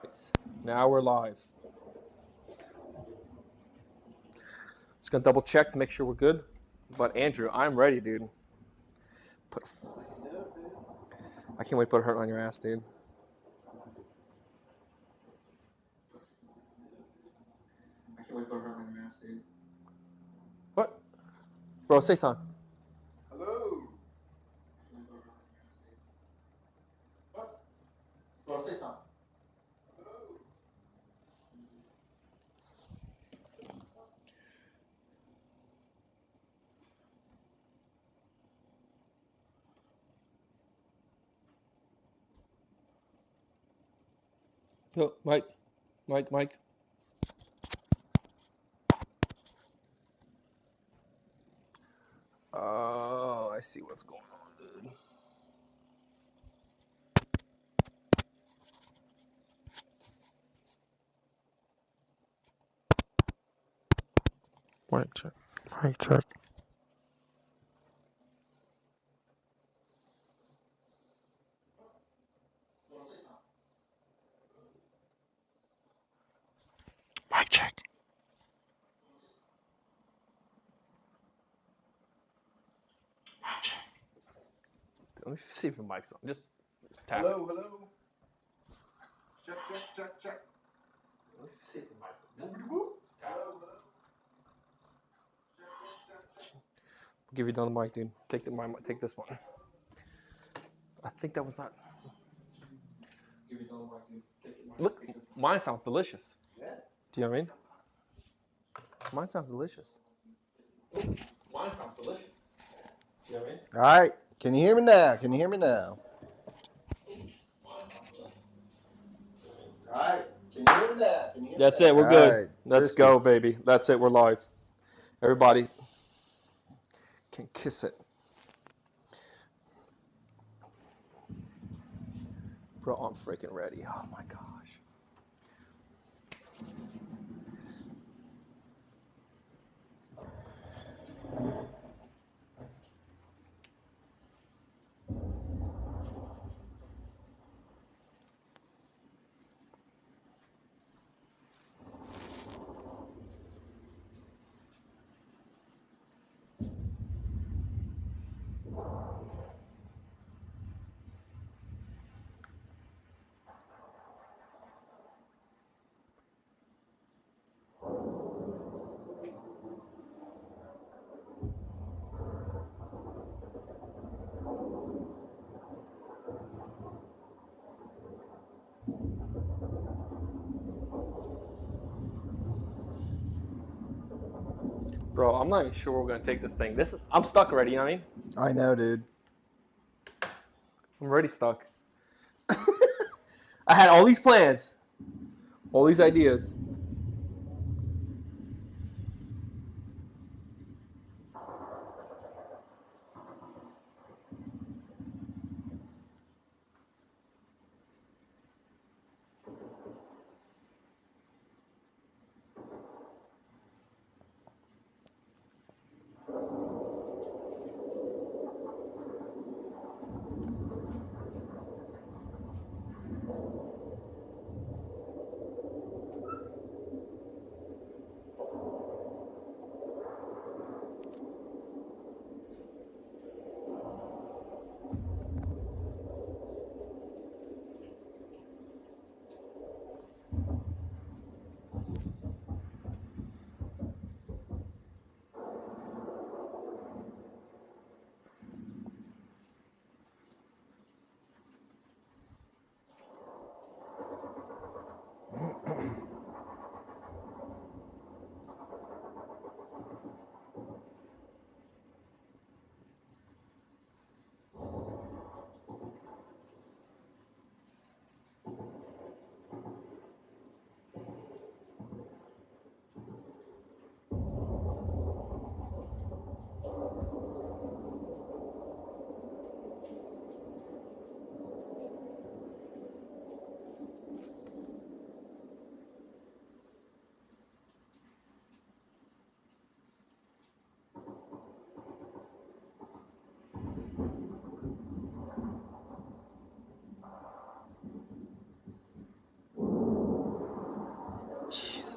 Right. Now we're live. Just gonna double check to make sure we're good. But Andrew, I'm ready, dude. I can't wait to put a hurt on your ass, dude. I can't wait to put a hurt on your ass, dude. What? Bro, say something. Hello. What? Bro, say something. Hello. Mike. Mike. Oh, I see what's going on, dude. Mic check. Mic check. Mic check. Let me see if the mic's on. Just tap. Hello. Check. Let me see if the mic's on. Hello. I'll give you another mic, dude. Take this one. I think that was not. Give you another mic, dude. Look, mine sounds delicious. Yeah. Do you know what I mean? Mine sounds delicious. Mine sounds delicious. Do you know what I mean? All right. Can you hear me now? All right. Can you hear me now? That's it. We're good. Right. Let's go, baby. That's it. We're live. Everybody can kiss it. Bro, I'm freaking ready. Oh, my gosh. Bro, I'm not even sure we're going to take this thing. I'm stuck already, you know what I mean? I know, dude. I'm already stuck. I had all these plans, all these ideas.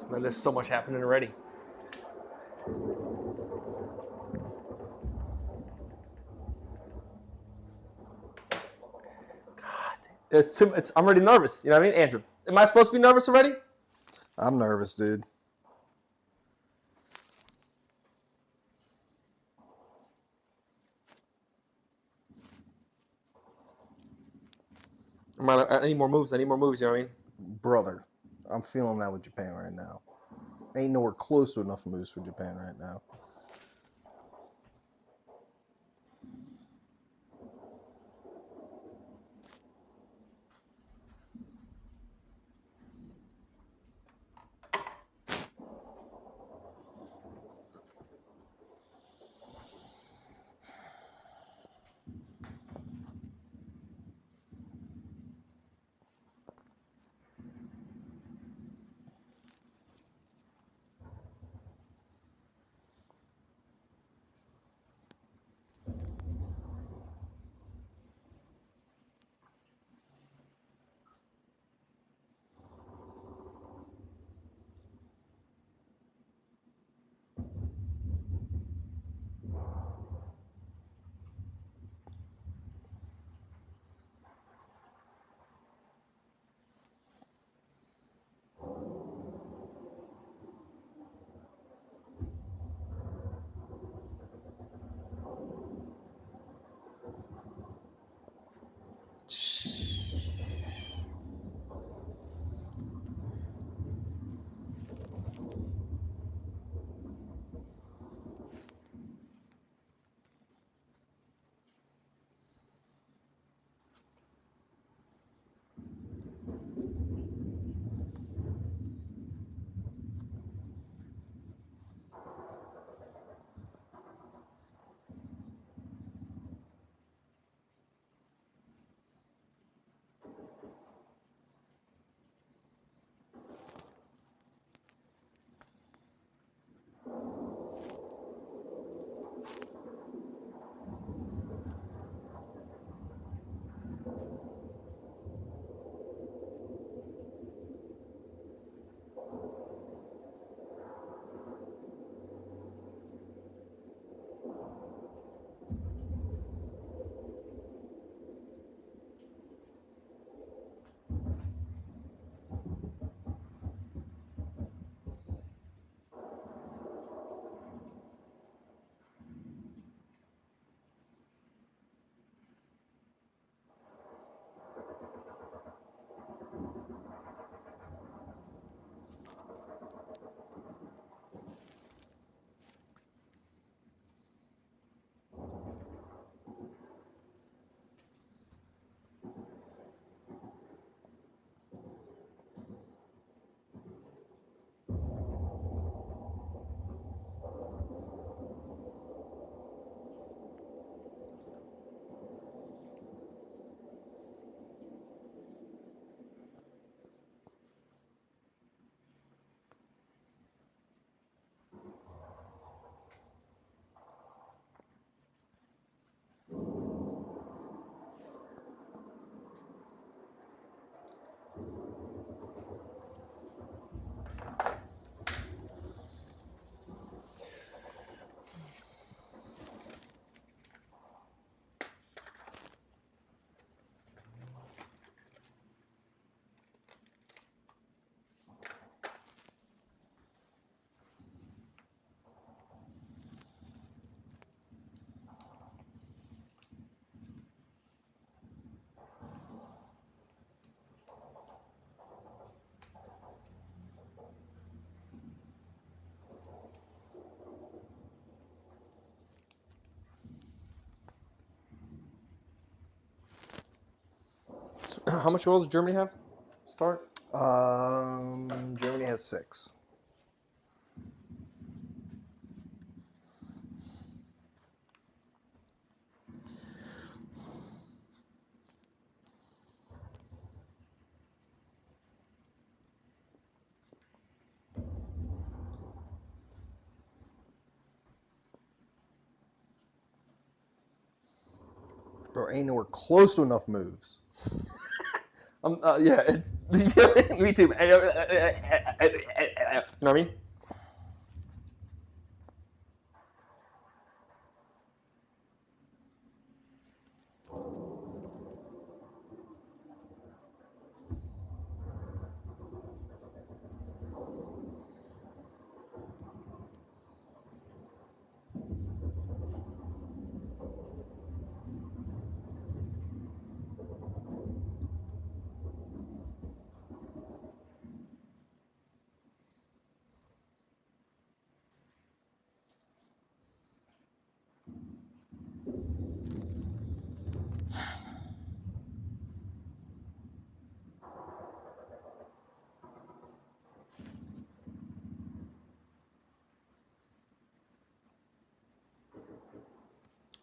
Jesus, man, there's so much happening already. God, I'm already nervous. You know what I mean, Andrew? Am I supposed to be nervous already? I'm nervous, dude. I need more moves. You know what I mean? Brother, I'm feeling that with Japan right now. Ain't nowhere close to enough moves for Japan right now. How much rolls does Germany have? Start. Germany has 6. Bro, ain't nowhere close to enough moves. Yeah, it's me too. You know what I mean?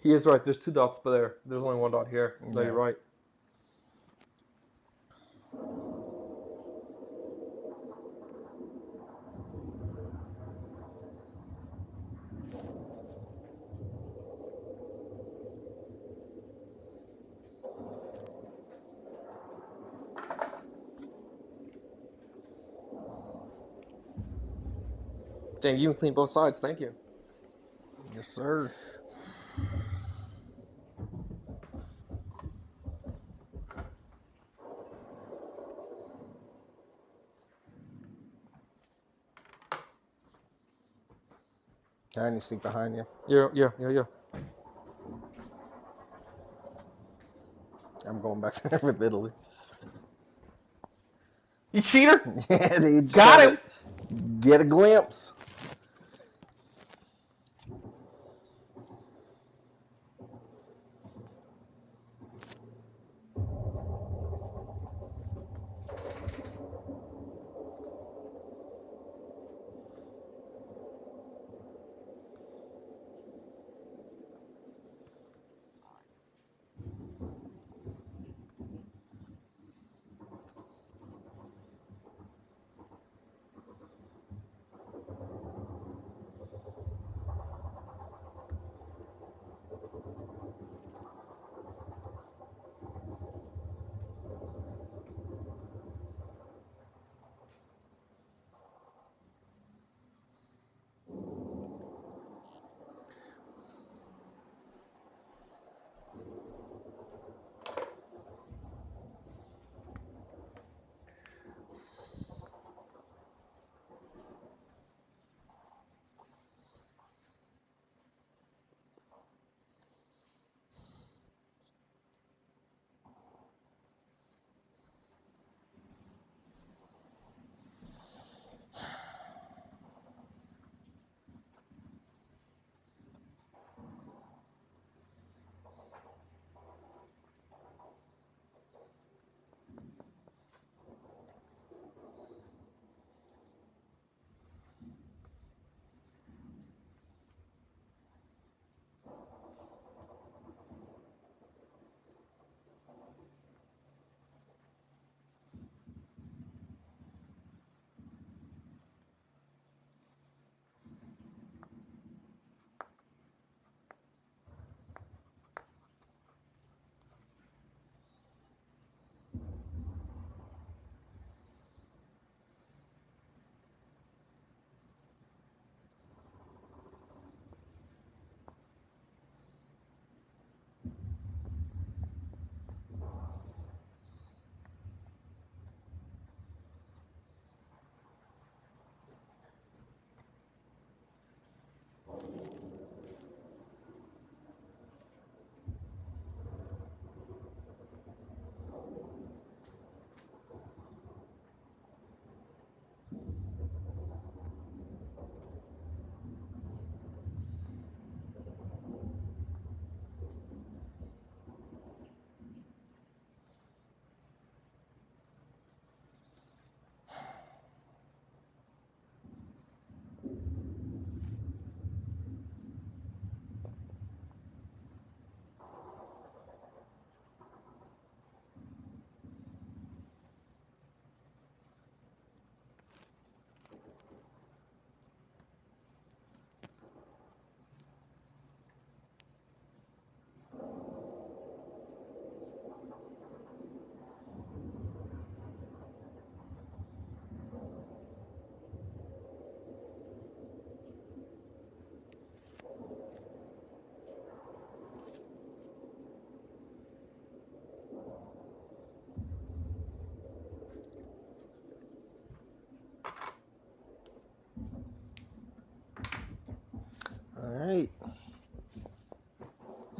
He is right. There's 2 dots there. There's only 1 dot here. No, you're right. Dang, you can clean both sides. Thank you. Yes, sir. I need to sneak behind you. Yeah. I'm going back there with Italy. You cheater! Yeah, dude. Got him! Get a glimpse.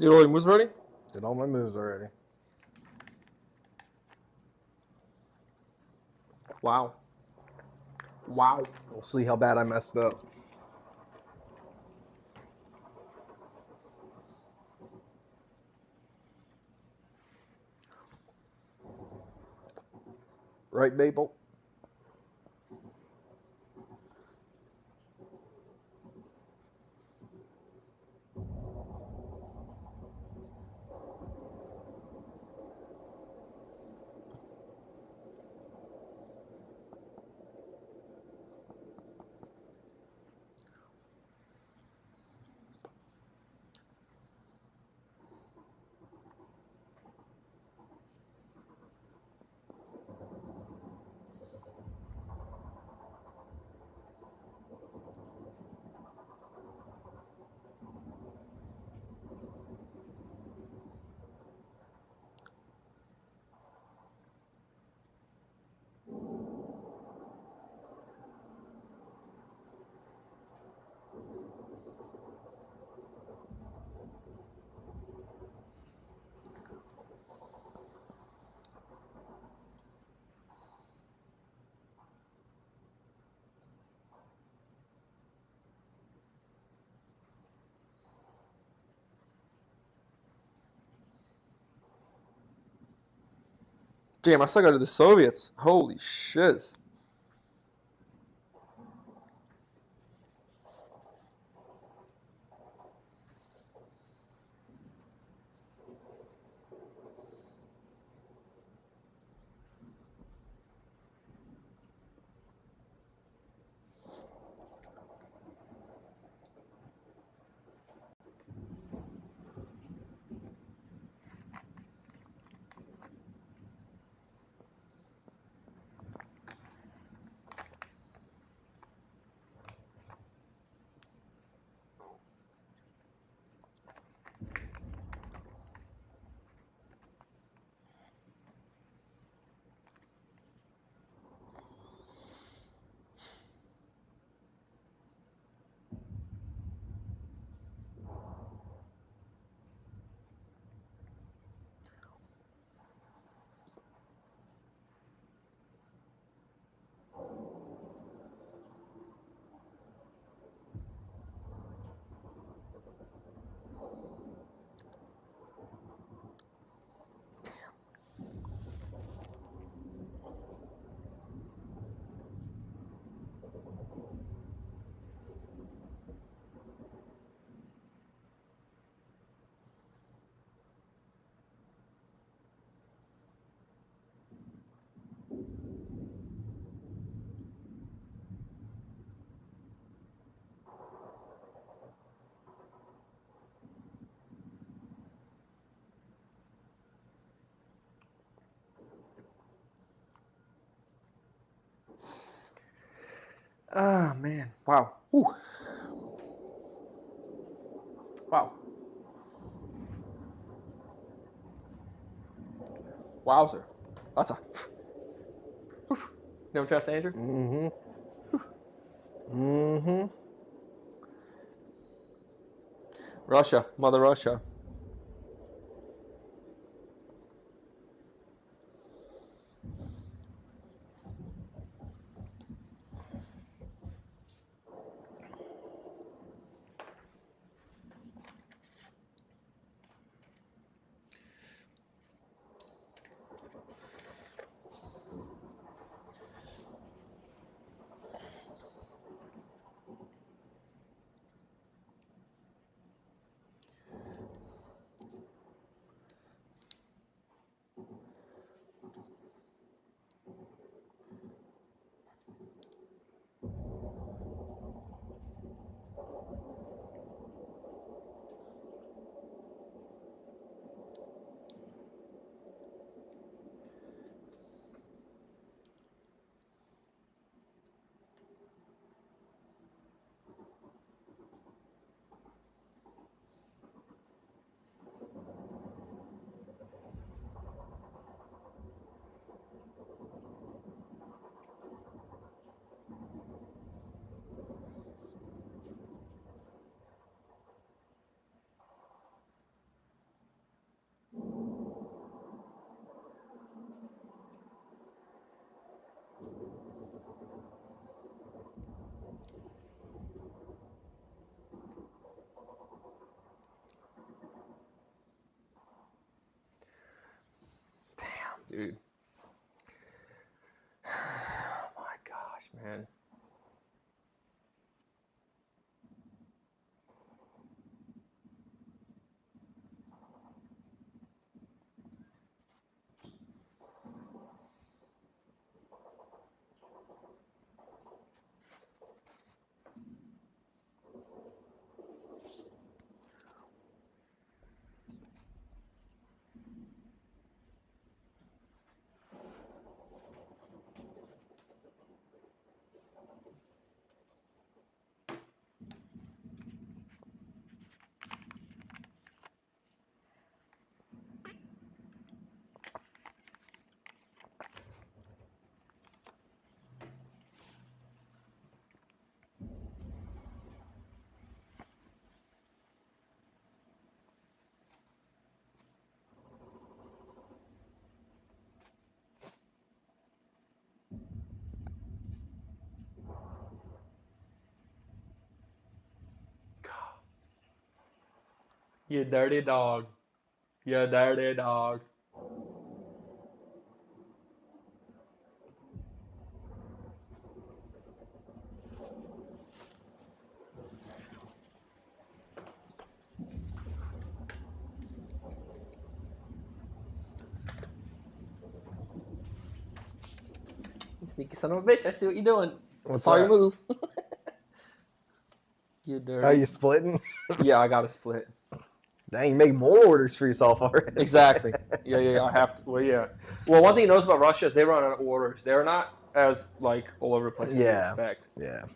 Did all your moves already? Did all my moves already. Wow. Wow. We'll see how bad I messed up. Right, Babel? Damn, I still got to the Soviets. Holy shiz. Ah, man. Wow. Whew. Wow. Wowzer. That's a... No chest danger? Mm-hmm. Mm-hmm. Russia. Mother Russia. Dude. Oh my gosh, man. You dirty dog. You dirty dog. You sneaky son of a bitch. I see what you're doing. What's I saw your that? move. You dirty. Are you splitting? Yeah, I got to split. Dang, you make more orders for yourself already. Exactly. Yeah. I have to. Well, yeah. Well, one thing you notice about Russia is they run out of orders. They're not as like all over the place as you Yeah. expect. Yeah.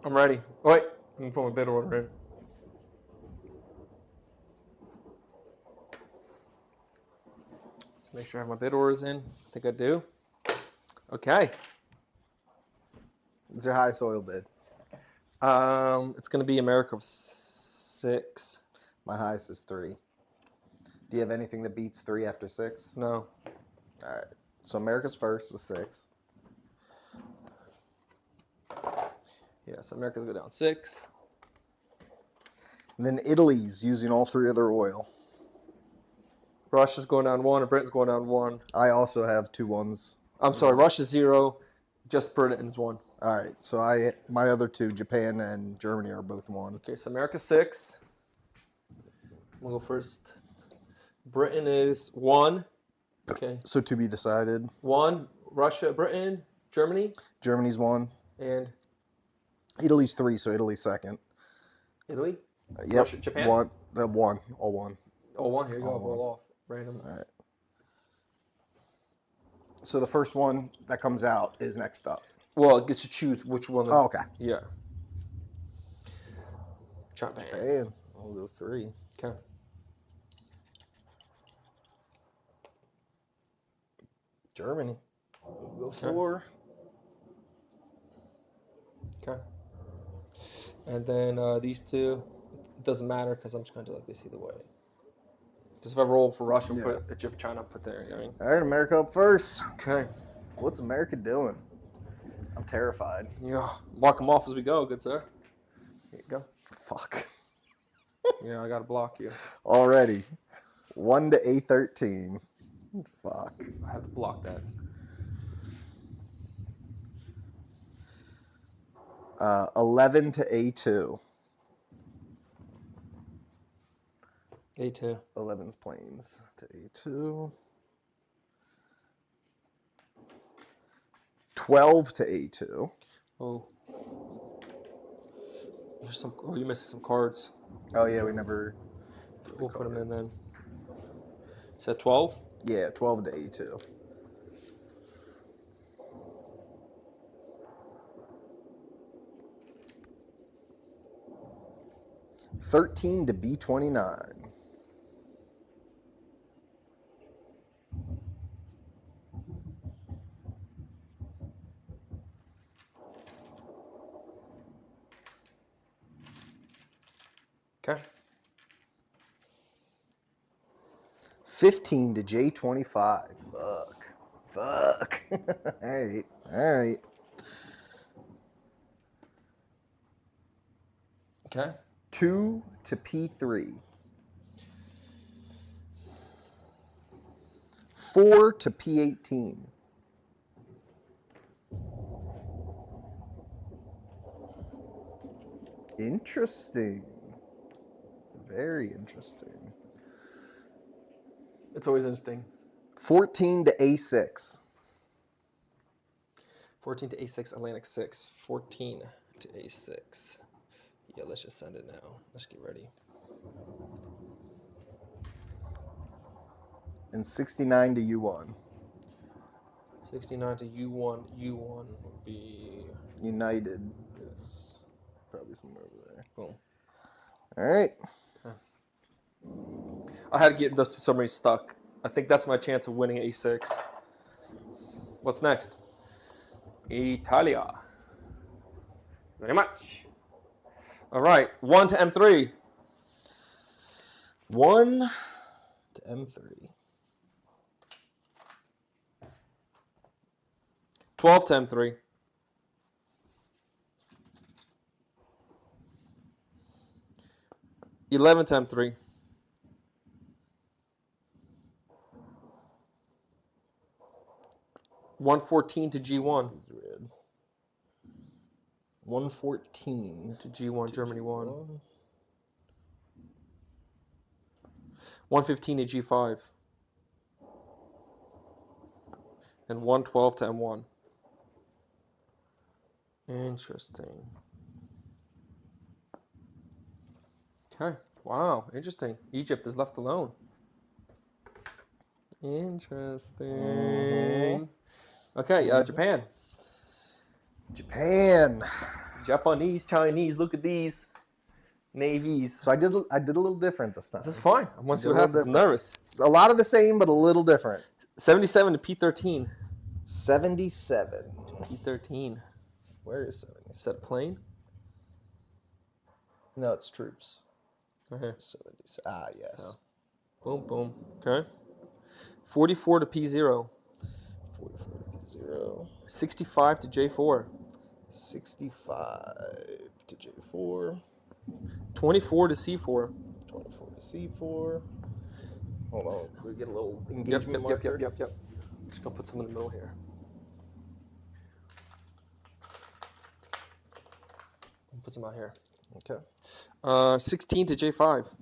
I'm ready. Oh, wait. I'm going to put my bid order in. Make sure I have my bid orders in. I think I do. Okay. What's your highest oil bid? It's going to be America of 6. My highest is 3. Do you have anything that beats 3 after 6? No. All right. So America's first with 6. Yeah, so America's go down 6. And then Italy's using all 3 of their oil. Russia's going down 1 and Britain's going down 1. I also have 2 ones. I'm sorry, Russia's 0. Just Britain's 1. All right. So my other 2, Japan and Germany, are both 1. Okay, so America's 6. We'll go first. Britain is 1. Okay. So to be decided. 1. Russia, Britain, Germany. Germany's 1. And Italy's 3, so Italy's second. Italy. Yep. Russia, Japan. 1. All 1. Oh, 1. Here you go. All Roll off. Random. All right. So the first one that comes out is next up. Well, it gets to choose which one. Oh, okay. Yeah. Japan. Japan. I'll go 3. Okay. Germany. I'll go 4. Okay. And then these two, it doesn't matter because I'm just going to do like this either way. Because if I roll for Russia, put Egypt, China, put there. You know what I mean? All right, America up first. Okay. What's America doing? I'm terrified. Yeah. Mark them off as we go, good sir. Here you go. Fuck. Yeah, I got to block you. Already. 1 to A13. Fuck. I have to block that. 11 to A2. A2. 11's planes to A2. 12 to A2. Oh. You're missing some cards. Oh, yeah, we never... We'll put them in then. Is that 12? Yeah, 12 to A2. $13 to B29. Okay. 15 to J25. Fuck. All right. Okay. 2 to P3. 4 to P18. Interesting. Very interesting. It's always interesting. 14 to A6. 14 to A6, Atlantic 6. 14 to A6. Yeah, let's just send it now. Let's get ready. And 69 to U1. 69 to U1. U1 would be... United. Yes. Probably somewhere over there. Boom. All right. I had to get those two submarines stuck. I think that's my chance of winning A6. What's next? Italia. Very much. All right. 1 to M3. 1 to M3. 12 to M3. 11 to M3. 114 to G1. 114 to G1, to Germany G1. 1. 115 to G5. And 112 to M1. Interesting. Okay. Wow. Interesting. Egypt is left alone. Interesting. Okay. Japan. Japan. Japanese, Chinese. Look at these navies. So I did a little different this time. This is fine. I want to see what A little happens. I'm nervous. A lot of the same, but a little different. 77 to P13. 77. P13. Where is 77? Is that a plane? No, it's troops. Right here. 70. Ah, yes. So, boom, boom. Okay. 44 to P0. 44 to P0. 65 to J4. 65 to J4. 24 to C4. 24 to C4. Hold on. We get a little engagement marker. Yep. Just gonna put some in the middle here. Put some out here. Okay. 16 to J5.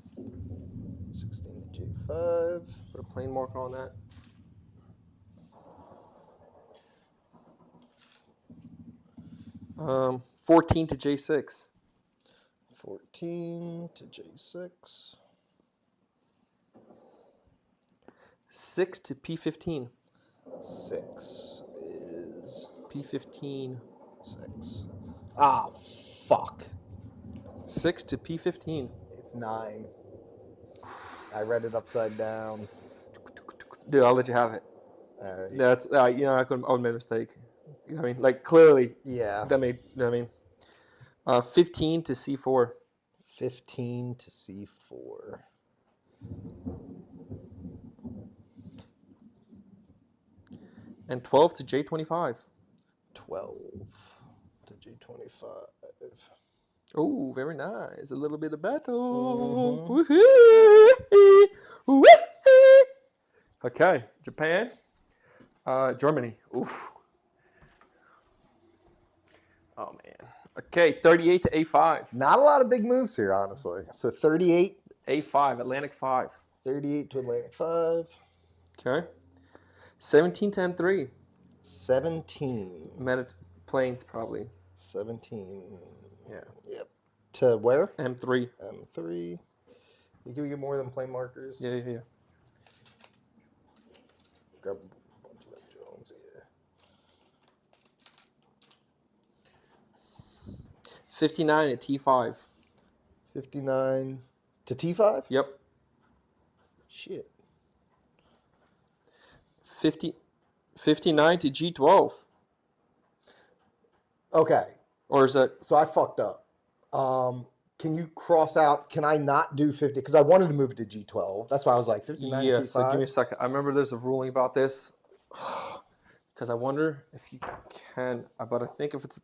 16 to J5. Put a plane marker on that. Um, 14 to J6. 14 to J6. 6 to P15. 6 is P15. 6. Ah, fuck. 6 to P15. It's 9. I read it upside down. Dude, I'll let you have it. All right. That's I would make a mistake. You know what I mean? Like clearly, Yeah. that made. You know what I mean? 15 to C4. 15 to C4. And 12 to J25. 12 to G25. Oh, very nice. A little bit of battle. Mhm. Woohoo! Woohoo! Okay, Japan. Germany. Oof. Oh, man. Okay, 38 to A5. Not a lot of big moves here, honestly. So 38. A5, Atlantic 5. 38 to Atlantic 5. Okay. 17 to M3. 17. Plains, probably. 17. Yeah. Yep. To where? M3. M3. You can get more than plain markers. Yeah. Grab a bunch of that Jones. Yeah. 59 at T5. 59 to T5? Yep. Shit. 59 to G12. Okay. Or is that... So I fucked up. Can you cross out? Can I not do 50? Because I wanted to move it to G12. That's why I was like 59 Yeah, to T5. so give me a second. I remember there's a ruling about this. Because I wonder if you can... But I think if it's...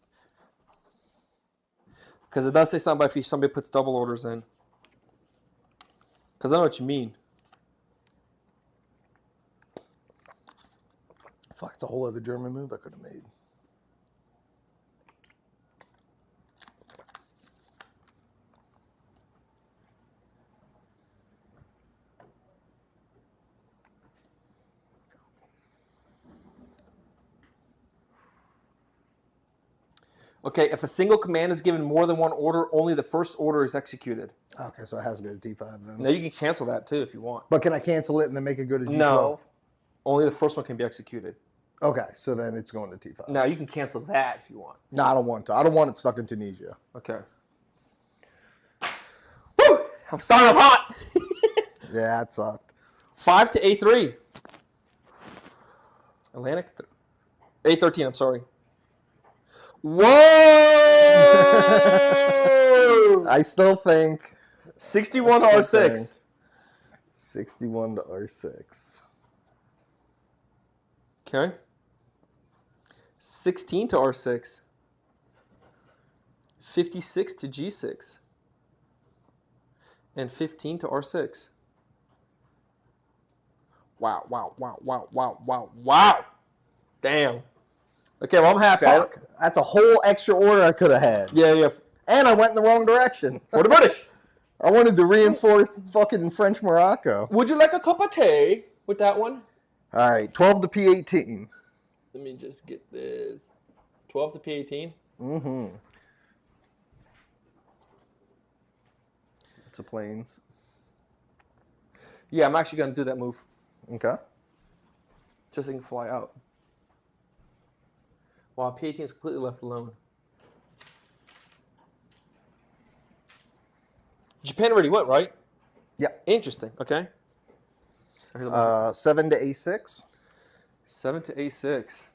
Because it does say something about if somebody puts double orders in. Because I know what you mean. Fuck, it's a whole other German move I could have made. Okay, if a single command is given more than one order, only the first order is executed. Okay, so it has to go to T5 then. Now you can cancel that too if you want. But can I cancel it and then make it go to G12? No. Only the first one can be executed. Okay, so then it's going to T5. Now you can cancel that if you want. No, I don't want to. I don't want it stuck in Tunisia. Okay. Woo! I'm starting up hot. Yeah, that sucked. 5 to A3. Atlantic. A13, I'm sorry. Whoa! I still think 61 to R6. 61 to R6. Okay. 16 to R6. 56 to G6. And 15 to R6. Wow. Damn. Okay, well, I'm happy. Fuck. That's a whole extra order I could have had. Yeah. And I went in the wrong direction. For the British. I wanted to reinforce fucking French Morocco. Would you like a cup of tea with that one? All right, 12 to P18. Let me just get this. 12 to P18. Mm-hmm. To planes. Yeah, I'm actually going to do that move. Okay. Just so it can fly out. While P18 is completely left alone. Japan already went, right? Yeah. Interesting. Okay. 7 to A6. 7 to A6.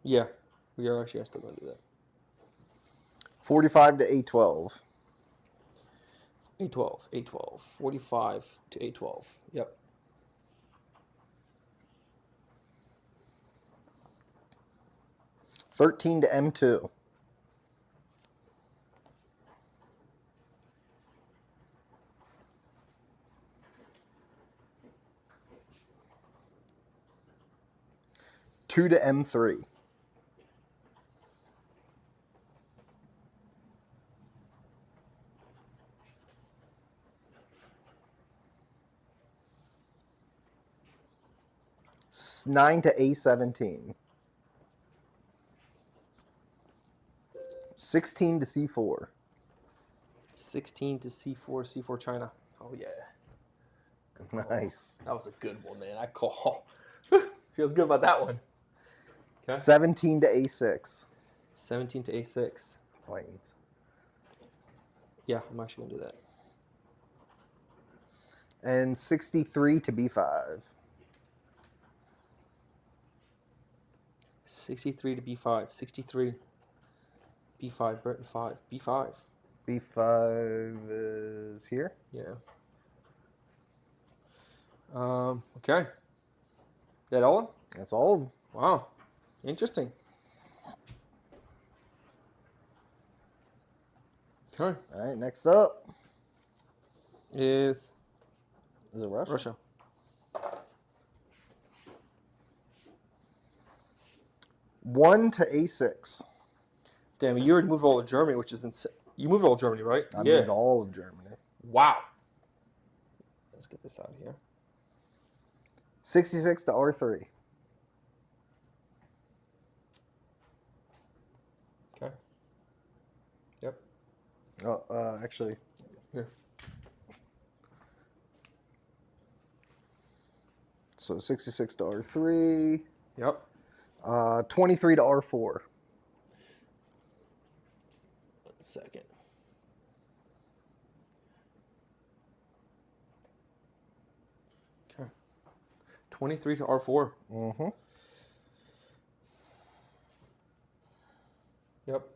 Yeah, we are actually still going to do that. 45 to A12. A12. 45 to A12. Yep. $13 to M2. $2 to M3. $9 to A17. 16 to C4. 16 to C4 China. Oh, yeah. Nice. That was a good one, man. I call. Feels good about that one. Okay. 17 to A6. 17 to A6. Plains. Yeah, I'm actually going to do that. And 63 to B5. 63 to B5. 63. B5. Burton 5. B5. B5 is here. Yeah. Okay. That all? That's all of them. Wow. Interesting. Okay. All right, next up Is it Russia? Russia. One to A6. Damn, you already moved all of Germany, which is insane. You moved all of Germany, right? I moved all of Germany. Wow. Let's get this out of here. 66 to R3. Okay. Yep. Oh, actually. Here. So 66 to R3. Yep. 23 to R4. 1 second. Okay. 23 to R4. Mm-hmm. Yep.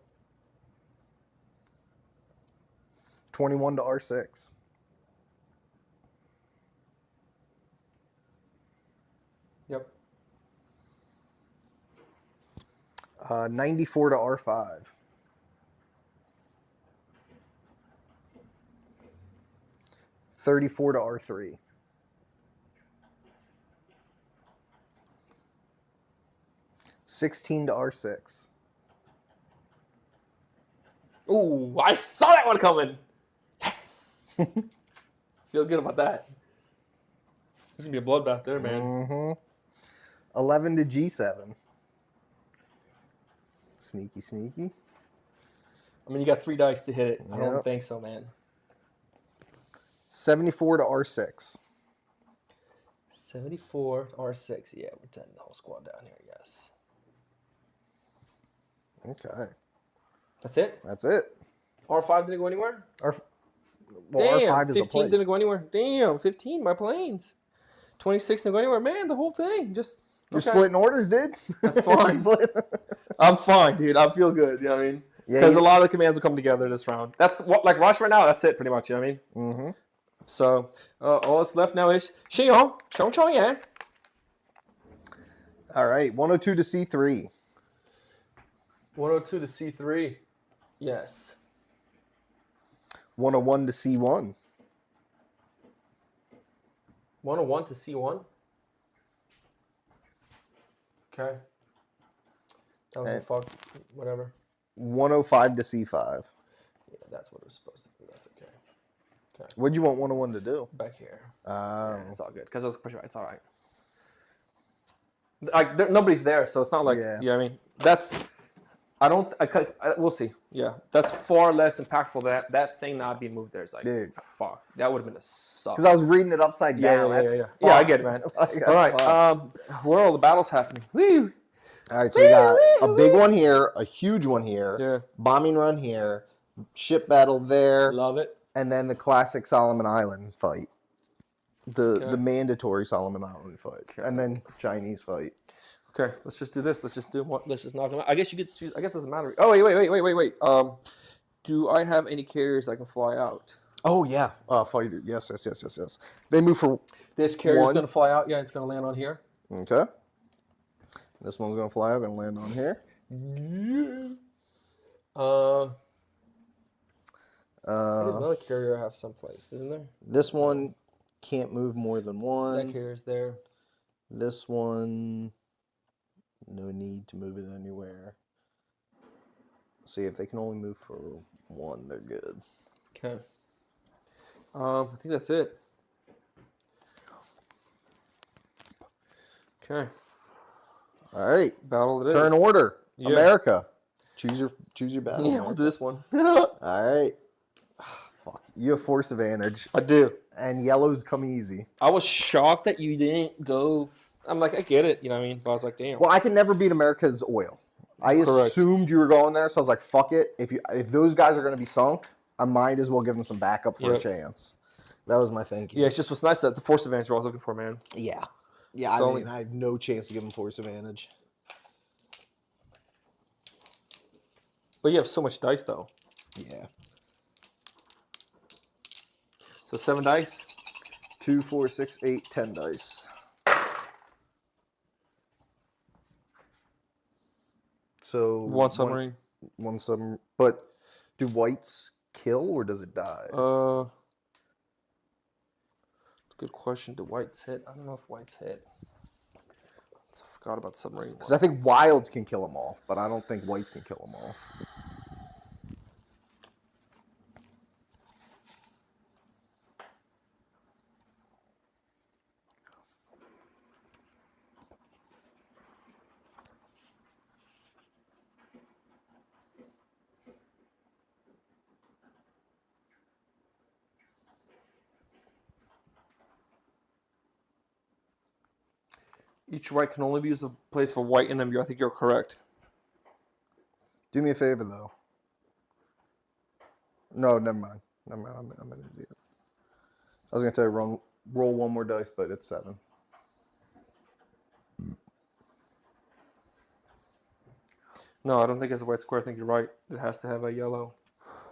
21 to R6. Yep. 94 to R5. 34 to R3. 16 to R6. Ooh, I saw that one coming. Yes. Feel good about that. This is gonna be a bloodbath there, man. Mm-hmm. 11 to G7. Sneaky, sneaky. I mean, you got 3 dice to hit it. I don't Yep. think so, man. 74 to R6. 74 R6. Yeah, we're 10 the whole squad down here. Yes. Okay. That's it. That's it. R5 didn't go anywhere. Well, Damn. R5 is a 15 place. didn't go anywhere. Damn. 15. My planes. 26 didn't go anywhere. Man, the whole thing just. You're okay. splitting orders, dude. That's fine. I'm fine, dude. I feel good. You know what I mean? Because a lot of the commands will come together this round. That's what, like Rush right now. That's it, pretty much. You know what I mean? Mm-hmm. So all that's left now is 信用, 熊抽烟. All right. 102 to C3. 102 to C3. Yes. 101 to C1. 101 to C1. Okay. That was a fuck. Whatever. 105 to C5. Yeah, that's what it was supposed to be. That's okay. Okay. What'd you want 101 to do? Back here. Um, It's all good. Because I was pushing. It's all right. Like nobody's there, so it's not like Yeah. you know what I mean. That's we'll see. Yeah, that's far less impactful. That thing not being moved there is like, Dude. fuck. That would have been a suck. Because I was reading it upside down. Yeah, I get it, man. Like, All right, fuck. where are all the battles happening? Woo! All right, so we got a big one here, a huge one here, Yeah. bombing run here, ship battle there, Love it. and then the classic Solomon Island fight. The Okay. mandatory Solomon Island fight. And then Chinese fight. Okay, let's just do this. Let's just do what? Let's just knock them out. I guess you get to choose. I guess it doesn't matter. Oh wait. Do I have any carriers that can fly out? Oh yeah. Fighter. Yes. They move for This carrier's One. gonna fly out. Yeah, it's gonna land on here. okay. This one's gonna fly out and land on here. There's another carrier I have someplace, isn't there? This one can't move more than That one. carrier's there. This one, no need to move it anywhere. See, if they can only move for one, they're good. Okay. I think that's it. Okay. All right. Battle it is. Turn order. Yeah. America. Choose your battle. Yeah, we'll do this one. All right. Fuck. You have force advantage. I do. and yellows come easy. I was shocked that you didn't go. I'm like, I get it. You know what I mean? But I was like, damn. Well, I can never beat America's oil. I Correct. assumed you were going there, so I was like, fuck it. If those guys are going to be sunk, I might as well give them some backup for a chance. That was my thinking. Yeah, it's just what's nice that the force advantage I was looking for, man. Yeah. Yeah, So I mean, I have no chance to give them force advantage. But you have so much dice, though. Yeah. So 7 dice. 2, 4, 6, 8, 10 dice. So 1 submarine. One submarine. But do whites kill or does it die? Good question. Do whites hit? I don't know if whites hit. I forgot about submarine. Because I think wilds can kill them off, but I don't think whites can kill them off. Each white can only be used a place for white in them. I think you're correct. Do me a favor, though. No, never mind. I'm an idiot. I was going to tell you roll one more dice, but it's 7. No, I don't think it's a white square. I think you're right. It has to have a yellow.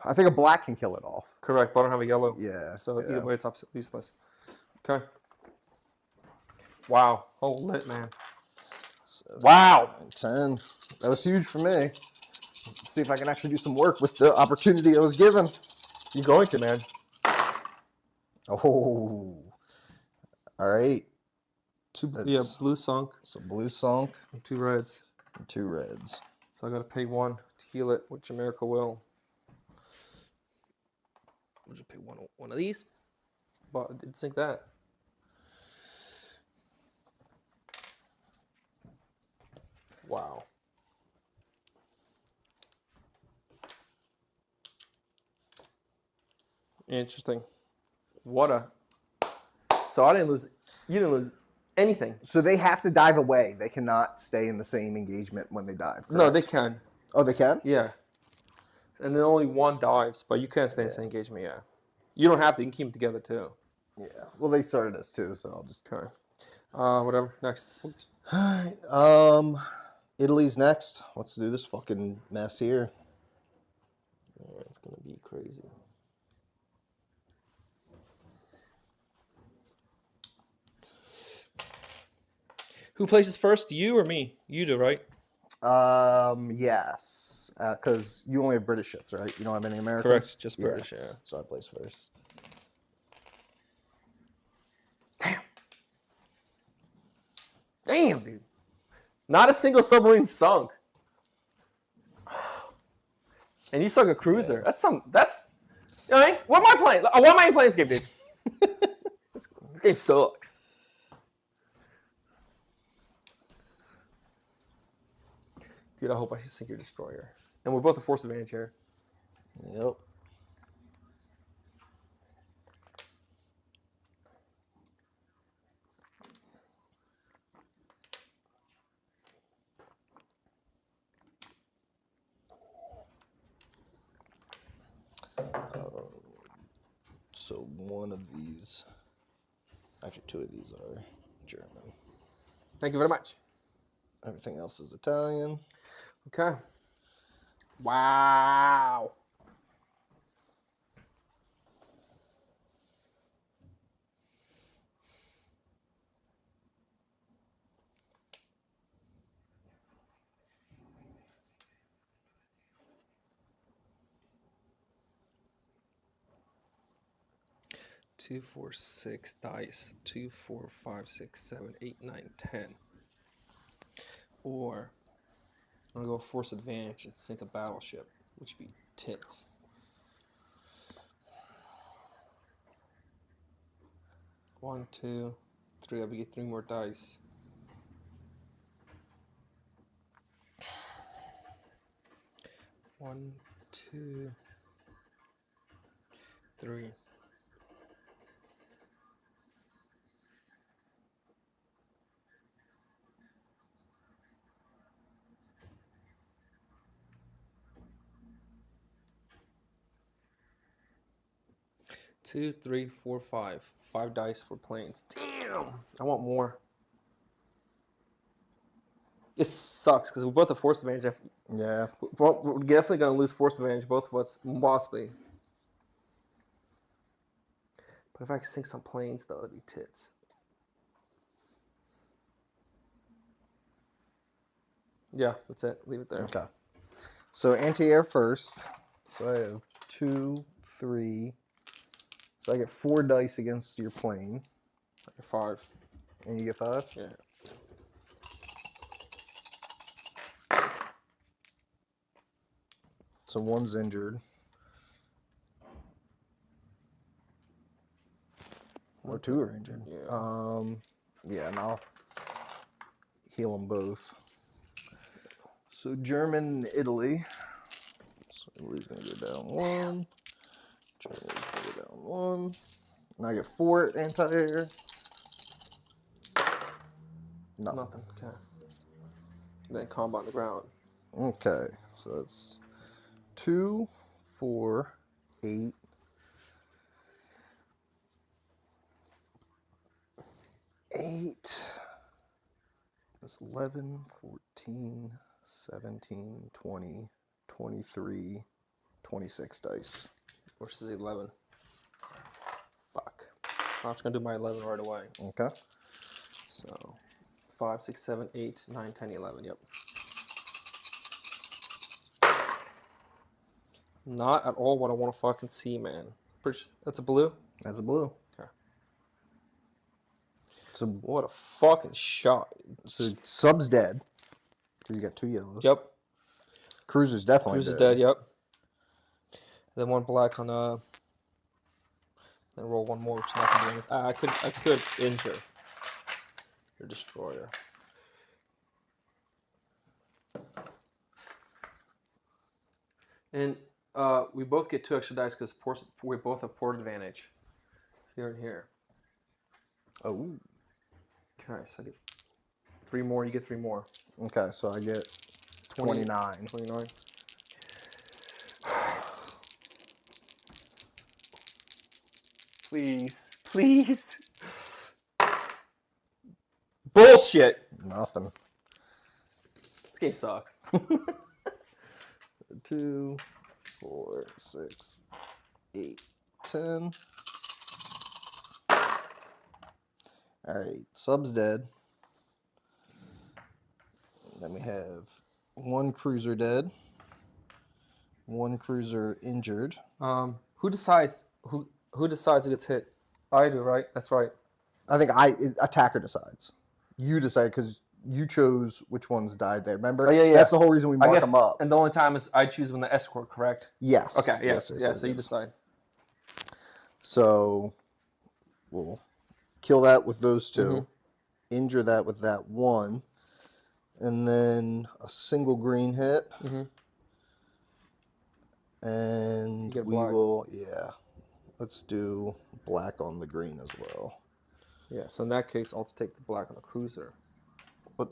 I think a black can kill it off. Correct, but I don't have a yellow. Yeah. So yeah. either way, it's useless. Okay. Wow. Oh, lit, man. Wow. 10. That was huge for me. Let's see if I can actually do some work with the opportunity I was given. You're going to, man. Oh. All right. 2 beds. Yeah, blue sunk. So blue sunk. And 2 reds. And 2 reds. So I got to pay 1 to heal it, which America will. We'll just pay one of these. But I did sink that. Wow. Interesting. What a... So I didn't lose... You didn't lose anything. So they have to dive away. They cannot stay in the same engagement when they dive. Correct? No, they can. Oh, they can? Yeah. And then only 1 dives, but you can't stay in the same engagement, yeah. You don't have to. You can keep them together, too. Yeah. Well, they started us, too, so I'll just... Okay. Whatever. Next. Oops. All right. Italy's next. Let's do this fucking mess here. Yeah, it's going to be crazy. Who places first? You or me? You do, right? Yes. Because you only have British ships, right? You don't have any Americans? Correct. Just British, yeah. So I place first. Damn, dude. Not a single submarine sunk. And you sunk a cruiser. Yeah. That's, you know what I mean? What am I playing? Why am I even playing this game, dude? This game sucks. Dude, I hope I should sink your destroyer. And we're both a force advantage here. Yep. So one of these, actually 2 of these are German. Thank you very much. Everything else is Italian. Okay. Wow. Two, 4, 6 dice. 2, 4, 5, 6, 7, 8, 9, 10. Or I'm gonna go force advantage and sink a battleship, which would be tits. One, 2, 3. I would get 3 more dice. One, 2, 3. 2, 3, 4, 5. 5 dice for planes. Damn. I want more. It sucks because we both have force advantage. Yeah. We're definitely going to lose force advantage, both of us, possibly. But if I could sink some planes, though, that'd be tits. Yeah, that's it. Leave it there. Okay. So anti-air first. So I have 2, 3. So I get 4 dice against your plane. You're 5. And you get 5? Yeah. So 1's injured. Or 2 are injured. Yeah. Yeah, and I'll heal them both. So German, Italy. So Italy's going to go down 1. Germany's going to go down 1. And I get 4 anti-air. Nothing. Okay. Then combat on the ground. Okay, so that's 2, 4, 8. 8. That's 11, 14, 17, 20, 23, 26 dice. Versus 11. Fuck. I'm just going to do my 11 right away. Okay. So 5, 6, 7, 8, 9, 10, 11. Yep. Not at all what I want to fucking see, man. That's a blue? That's a blue. Okay. So, What a fucking shot. so sub's dead. Because you got 2 yellows. Yep. Cruiser's definitely Cruz is dead. dead, yep. Then 1 black on then roll 1 more, which is not gonna do anything. I could injure your destroyer. And we both get 2 extra dice because we both have port advantage. Here and here. Oh. Okay, so I get 3 more, you get 3 more. Okay, so I get 29. 29. Please. Please. Bullshit. Nothing. This game sucks. 2, 4, 6, 8, 10. Alright, sub's dead. Then we have 1 cruiser dead. 1 cruiser injured. Who decides who decides who gets hit? I do, right? That's right. I think attacker decides. You decide because you chose which ones died there. Remember? Oh, yeah. That's the whole reason we mark them up. And the only time is I choose when the escort, correct? Yes. Okay, yes. yes, So you yes. decide. So we'll kill that with those 2. Mhm. Injure that with that 1. And then a single green hit. Mhm. And You get we black. will, let's do black on the green as well. Yeah, so in that case, I'll just take the black on the cruiser. What?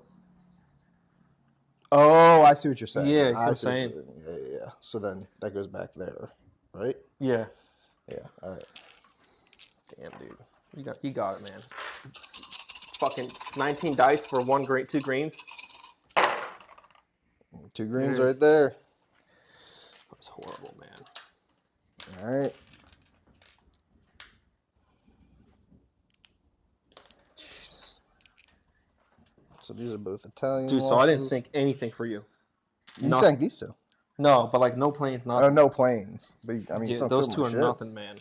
Oh, I see what you're saying. Yeah, you see what I'm see what saying. Yeah. So then that goes back there, right? Yeah. Yeah, all right. Damn, dude. You got it, man. Fucking 19 dice for 1 green, 2 greens. 2 greens Yes. right there. That was horrible, man. All right. Jesus. So these are both Italian Dude, so I didn't sink anything for you. You Nothing. sank these 2. No, but like no planes, nothing. Oh, no planes. But I mean, Dude, some those of 2 them are shits. nothing, man.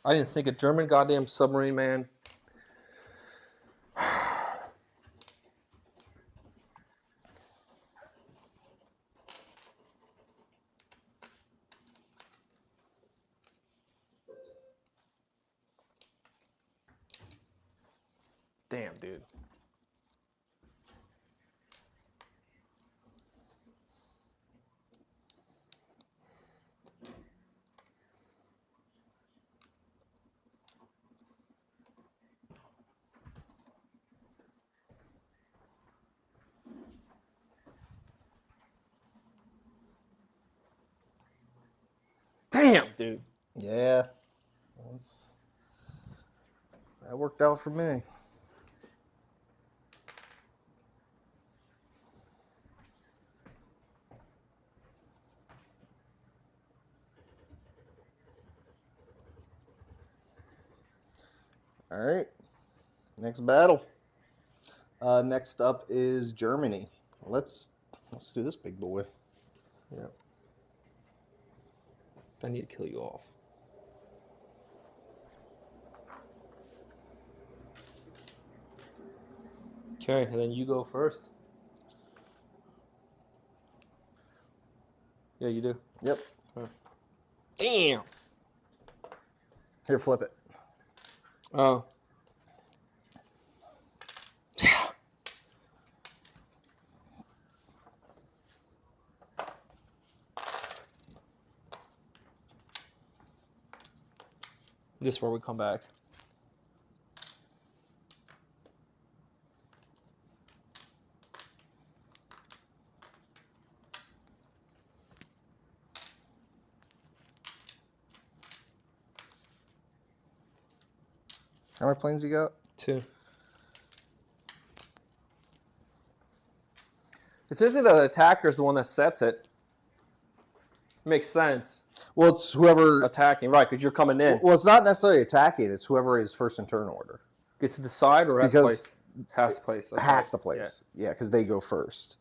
I didn't sink a German goddamn submarine, man. Damn, dude. Damn, dude. Yeah. That worked out for me. All right. Next battle. Next up is Germany. Let's do this big boy. Yeah. I need to kill you off. Okay, and then you go first. Yeah, you do. Yep. Okay. Damn. Here, flip it. Oh. This is where we come back. How many planes you got? 2. It's interesting that the attacker is the one that sets it. Makes sense. Well, it's whoever Attacking, right, because you're coming in. Well, it's not necessarily attacking. It's whoever is first in turn order. Gets to decide or has to place? Has to place. Okay. Has to place. Yeah, because they go first.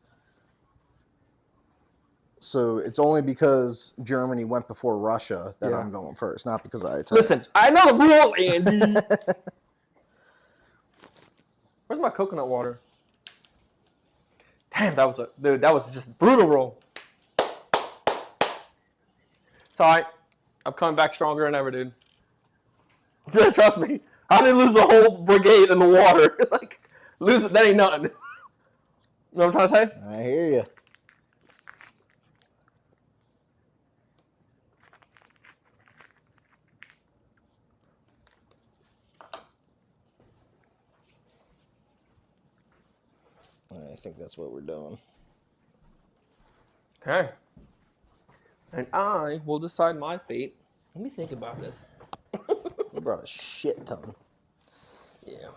So it's only because Germany went before Russia that I'm going first, not because I attacked. Listen, I know the rules, Andy. Where's my coconut water? Damn, that was just a brutal roll. It's all right. I'm coming back stronger than ever, dude. Trust me. I didn't lose a whole brigade in the water. Like, lose it, that ain't nothing. You know what I'm trying to say? I hear you. I think that's what we're doing. Okay. And I will decide my fate. Let me think about this. We brought a shit ton. Yeah.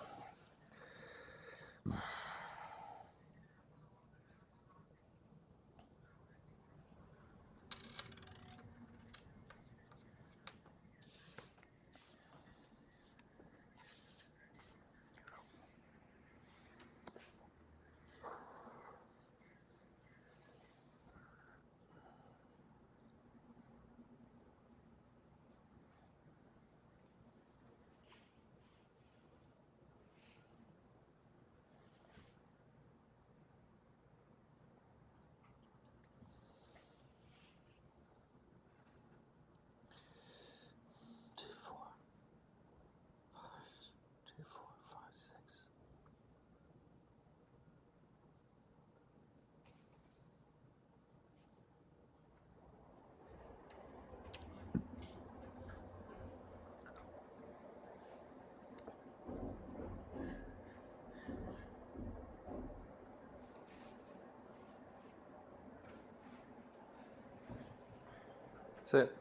That's it.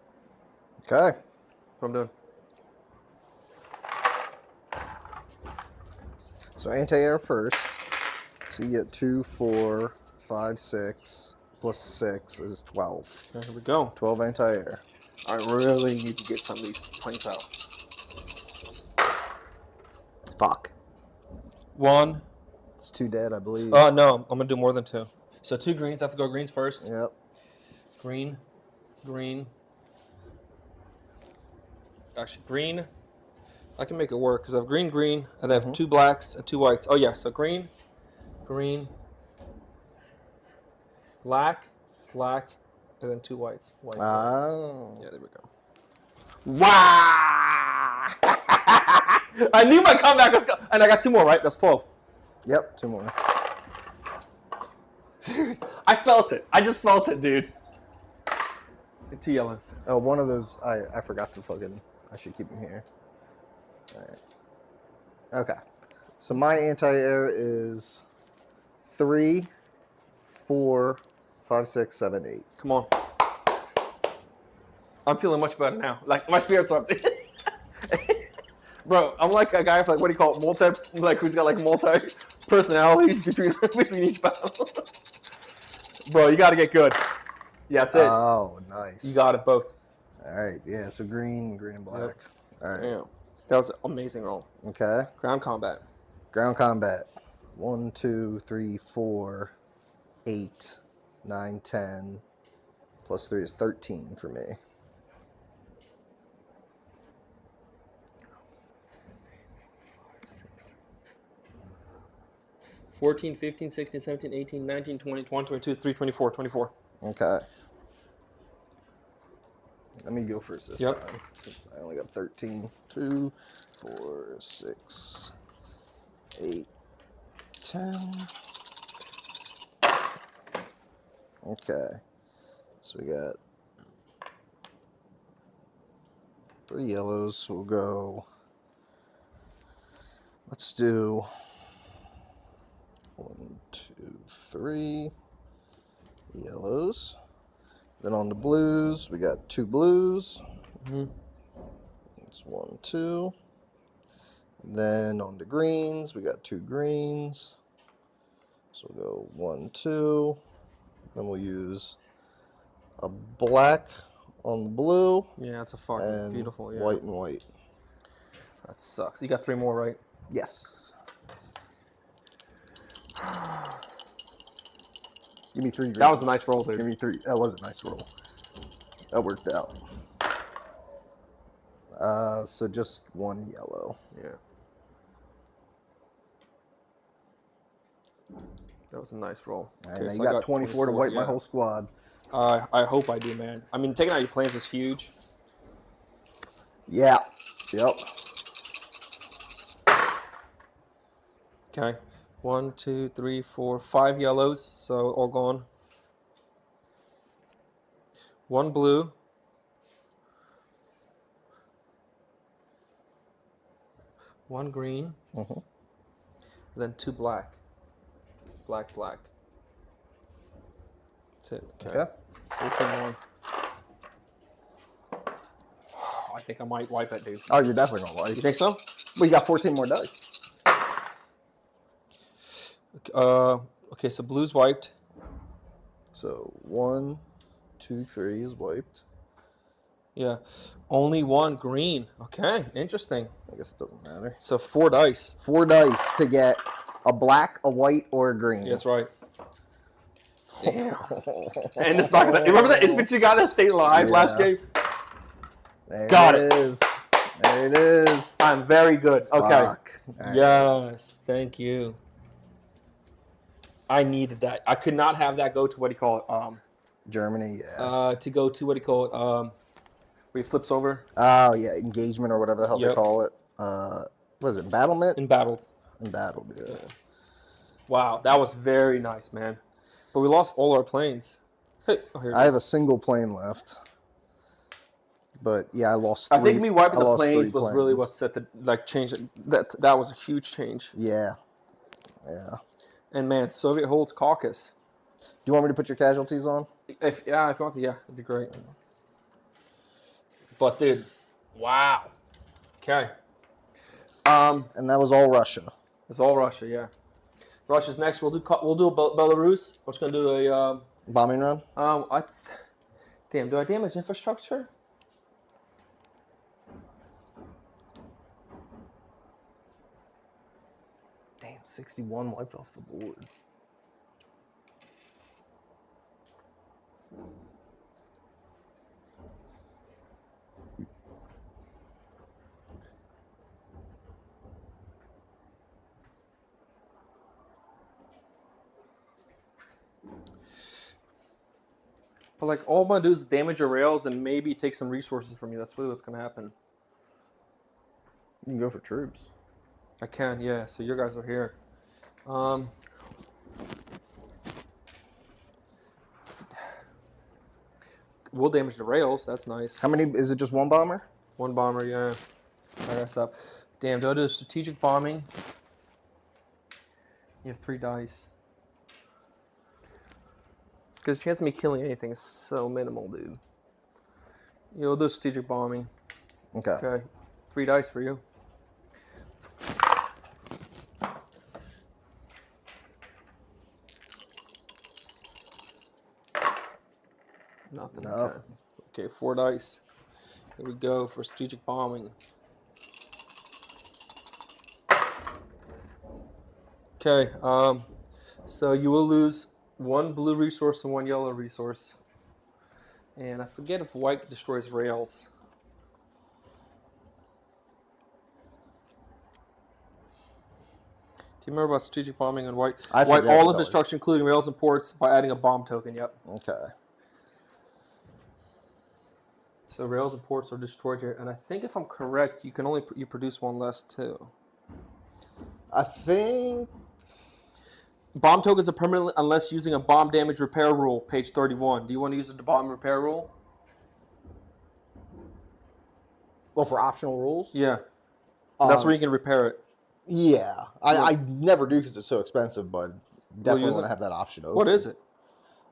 Okay. That's what I'm doing. So anti-air first. So you get 2, 4, 5, 6, plus 6 is 12. Okay, here we go. 12 anti-air. I really need to get some of these planes out. Fuck. 1. It's 2 dead, I believe. Oh, no. I'm going to do more than 2. So 2 greens. I have to go greens first. Yep. Green. Green. Actually, green. I can make it work because I have green, green, and I have 2 blacks and 2 whites. Oh, yeah. So green, green, black, black, and then 2 whites. White, Oh. yeah, there we go. Wow! I knew my comeback was coming. And I got 2 more, right? That's 12. Yep, 2 more. Dude, I felt it. I just felt it, dude. 2 yellows. Oh, one of those, I forgot to fucking, I should keep them here. All right. Okay. So my anti-air is 3, 4, 5, 6, 7, 8. Come on. I'm feeling much better now. Like my spirits are up. Bro, I'm like a guy for like what do you call it? Who's got like multi personalities between each battle. Bro, you got to get good. Yeah, that's it. Oh, nice. You got it both. All right, yeah. So green and black. Yep. All right. Damn. That was an amazing roll. Okay. Ground combat. Ground combat. 1, 2, 3, 4, 8, 9, 10. Plus 3 is 13 for me. 14, 15, 16, 17, 18, 19, 20, 21, 22, 23, 24, 24. Okay. Let me go first this Yep. time. I only got 13. 2, 4, 6, 8, 10. Okay. So we got 3 yellows. So we'll go. Let's do 1, 2, 3 yellows. Then on the blues, we got 2 blues. That's 1, 2. Then on the greens, we got 2 greens. So we'll go 1, 2. Then we'll use a black on the blue. Yeah, that's a fucking and beautiful. Yeah. white and white. That sucks. You got 3 more, right? Yes. Give me 3 greens. That was a nice roll, dude. Give me 3. That was a nice roll. That worked out. So just 1 yellow. Yeah. That was a nice roll. All right, Okay, now so you I got 24 to wipe my yeah. whole squad. I hope I do, man. I mean, taking out your plans is huge. Yeah. Yep. Okay. 1, 2, 3, 4, 5 yellows, so all gone. 1 blue. 1 green. Mhm. Then 2 black. Black. That's it. Okay. Okay. 14 more. I think I might wipe that, dude. Oh, you're definitely gonna wipe. You think so? Well, you got 14 more dice. Okay, so blue's wiped. So 1, 2, 3 is wiped. Yeah. Only 1 green. Okay, interesting. I guess it doesn't matter. So 4 dice. 4 dice to get a black, a white, or a green. Yeah, that's right. Damn. And it's not gonna. Remember that infantry guy that stayed alive last game? There Got it is. There it is. I'm very good. Okay. Fuck. All right. Yes. Thank you. I needed that. I could not have that go to what do you call it? Germany, yeah. To go to what do you call it? Where he flips over. Oh, yeah, engagement or whatever the hell they Yep. call it. What is it, embattlement? Embattled. Embattled, yeah. Wow, that was very nice, man. But we lost all our planes. Hey, oh, here it I have is. a single plane left. But, yeah, I lost I three. think me wiping I the lost planes 3 was really planes. what set the change. That was a huge change. Yeah. Yeah. And man, Soviet holds caucus. Do you want me to put your casualties on? If you want to, yeah, that'd be great. But dude, wow. Okay. And that was all Russia. It's all Russia, yeah. Russia's next. We'll do Belarus. We're just gonna do a Bombing run? damn. Do I damage infrastructure? Damn, 61 wiped off the board. But like, all I'm gonna do is damage your rails and maybe take some resources from you. That's really what's gonna happen. You can go for troops. I can, yeah. So your guys are here. We'll damage the rails. That's nice. How many? Is it just 1 bomber? 1 bomber, yeah. I got stuff. Damn, do I do strategic bombing? You have 3 dice. Because the chance of me killing anything is so minimal, dude. You'll do strategic bombing. Okay. Okay. 3 dice for you. Nothing. No. Okay. Okay, 4 dice. Here we go for strategic bombing. Okay, so you will lose 1 blue resource and 1 yellow resource. And I forget if white destroys rails. Do you remember about strategic bombing and white? I White forget all what of that its structure, including rails and ports, by adding a bomb token. Yep. Okay. So rails and ports are destroyed here, and I think if I'm correct, you can only you produce 1 less too. I think. Bomb tokens are permanent unless using a bomb damage repair rule, page 31. Do you want to use the bomb repair rule? Well, for optional rules. Yeah. That's where you can repair it. Yeah, I never do because it's so expensive, but definitely use want to it? have that option open. What is it?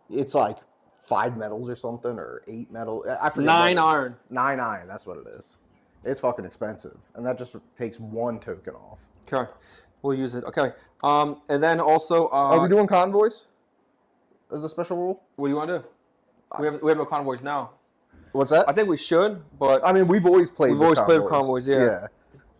It's like 5 metals or something, or 8 metal. I forget. 9 iron. 9 iron. That's what it is. It's fucking expensive, and that just takes 1 token off. Okay. We'll use it. Okay. And then also... Are we doing convoys as a special rule? What do you want to do? We have no convoys now. What's that? I think we should, but... I mean, we've always played with convoys, yeah. Yeah.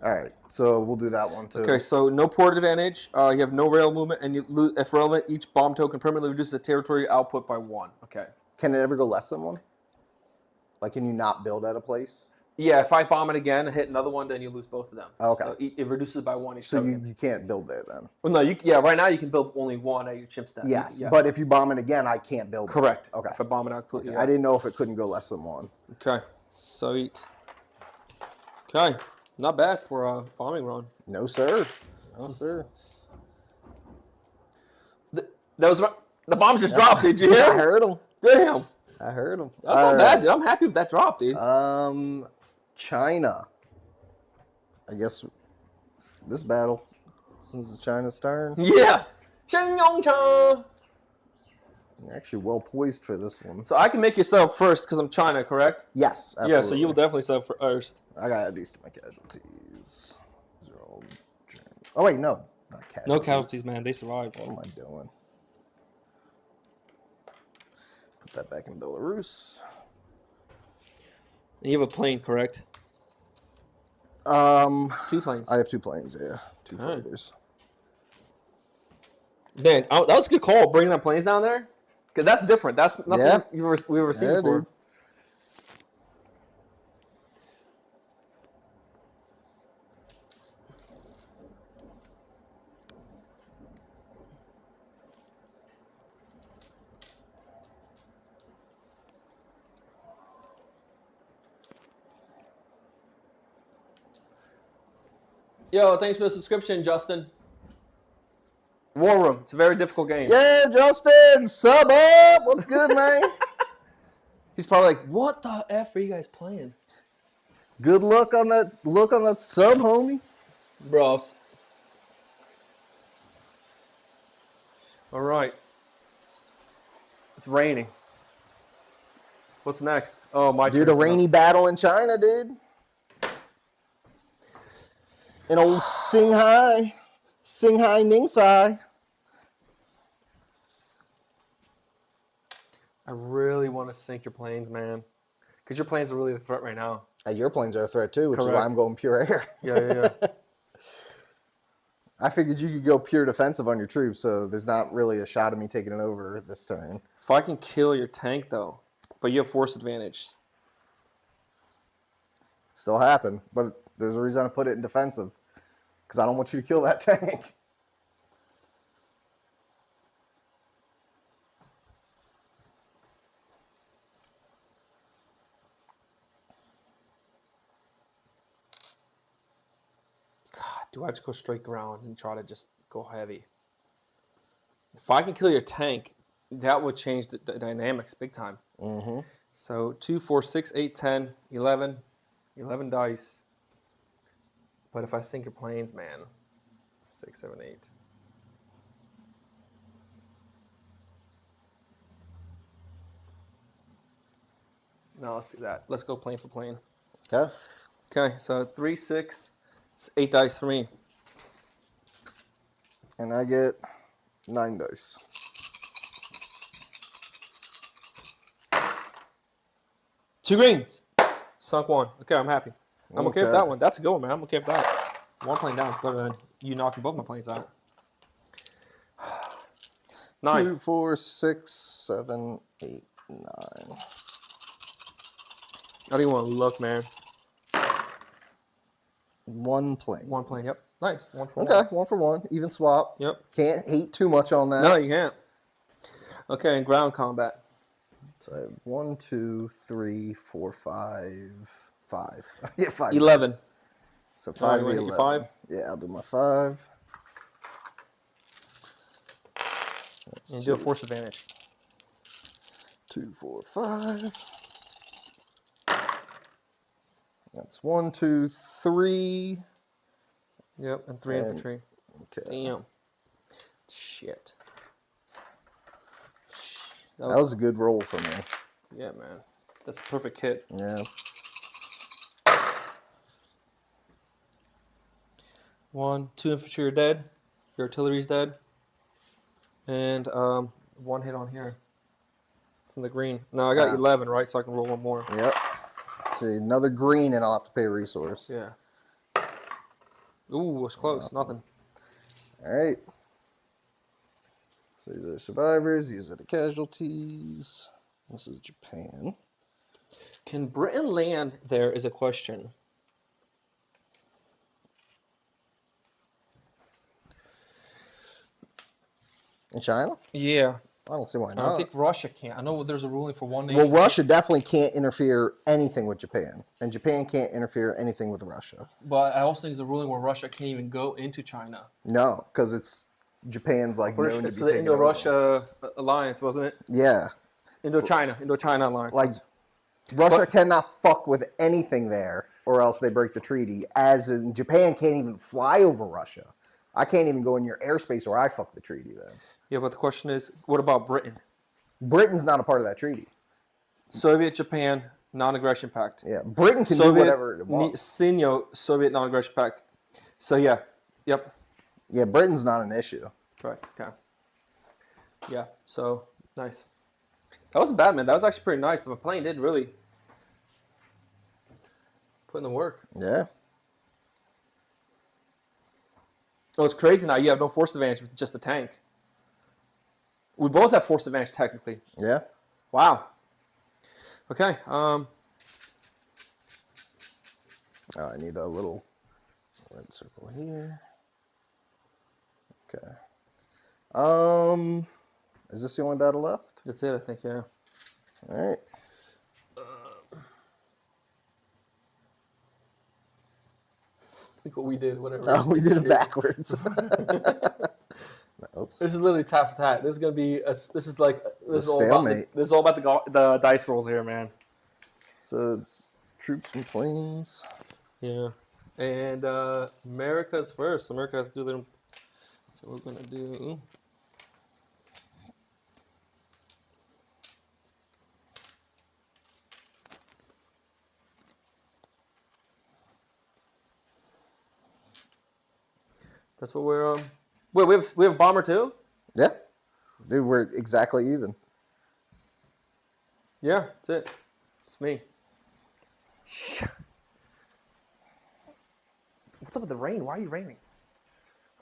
All right, so we'll do that one too. Okay, so no port advantage. You have no rail movement, and you lose, if relevant, each bomb token permanently reduces the territory output by 1. Okay. Can it ever go less than 1? Like, can you not build at a place? Yeah, if I bomb it again and hit another one, then you lose both of them. Okay. So it reduces by 1 each So token. you can't build there then? Well, no, right now you can build only 1 at your chimp stat. Yes, Yeah. but if you bomb it again, I can't build Correct. There. Okay. If I bomb it out completely. I didn't know if it couldn't go less than 1. Okay. Sweet. Okay. Not bad for a bombing run. No, sir. No, sir. That was the bombs just dropped. Did you hear? I heard them. Damn. I heard them. That's not bad, dude. I'm happy with that drop, dude. China. I guess this battle, since it's China's turn, Yeah. Shenyongcha. you're actually well poised for this one. So I can make you sub first because I'm China, correct? Yes, absolutely. Yeah, so you'll definitely sub first. I got these to my casualties. These are all German. Oh wait, no, not casualties. No casualties, man. They survived. What am I doing? Put that back in Belarus. And you have a plane, correct? 2 planes. I have 2 planes. Yeah, 2 All right. fighters. Man, that was a good call, bringing them planes down there. Because that's different. That's nothing we were seeing before. Dude. Yo, thanks for the subscription, Justin. Warroom. It's a very difficult game. Yeah, Justin, sub up. What's good, man? He's probably like, what the F are you guys playing? Good luck on that. Look on that sub, homie. Bros. All right. It's raining. What's next? Oh, my Dude, a turn. rainy battle in China, dude. In old Shanghai Ningsai. I really want to sink your planes, man. Because your planes are really the threat right now. Your planes are a threat too, which is Correct. why I'm going pure air. Yeah. I figured you could go pure defensive on your troops, so there's not really a shot of me taking it over this turn. If I can kill your tank, though, but you have force advantage. Still happen, but there's a reason I put it in defensive. Because I don't want you to kill that tank. God, do I just go straight ground and try to just go heavy? If I can kill your tank, that would change the dynamics big time. Mm-hmm. So 2, 4, 6, 8, 10, 11. 11 dice. But if I sink your planes, man, 6, 7, 8. No, let's do that. Let's go plane for plane. Okay. Okay, so 3, 6, it's 8 dice for me. And I get 9 dice. Two greens. Sunk 1. Okay, I'm happy. I'm okay with Okay. that one. That's a good one, man. I'm okay with that. 1 plane down is better than you knocking both my planes out. 9. 2, 4, 6, 7, 8, 9. I don't even want to look, man. 1 plane. 1 plane, yep. Nice. 1 for 1. Okay, 1 for 1. Even swap. Yep. Can't hate too much on that. No, you can't. Okay, and ground combat. So I have 1, 2, 3, 4, 5, 5. I get 5. 11. dice. So All right, 5 you wanna the hit your 11. 5? Yeah, I'll do my 5. And do a force advantage. 2, 4, 5. That's 1, 2, 3. Yep, and 3 And- infantry. Okay. Damn. Shit. That was a good roll for me. Yeah, man. That's a perfect hit. Yeah. 1, 2 infantry are dead. Your artillery's dead. And 1 hit on here from the green. No, I got 11, right? So I can roll 1 more. Yep. See, another green and I'll have to pay a resource. Yeah. Ooh, it's close. Nothing. All right. So these are survivors. These are the casualties. This is Japan. Can Britain land there is a question. In China? Yeah. I don't see why I not. think Russia can't. I know there's a ruling for one nation. Well, Russia definitely can't interfere anything with Japan. And Japan can't interfere anything with Russia. But I also think there's a ruling where Russia can't even go into China. No, because it's Japan's like known to be It's the taken over. Indo-Russia alliance, wasn't it? Yeah. Indochina alliance. Like, Russia cannot fuck with anything there or else they break the treaty. As in, Japan can't even fly over Russia. I can't even go in your airspace or I fuck the treaty then. Yeah, but the question is, what about Britain? Britain's not a part of that treaty. Soviet Japan non-aggression pact. Yeah, Britain can do Soviet whatever it wants. Soviet non-aggression pact. So yeah, yep, Yeah, Britain's not an issue. correct. Okay. Yeah. So nice. That wasn't bad, man. That was actually pretty nice. The plane did really put in the work. Yeah. Oh, it's crazy now. You have no force advantage with just the tank. We both have force advantage technically. Yeah. Wow. Okay. Oh, I need a little red circle here. Okay. Is this the only battle left? That's it, I think. Yeah. All right. I think what we did, whatever. Oh, we did it backwards. Oops. This is literally tat for tat. This is gonna be. This is like. This is all about. Stalemate. This is all about the dice rolls here, man. So it's troops and planes. Yeah. And America's first. America has to do their. So we're gonna do. That's what we're. Wait, we have bomber too. Yeah. Dude, we're exactly even. Yeah, that's it. It's me. What's up with the rain? Why are you raining?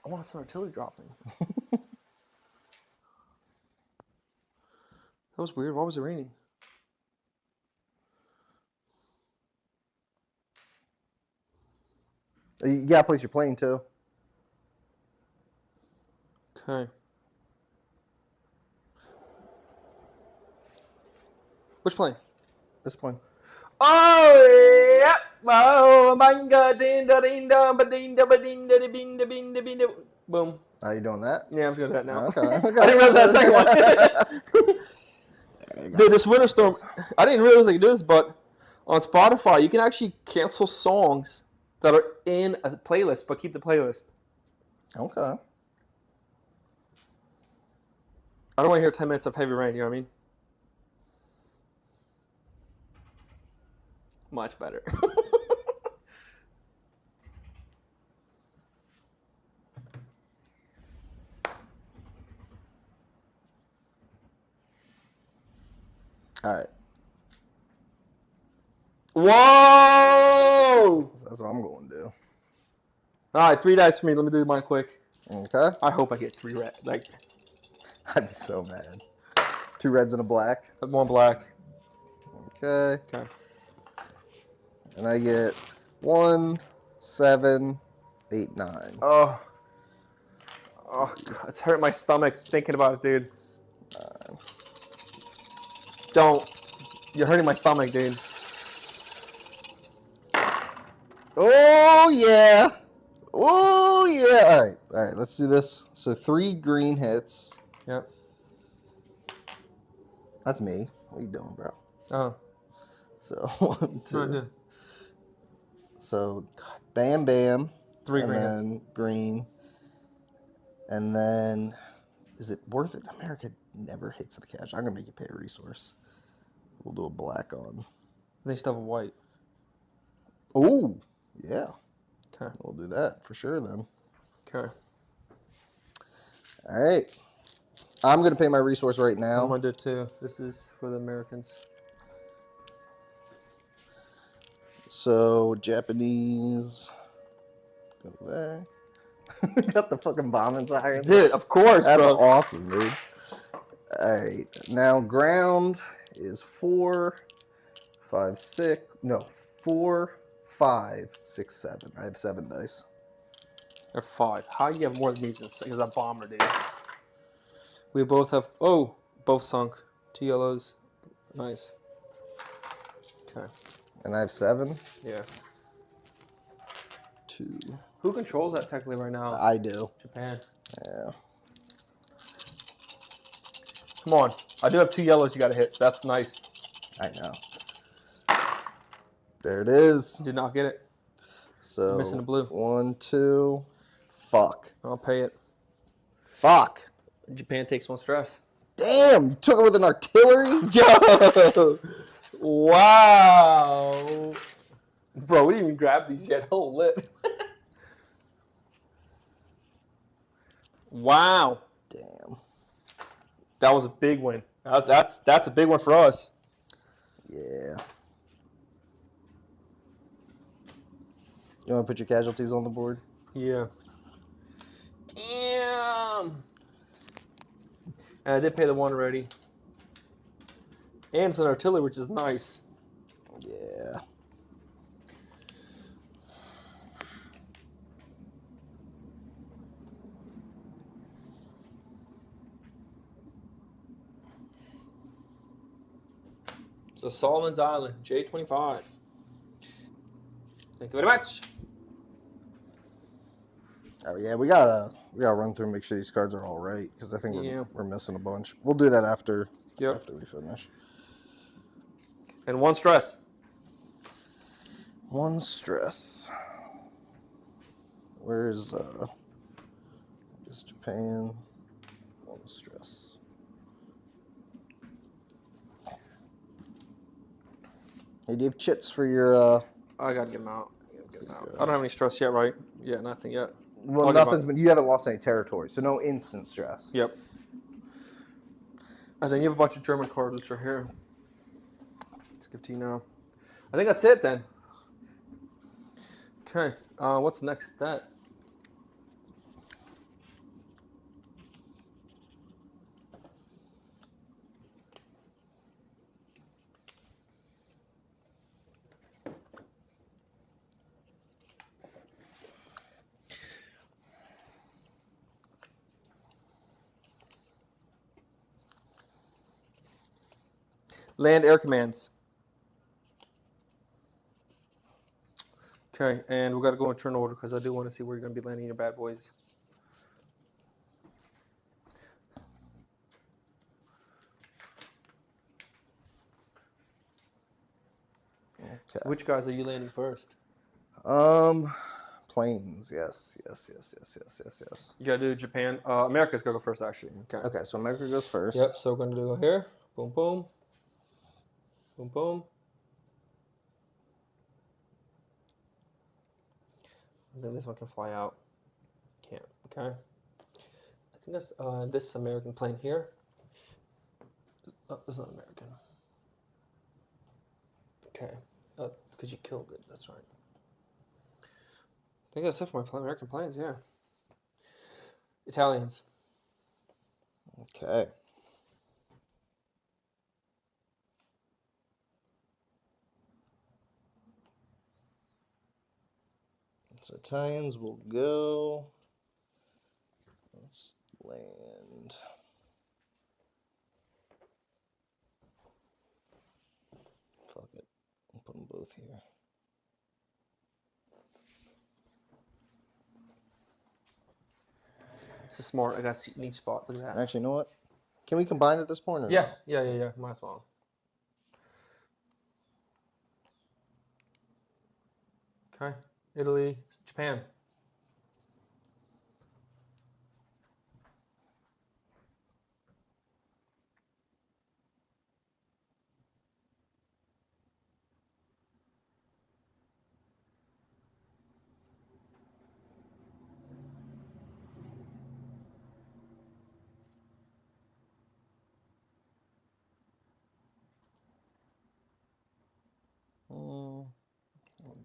I want some artillery dropping. That was weird. Why was it raining? You gotta place your plane too. Okay. Which plane? This plane. Oh, yep. Oh, banga, dinda, dinda, badinda, badinda, binda, binda, binda. Boom. Are you doing that? Yeah, I'm just gonna do that now. Okay. I didn't realize that second one. Dude, this winter storm, I didn't realize I could do this, but on Spotify, you can actually cancel songs that are in a playlist, but keep the playlist. Okay. I don't want to hear 10 minutes of heavy rain, you know what I mean? Much better. All right. Whoa! That's what I'm going to do. All right, 3 dice for me. Let me do mine quick. Okay. I hope I get 3 red. Like, I'd be so mad. 2 reds and a black. 1 black. Okay. Okay. And I get 1, 7, 8, 9. Oh, God, it's hurting my stomach thinking about it, dude. Don't. You're hurting my stomach, dude. Oh, yeah. Oh, yeah. All right. All right. Let's do this. So 3 green hits. Yep. That's me. What are you doing, bro? Oh. So 1, 2. Right there. So bam, bam. 3 and green hits. then green. And then, is it worth it? America never hits the cash. I'm going to make you pay a resource. We'll do a black on. They still have a white. Oh, yeah. Okay. We'll do that for sure then. Okay. All right. I'm going to pay my resource right I'm now. going to do it too. This is for the Americans. So, Japanese. Go there. Got the fucking bombing sirens. Dude, of course, That's bro. awesome, dude. All right. Now, ground is 4, 5, 6. No, 4, 5, 6, 7. I have 7 dice. They're 5. How you have more than these? Because a bomber, dude. We both have. Oh, both sunk. 2 yellows. Nice. Okay. And I have 7. Yeah. 2. Who controls that technically right now? I do. Japan. Yeah. Come on. I do have 2 yellows you got to hit. That's nice. I know. There it is. Did not get it. So You're missing a blue. 1, 2. Fuck. I'll pay it. Fuck. Japan takes 1 stress. Damn, you took it with an artillery? Yo! Wow! Bro, we didn't even grab these yet. Oh, lit. Wow. Damn. That was a big win. That's a big one for us. Yeah. You want to put your casualties on the board? Yeah. Damn. And I did pay the 1 already. And it's an artillery, which is nice. Yeah. So Solomon's Island, J25. Thank you very much. Oh yeah, we gotta run through and make sure these cards are all right because I think we're missing a bunch. We'll do that after after we finish. And 1 stress. 1 stress. Where's is Japan? 1 stress. Hey, do you have chits for your I gotta get them out. I don't have any stress yet, right? Yeah, nothing yet. Well, nothing's been. You haven't lost any territory, so no instant stress. Yep. And then you have a bunch of German cards which are here. Let's give to you now. I think that's it then. Okay. What's the next stat? Land air commands. Okay, and we got to go in turn order because I do want to see where you're going to be landing your bad boys. Okay. So which guys are you landing first? Planes. Yes. You got to do Japan. America's going to go first, actually. Okay. Okay, so America goes first. Yep, so we're going to do here. Boom, boom. Boom, boom. And then this one can fly out. Can't. Okay. I think that's this American plane here. Oh, it's not American. Okay. Oh, it's because you killed it. That's right. I think that's it for my American planes, yeah. Italians. Okay. So Italians will go. Let's land. Fuck it. I'll put them both here. This is smart. I got a seat in each spot. Look at that. Actually, you know what? Can we combine at this point or Yeah, no? yeah. Might as well. Okay. Italy, Japan.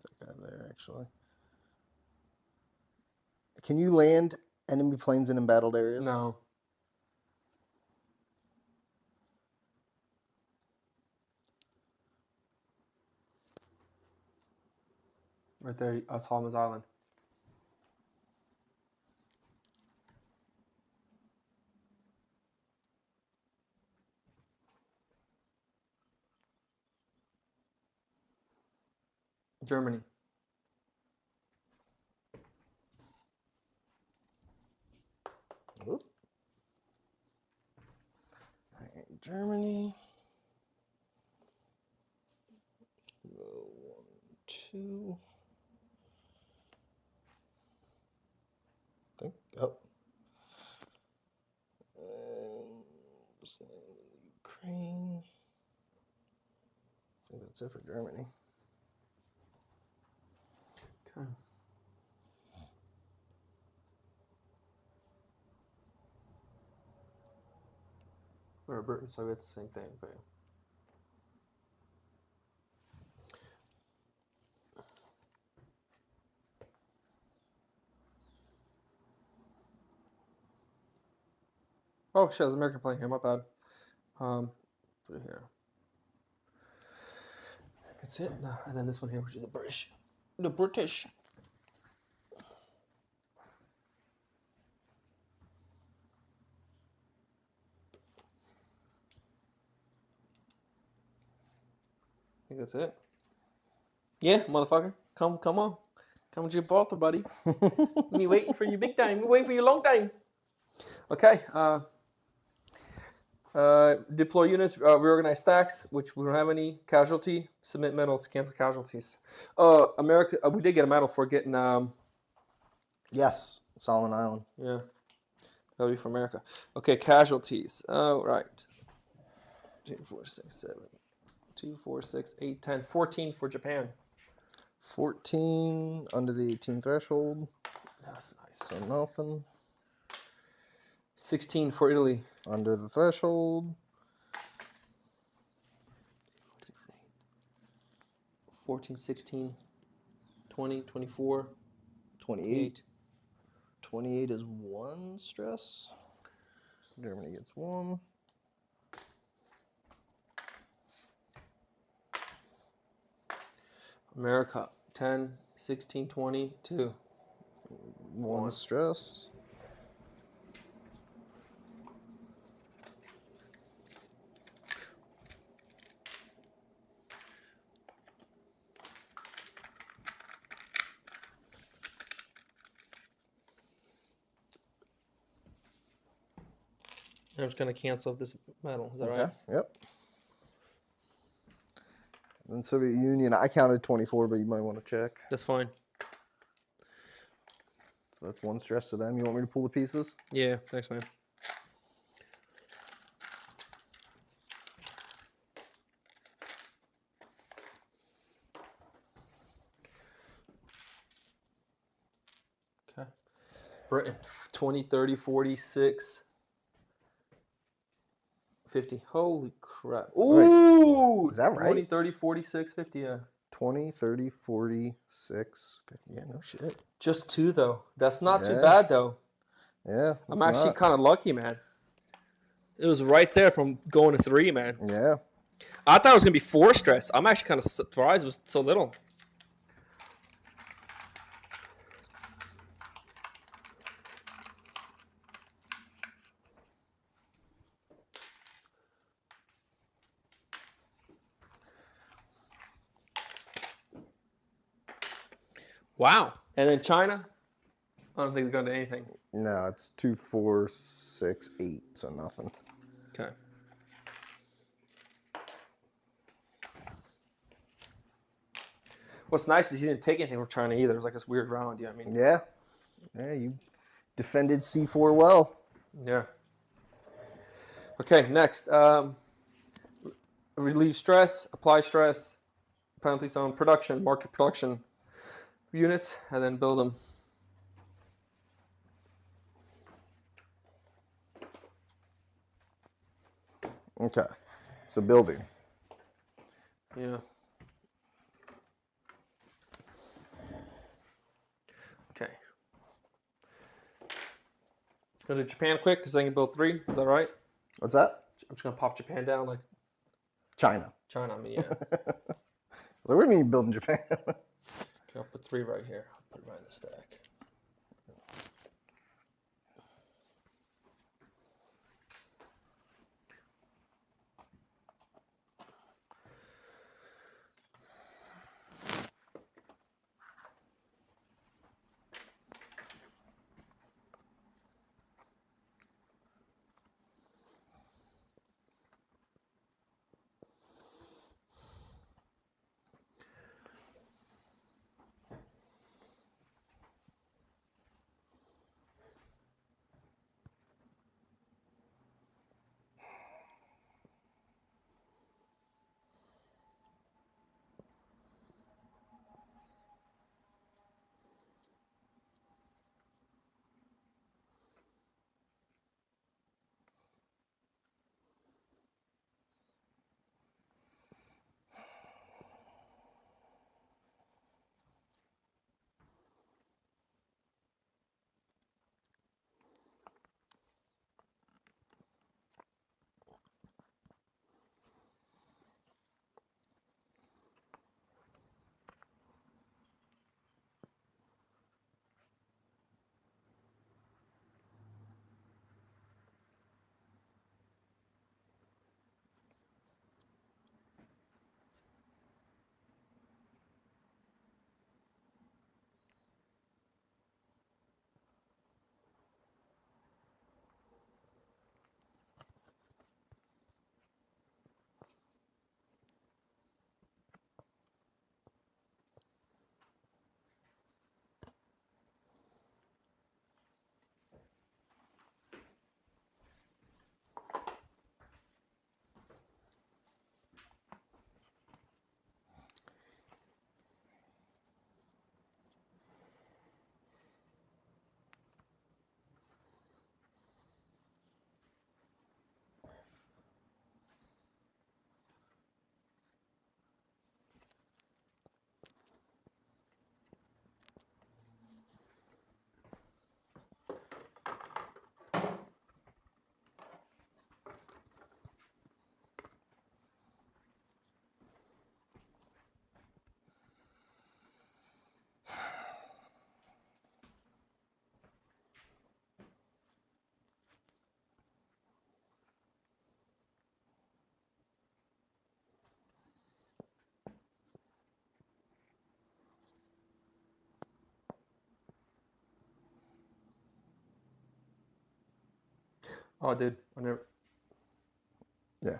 That guy there, actually. Can you land enemy planes in embattled areas? No. Right there, Solomons Island. Germany. Oop. All right, Germany. Go 1, 2. I think. Oh. And just land in Ukraine. I think that's it for Germany. Okay. Or Britain, so it's the same thing. But oh shit, there's an American plane here. My bad. Put it here. I think that's it. No, and then this one here, which is the British. The British. I think that's it. Yeah, motherfucker. Come on. Come to Gibraltar, buddy. Me waiting for you big time. Me waiting for you long time. Okay. Deploy units, reorganize stacks, which we don't have any. Casualty, submit medals, cancel casualties. America, we did get a medal for getting, Yes, Solomon Island. yeah, that'll be for America. Okay, casualties. Right. 2, 4, 6, 7. 2, 4, 6, 8, 10. 14 for Japan. 14 under the 18 threshold. That's nice. So nothing. 16 for Italy. Under the threshold. 14, 16, 20, 24, 28. 28 is 1 stress. So Germany gets 1. America, 10, 16, 20, 2. 1 stress. I'm just going to cancel this medal. Is that Okay, right? yep. And Soviet Union, I counted 24, but you might want to check. That's fine. So that's 1 stress to them. You want me to pull the pieces? Yeah, thanks, man. Britain, 20, 30, 46, 50. Holy crap. Ooh! Is that right? 20, 30, 46, 50, yeah. 20, 30, 46, 50. Yeah, no shit. Just 2, though. That's not too Yeah. bad, though. Yeah. I'm actually kind of lucky, man. It was right there from going to 3, man. Yeah. I thought it was going to be 4 stress. I'm actually kind of surprised it was so little. Wow. And then China, I don't think they're going to do anything. No, it's 2, 4, 6, 8, so nothing. Okay. What's nice is he didn't take anything from China either. It was like this weird round, you know what I mean? Yeah. Yeah, you defended C4 well. Yeah. Okay, next. Relieve stress, apply stress, penalties on production, market production units, and then build them. Okay. So building. Yeah. Okay. Just gonna do Japan quick because I can build 3. Is that right? What's that? I'm just gonna pop Japan down like China. China. I mean, yeah. So what do you mean building Japan? Okay, I'll put 3 right here. I'll put it right in the stack. Oh, dude. I never. Yeah.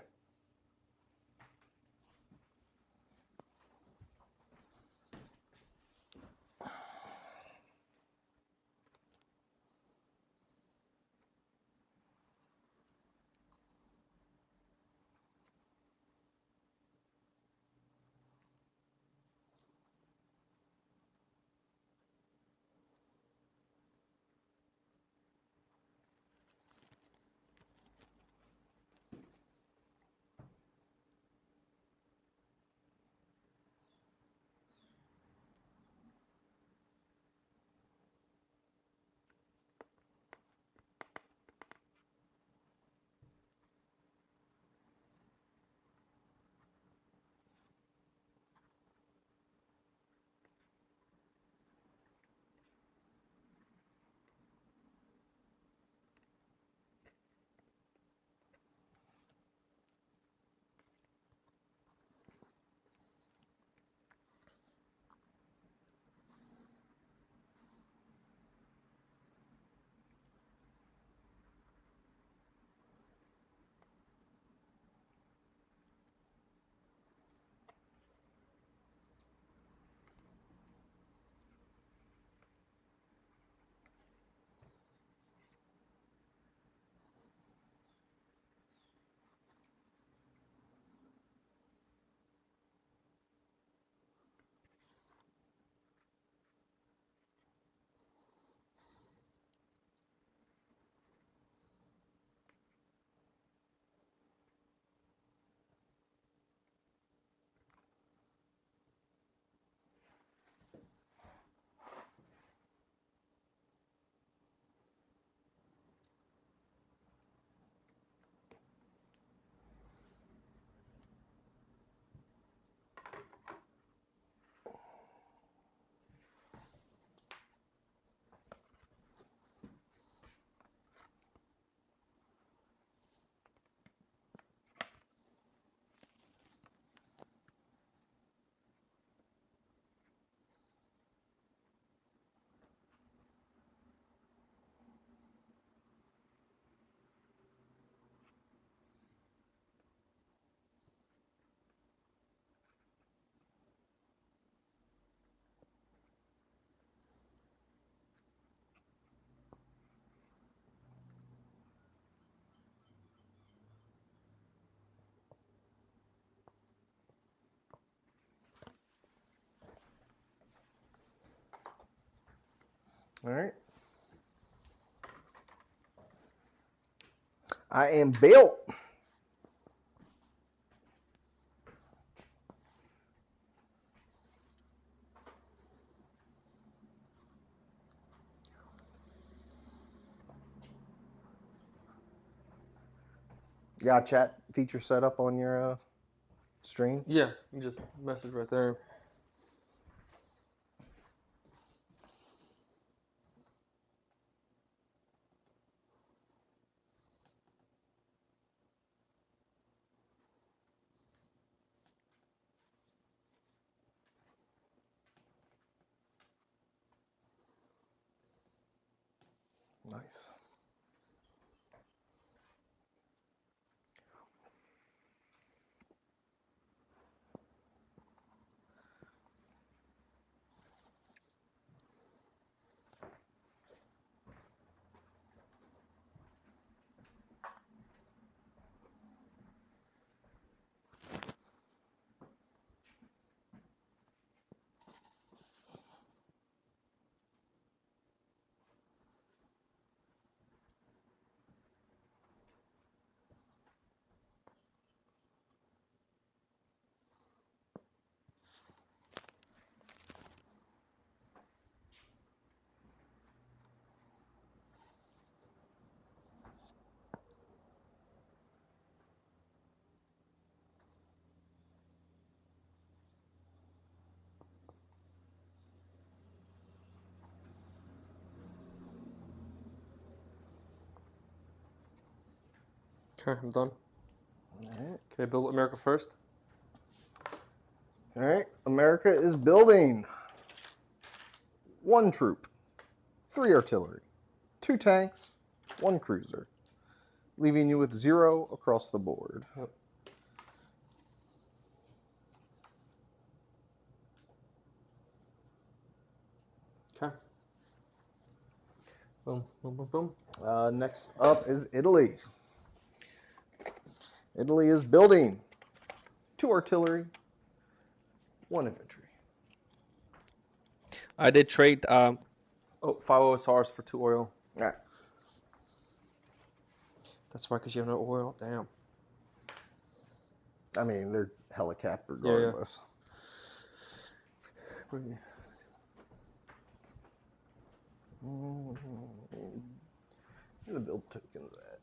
All right. I am built. You got a chat feature set up on your stream? Yeah, you just message right there. Nice. Okay, I'm done. All right. Okay, build America first. All right. America is building 1 troop, 3 artillery, 2 tanks, 1 cruiser, leaving you with 0 across the board. Yep. Okay. Boom, boom, boom, boom. Next up is Italy. Italy is building 2 artillery, 1 infantry. I did trade 5 OSRs for 2 oil. All right. That's right, because you have no oil. Damn. I mean, they're helicapped regardless. Bring it. The build tokens at.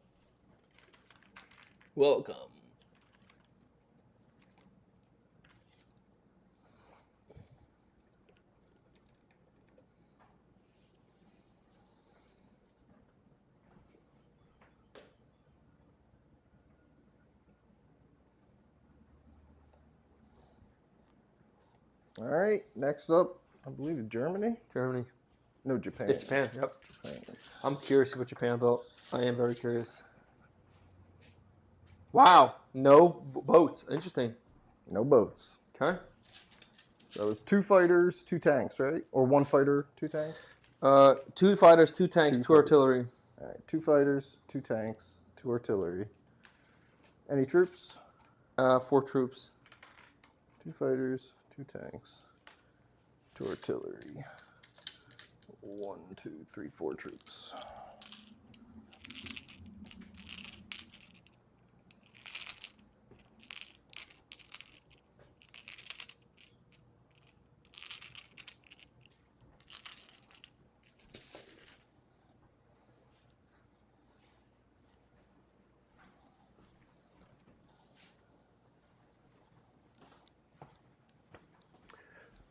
Welcome. All right, next up, I believe Germany. Germany. No, Japan. It's Japan, yep. Japan. I'm curious what Japan built. I am very curious. Wow, no boats. Interesting. No boats. Okay. So it's 2 fighters, 2 tanks, right? Or 1 fighter, 2 tanks? 2 fighters, 2 tanks, 2 artillery. All right, 2 fighters, 2 tanks, 2 artillery. Any troops? 4 troops. 2 fighters, 2 tanks, 2 artillery. 1, 2, 3, 4 troops.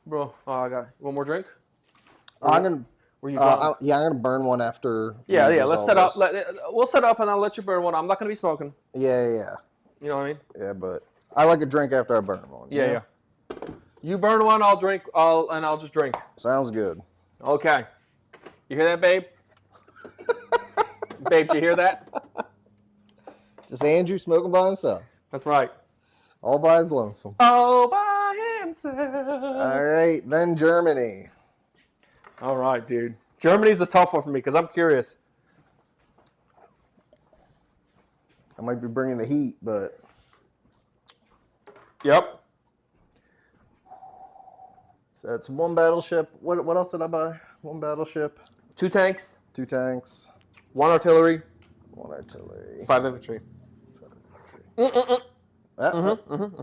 Bro, I got one more drink. I'm gonna. Were you done? Yeah, I'm gonna burn one after. Yeah. we Let's resolve set up. this. We'll set up, and I'll let you burn one. I'm not gonna be smoking. Yeah. You know what I mean? Yeah, but I like a drink after I burn one. you know? Yeah. You burn one, I'll drink. I'll just drink. Sounds good. Okay. You hear that, babe? Babe, do you hear that? Just Andrew smoking by himself, That's right. all by his lonesome. All by himself. All right, then Germany. All right, dude. Germany's a tough one for me because I'm curious. I might be bringing the heat, but Yep. so that's 1 battleship. What else did I buy? 1 battleship. 2 tanks, 2 tanks, 1 artillery, 1 artillery. 5 infantry. Ah, 1, 2,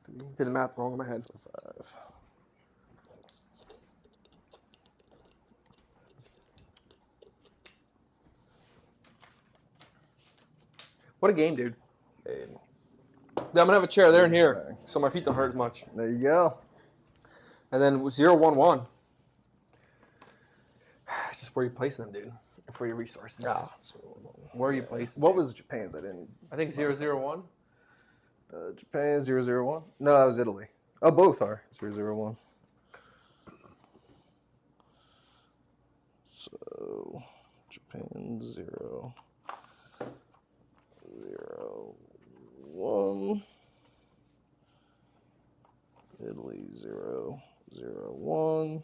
3, Did the math wrong in my head. 5. What a game, dude. 8. Yeah, I'm going to have a chair there and here, Okay. so my feet don't hurt as much. There you go. And then 0, 1, 1. It's just where you place them, dude, for your resources. Where are you placing? What was Japan's? I didn't. I think 0, 0, 1. Japan 001. No, that was Italy. Oh, both are 001. So Japan 0, 0, 1. Italy 0, 0, 1.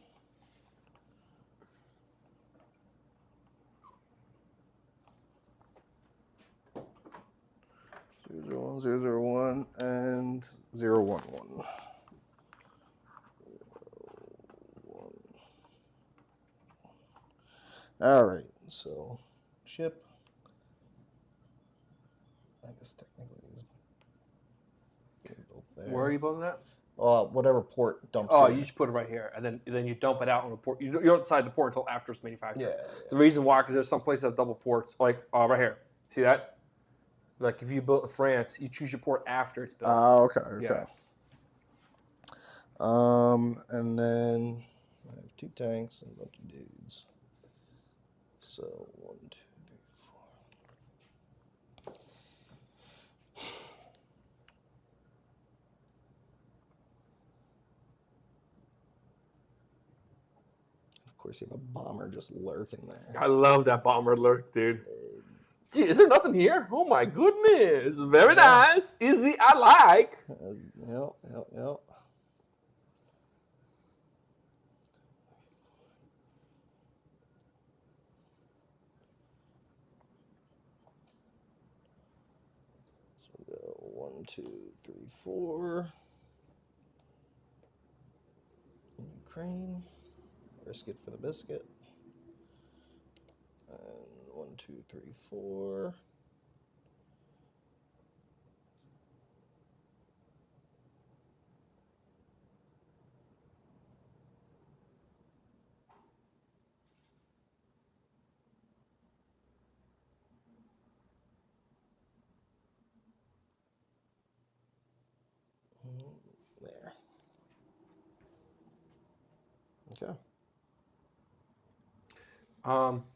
Zero, 0, 1, and 0, 1, 1. 1. All right, so ship. I guess technically is built there. Where are you building that? Whatever port dumps. Oh, here. you just put it right here, and then you dump it out on the port. You don't decide the port until after it's manufactured. Yeah. The reason why, because there's some places that have double ports, like right here. See that? Like if you built in France, you choose your port after it's built. Okay. Yeah. And then I have 2 tanks and a bunch of dudes. So 1, 2, 3, 4. Of course, you have a bomber just lurking there. I love that bomber lurk, dude. Gee, is there nothing here? Oh my goodness. Very nice. Easy, I like. Yep. So we go 1, 2, 3, 4. Ukraine. Risk it for the biscuit. And 1, 2, 3, 4. There. Okay.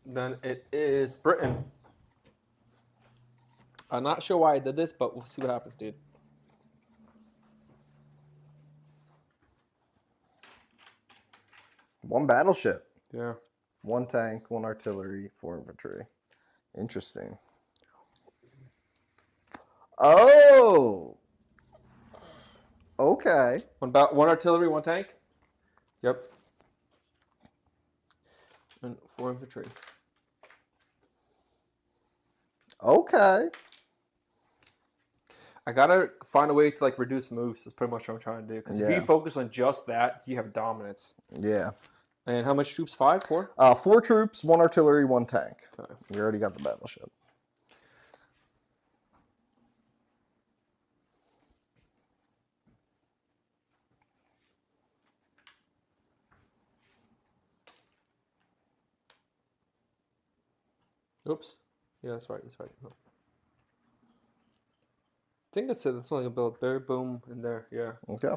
Then it is Britain. I'm not sure why I did this, but we'll see what happens, dude. One battleship. Yeah. 1 tank, 1 artillery, 4 infantry. Interesting. Oh. Okay. 1 artillery, 1 tank. Yep. And 4 infantry. Okay. I gotta find a way to like reduce moves. That's pretty much what I'm trying to do. Because if you focus on just that, you have dominance. Yeah. And how much troops? 5, 4? 4 troops, 1 artillery, 1 tank. Okay. You already got the battleship. Oops. Yeah, that's right. That's right. I think that's it. That's only a build. There, boom, and there. Yeah. Okay.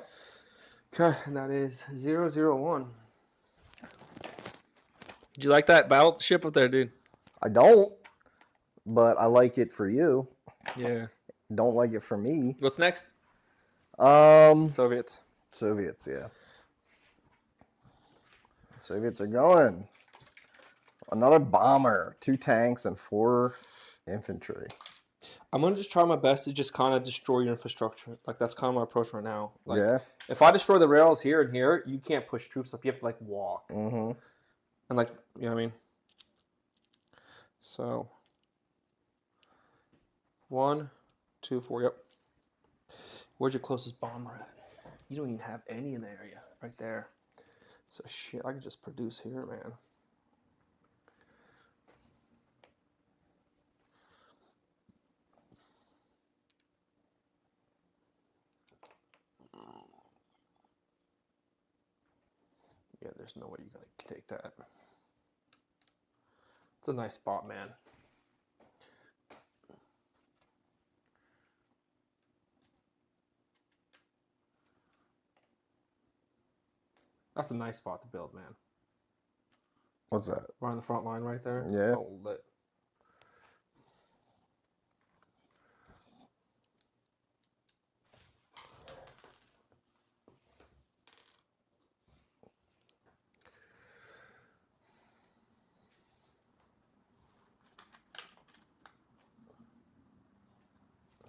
Okay, and that is 001. Did you like that battleship up there, dude? I don't, but I like it for you. Yeah. Don't like it for me. What's next? Soviets, yeah. Soviets are going. Another bomber, 2 tanks, and 4 infantry. I'm gonna just try my best to just kind of destroy your infrastructure. Like that's kind of my approach right now. Like, Yeah. If I destroy the rails here and here, you can't push troops up. You have to like walk. Mm-hmm. And like, you know what I mean? So 1, 2, 4. Yep. Where's your closest bomber at? You don't even have any in the area right there. So shit, I can just produce here, man. Yeah, there's no way you're gonna take that. It's a nice spot, man. That's a nice spot to build, man. What's that? Right on the front line right there. Yeah. Hold it.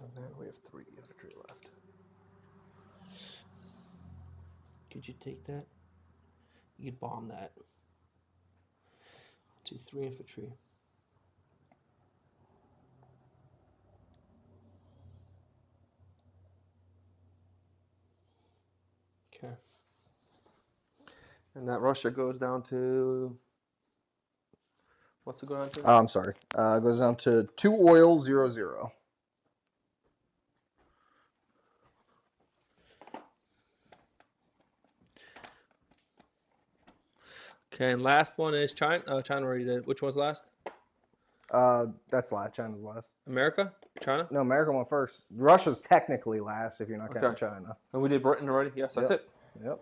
And then we have 3 infantry left. Could you take that? You could bomb that. 3 infantry. Okay. And that Russia goes down to... What's it go down to? I'm sorry. It goes down to 2 oil, 0, 0. Okay, and last one is China. Oh, China already did. Which one's last? That's last. China's last. America? China? No, America went first. Russia's technically last if you're not counting China. And we did Britain already? Yes, that's it. Yep.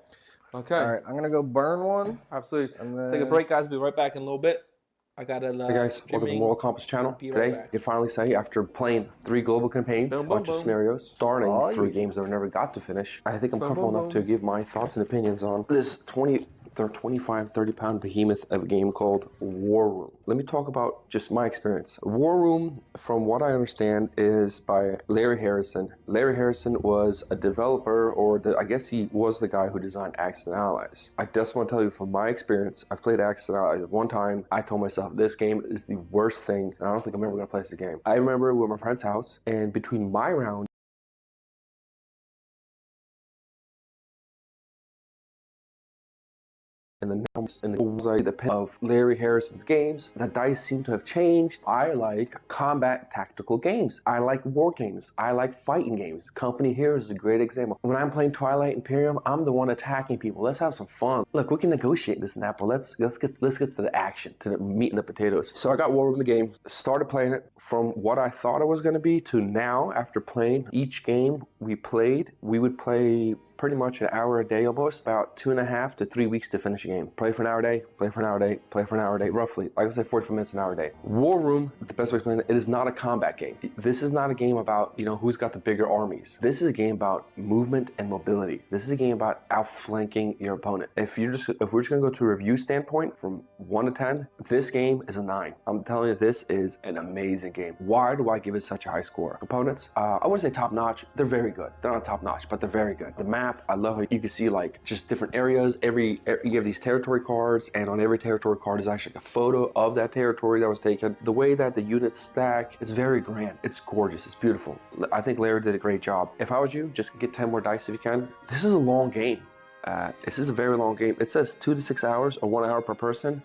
Okay. All right, I'm going to go burn one. Absolutely. And then... Take a break, guys. Be right back in a little bit. I got to... Hey guys, welcome to the Moral Compass channel. Today, I can finally say, after playing 3 global campaigns, a bunch of scenarios, starting 3 games that I never got to finish, I think I'm comfortable enough to give my thoughts and opinions on this 25, 30-pound behemoth of a game called Warroom. Let me talk about just my experience. Warroom, from what I understand, is by Larry Harrison. Larry Harrison was a developer, or I guess he was the guy who designed Axis and Allies. I just want to tell you from my experience, I've played Axis and Allies one time. I told myself, this game is the worst thing, and I don't think I'm ever going to play this game. I remember we were at my friend's house, and between my round and it was like the pen of Larry Harrison's games. The dice seem to have changed. I like combat tactical games. I like war games. I like fighting games. Company Heroes is a great example. When I'm playing Twilight Imperium, I'm the one attacking people. Let's have some fun. Look, we can negotiate this and that, but let's get to the action, to the meat and the potatoes. So I got Warroom in the game, started playing it. From what I thought it was going to be to now, after playing each game we played, we would play pretty much an hour a day almost, about 2.5 to 3 weeks to finish a game. Play for an hour a day, play for an hour a day, play for an hour a day, roughly. Like I said, 45 minutes an hour a day. Warroom, the best way to explain it, it is not a combat game. This is not a game about, who's got the bigger armies. This is a game about movement and mobility. This is a game about outflanking your opponent. If we're just gonna go to a review standpoint from 1 to 10, this game is a 9. I'm telling you, this is an amazing game. Why do I give it such a high score? Components, I wouldn't say top notch. They're very good. They're not top notch, but they're very good. The map, I love how you can see like just different areas. You have these territory cards, and on every territory card is actually a photo of that territory that was taken. The way that the units stack, it's very grand. It's gorgeous. It's beautiful. I think Larry did a great job. If I was you, just get 10 more dice if you can. This is a long game. This is a very long game. It says 2 to 6 hours or 1 hour per person.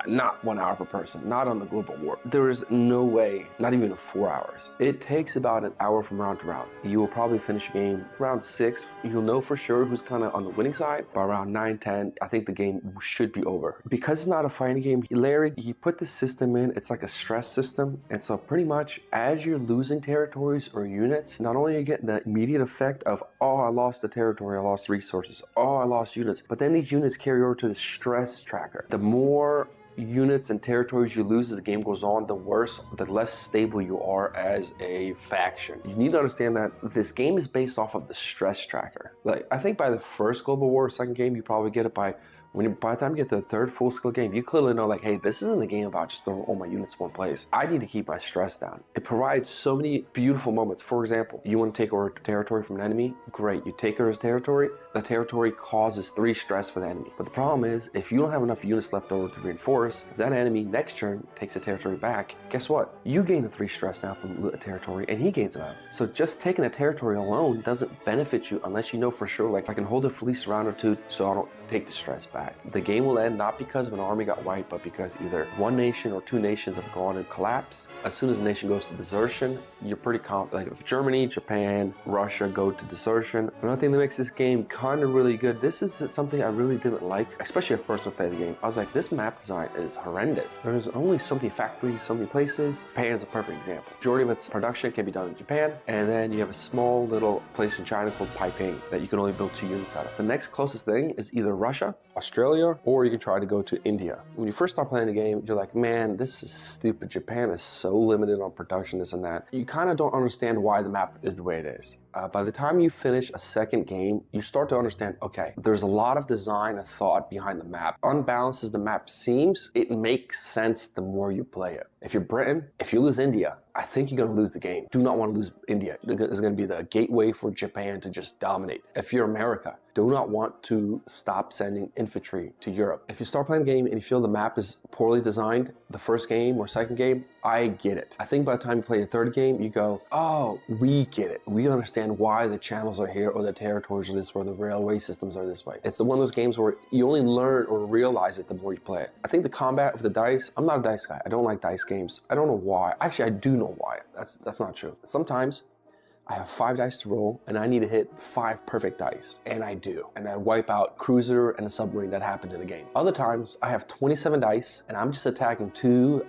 Not 1 hour per person, not on the global war. There is no way, not even 4 hours. It takes about an hour from round to round. You will probably finish a game round 6. You'll know for sure who's kind of on the winning side. By around 9, 10, I think the game should be over. Because it's not a fighting game, Larry, he put the system in, it's like a stress system. And so pretty much as you're losing territories or units, not only are you getting the immediate effect of, oh, I lost the territory, I lost resources, oh, I lost units. But then these units carry over to the stress tracker. The more units and territories you lose as the game goes on, the worse, the less stable you are as a faction. You need to understand that this game is based off of the stress tracker. Like, I think by the first Global War, second game, you probably get it by the time you get to the third full-scale game, you clearly know, like, hey, this isn't a game about just throwing all my units in one place. I need to keep my stress down. It provides so many beautiful moments. For example, you want to take over territory from an enemy? Great. You take over his territory. The territory causes 3 stress for the enemy. But the problem is, if you don't have enough units left over to reinforce, if that enemy next turn takes the territory back, guess what? You gain the 3 stress now from the territory, and he gains it out. So just taking a territory alone doesn't benefit you unless you know for sure, like, I can hold it for at least a round or 2 so I don't take the stress back. combat. The game will end not because of an army got wiped, but because either one nation or two nations have gone and collapsed. As soon as a nation goes to desertion, you're pretty confident. Like if Germany, Japan, Russia go to desertion. Another thing that makes this game kind of really good, this is something I really didn't like, especially at first when I played the game. I was like, this map design is horrendous. There's only so many factories, so many places. Japan is a perfect example. Majority of its production can be done in Japan, and then you have a small little place in China called Taipei that you can only build 2 units out of. The next closest thing is either Russia, Australia, or you can try to go to India. When you first start playing the game, you're like, man, this is stupid. Japan is so limited on production, this and that. You kind of don't understand why the map is the way it is. By the time you finish a second game, you start to understand, okay, there's a lot of design and thought behind the map. Unbalanced as the map seems, it makes sense the more you play it. If you're Britain, if you lose India, I think you're going to lose the game. Do not want to lose India. It's going to be the gateway for Japan to just dominate. If you're America, do not want to stop sending infantry to Europe. If you start playing the game and you feel the map is poorly designed, the first game or second game, I get it. I think by the time you play your third game, you go, oh, we get it. We understand why the channels are here or the territories are this way or the railway systems are this way. It's one of those games where you only learn or realize it the more you play it. I think the combat with the dice, I'm not a dice guy. I don't like dice games. I don't know why. Actually, I do know why. That's not true. Sometimes I have 5 dice to roll and I need to hit 5 perfect dice, and I do. And I wipe out cruiser and a submarine that happened in the game. Other times I have 27 dice and I'm just attacking 2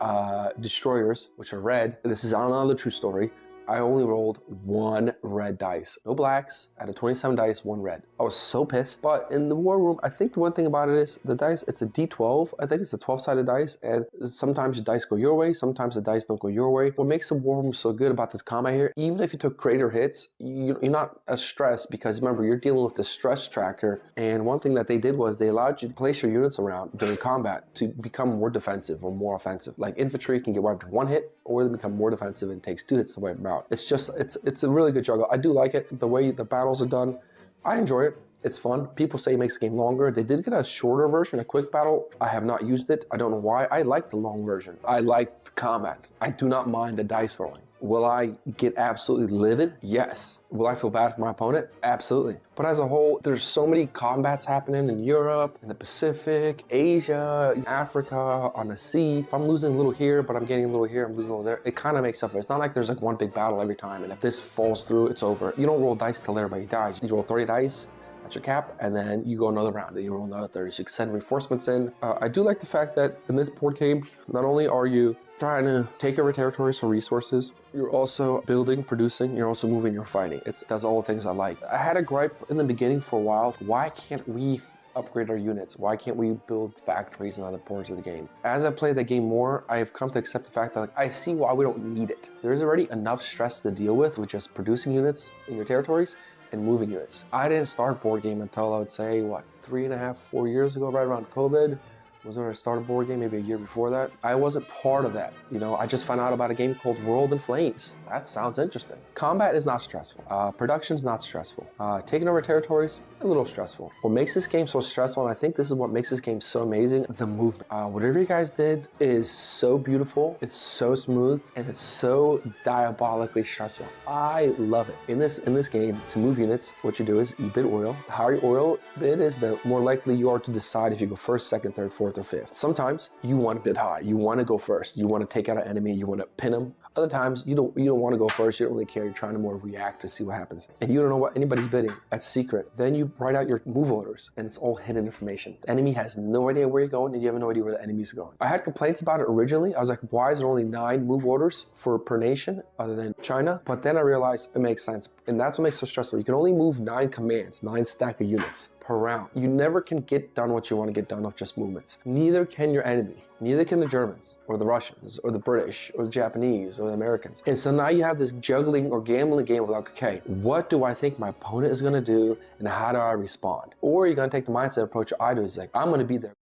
destroyers, which are red. This is another true story. I only rolled 1 red dice. No blacks, out of 27 dice, 1 red. I was so pissed. But in the war room, I think the one thing about it is the dice, it's a D12. I think it's a 12-sided dice, and sometimes the dice go your way, sometimes the dice don't go your way. What makes the war room so good about this combat here, even if you took greater hits, you're not as stressed because remember, you're dealing with the stress tracker. And one thing that they did was they allowed you to place your units around during combat to become more defensive or more offensive. Like infantry can get wiped with 1 hit, or they become more defensive and it takes 2 hits to wipe them out. It's a really good juggle. I do like it. The way the battles are done, I enjoy it. It's fun. People say it makes the game longer. They did get a shorter version, a quick battle. I have not used it. I don't know why. I like the long version. I like the combat. I do not mind the dice rolling. Will I get absolutely livid? Yes. Will I feel bad for my opponent? Absolutely. But as a whole, there's so many combats happening in Europe, in the Pacific, Asia, Africa, on the sea. If I'm losing a little here, but I'm getting a little here, I'm losing a little there, it kind of makes up for it. It's not like there's like one big battle every time, and if this falls through, it's over. You don't roll dice till everybody dies. You roll 30 dice, that's your cap, and then you go another round, and you roll another 30, so you can send reinforcements in. I do like the fact that in this board game, not only are you trying to take over territories for resources, you're also building, producing, you're also moving, you're fighting. That's all the things I like. I had a gripe in the beginning for a while. Why can't we upgrade our units? Why can't we build factories in other parts of the game? As I play the game more, I have come to accept the fact that like, I see why we don't need it. There's already enough stress to deal with just producing units in your territories and moving units. I didn't start board game until I would say, what, 3.5, 4 years ago, right around COVID. Was when I started board game, maybe a year before that. I wasn't part of that. You know, I just found out about a game called World in Flames. That sounds interesting. Combat is not stressful. Production's not stressful. Taking over territories, a little stressful. What makes this game so stressful, and I think this is what makes this game so amazing, the movement. Whatever you guys did is so beautiful, it's so smooth, and it's so diabolically stressful. I love it. In this game, to move units, what you do is you bid oil. The higher your oil bid is, the more likely you are to decide if you go first, second, third, fourth, or fifth. Sometimes you want to bid high. You want to go first. You want to take out an enemy. You want to pin them. Other times you don't want to go first. You don't really care. You're trying to more react to see what happens. And you don't know what anybody's bidding. That's secret. Then you write out your move orders and it's all hidden information. The enemy has no idea where you're going and you have no idea where the enemy's going. I had complaints about it originally. I was like, why is there only 9 move orders per nation other than China? But then I realized it makes sense. And that's what makes it so stressful. You can only move 9 commands, 9 stack of units per round. You never can get done what you want to get done with just movements. Neither can your enemy. Neither can the Germans or the Russians or the British or the Japanese or the Americans. And so now you have this juggling or gambling game of like, okay, what do I think my opponent is going to do and how do I respond? Or you're going to take the mindset approach I do is like, I'm going to be there.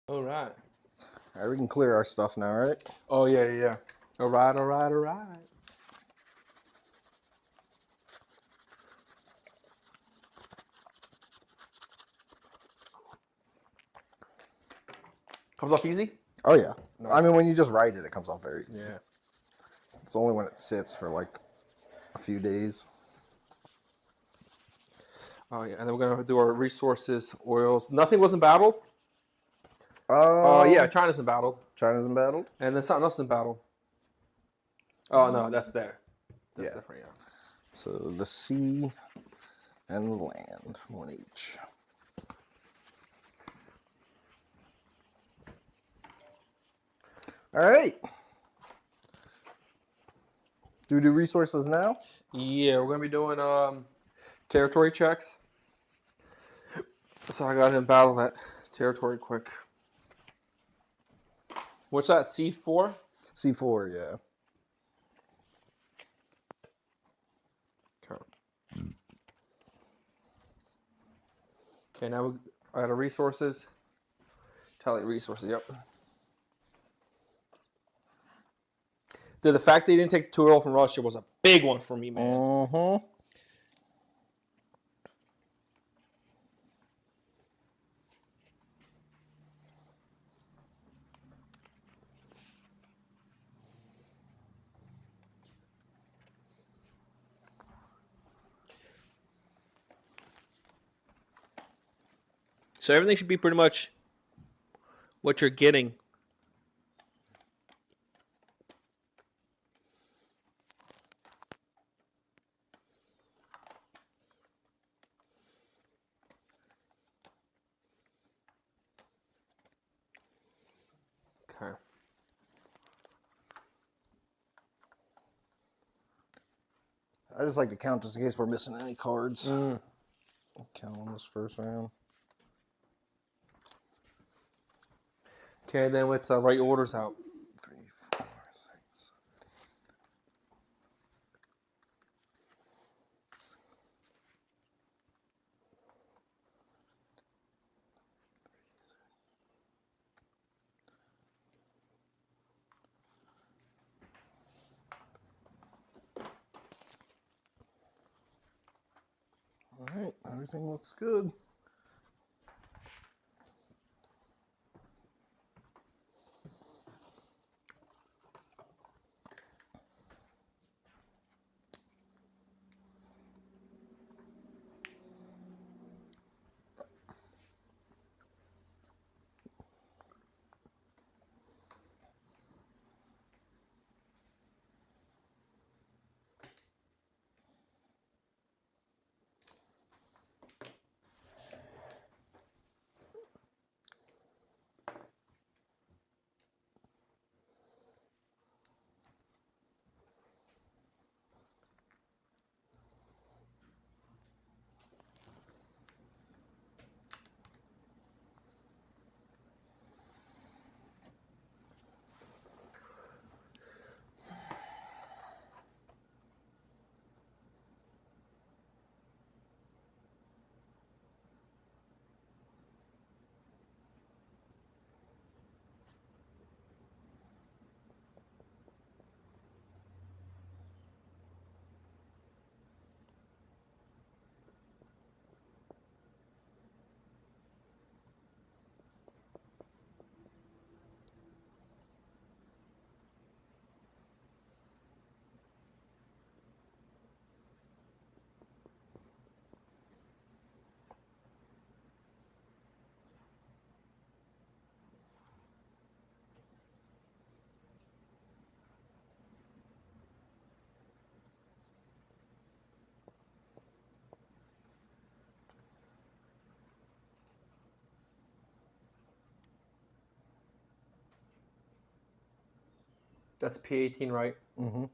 All right. All right, we can clear our stuff now, right? Oh, yeah. All right. Comes off easy? Oh, yeah. Nice. I mean, when you just write it, it comes off very easy. Yeah. It's only when it sits for like a few days. Oh yeah, and then we're gonna do our resources, oils. Nothing was embattled. Oh, Yeah, China's embattled, China's embattled. and then something else embattled. Oh no, that's there. That's Yeah. different. Yeah. So the sea and the land, one each. All right. Do we do resources now? Yeah, we're gonna be doing territory checks. So I gotta embattle that territory quick. What's that? C4? C4, yeah. Okay. Okay, now we out of resources. Tally resources. Yep. Dude, the fact that you didn't take the 2 from Russia was a big one for me, man. Mm-hmm. So everything should be pretty much what you're getting. Okay. I just like to count just in case we're missing any cards. Count on this first round. Okay, then let's write your orders out. 3, 4, 6. All right, everything looks good. That's P18, right? Mm-hmm.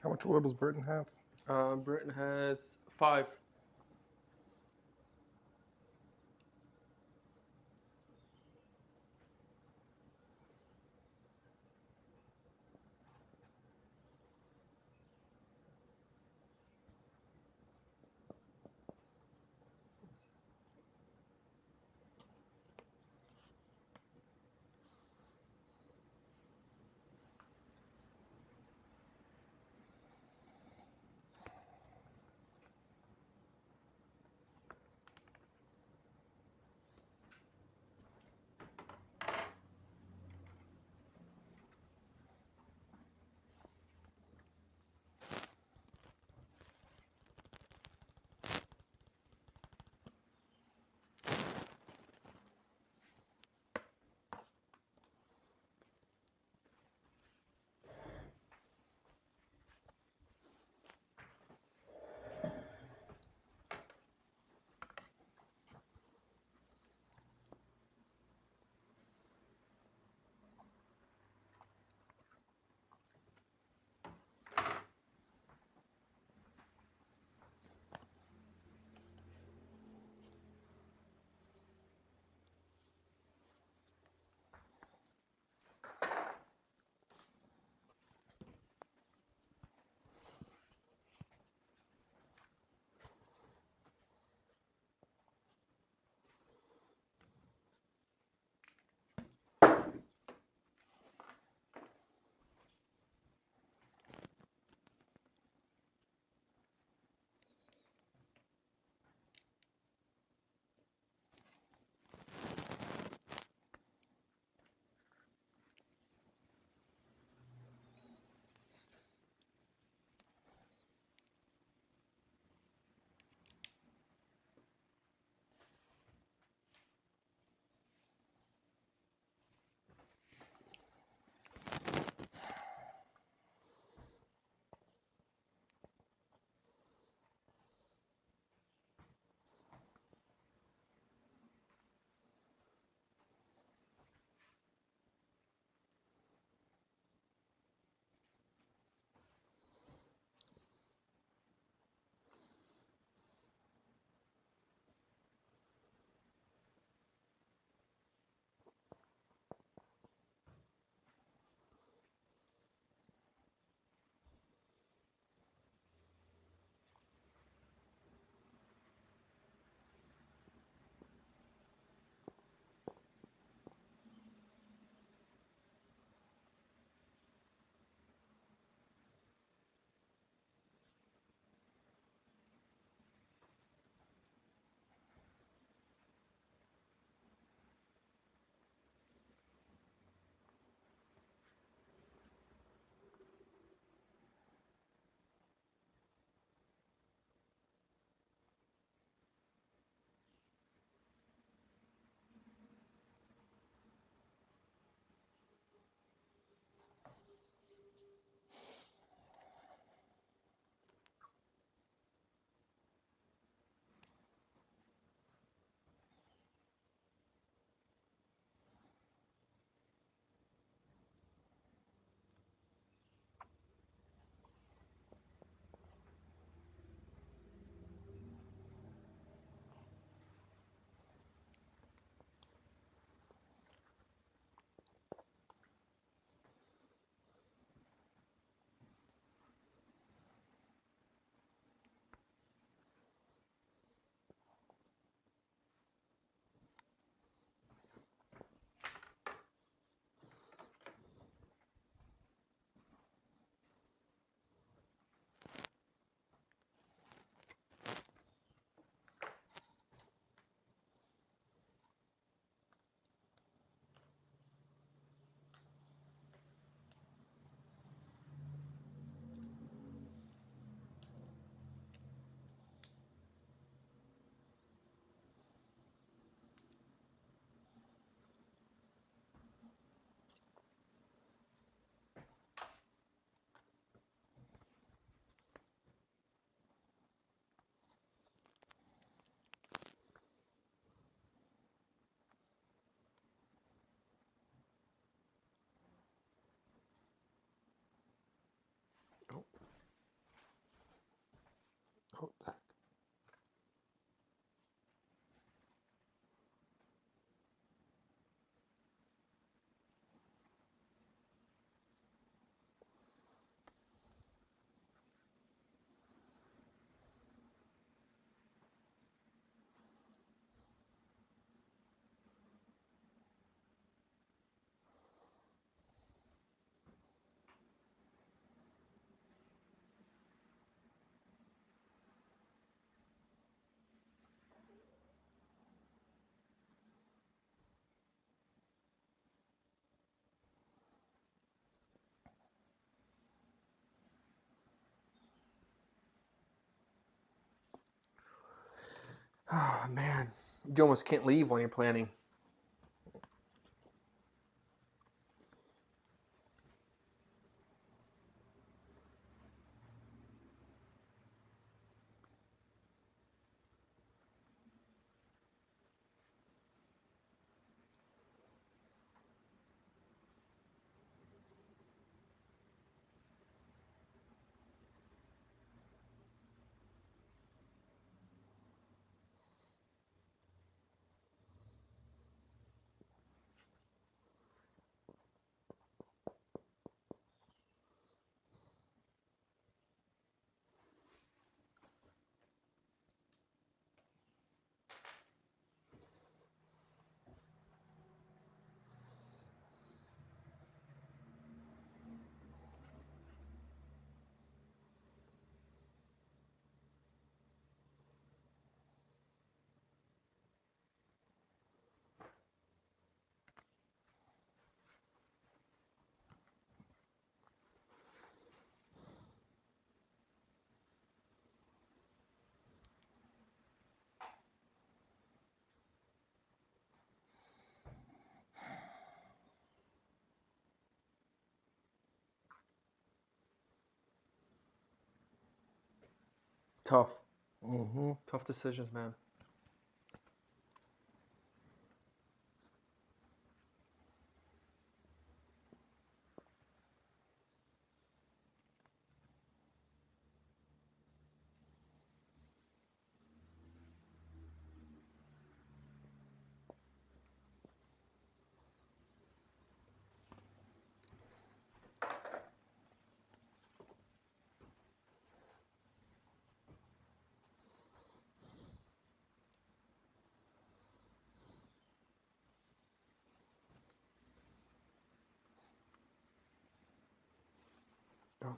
How much oil does Britain have? Britain has 5. Oh, that. Oh, man. You almost can't leave when you're planning. Tough. Mm-hmm. Tough decisions, man. Oh.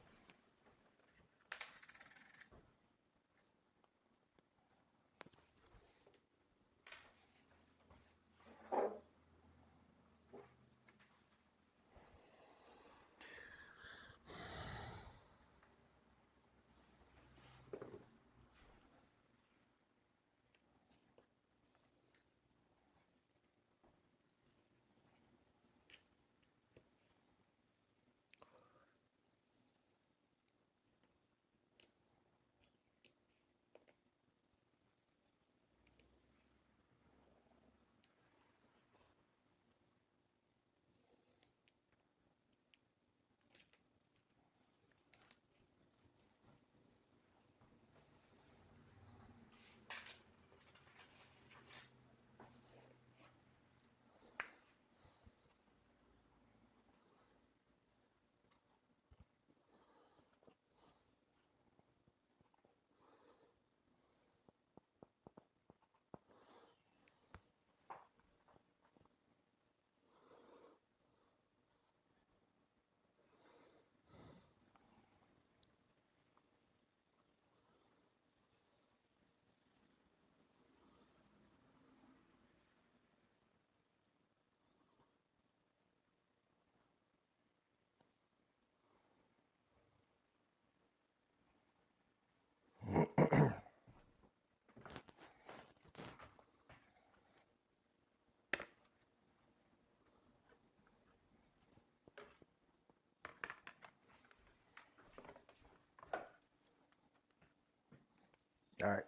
All right.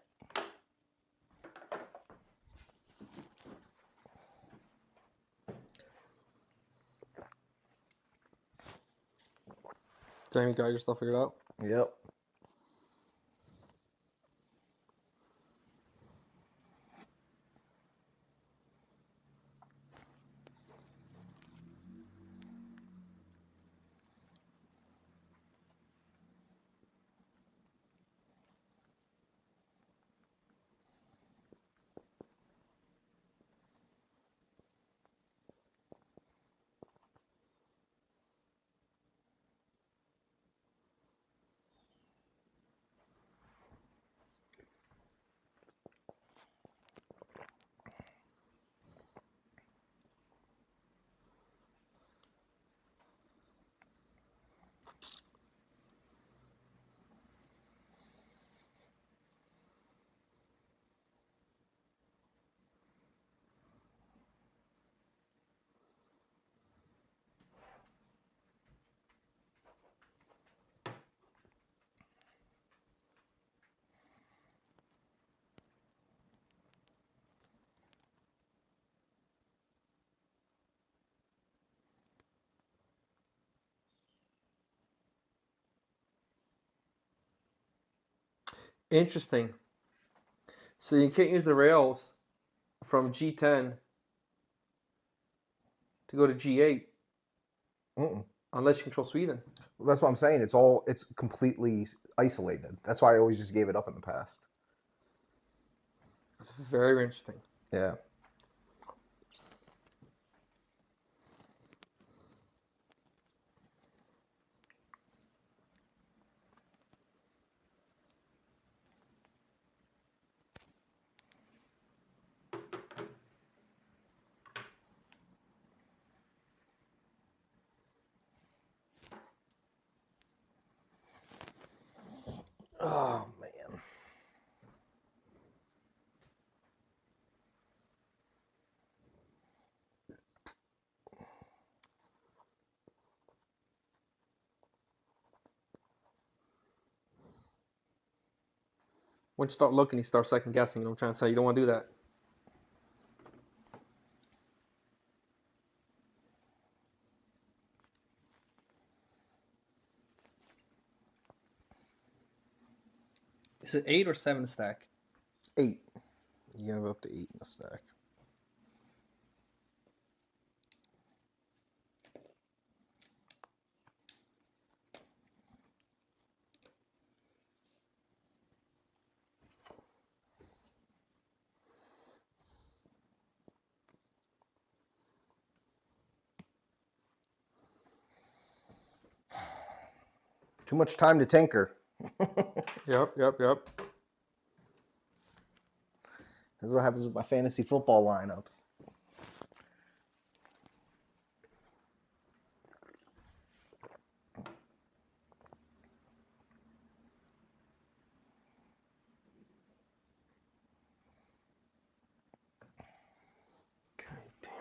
Damn, you got your stuff figured out? Yep. Interesting. So you can't use the rails from G10 to go to G8 unless you control Sweden. Well, that's what I'm saying. It's completely isolated. That's why I always just gave it up in the past. That's very interesting. Yeah. Oh man. Once you start looking, you start second guessing. You know what I'm trying to say? You don't want to do that. Is it 8 or 7 stack? 8. You can have up to 8 in the stack. Too much time to tinker. Yep. That's what happens with my fantasy football lineups. Okay, damn.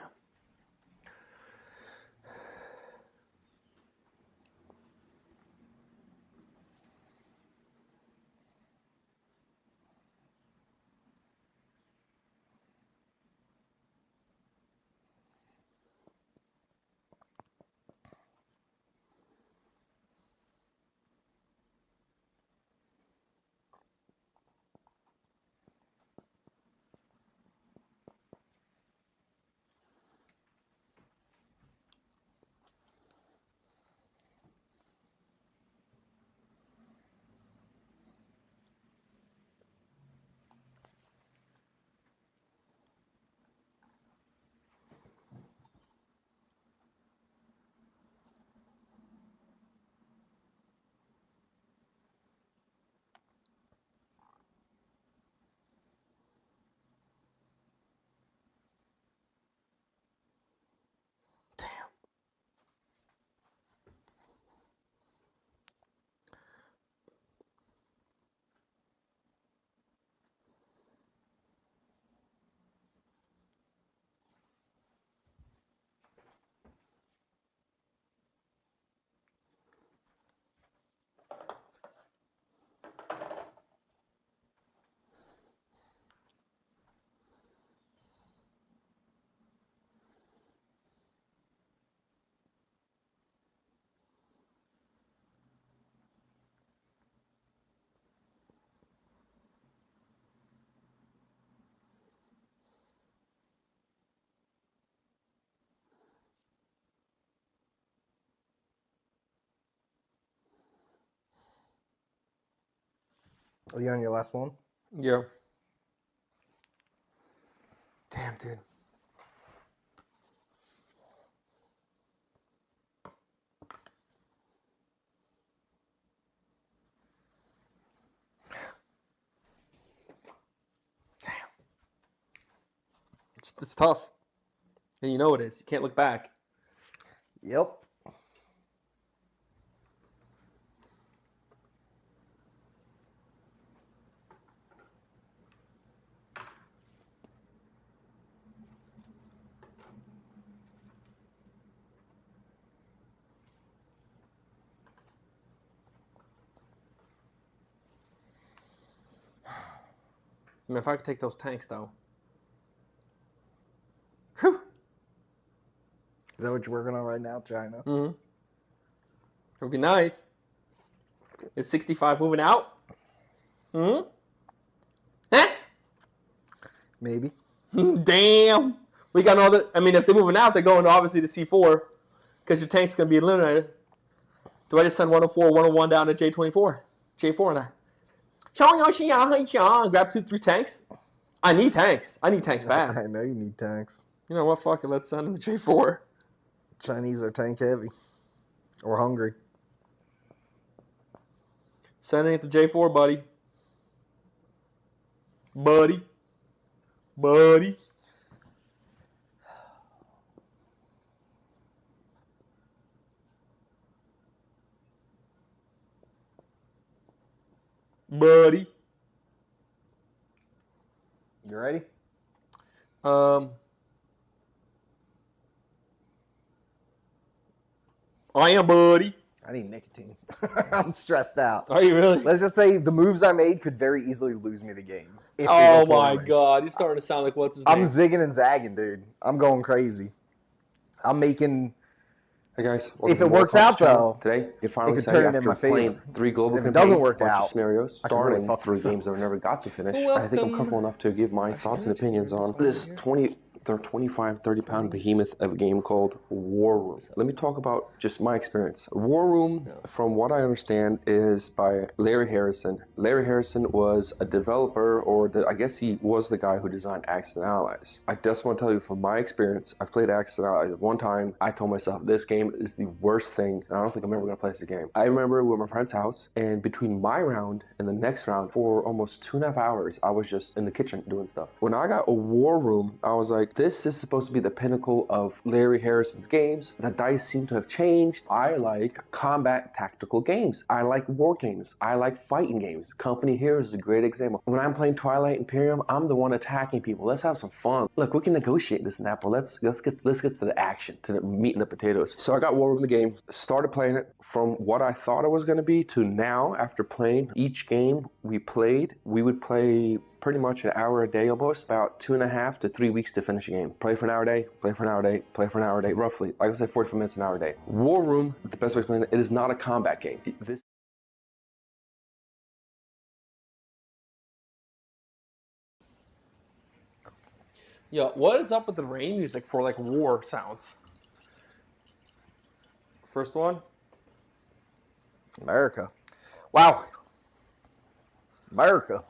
Are you on your last one? Yeah. Damn, dude. Damn. It's tough. And you know it is. You can't look back. Yep. I mean, if I could take those tanks, though. Whew. Is that what you're working on right now, China? Mm-hmm. It would be nice. Is 65 moving out? Mm-hmm. Maybe. Damn. We got all the. I mean, if they're moving out, they're going obviously to C4 because your tank's going to be eliminated. Do I just send 104, 101 down to J24? J4 now. Grab 2-3 tanks. I need tanks. I need tanks bad. I know you need tanks. You know what? Fuck it. Let's send them to J4. Chinese are tank heavy. Or hungry. Sending it to J4, buddy. Buddy. Buddy. Buddy. You ready? I am, buddy. I need nicotine. I'm stressed out. Are you really? Let's just say the moves I made could very easily lose me the game. If they Oh go my poorly. god, you're starting to sound like what's his I'm name? zigging and zagging, dude. I'm going crazy. I'm making. Hey guys, If it works out, though, today you finally could say turn it in after my favor. playing 3 global If it campaigns, doesn't work bunch of out, scenarios, I can really starting fuck 3 this up. games that I never got to finish, I think I'm comfortable enough to give my thoughts and opinions on this 25, 30-pound behemoth of a game called Warroom. Let me talk about just my experience. Warroom, from what I understand, is by Larry Harrison. Larry Harrison was a developer, or I guess he was the guy who designed Axis and Allies. I just want to tell you from my experience, I've played Axis and Allies one time. I told myself, this game is the worst thing, and I don't think I'm ever going to play this game. I remember we were at my friend's house, and between my round and the next round, for almost 2.5 hours, I was just in the kitchen doing stuff. When I got a Warroom, I was like, this is supposed to be the pinnacle of Larry Harrison's games. The dice seem to have changed. I like combat tactical games. I like war games. I like fighting games. Company Heroes is a great example. When I'm playing Twilight Imperium, I'm the one attacking people. Let's have some fun. Look, we can negotiate this and that, but let's get to the action, to the meat and the potatoes. So I got Warroom the game, started playing it. From what I thought it was going to be to now, after playing each game we played, we would play pretty much an hour a day almost, about 2.5 to 3 weeks to finish a game. Play for an hour a day, play for an hour a day, play for an hour a day, roughly. Like I said, 45 minutes an hour a day. Warroom, the best way to explain it, it is not a combat game. Yo, what is up with the rain music for like war sounds? First one. America. Wow. America.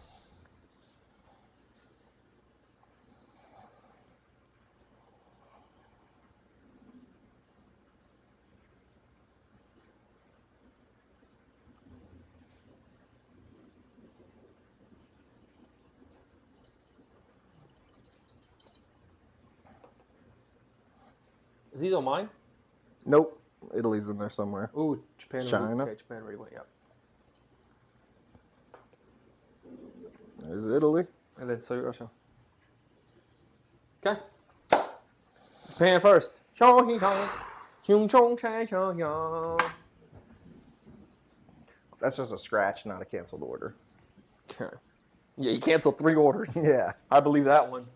Is these on mine? Nope. Italy's in there somewhere. Ooh, Japan. China. Okay, Japan already went, yep. There's Italy. And then Soviet Russia. Okay. Japan first. That's just a scratch, not a canceled order. Okay. Yeah, you canceled 3 orders. Yeah. I believe that one.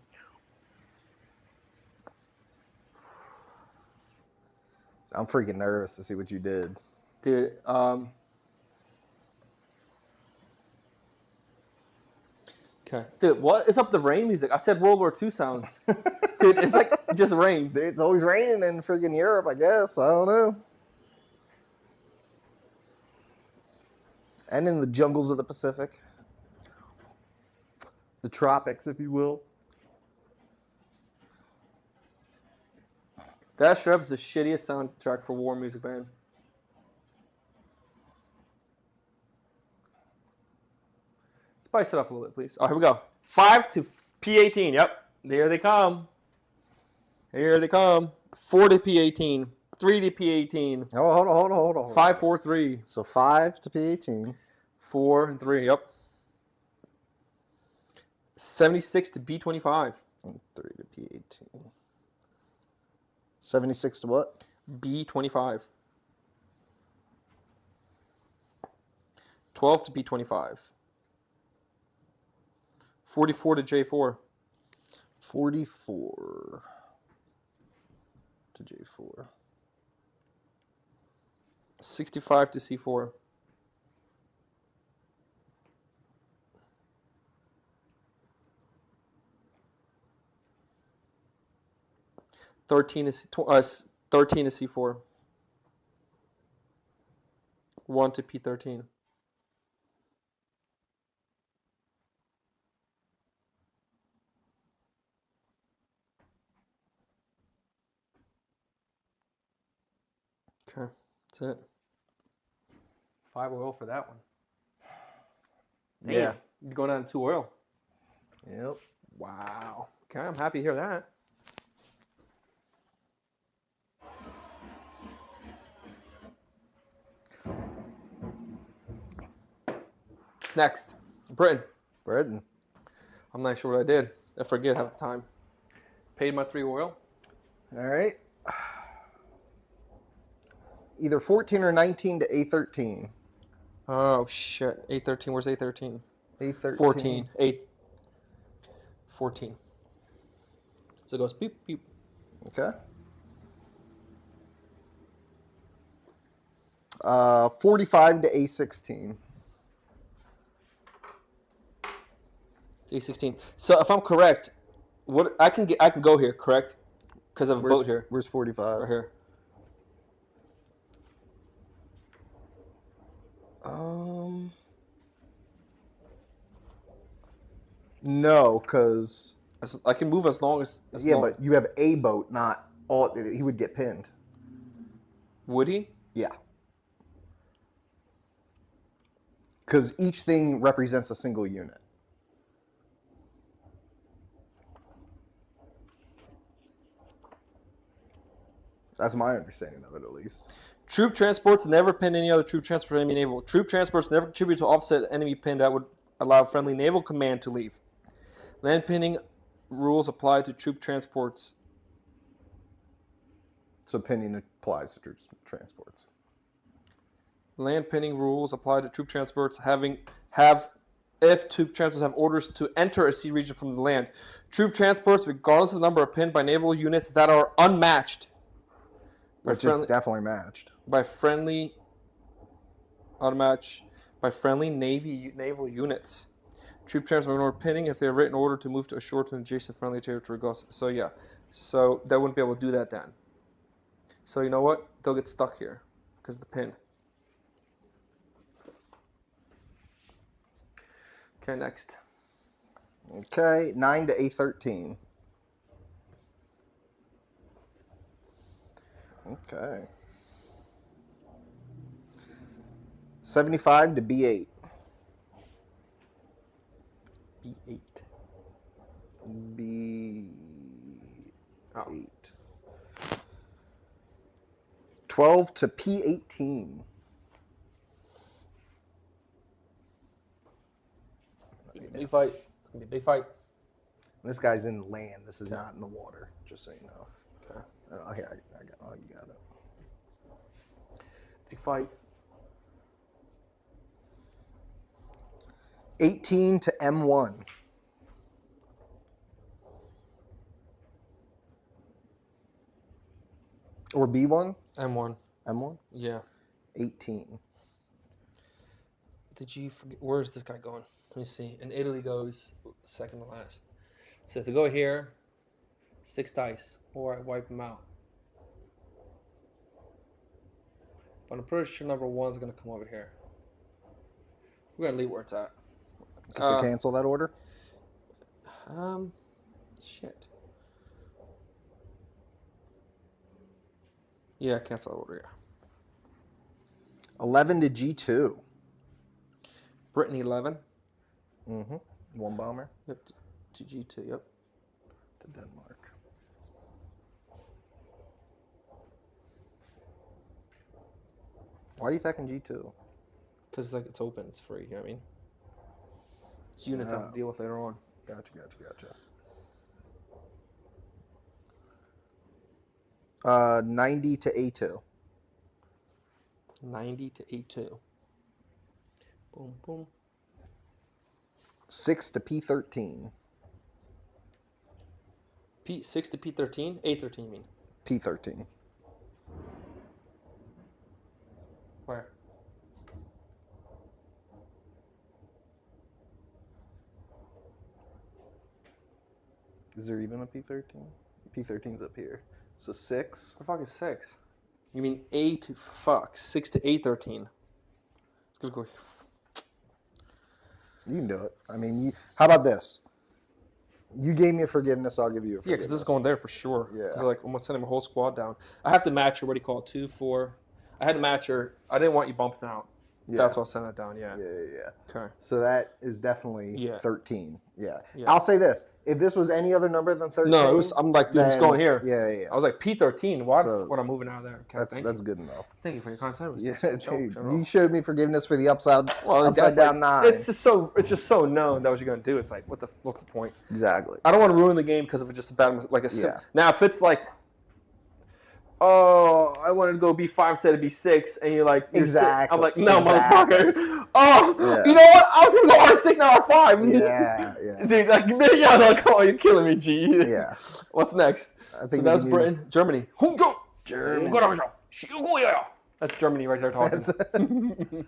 I'm freaking nervous to see what you did. Dude, okay. Dude, what is up with the rain music? I said World War II sounds. Dude, it's like just rain. It's always raining in freaking Europe, I guess. I don't know. And in the jungles of the Pacific. The tropics, if you will. That strap is the shittiest soundtrack for war music band. Spice it up a little bit, please. Oh, here we go. 5 to P18. Yep. There they come. Here they come. 4 to P18. 3 to P18. Oh, hold on. 5, 4, 3. So 5 to P18. 4 and 3. Yep. 76 to B25. And 3 to P18. 76 to what? B25. 12 to B25. 44 to J4. 44 to J4. 65 to C4. 13 is 13 is C4. 1 to P13. Okay, that's it. 5 oil for that one. Damn. Yeah. You're going down to 2 oil. Yep. Wow. Okay, I'm happy to hear that. Next, Britain. Britain. I'm not sure what I did. I forget half the time. Paid my 3 oil. All right. Either 14 or 19 to A13. Oh, shit. A13. Where's A13? A13. 14. 8. 14. So it goes beep, beep. Okay. 45 to A16. A16. So if I'm correct, what I can go here, correct? Because of a boat here. Where's 45? Right here. No, because I can move as long as yeah, long. but you have a boat, not all. He would get pinned. Would he? Yeah. Because each thing represents a single unit. That's my understanding of it, at least. Troop transports never pin any other troop transport enemy naval. Troop transports never contribute to offset enemy pin that would allow friendly naval command to leave. Land pinning rules apply to troop transports. So pinning applies to troop transports. Land pinning rules apply to troop transports if troop transports have orders to enter a sea region from the land. Troop transports, regardless of the number, are pinned by naval units that are unmatched. Which is definitely matched. By friendly naval units. Troop transport ignore pinning if they have written order to move to a shore to an adjacent friendly territory. So yeah, so they wouldn't be able to do that then. So you know what? They'll get stuck here because of the pin. Okay, next. Okay, 9 to A13. Okay. 75 to B8. B8. B8. Oh. 12 to P18. Big fight. It's gonna be a big fight. This guy's in land. This is not in the water, just so you know. Okay. Oh, here, oh, you got it. Big fight. 18 to M1. Or B1? M1. M1? Yeah. 18. Did you forget? Where's this guy going? Let me see. And Italy goes second to last. So if they go here, 6 dice, or I wipe them out. But I'm pretty sure number 1's going to come over here. We're going to leave where it's at. So cancel that order? Shit. Yeah, cancel that order, yeah. 11 to G2. Britain 11. Mm-hmm. 1 bomber. Yep, to G2, yep. To Denmark. Why are you attacking G2? Because it's open, it's free, you know what I mean? It's units I have to deal with later on. Gotcha. 90 to A2. 90 to A2. Boom, boom. 6 to P13. 6 to P13? A13, you mean? P13. Where? Is there even a P13? P13's up here. So 6. The fuck is 6? You mean A to fuck 6 to A13? It's gonna go. You can do it. I mean, how about this? You gave me a forgiveness, I'll give you a forgiveness. Yeah, because this is going there for sure. Yeah. Because like I'm gonna send him a whole squad down. I have to match her. What do you call it? 2, 4. I had to match her. I didn't want you bumping out. Yeah. That's why I sent it down. Yeah. Yeah. Okay. So that is definitely Yeah. 13. Yeah. Yeah. I'll say this. If this was any other number than 13. No, I'm like, dude, it's then- going here. Yeah. I was like P13. Why? So- When I'm moving out of there. Okay, That's good enough. Thank you for your kind service. Yeah, Joke. you showed me forgiveness for the upside That's down like, 9. It's just so known that what you're gonna do. It's like, what's the point? Exactly. I don't want to ruin the game because of just a bad like a Yeah. Now if it's like, oh, I wanted to go B5 instead of B6, and you're like, Exactly. I'm like, no, Exactly. motherfucker. Oh, Yeah. you know what? I was gonna go R6 now R5. Yeah. Dude, like, yeah, no, come on, you're killing me, G. Yeah. What's next? I think So we that's can Britain, Germany. Germany. That's Germany right there talking.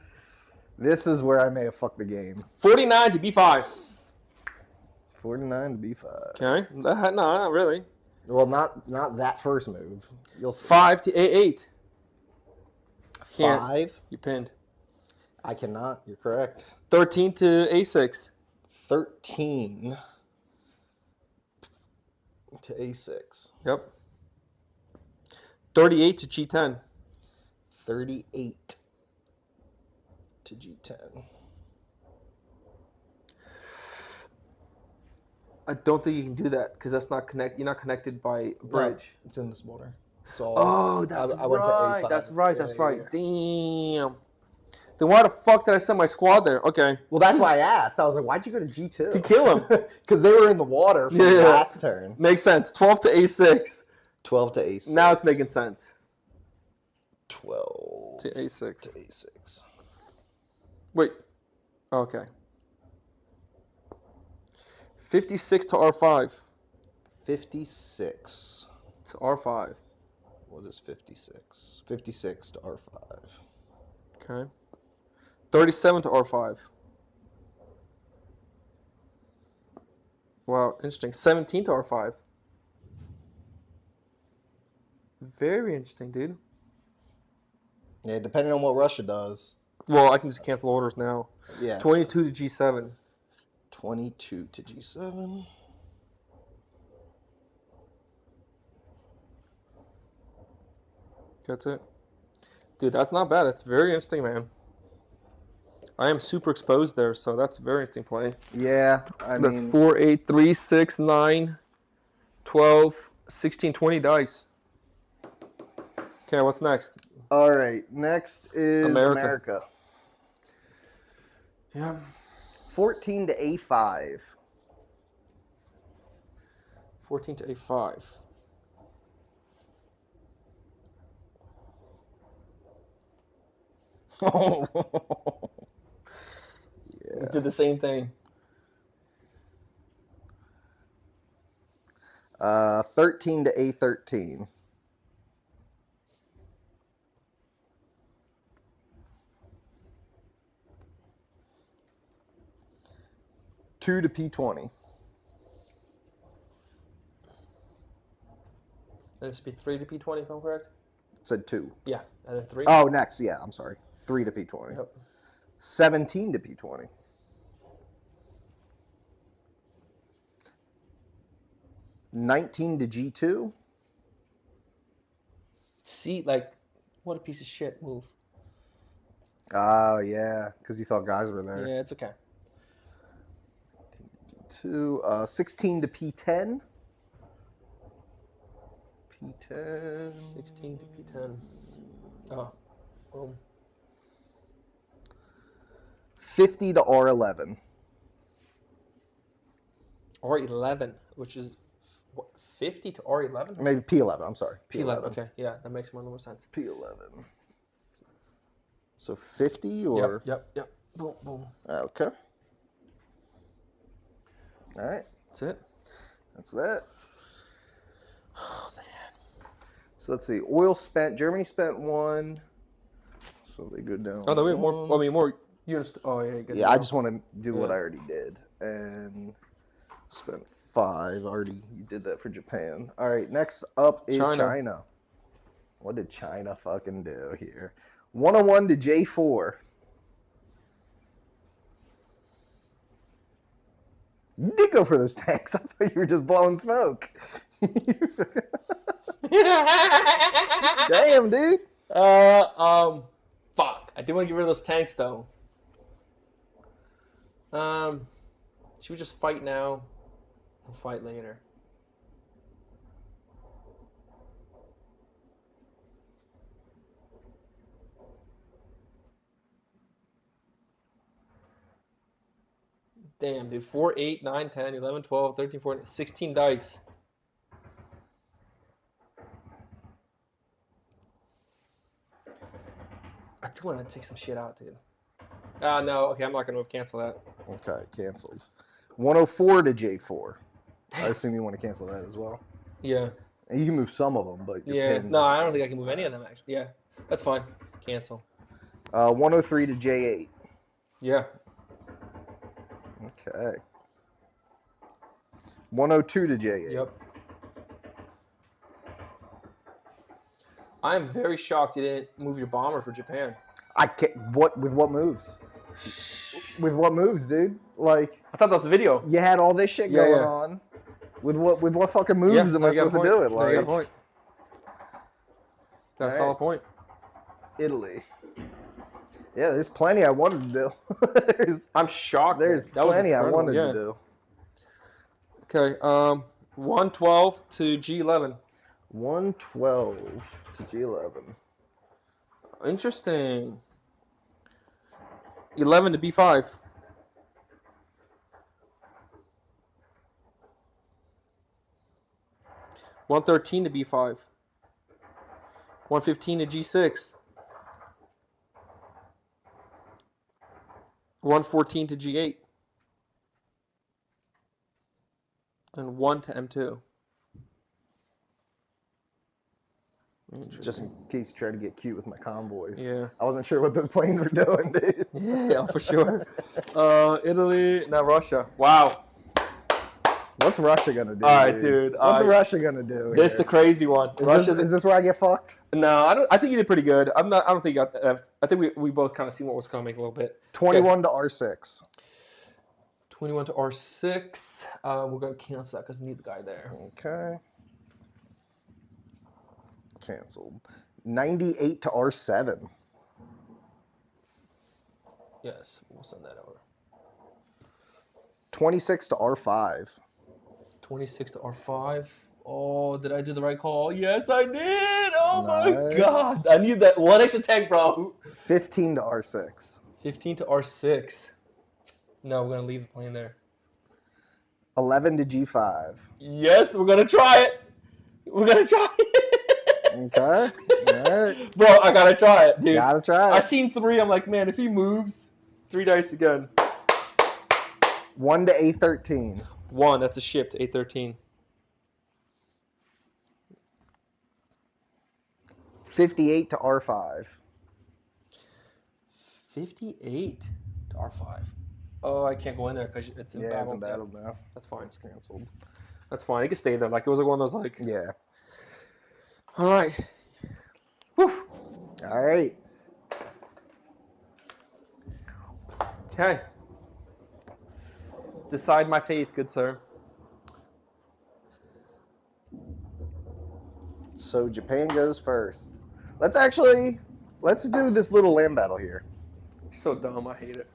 This is where I may have fucked the game. 49 to B5. 49 to B5. Okay. No, not really. Well, not that first move. You'll see. 5 to A8. Can't. 5. You pinned. I cannot. You're correct. 13 to A6. 13 to A6. Yep. 38 to G10. 38 to G10. I don't think you can do that because that's not connect. You're not connected by a bridge. No, it's in this border. It's all. Oh, that's I went to right. A5. That's right. Yeah, That's yeah, right. yeah. Damn. Then why the fuck did I send my squad there? Okay. Well, that's why I asked. I was like, why'd you go to G2? To kill him. Because they were in the water for the last turn. Makes sense. 12 to A6. 12 to A6. Now it's making sense. 12 To A6. to A6. Wait. Okay. 56 to R5. 56 To R5. What is 56? 56 to R5. Okay. 37 to R5. Wow, interesting. 17 to R5. Very interesting, dude. Yeah, depending on what Russia does. Well, I can just cancel orders now. Yeah. 22 to G7. 22 to G7. That's it. Dude, that's not bad. It's very interesting, man. I am super exposed there, so that's a very interesting play. Yeah, I That's mean, 4, 8, 3, 6, 9, 12, 16, 20 dice. Okay, what's next? all right. Next is America. Yeah. 14 to A5. 14 to A5. We did the same thing. 13 to A13. Two to P20. This would be 3 to P20 if I'm correct? It said 2. Yeah, and then 3. Oh, next, yeah, I'm sorry. 3 to P20. Yep. 17 to P20. $19 to G2. See, like, what a piece of shit move. Oh, yeah, because you thought guys were there. Yeah, it's okay. G2. 16 to P10. P10. 16 to P10. Oh, boom. 50 to R11. R11, which is what, 50 to R11? Maybe P11, I'm sorry. P11, okay. Yeah, that makes more sense. P11. So 50 or? Yep. Boom, boom. Okay. All right. That's it. That's that. Oh, man. So let's see. Oil spent. Germany spent 1. So they go down. Oh, no, we have more. 1. More units. Oh, yeah. Good Yeah, I just want to do what I already did. And spent 5. Already, you did that for Japan. All right, next up is China. What did China fucking do here? 101 to J4. You did go for those tanks. I thought you were just blowing smoke. Damn, dude. Fuck. I do want to get rid of those tanks, though. Should we just fight now? We'll fight later. Damn, dude. 4, 8, 9, 10, 11, 12, 13, 14, 16 dice. I do want to take some shit out, dude. No. Okay, I'm not going to cancel that. Okay, canceled. 104 to J4. I assume you want to cancel that as well. Yeah. And you can move some of them, but yeah. No, I don't think I can move any of them, actually. Yeah, that's fine. Cancel. 103 to J8. Yeah. Okay. 102 to J8. Yep. I'm very shocked you didn't move your bomber for Japan. I can't. With what moves? With what moves, dude? Like, I thought that was a video. you had all this shit going on. With what fucking moves am I supposed to do it? No, you got a Like, point. Got a solid point. Italy. Yeah, there's plenty I wanted to do. I'm shocked. There's plenty I wanted to do. Okay, 112 to G11. 112 to G11. Interesting. 11 to B5. $113 to B5. 115 to G6. 114 to G8. And 1 to M2. Just in case you try to get cute with my convoys. Yeah. I wasn't sure what those planes were doing, dude. Yeah, for sure. Italy, now Russia. Wow. What's Russia gonna do? All right, dude. What's Russia gonna do? This is the crazy one. Is this where I get fucked? No, I don't. I think you did pretty good. I don't think. I think we both kind of seen what was coming a little bit. 21 to R6. 21 to R6. We're gonna cancel that because I need the guy there. Okay. Canceled. 98 to R7. Yes, we'll send that over. 26 to R5. 26 to R5. Oh, did I do the right call? Yes, I did. Oh my Nice. God, I need that one extra tank, bro. 15 to R6. 15 to R6. No, we're gonna leave the plane there. 11 to G5. Yes, we're gonna try it. We're gonna try it. Okay. All right. Bro, I gotta try it, dude. Gotta try it. I seen 3. I'm like, man, if he moves, 3 dice again. 1 to A13. 1. That's a ship to A13. 58 to R5. 58 to R5. Oh, I can't go in there because it's in battle. It's in battle now. That's fine. It's canceled. That's fine. It can stay there. Like, it was like one of those, like... Yeah. All right. Whew. All right. Okay. Decide my fate, good sir. So Japan goes first. Let's do this little land battle here. You're so dumb. I hate it.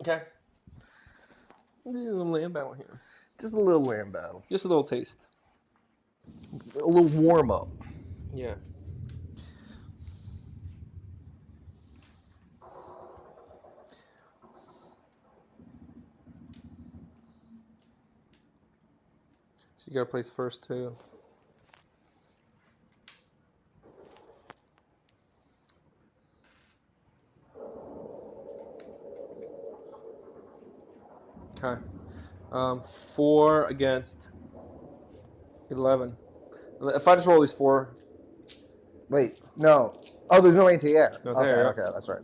Okay. Let's do a little land battle here. Just a little land battle. Just a little taste. A little warm up. Yeah. So you gotta place first too. Okay. 4 against 11. If I just roll these 4. Wait, no. Oh, there's no anti-air. No Okay, anti-air. okay, that's right.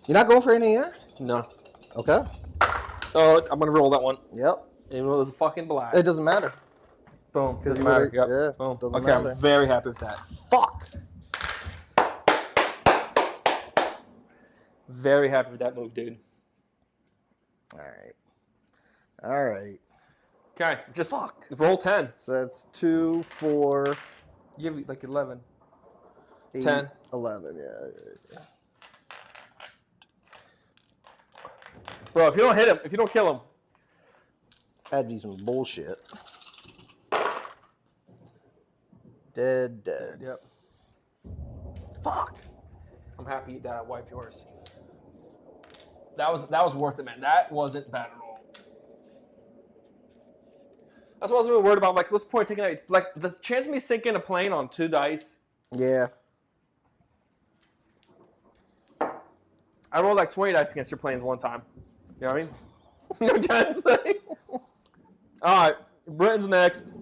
You're not going for anti-air? No. Okay. Oh, I'm gonna roll that one. Yep. Even though it's fucking black. It doesn't matter. Boom. Doesn't you matter. would've- Yep. yeah, Boom. doesn't Okay, matter. I'm very happy with that. Fuck. Very happy with that move, dude. All right. All right. Okay, just roll 10. So that's 2, 4, Give you like 11. 8, 10. 11. Yeah. Bro, if you don't hit him, if you don't kill him. That'd be some bullshit. Dead. Yep. Fuck. I'm happy that I wiped yours. That was worth it, man. That wasn't bad at all. That's what I was really worried about. Like, what's the point of taking that? Like, the chance of me sinking a plane on 2 dice. Yeah. I rolled like 20 dice against your planes one time. You know what I mean? You know what I'm trying to say? All right, Britain's next.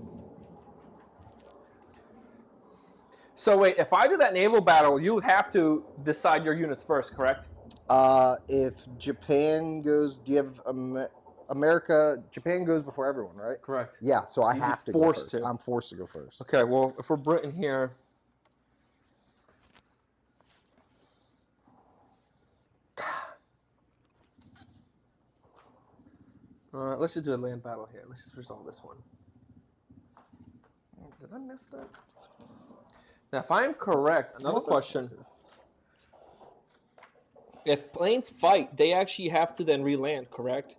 So wait, if I do that naval battle, you would have to decide your units first, correct? If Japan goes, do you have America? Japan goes before everyone, right? Correct. Yeah, so I You'd be have to forced go first. to. I'm forced to go first. Okay, well, if we're Britain here. Let's just do a land battle here. Let's just resolve this one. Did I miss that? Now, if I'm correct, another question. If planes fight, they actually have to then re-land, correct?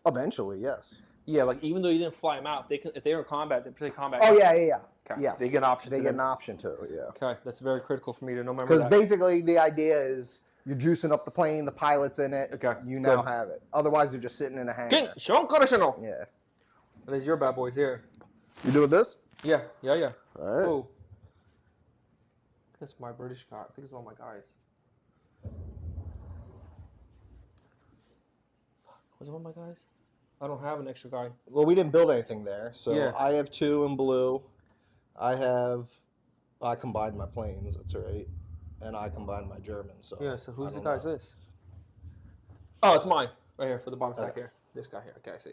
Eventually, yes. Yeah, like even though you didn't fly them out, if they're in combat, they play combat. Oh yeah. Okay. Yes. They get an option. They get an option to, yeah. Okay, that's very critical for me to know. Because basically the idea is you're juicing up the plane, the pilot's in it. Okay, You now good. have it. Otherwise, they're just sitting in a hangar. Yeah. Yeah. There's your bad boys here. You doing this? Yeah. All right. Oh. I think that's my British guy. I think it's one of my guys. Fuck. Was it one of my guys? I don't have an extra guy. Well, we didn't build anything there, so Yeah. I have 2 in blue. I combined my planes. That's right, and I combined my German. So Yeah, so who's I the don't guy's know. this? Oh, it's mine. Right here for the bottom stack here. This guy here. Okay, I see.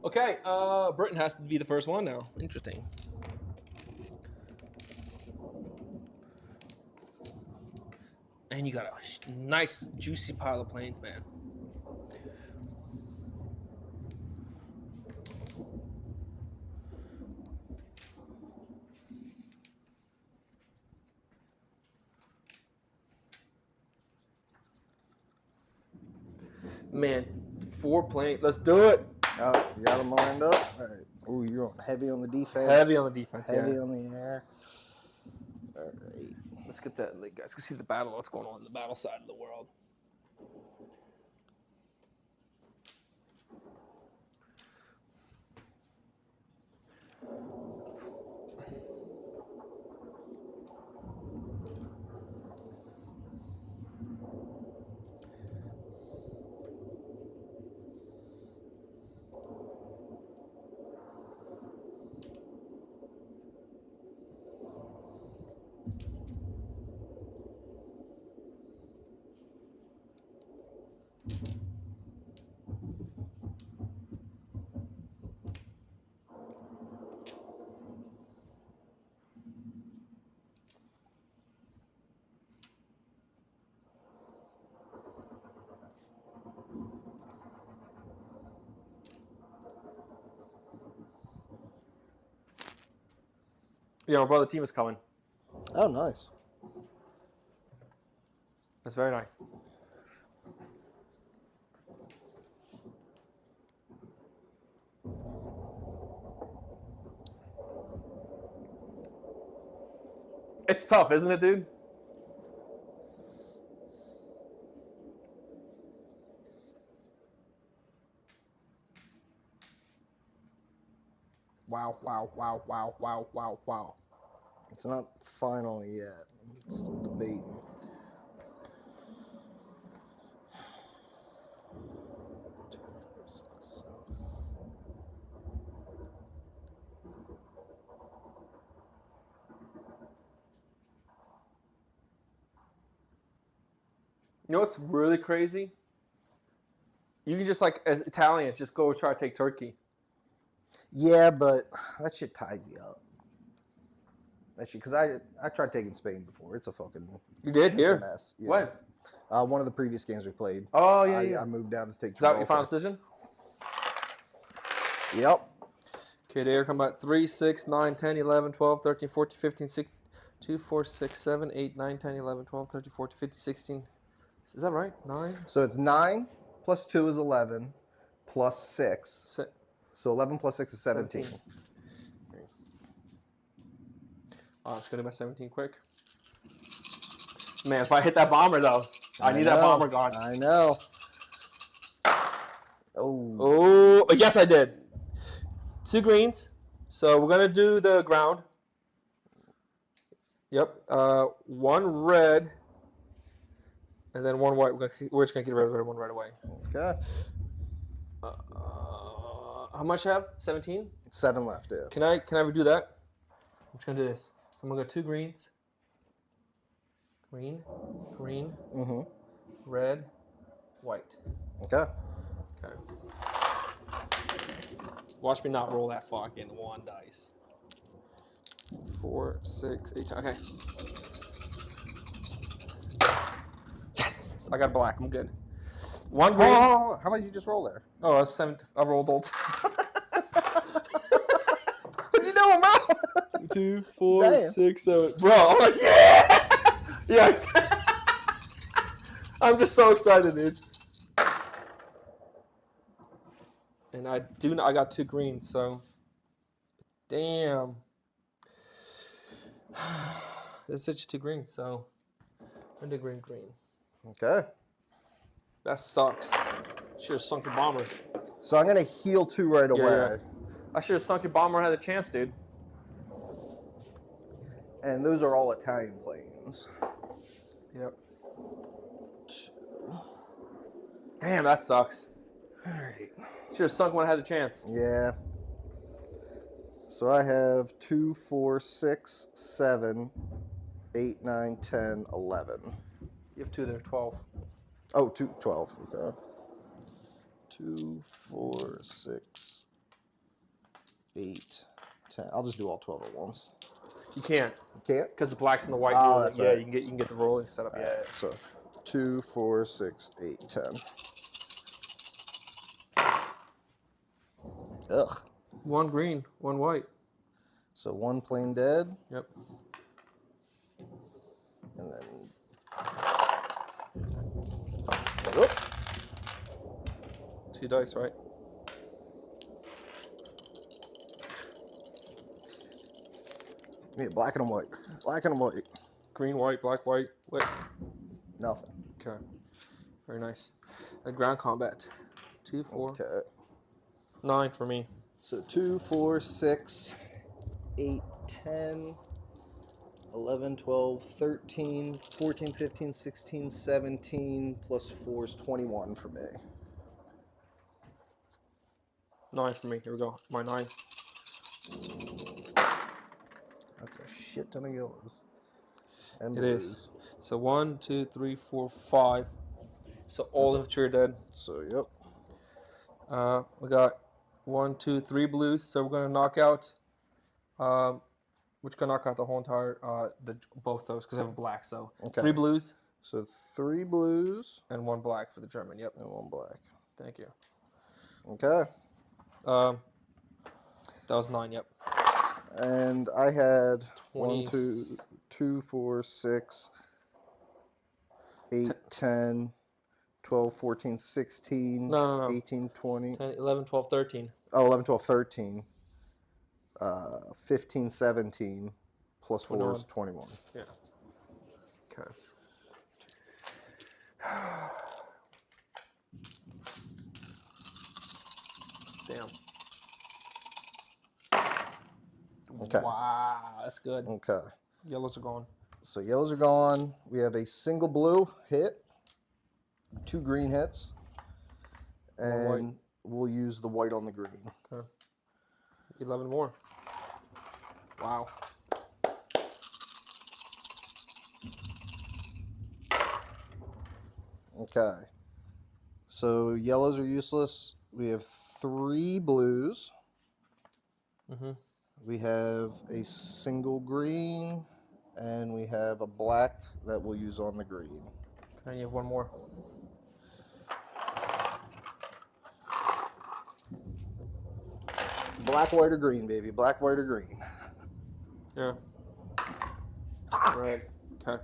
Okay, Britain has to be the first one now. Interesting. And you got a nice, juicy pile of planes, man. Man, 4 planes. Let's do it. Oh, you got them lined up. All right. Oh, you're on heavy on the defense. Heavy on the defense, Heavy yeah. on the air. All right. Let's get that. Like, guys can see the battle. What's going on in the battle side of the world. Yeah, my brother team is coming. Oh, nice. That's very nice. It's tough, isn't it, dude? Wow, wow, wow, wow, wow, wow, wow. It's not final yet. It's still debating. You know what's really crazy? You can just, like, as Italians, just go try to take Turkey. Yeah, but that shit ties you up. That shit, because I tried taking Spain before. It's a fucking. You did It's here? a mess. Yeah. When? One of the previous games we played. Oh, yeah. I moved down to take. Is that your Gibraltar. final decision? Yep. Okay, there come out 3, 6, 9, 10, 11, 12, 13, 14, 15, 16, 2, 4, 6, 7, 8, 9, 10, 11, 12, 13, 14, 15, 16. Is that right? 9? So it's 9 plus 2 is 11 plus 6. So 11 plus 6 is 17. Oh, I'm just going to do my 17 quick. Man, if I hit that bomber, though, I need that bomber gone. I know. Oh. Oh, yes, I did. 2 greens. So we're going to do the ground. Yep. 1 red. And then 1 white. We're just going to get rid of the red one right away. Okay. How much I have? 17? 7 left, yeah. Can I redo that? I'm just going to do this. So I'm going to go 2 greens. Green. Mm-hmm. Red. White. Okay. Okay. Watch me not roll that fucking 1 dice. 4, 6, 8. Okay. Yes! I got black. I'm good. 1 green. Oh, how much did you just roll there? Oh, that's 7. I rolled old. What you doing, bro? 2, 4, Damn. 6, 7. Bro, I'm like, yeah! Yes! I'm just so excited, dude. And I got 2 greens, so. Damn. It's just 2 greens, so. I'm gonna do green. Okay. That sucks. Should have sunk your bomber. So I'm going to heal 2 right away. Yeah. I should have sunk your bomber and had a chance, dude. And those are all Italian planes. Yep. Damn, that sucks. All right. Should have sunk when I had the chance. Yeah. So I have 2, 4, 6, 7, 8, 9, 10, 11. You have 2 there, 12. Oh, 12. Okay. 2, 4, 6, 8, 10. I'll just do all 12 at once. You can't, You can't? because the black's and the white. Oh, rule. that's Yeah, right. you can get the rolling set up. Yeah. Alright, so 2, 4, 6, 8, 10. Ugh. 1 green, 1 white. So 1 plain dead, Yep. and then. Whoop. 2 dice, right? Yeah, black and white. Black and white. Green, white, black, white. Wait. Nothing. Okay. Very nice. Ground combat. 2, 4, Okay. 9 for me. So 2, 4, 6, 8, 10, 11, 12, 13, 14, 15, 16, 17, plus 4 is 21 for me. 9 for me. Here we go. My 9. That's a shit ton of yellows. And It blues. is. So 1, 2, 3, 4, 5. So all of you are dead. So, yep. We got 1, 2, 3 blues. So we're gonna knock out. We're gonna knock out the whole entire both those because I have a black. So Okay. 3 blues So 3 blues and 1 black for the German. Yep. and 1 black. Thank you. Okay. That was 9. Yep. And I had 1, 20. 2, 4, 6, 8, 10, 12, 14, 16, No. 18, 20. 10, 11, 12, 13. Oh, 11, 12, 13. 15, 17, plus 4 is 21. Yeah. Okay. Damn. Okay. Wow, that's good. Okay. Yellows are gone. So yellows are gone. We have a single blue hit, 2 green hits, One white. and we'll use the white on the green. Okay. 11 more. Wow. Okay. So yellows are useless. We have 3 blues. Mm-hmm. We have a single green, and we have a black that we'll use on the green. Okay, you have one more. Black, white, or green, baby. Black, white, or green. Yeah. Red. Okay.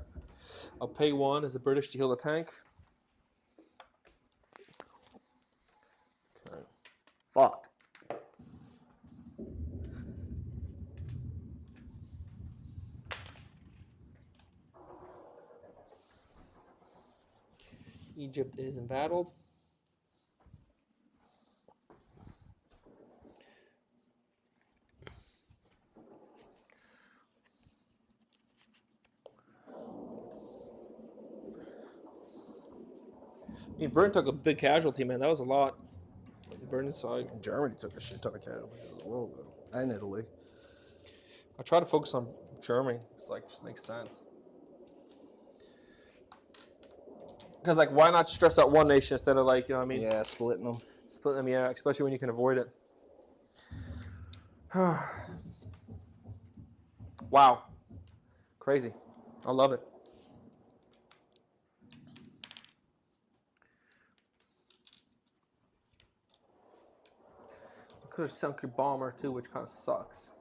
I'll pay 1 as a British to heal the tank. Okay. Fuck. Egypt is embattled. I mean, Britain took a big casualty, man. That was a lot. Britain side. Germany took a shit ton of casualties as well, though. And Italy. I try to focus on Germany. It's like, just makes sense. Because, like, why not stress out one nation instead of, like, you know what I mean? Yeah, splitting them. Split them, yeah, especially when you can avoid it. Wow. Crazy. I love it. Could have sunk your bomber, too, which kind of sucks.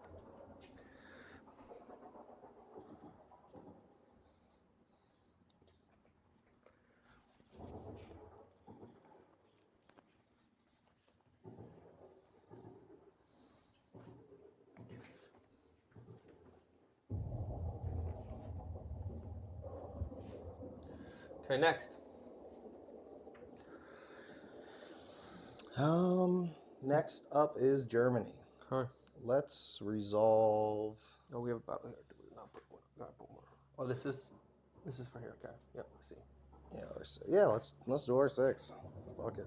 Okay, next. Next up is Germany. Okay. Let's resolve. Oh, we have a battle here. Do we not put one? Not put one. Oh, this is for here. Okay. Yep. I see. Yeah, let's do R6. Fuck it.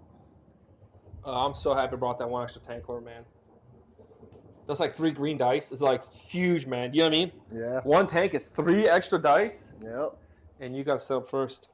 I'm so happy I brought that one extra tank over, man. That's like 3 green dice. It's like huge, man. You know what I mean? Yeah. One tank is 3 extra dice, Yep. and you got to set up first.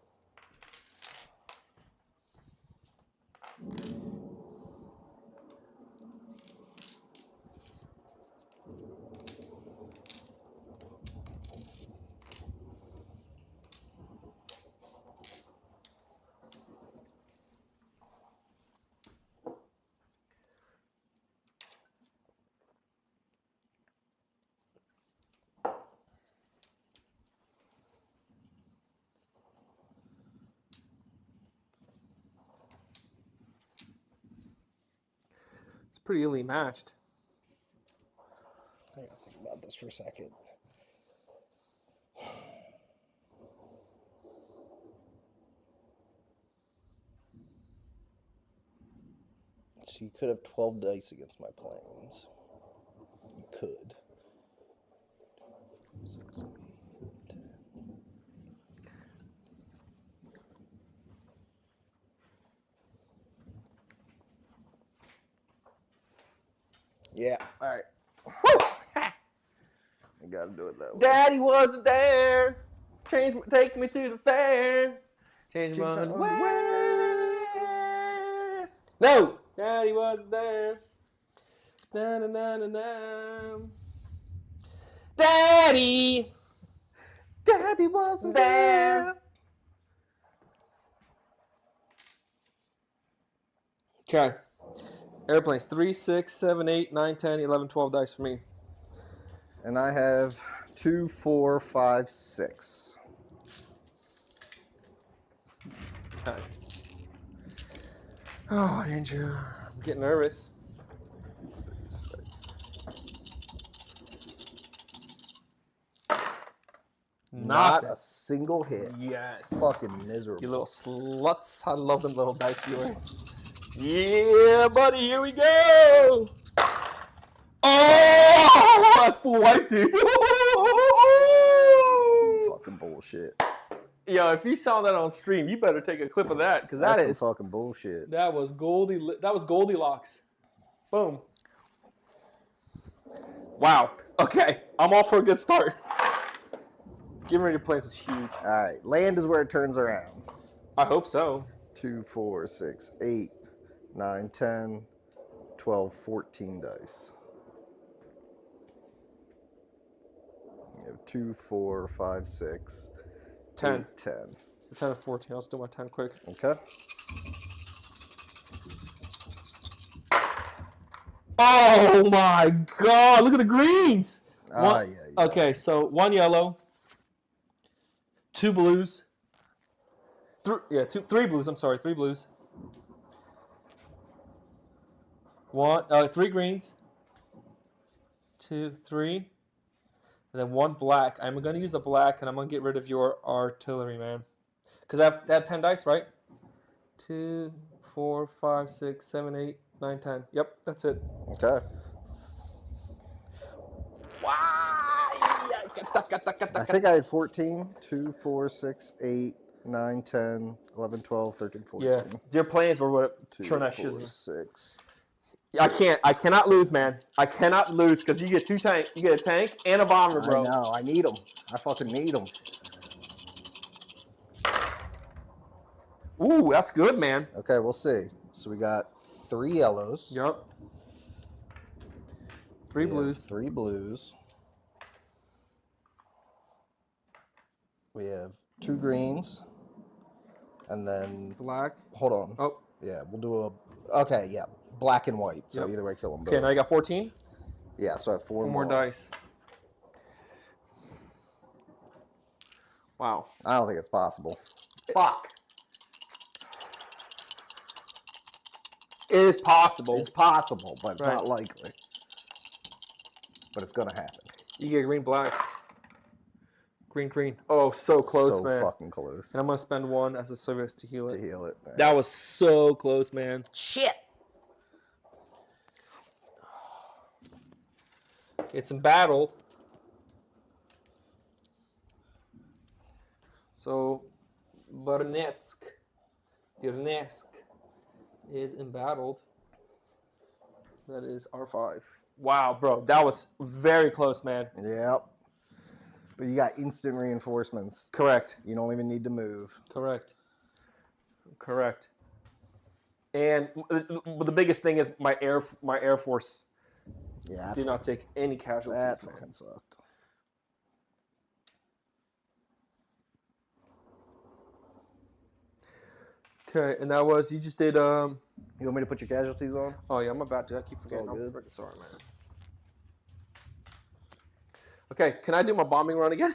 It's pretty evenly matched. I gotta think about this for a second. So you could have 12 dice against my planes. You could. 6, 8, 10. Yeah, alright. I gotta do it that way. Daddy wasn't there. Take me to the fair. Change my way. No, Daddy wasn't there. Na na na na na. Daddy wasn't there. Okay. Airplanes 3, 6, 7, 8, 9, 10, 11, 12 dice for me. And I have 2, 4, 5, 6. Okay. Oh, Andrew, I'm getting nervous. Not a single hit. Yes. Fucking miserable. You little sluts. I love them little dice of yours. Yeah, buddy, here we go. Oh, that's full wipe, dude. Some fucking bullshit. Yo, if you saw that on stream, you better take a clip of that, because That's some fucking bullshit. That was Goldilocks. Boom. Wow. Okay, I'm all for a good start. Getting ready to play this is huge. Alright, land is where it turns around. I hope so. 2, 4, 6, 8, 9, 10, 12, 14 dice. You have 2, 4, 5, 6, 10. 8, 10. So 10 and 14. I'll just do my 10 quick. Okay. Oh my God! Look at the greens. Ah, One, yeah. Okay, so 1 yellow, 2 blues, 3 blues. I'm sorry, 3 blues. 3 greens, 2, 3, and then 1 black. I'm gonna use the black, and I'm gonna get rid of your artillery, man. Because I have 10 dice, right? 2, 4, 5, 6, 7, 8, 9, 10. Yep, that's it. Okay. I think I had 14. 2, 4, 6, 8, 9, 10, 11, 12, 13, 14. Yeah, your plans were what? 2, Turn that 4, shizzle. 6. I cannot lose, man. I cannot lose because you get 2 tank. You get a tank and a bomber, bro. I know. I need them. I fucking need them. Ooh, that's good, man. Okay, we'll see. So we got 3 yellows. Yup. 3 We have blues. 3 blues. We have 2 greens. And then, Black. hold on. Oh. Yeah, we'll do a, okay, yeah. Black and white. So Yep. either way, kill them both. Okay, now you got 14. Yeah, so I have 4 4 more dice. Wow. I don't think it's possible. Fuck. It is possible. It's possible, but it's Right. not likely. But it's gonna happen. You get green, black. Green, green. Oh, so close, so man. fucking close And I'm going to spend 1 as a service to heal to it. heal it. That was so close, man. Shit. It's embattled. So, Bernetsk is embattled. That is R5. Wow, bro. That was very close, man. Yep. But you got instant reinforcements. Correct. You don't even need to move. Correct. And the biggest thing is my air force Yeah. did not take any casualties. That man. fucking sucked. Okay, and that was, you just did, You want me to put your casualties on? oh yeah, I'm about to, I keep forgetting. all I'm good. freaking sorry, man. Okay, can I do my bombing run again?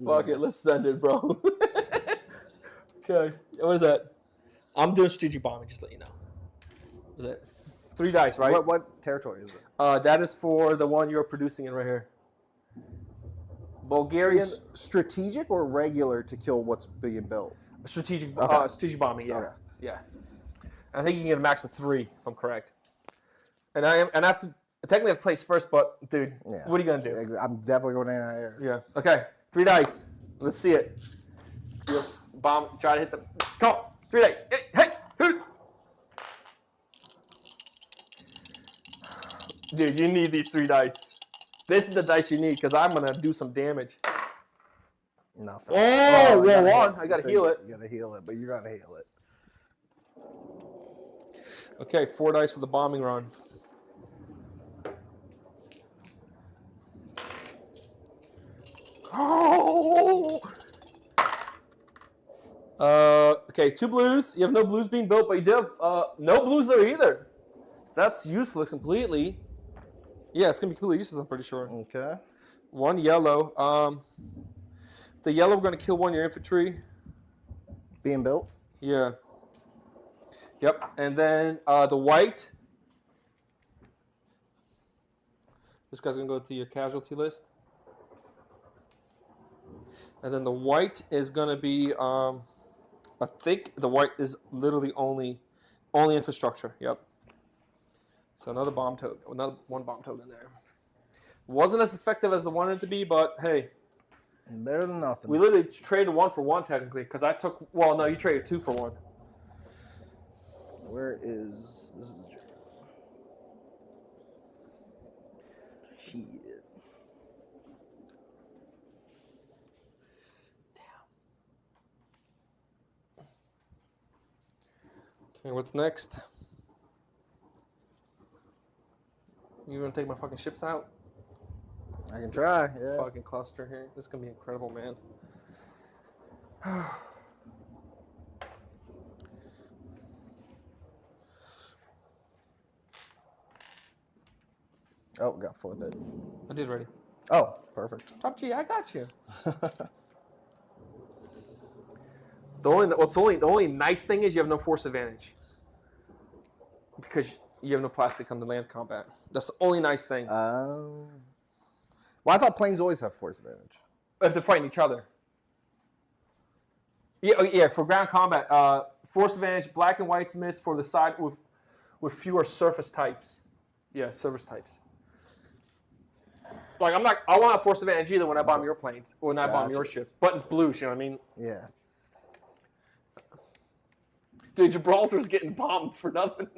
Fuck it, let's send it, bro. Okay, what is that? I'm doing strategic bombing, just to let you know. Is that 3 dice, right? What territory is it? That is for the one you're producing in right here. Bulgarian Is strategic or regular to kill what's being built? strategic Okay. strategic bombing, yeah. Okay. Yeah. I think you can get a max of 3 if I'm correct. And I have to technically have place first, but dude, Yeah. what are you gonna do? I'm definitely going in there. Yeah. Okay. 3 dice. Let's see it. Yep. Bomb. Try to hit the. Come on. 3 dice. Hey. Hoot. Dude, you need these 3 dice. This is the dice you need because I'm gonna do some damage. Nothing. Oh, you gotta roll on. heal- I gotta so heal it. You gotta heal it, but you're gonna heal it. Okay, 4 dice for the bombing run. Oh! Okay, 2 blues. You have no blues being built, but you do have no blues there either. So that's useless completely. Yeah, it's gonna be completely useless, I'm pretty sure. Okay. 1 yellow. The yellow, we're gonna kill 1 of your infantry. Being built. Yeah. Yep. And then the white. This guy's gonna go to your casualty list. And then the white is gonna be, I think the white is literally only infrastructure. Yep. So another bomb token, another 1 bomb token there. Wasn't as effective as the wanted it to be, but hey, Better than nothing. we literally traded 1 for 1 technically, because I took. Well, no, you traded 2 for 1. Where is this? Is shit. Okay, what's next? You gonna take my fucking ships out? I can try. Yeah. Fucking cluster here. This is gonna be incredible, man. Oh, got flip it. I did ready. Oh, perfect. Top G, I got you. The only nice thing is you have no force advantage because you have no plastic on the land combat. That's the only nice thing. Well, I thought planes always have force advantage. If they're fighting each other. Yeah, for ground combat, force advantage, black and white's miss for the side with fewer surface types. Yeah, surface types. Like I won't have force advantage either when I bomb your planes or when I bomb your ships. But it's blue, you know what I mean? Yeah. Dude, Gibraltar's getting bombed for nothing.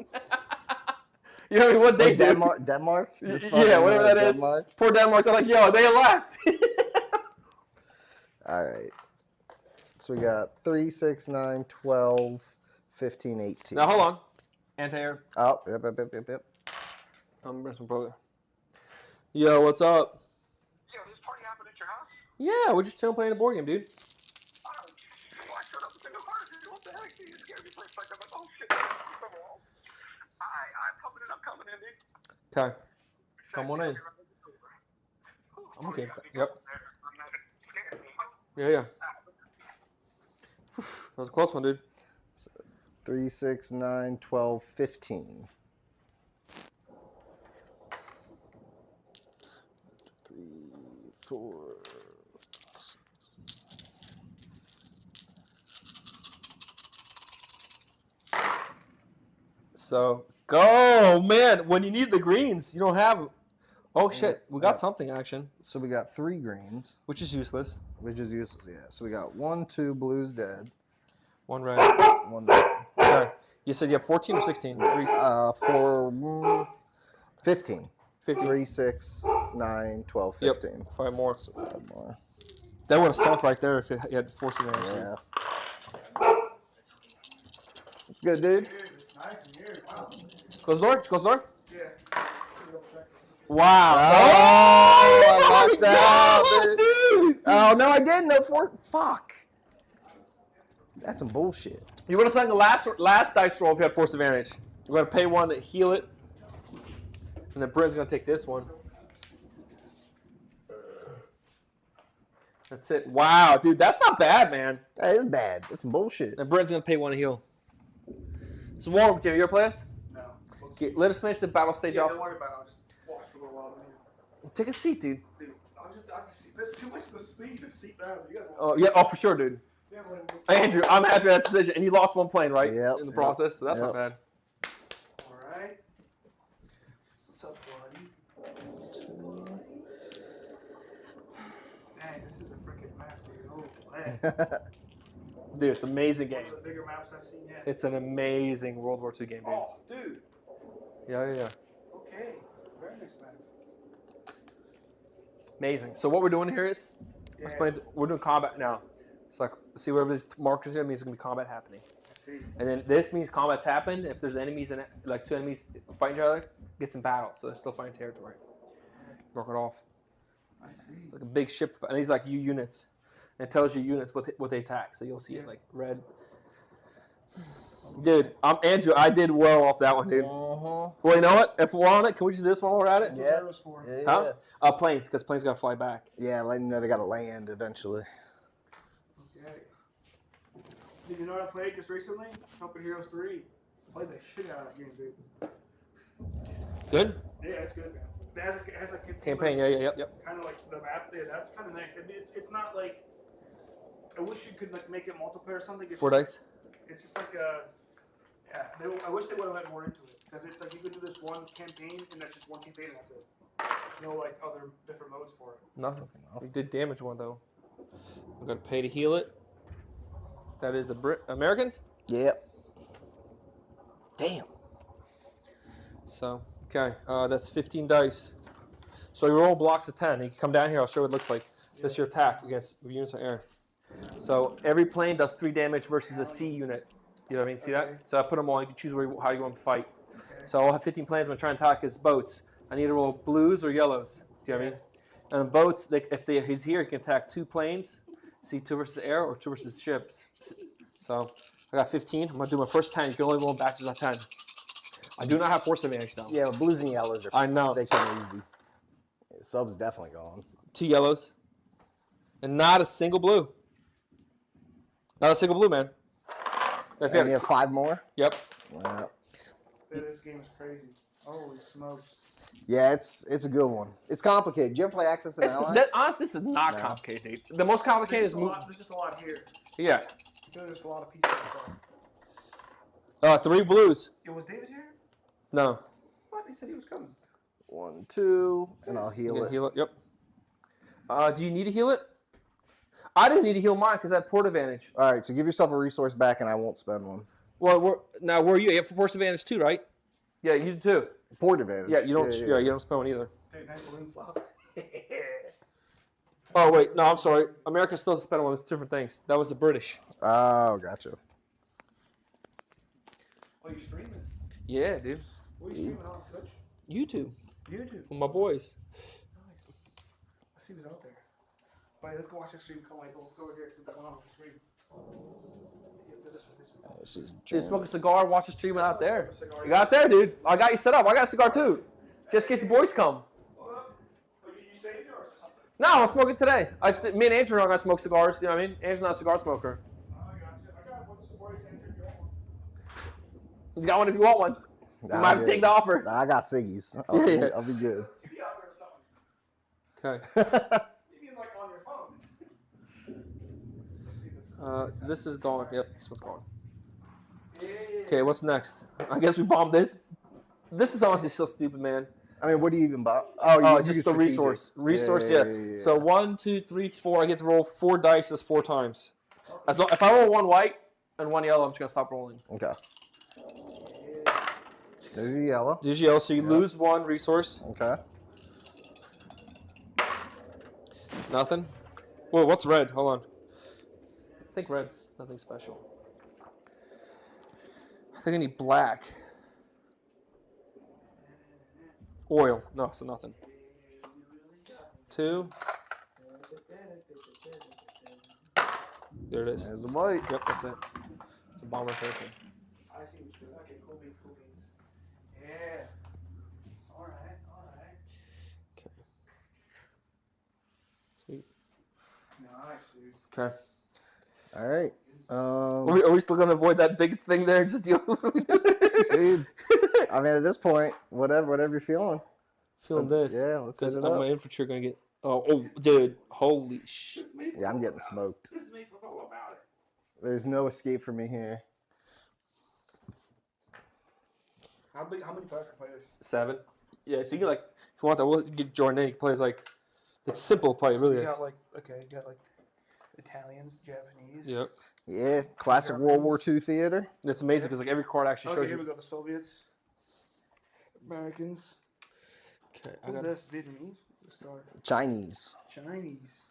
You know what I mean? What they do? Denmark? Yeah, whatever that is. Poor Denmark. They're like, yo, they left. All right. So we got 3, 6, 9, 12, 15, 18. Now, hold on. Anti-air. Oh, yep. I'm going to bring some brother. Yo, what's up? Yo, this party happened at your house? Yeah, we're just chilling playing a board game, dude. I showed up in the car, dude. What the heck? You scared me for a second. I'm like, oh shit, somewhere else. I'm coming in, dude. Okay. Come on in. I'm okay with that. Yep. Yeah. That was a close one, dude. 3, 6, 9, 12, 15. 3, 4. So, go, man. When you need the greens, you don't have them. Oh, shit. We got something, action. So we got 3 greens, Which is useless. which is useless. Yeah. So we got 1, 2 blues dead. 1 red. 1 red. Okay. You said you have 14 or 16? 3, 15. 15. 3, 6, 9, 12, Yep. 15. 5 more. So 5 more. That would have sunk right there if you had force advantage. Yeah. It's good, dude. It's nice in here. Wow. Close the door. Close the door. Yeah. Wow. Oh, I my lucked out, God, dude. dude. Oh, no, I didn't. No force. Fuck. That's some bullshit. You would have sunk the last dice roll if you had force advantage. You're going to pay 1 to heal it. And then Brent's going to take this one. That's it. Wow, dude. That's not bad, man. That is bad. That's some bullshit. And Brent's going to pay 1 to heal. So, Warroom, do you ever play us? No. Okay, let us finish the battle stage Yeah, off. don't worry about it. I'll just watch for a little while. Take a seat, dude. Dude, I'll just there's too much to see to sit down. You guys Oh, yeah. Oh, for sure, dude. Andrew, I'm happy with that decision. And you lost 1 plane, right? Yep, In the yep, process, so that's yep. not bad. Alright. What's up, buddy? Dang, this is a freaking map, dude. Oh, man. Dude, it's an amazing game. One of the bigger maps I've seen yet. It's an amazing World War II game, dude. Oh, dude. Yeah. Okay. Very nice map. Amazing. So what we're doing here is, Yeah. explain. We're doing combat now. It's like, see wherever this markers here means there's gonna be combat happening. I see. And then this means combat's happened. If there's enemies in it, like 2 enemies fighting each other, gets in battle. So they're still fighting territory. Mark it off. I see. It's like a big ship, and these like U units. And it tells you units what they attack. So you'll see it like red. Dude, Andrew, I did well off that one, dude. Well, you know what? If we're on it, can we just do this while we're at it? Yeah. Huh? Planes, because planes gotta fly back. Yeah, letting you know they got to land eventually. Okay. Did you know what I played just recently? Compet Heroes 3. I played the shit out of that game, dude. Good? Yeah, it's good, man. It has a Campaign, yep. Kind of like the map. Yeah, that's kind of nice. I mean, it's not like. I wish you could like make it multiplayer or something. It's 4 just, dice. It's just like a. Yeah, I wish they would have went more into it because it's like you could do this one campaign and that's just one campaign and that's it. There's no like other different modes for it. Nothing. We did damage 1 though. I'm gonna pay to heal it. That is the Americans? Yep. Damn. So, okay, that's 15 dice. So you roll blocks of 10. You can come down here, I'll show you what it looks like. This is your attack against units on air. So every plane does 3 damage versus a C unit. You know what I mean? See Okay. that? So I put them all. You can choose how you want to fight. Okay. So I'll have 15 plans. I'm trying to attack his boats. I need to roll blues or yellows. Do you know what I mean? And boats, he's here, he can attack 2 planes. See 2 versus air or 2 versus ships. So I got 15. I'm gonna do my first 10. You can only roll back to that 10. I do not have force advantage though. Yeah, but blues and yellows are. I know. They come easy. Sub's definitely gone. 2 yellows. And not a single blue. Not a single blue, man. If And you have 5 more. Yep. Yeah. This game is crazy. Holy smokes. Yeah, it's a good one. It's complicated. Do you ever play Access and Allies? Honestly, this is not complicated. The most complicated is There's just a lot here. Yeah. There's a lot of pieces. 3 blues. Was David here? No. What? He said he was coming. 1, 2, and I'll You heal can it. heal it. Yep. Do you need to heal it? I didn't need to heal mine because I had port advantage. All right, so give yourself a resource back, and I won't spend one. Well, where are you? You have force advantage too, right? Yeah, you do too. Port advantage. Yeah, you don't. You don't spend one either. Dude, nice balloons left. Oh wait, no, I'm sorry. America still spent one. It's different things. That was the British. Oh, gotcha. Oh, you're streaming? Yeah, dude. What are you streaming on Twitch? YouTube YouTube. for my boys. Nice. Let's see who's out there. Wait, let's go watch the stream. Come on, go over here. See what's going on with the stream. Yeah, this one. This is Dude, smoke a cigar, watch the stream out there. Cigar. You got it there, dude. I got you set up. I got a cigar too, just in case the boys come. You saved yours or something? No, I'll smoke it today. Me and Andrew are not gonna smoke cigars. You know what I mean? Andrew's not a cigar smoker. I got you. I got one support extension. He's got one if you want one. You Nah, might have to good. take the offer. Nah, I got ciggies. I'll be good. TV out there or something. Okay. You mean like on your phone? Let's see this. This is gone. Yep, this one's gone. Okay, what's next? I guess we bombed this. This is honestly so stupid, man. I mean, what do you even buy? Oh, Oh, you just use the strategic. resource. Resource, yeah. So 1, 2, 3, 4. I get to roll 4 dice 4 times. If I roll 1 white and 1 yellow, I'm just gonna stop rolling. Okay. There's your yellow. There's yellow, so you lose 1 resource. Okay. Nothing. Whoa, what's red? Hold on. I think red's nothing special. I think I need black. Oil. No, so nothing. 2. There it is. There's the white. Yep, that's it. It's a bomber paper. I see what you're doing. Okay, cool beans, cool beans. Yeah. All right, all right. Okay. Sweet. Nice, dude. Okay. All right. Are we still gonna avoid that big thing there? Just deal with it. Dude, I mean, at this point, whatever you're feeling. Feeling this. Yeah, let's hit Because it my up. infantry are gonna get. Oh, dude! Holy sh! Yeah, I'm getting smoked. This make was all about it. There's no escape for me here. How many players can play this? 7. Yeah, so you can like, if you want that, we'll get Jordan in. He plays like, it's simple to play. It really You is. got like, okay, you got like Italians, Japanese. Yep. Yeah, classic World War II theater. It's amazing because like every card actually Okay, shows here we you. go. The Soviets, Americans. Okay, I What's got this? Vietnamese. Let's start. Chinese. Chinese.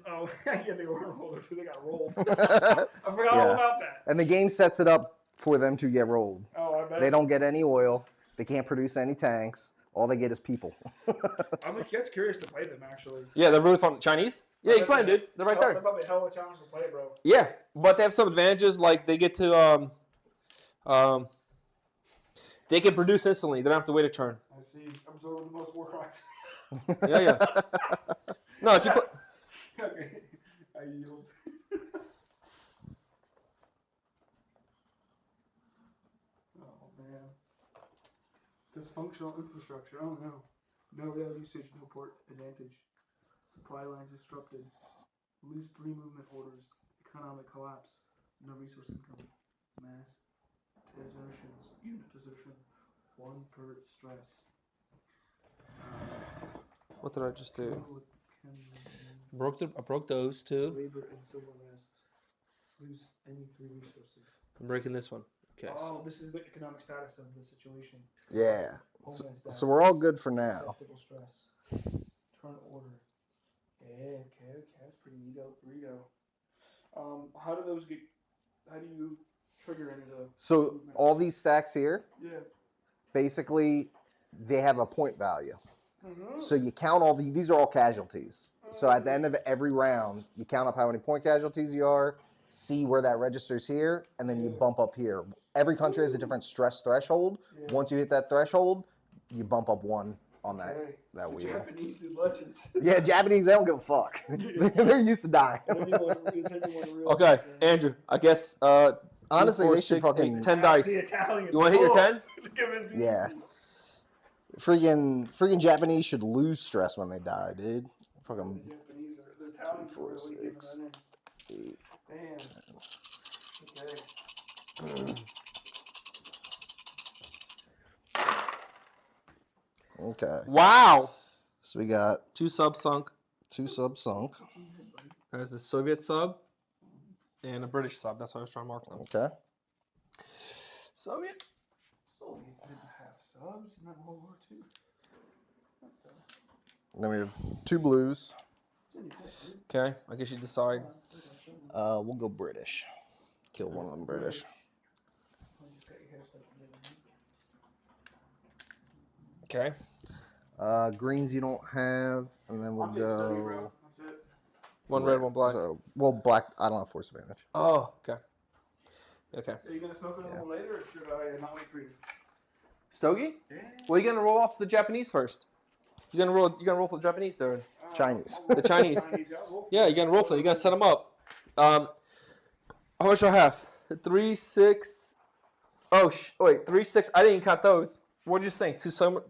Oh, yeah, they were rolled too. They got rolled. I forgot all about that. And the game sets it up for them to get rolled. Oh, I bet. They don't get any oil. They can't produce any tanks. All they get is people. I'm like, that's curious to play them actually. Yeah, they're really fun. Chinese? Yeah, you can play them, dude. They're right They're there. probably hell of a challenge to play, bro. Yeah, but they have some advantages. Like they get to they can produce instantly. They don't have to wait a turn. I see. Absorb the most war crimes. Yeah. No, if you put. Okay. I yield. Oh man. Dysfunctional infrastructure. Oh no. No rail usage, no port advantage. Supply lines disrupted. Lose 3 movement orders. Economic collapse. No resource income. Mass desertions. Unit desertion. 1 per stress. What did I just do? Can I broke those two. labor and civil unrest. Lose any 3 resources. I'm breaking this one. Okay. Oh, this is the economic status of the situation. Yeah. Homeland status. So we're all good for now. Acceptable stress. Turn order. Yeah, okay. That's pretty neato. Burrito. How do those get? How do you trigger any of the So movements. all these stacks here, Yeah. basically, they have a point value. Mm-hmm. So you count all these are all casualties. So at the end of every round, you count up how many point casualties you are, see where that registers here, and then you bump up here. Every country has a different stress threshold. Yeah. Once you hit that threshold, you bump up one on that Okay. that The wheel. Japanese do legends. Yeah, Japanese, they don't give a fuck. They're used to dying. Okay, Andrew. I guess. Honestly, 2, 4, they should 6, fucking- 8, 10 dice. The Italians. You want to hit your 10? Give it to Yeah. easy. Freaking Japanese should lose stress when they die, dude. The Fucking Japanese are the Italians. 4, are really giving 6, that in. 8. Damn. Okay. Okay. Wow. So we got 2 subs sunk. 2 subs sunk. There's a Soviet sub and a British sub. That's why I was trying to mark them. Okay. Soviet. Soviets didn't have subs in that World War II. Then we have 2 blues. Okay, I guess you decide. We'll go British. Kill one of them British. Okay. Greens you don't have, and then we'll I'm getting study, go. bro. That's it. One red, one black. So, well, black. I don't have force advantage. Oh, okay. Okay. Are you gonna smoke it a little later, or should I not wait for you? Stogie? Yeah. Well, you gonna roll off the Japanese first. You gonna roll for the Japanese, dude. Chinese. The Chinese. Yeah, you're gonna roll for them. You're gonna set them up. How much do I have? 3, 6. Oh, wait, 3, 6. I didn't even count those. What did you sing?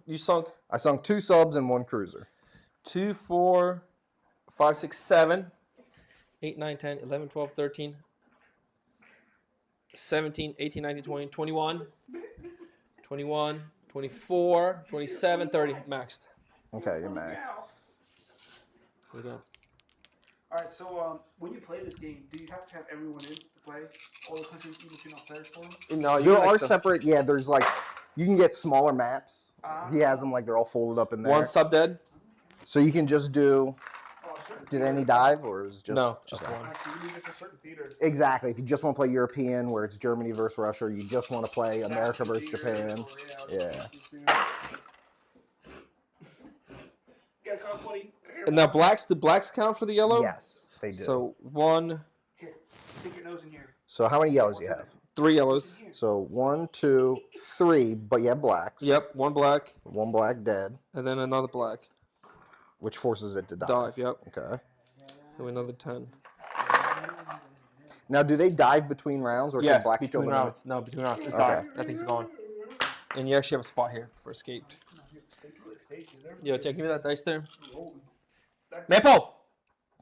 You sung I sunk 2 subs and 1 cruiser. 2, 4, 5, 6, 7, 8, 9, 10, 11, 12, 13, 17, 18, 19, 20, 21, 21, 24, 27, 30. Maxed. Okay, you're max. There you go. All right. So when you play this game, do you have to have everyone in to play? All the countries even if you're not players for them? No, you There can are mix them. separate. Yeah, there's like you can get smaller maps. He has them like they're all folded up in there. One sub dead? So you can just do. Oh, sure. Did any dive or is it just No, just okay. one. I see. You need just a certain theater. Exactly. If you just want to play European, where it's Germany versus Russia, or you just want to play America versus Theater, Japan. or, Yeah. Got a call, buddy. And now do blacks count for the yellow? Yes, they do. So 1, Here, stick your nose in here. So how many yellows do you have? 3 yellows. So 1, 2, 3, but you have blacks. Yep, 1 black, 1 black dead, and then another black. which forces it to dive. Dive, yep. Okay. And another 10. Now, do they dive between rounds, or Yes, can blacks between kill them? rounds. No, between rounds. It's Okay. dive. That thing's gone. And you actually have a spot here for escape. Yo, Jack, give me that dice there. Maple!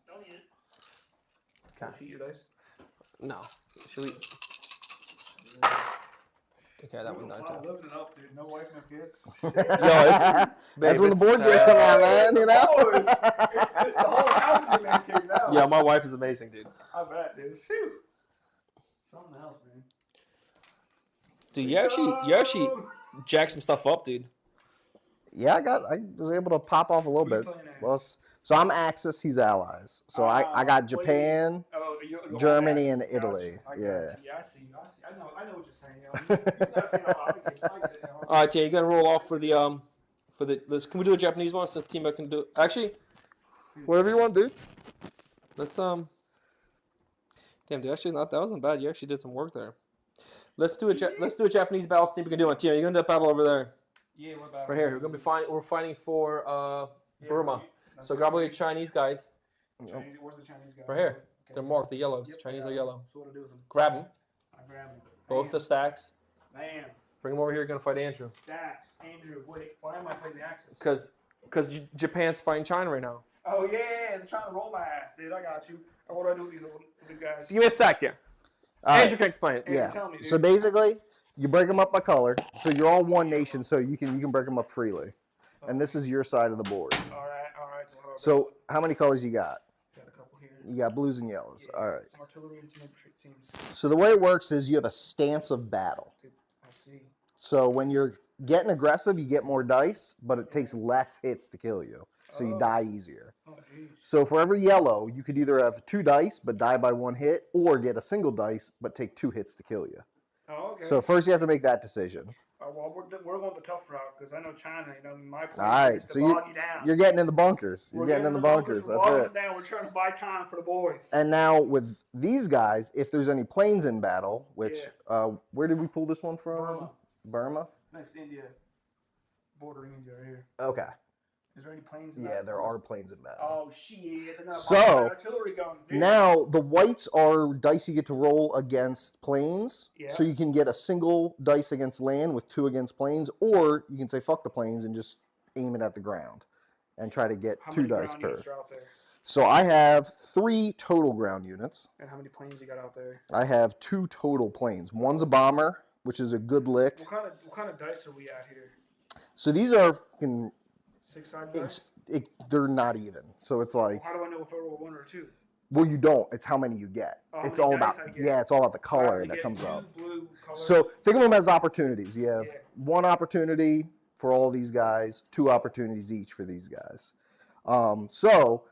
Don't eat it. Okay. Cheat your dice. No. Should we? Okay, that one died I'm too. living it up, dude. No wife, no kids. Yo, it's That's when the board games come out, man. You know. Oh, it's the whole house is a man cave now. Yeah, my wife is amazing, dude. I bet, dude. Shoot. Something else, man. Dude, you actually jack some stuff up, dude. Yeah, I was able to pop off a little Who you bit. playing as? Well, so I'm Axis, he's Allies. So I got Japan. Oh, Germany and Gotcha. Italy, I got yeah. you. Yeah, I see. I know what you're saying. You gotta say it out loud. I get it, you know. All right, Tia, you gotta roll off for the can we do a Japanese one since Tima can do actually Whatever you want, dude. let's damn dude, actually not that wasn't bad. You actually did some work there. Let's do a Japanese battle. Tima can do it. Tia, you're gonna do a battle over there. Yeah, what about Right here. We're gonna be fighting. We're fighting for Burma. So grab all your Chinese guys. Chinese, where's the Chinese guy? Right here. Okay. They're marked. The yellows. Yep, Chinese I are got yellow. him. So what do I do with them? Grab them. I grab them. Both the stacks. Bam. Bring them over here. You're gonna fight Andrew. Stacks. Andrew, wait. Why am I fighting the Axis? Because Japan's fighting China right now. Oh, yeah. They're trying to roll my ass, dude. I got you. Or what do I do with these little guys? Give me a sec, yeah. All right. Andrew can explain it. Andrew, Yeah. tell me, dude. So basically, you break them up by color. So you're all one nation, so you can break them up freely. And this is your side of the board. All right. So how many colors you got? Got a couple here. You got blues and yellows. Yeah, All right. Some artillery and some infantry teams. So the way it works is you have a stance of battle. Dude, I see. So when you're getting aggressive, you get more dice, but it takes less hits to kill you. So you Oh. die easier. Oh, jeez. So for every yellow, you could either have 2 dice but die by 1 hit, or get a single dice but take 2 hits to kill you. Okay. So first you have to make that decision. Well, we're going the tough route because I know China. My plan All right, is to so bog you down. you're getting in the bunkers. You're We're getting in the bunkers. We're That's bogging it. it down. We're trying to buy time for the boys. And now with these guys, if there's any planes in battle, which where did we pull this one from? Burma. Next to India, bordering India right here. Okay. Is there any planes? Yeah, there are planes in battle. Oh shit! They're gonna So artillery guns, dude. now the whites are dice you get to roll against planes. Yeah. So you can get a single dice against land with 2 against planes, or you can say fuck the planes and just aim it at the ground and try to get How 2 many dice ground per. units are out there? So I have 3 total ground units. And how many planes you got out there? I have 2 total planes. One's a bomber, which is a good lick. What kind of dice are we at here? So these are fucking, 6-sided dice. they're not even. So it's like, How do I know if I roll 1 or 2? well, you don't. It's how many you get. Oh, It's how all many about, dice I get. yeah, it's all about the So I have color to that get comes 2 up. blue colors. So think of them as opportunities. You have Yeah. 1 opportunity for all these guys, 2 opportunities each for these guys. So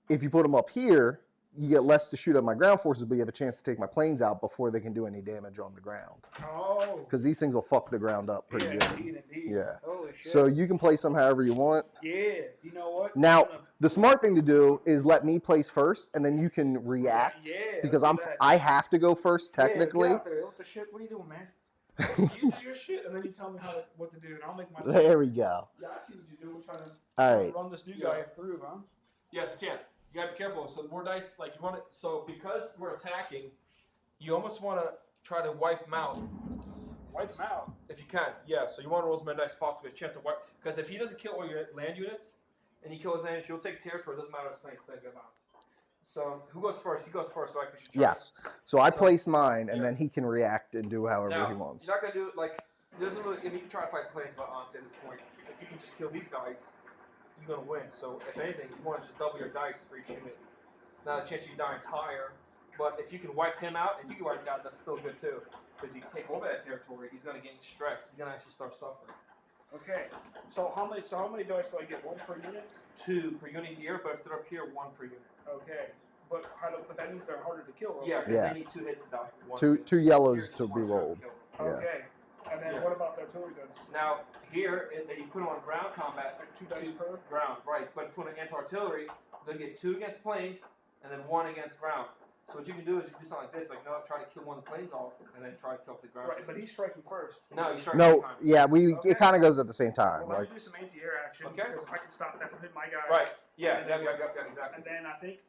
if you put them up here, you get less to shoot at my ground forces, but you have a chance to take my planes out before they can do any damage on the ground. Oh. Because these things will fuck the ground up pretty good. Indeed. Yeah. Holy shit. So you can place them however you want. Yeah. You know what? Now, the smart thing to do is let me place first, and then you can react. Yeah. Because let's do that. I have to go first technically. Yeah, get out there. What the shit? What are you doing, man? You do your shit, and then you tell me what to do, and I'll make my. There we go. Yeah, I see what you do. We're trying to All right. run this new guy through, huh? Yes, it's you gotta be careful. So the more dice, like you want it. So because we're attacking, you almost want to try to wipe them out. Wipe him out. If you can, yeah. So you want to roll as many dice as possible. A chance of wipe. Because if he doesn't kill all your land units, and you kill his land units, you'll take territory. It doesn't matter his planes. Planes got bounce. So who goes first? He goes first, right? 'Cause you Yes. So I place mine, and then he can react and do however Now, he wants. you're not gonna do it like. There's really. I mean, you can try to fight planes, but honestly, at this point, if you can just kill these guys, you're gonna win. So if anything, you want to just double your dice for each unit. Now the chance of you dying is higher, but if you can wipe him out and you can wipe him out, that's still good too. But if you take over that territory, he's gonna get stressed. He's gonna actually start suffering. Okay. So how many dice do I get? 1 per unit? 2 per unit here, but if they're up here, 1 per unit. Okay. But that means they're harder to kill, right? Yeah, because Yeah. they need 2 hits to die. Two yellows Here's to just be one shot rolled. kills them. Yeah. Okay. And then Yeah. what about the artillery guns? Now here, you put them on ground combat. Like 2 dice per? Ground, right? But if you put an anti-artillery, they'll get 2 against planes and then 1 against ground. So what you can do is you can do something like this, like try to kill one of the planes off and then try to kill off the ground. Right, but he's striking first. No, you strike No, every time. yeah, Okay. it kind of goes at the same time. Well, let Like, me do some anti-air action Okay. because if I can stop that from hitting my guys. Right. Yeah, exactly. And then I think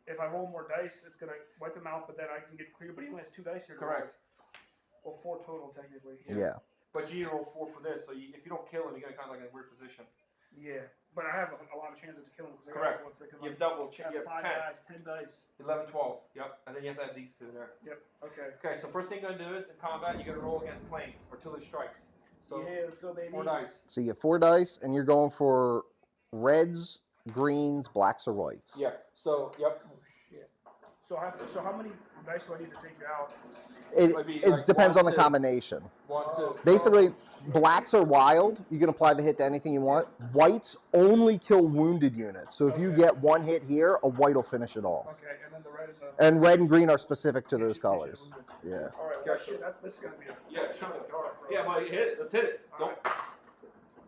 if I roll more dice, it's gonna wipe them out, but then I can get clear. But he only has 2 dice here. Correct. Well, 4 total technically. yeah. But you need to roll 4 for this, so if you don't kill him, you're gonna kind of like in a weird position. Yeah, but I have a lot of chances to kill him because I Correct. got freaking. You have double. I You have have 5 10, guys, 10 dice. 11, 12. Yep. And then you have to add these 2 there. Yep. Okay. Okay. So first thing you're gonna do is in combat, you're gonna roll against planes, artillery strikes. So yeah, let's go, baby. 4 dice. So you get 4 dice, and you're going for reds, greens, blacks, or whites. Yeah. So yep. Oh shit. So how many dice do I need to take you out? Might be It like depends 1, on the 2. combination. 1, 2. Basically, blacks are wild. You can apply the hit to anything you want. Whites only kill wounded units. So if you Okay. get 1 hit here, a white will finish it off. Okay, and then the red and the. And red and green are specific to those Get you colors. wounded. Yeah. All right. Well, shit. This is gonna be a. Yeah, sure. All right, bro. Yeah, Mike, hit it. Let's hit it. All Don't. right.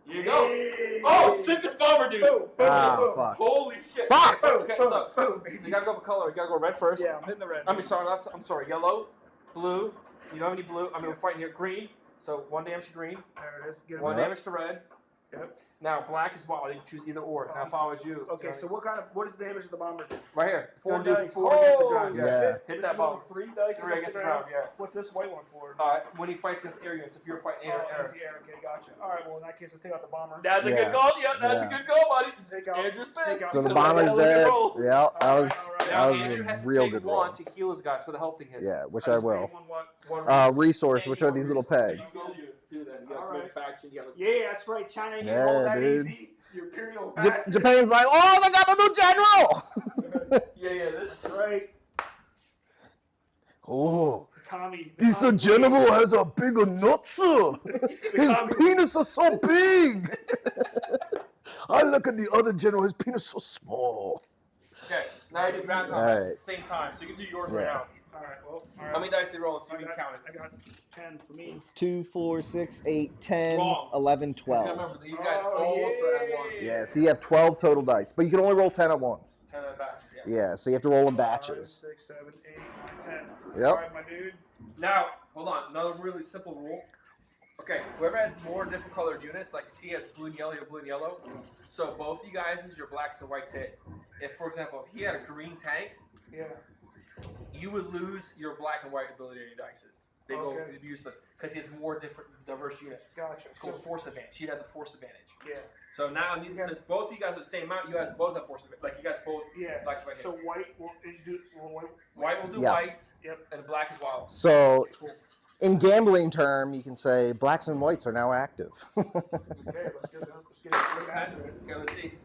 Here you go. Yay. Oh, sickest bomber, dude. Boom, boom, Ah, boom. fuck. Holy shit. Fuck! Okay, Boom, so boom, you gotta go for color. You gotta go red first. Yeah, I'm hitting the red. I'm sorry. Yellow, blue. You don't have any blue. We're fighting here. Green. So 1 damage to green. There it is. Get him 1 Yep. damage to red. Yep. Now black is wild. You can choose either or. Now if I was you. Okay, so what is the damage of the bomber? right here. It's 4 gonna do dice. 4 against the Oh, ground. Yeah. Hit This that is ball. only 3 dice 3 against the ground. Yeah. What's this white one for? When he fights against air units, if you're fighting air, air. Anti-air. Okay, gotcha. All right, well in that case, let's take out the bomber. That's a Yeah. good call. Yeah, that's Yeah. a good call, buddy. Take out. Andrew's take pissed. out- So the Look bomber's at that dead. roll. Yeah, All right, that all was Now a Andrew has to real take good 1 roll. to heal his guys for the health thing hits. Yeah, which I I just will. made one what? One Resource, which are these little pegs. You build units too. Then you got All to right. faction. You got to. Yeah, that's right. China ain't Yeah, roll that dude. easy. You imperial bastard. Japan's like, oh, they got a new general. Yeah. This. That's right. Oh, The commie. this general has a bigger nuts. His penis is so big. I look at the other general, his penis so small. Okay. Now you do ground All combat right. at the same time, so you can do yours Yeah. right now. All right. Well. All right. How many dice are you rolling? So I you can got, count it. I got 10 for me. 2, 4, 6, 8, 10, Wrong. 11, You gotta 12. remember, these guys Oh, also have one. Yeah, so you have 12 total dice, but you can only roll 10 at once. 10 in batches, yeah. Yeah, so you have to roll in 5, batches. 6, 7, 8, 9, 10. Yep. All right, my dude. Now, hold on. Another really simple rule. Okay, whoever has more different colored units, like he has blue and yellow, you have blue and yellow. So both you guys is your blacks and whites hit. If, for example, if he had a green tank, Yeah. you would lose your black and white ability on your dices. They go Okay. useless because he has more different diverse units. Gotcha. It's called force advantage. You'd have the force advantage. Yeah. So now, since both of you guys have the same amount, you guys both have force advantage. Like you guys both Yeah. blacks and white So hits. white will do white. White will do Yes. whites, Yep. and black is wild. So Cool. in gambling term, you can say blacks and whites are now active. Okay, let's get it. Let's get after it. Okay, let's see.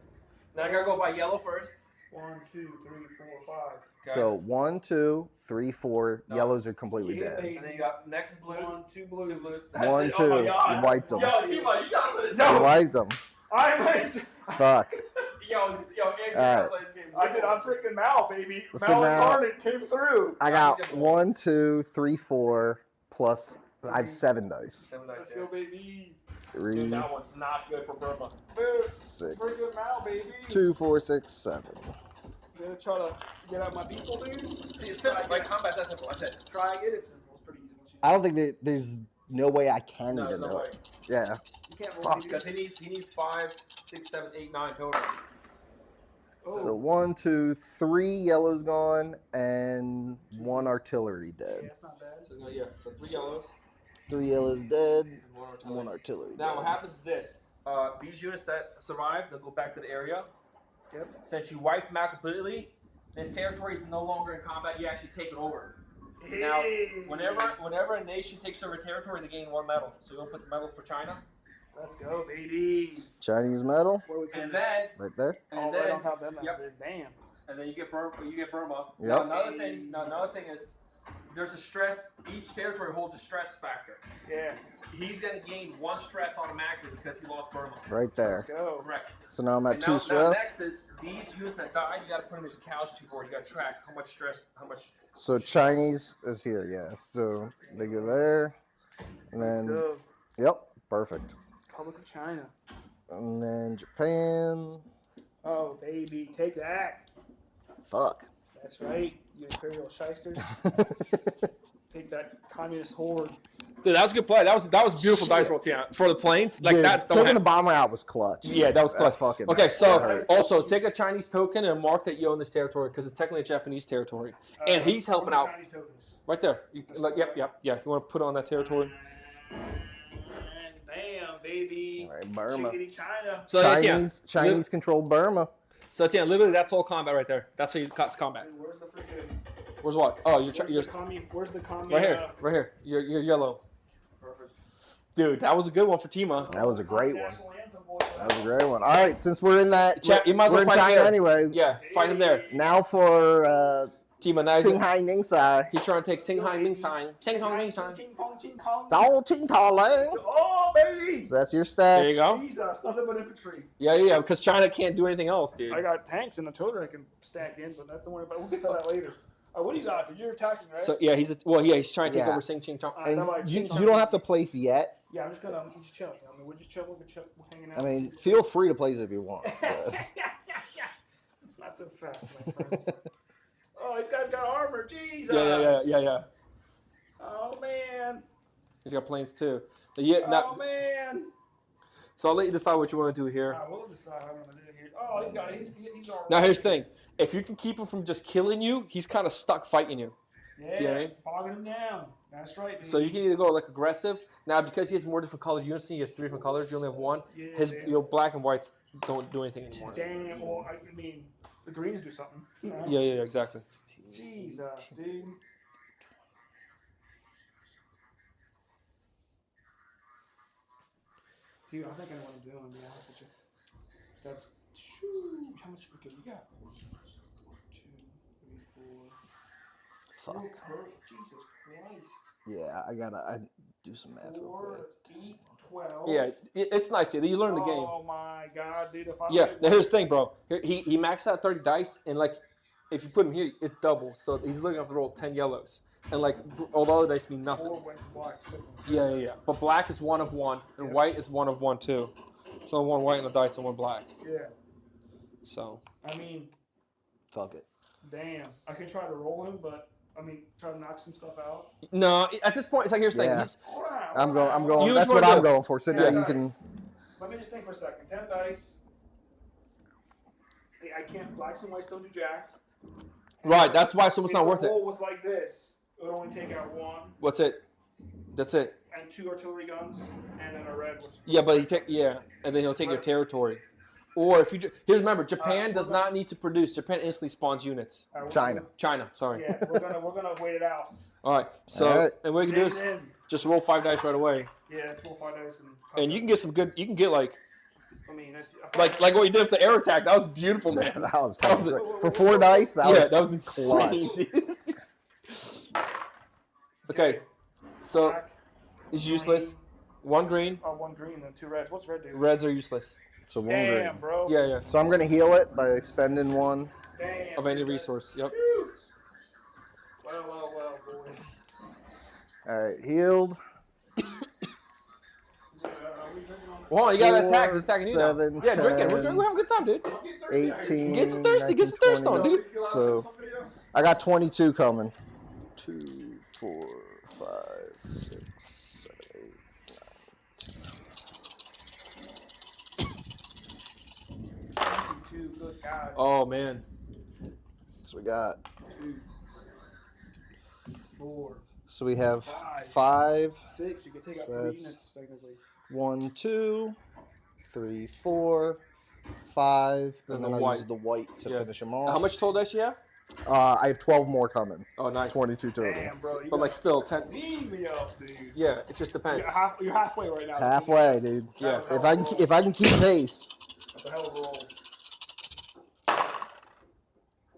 Now I gotta go by yellow first. 1, 2, 3, 4, 5. Okay. So 1, 2, 3, 4. No. Yellows are completely Yeah, dead. baby. And then you got next is blues. 1, 2 blues. 2 blues. That's 1, it. 2. Oh my god. You wiped them. Yo, Timo, you gotta play this. No. You wiped them. I went. Fuck. Yo, Andrew, you Alright. gotta play this game. I did. I'm freaking Mal, baby. So Mal now- incarnate came through. I got 1, 2, 3, 4 plus. I have 7 dice. 7 dice, Let's yeah. go, baby. 3, Dude, that one's not good for Burma. Dude, 6, freaking Mal, baby. 2, 4, 6, 7. Gonna try to get out my people, dude. See, it's simple. Like combat, that's simple. That's it. Try and get it. It's pretty easy. Once you I don't think that there's no way I can No, even there's do no way. it. Yeah. You can't roll Fuck. these. Because he needs 5, 6, 7, 8, 9 total. Oh. So 1, 2, 3 yellows gone and 1 artillery Yeah, dead. that's not bad. So 3 yellows 3 yellows dead, and 1 artillery. 1 artillery Now dead. what happens is this: these units that survive, they'll go back to the area. Yep. Since you wiped them out completely, this territory is no longer in combat. You actually take it over. Now, Hey. whenever a nation takes over a territory, they gain 1 medal. So you'll put the medal for China, Let's go, baby. Chinese medal, Where we and then right there. and right then on top of them. yep. Bam. and then you get Burma. Yep. Now another thing is there's a stress. Each territory holds a stress factor. Yeah. He's going to gain 1 stress automatically because he lost Burma. Right Let's there. go. Correct. So now I'm at And 2 now stress. next is these units that died. You got to put them as a casualty board. You got to track how much stress, how much. So Chinese is here, yeah. So they go there. And then, Go. yep, perfect. Republic of China. And then Japan. Oh, baby. Take that. Fuck. That's right. You imperial shysters. Take that communist horde. Dude, that was a good play. That was beautiful dice roll, Tia. For the planes, like Dude, that. taking the bomber out was clutch. Yeah, that was clutch. fucking Okay, that so hurt. also take a Chinese token and mark that you own this territory because it's technically a Japanese territory, and he's helping where's the out Chinese tokens? right there. Yep. Yeah. You want to put on that territory? And bam, baby. All right, Burma. Chickadee China. So Chinese controlled Burma. So Tia, literally, that's all combat right there. That's how you cut combat. Dude, where's the freaking? Where's what? Oh, you're Where's the commie? right here. Right here. You're yellow. Perfect. Dude, that was a good one for Tima. That was a great one. National anthem, boys. That was a great one. All right, since we're in that, Chat, you might as we're well in fight China there. anyway. Yeah, fight him there. Now for Tima, now Xinghai Ningsai. he's trying to take Xinghai Mingsang. Xinghai Mingsang. Ching pong, ching pong. Zhao Qingtao Lang. Oh, baby. So that's your There you stack. go. Jesus, nothing but infantry. Yeah, because China can't do anything else, dude. I got tanks and artillery I can stack in, but nothing worry about. We'll get to that later. What do you got? Dude, you're attacking, right? So yeah, he's trying to take Yeah. over Xing Ching Chong. And Alright, you Xinghai. don't have to place yet. Yeah, I'm just chilling. I mean, we're just chilling. We're hanging out. I mean, feel free to place if you want. but- Not so fast, my friends. Oh, these guys got armor. Jesus. Yeah. Oh man. He's got planes too. Yeah, Oh man. so I'll let you decide what you want to do here. We'll decide how I'm gonna do it here. Oh, he's armor. Now here's the thing: if you can keep him from just killing you, he's kind of stuck fighting you. Yeah, Do you know what I mean? bogging him down. That's right, dude. So you can either go like aggressive. Now because he has more different colored units, he has 3 different colors. You only have 1. Yeah, His yeah. black and whites don't do anything anymore. Damn. Well, I mean, the greens do something. Yeah, exactly. Jesus, dude. Dude, I think I know what I'm doing, to be honest with you. That's how much okay, you got? 1, 2, 3, 4. Fuck. Jesus Christ. Yeah, I do some math real 4, quick. 8, 12. Yeah, it's nice, dude. You learn the game. Oh my god, dude. If I Yeah, get now here's the thing, bro. He maxed out 30 dice, and like, if you put him here, it's double. So he's looking to roll 10 yellows. And like, all the other dice mean nothing. 4 went to blacks. Took them. Yeah. But black is 1 of 1, and white is 1 of 1 too. So 1 white in the dice and 1 black. Yeah. So. I mean, Fuck it. damn. I could try to roll him, but I mean, try to knock some stuff out. No, at this point, it's like, here's the thing. Yeah. I'm You going. just That's what wanna I'm do it. going for. So Yeah. now you can. Let me just think for a second. 10 dice. Hey, I can't. Blacks and whites don't do jack. Right, that's why so it's If not worth the it. roll was like this, it would only take out 1 What's it? That's it. and 2 artillery guns and then a red. Which Yeah, but and then he'll take your territory. Or if you here's remember, Japan does not need to produce. Japan instantly spawns units. All right, China. China, sorry. Yeah, we're gonna wait it out. All right. So All right. and what you can do Dig is it in. just roll 5 dice right away, Yeah, let's roll 5 dice and you can get some good. You can get like I mean, that's, what you did with the air attack. That was beautiful, man. That was That was fucking for 4 dice. That That was insane. clutch. Dude. Okay, so black, it's useless. 1 green. 1 green and 2 reds. What's red do? Reds are useless. So 1 Damn, green. bro. Yeah. So I'm gonna heal it by spending 1. Damn. Of any resource. Yep. Whew. Well, boys. All right, healed. Are we drinking on Well, you gotta attack. 4, He's attacking you now. 7, Yeah, drinking. We're 10, having a good time, dude. 18. Get some thirsty. Get some thirst on, 19, dude. So I got 22 coming. 2, 4, 5, 6, 7, 8, 2, good God. Oh man. So we got. 2, 4, So we have 5, 5. 6. You can take out So 3 that's- units, technically. 1, 2, 3, 4, 5, And and the then I'll white. use the white to Yeah. finish them off. How much total dice you have? I have 12 more coming. Oh, nice. 22 total. Damn, bro. You But like still 10. leave me up, dude. Yeah, it just depends. You're halfway right now. Halfway, dude. Yeah. If I can keep pace. That's a hell of a roll.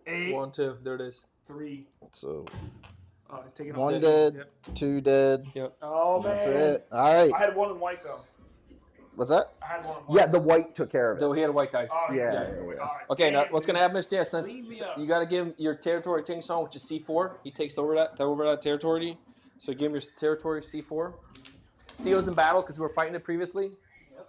8, 1, 2. There it is. 3. So It's taking 1 off dead, Yep. 2 dead. Oh, man. That's it. All right. I had 1 in white, though. What's that? I had 1 in white. Yeah, the white took care of Though it. he had a white dice. Oh, Yeah, yes. yeah, yeah. All right. Okay, now Damn, what's gonna dude. happen is since Leave me up. you gotta give him your territory ting song, which is C4. He takes over that territory. So give him your territory C4. See, it was in battle because we were fighting it previously. Yep.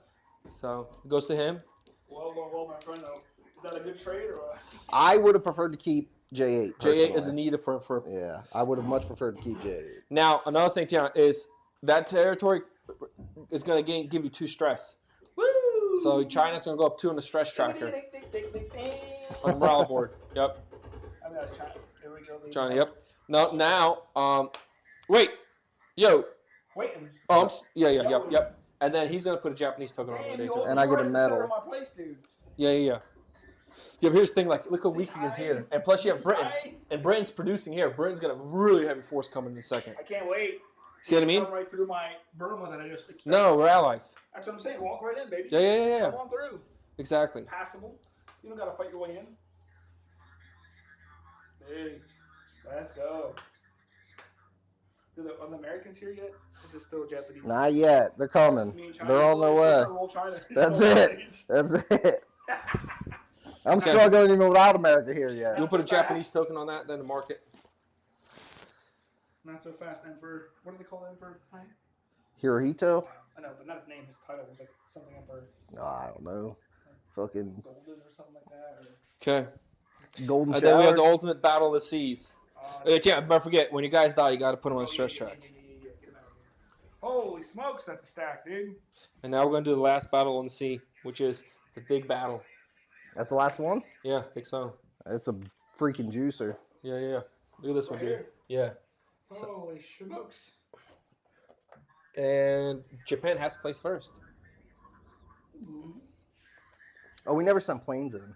So it goes to him. Well, my friend, though. Is that a good trade or what? I would have preferred to keep J8. J8 is personally. needed for. Yeah, I would have much preferred to keep J8. Now another thing, Tiana, is that territory is gonna give you 2 stress. Woo! So China's gonna go up 2 on the stress tracker on the morale board. Yep. I mean, that's China. Here we go. China. Yep. Now, wait, yo. Waiting. Oh, yep. And then he's gonna put a Japanese token on Damn, the you day. And I get a right in the center medal. of my place, dude. Yeah. Yeah, but here's the thing, like, look how weak he is here. And plus you have Britain. And Britain's producing here. Britain's got a really heavy force coming in a second. I can't wait. See what I mean? Come right through my Burma that I just extracted. No, we're allies. That's what I'm saying. Walk right in, baby. Yeah. Come on through. Exactly. Passable. You don't gotta fight your way in. Hey, let's go. Are the Americans here yet? Or is it still Japanese? Not yet. They're coming. Me and China. They're on their We're way. gonna roll China. That's it. That's it. I'm struggling even without America here yet. You'll put a so fast. Japanese token on that, then to mark it. Not so fast, Emperor. What do they call the Emperor at the time? Hirohito? I know, but not his name. His title was like something Emperor Oh, I don't know. Fucking Golden or something like that. Okay. golden And then we have the shower. ultimate battle of the seas. Yeah, but forget, when you guys die, you gotta put them on a stress track. Get him out of here. Holy smokes, that's a stack, dude. And now we're gonna do the last battle on the sea, which is the big battle. That's the last one? Yeah, I think so. It's a freaking juicer. Yeah. Look at this one, Right dude. here? Yeah. Holy smokes. And Japan has to place first. Oh, we never sent planes in.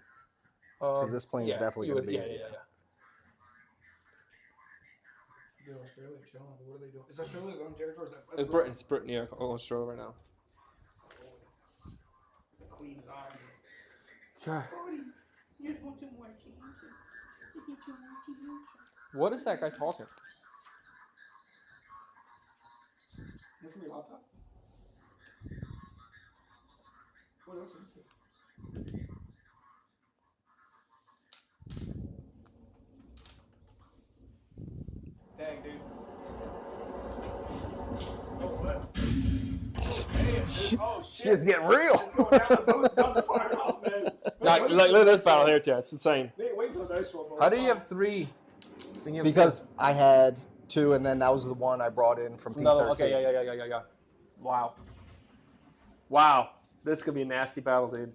Because this plane's yeah, definitely you going to would- be. Yeah. Dude, Australia chilling. What are they doing? Is Australia going territory? It's Britain, yeah, Australia right now. The Queen's Army. God. What is that guy talking? Is that from your laptop? What else is it? Shit's getting real. It's going down the boats, guns are firing off, man. Look at this battle here, Chad. It's insane. Wait for the dice roll, bro. How do you have 3? Then you have Because I had 2, and then that was the one I brought in from P13. No, okay, yeah. Wow. Wow. This could be a nasty battle, dude.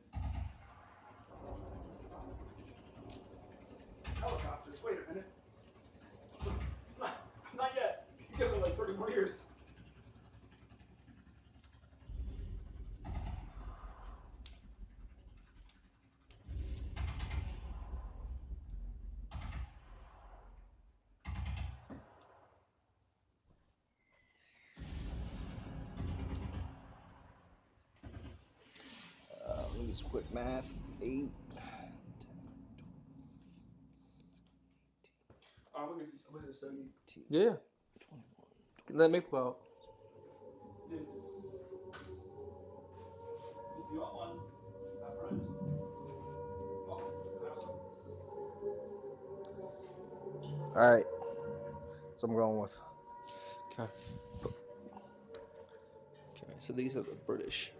Helicopters. Wait a minute. Not yet. Give them like 30 more years. Let me just quick math. 8. I'm going to 70. Yeah. Let me pull out. If you want one, have friends. Oh, have some. All right. So I'm going with. Okay. Okay, so these are the British.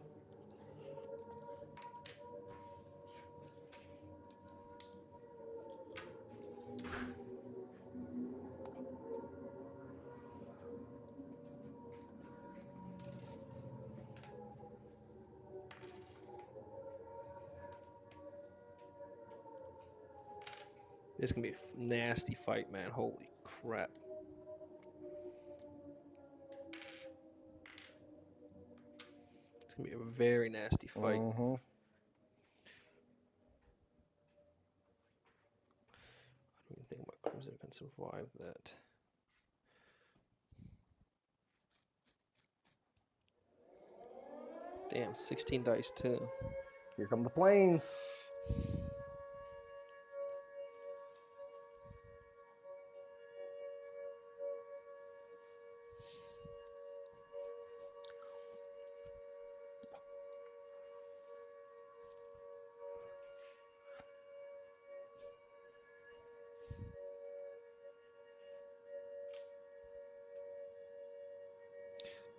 This is going to be a nasty fight, man. Holy crap. It's going to be a very nasty fight. Mm-hmm. I don't even think my cruiser can survive that. Damn, 16 dice too. Here come the planes.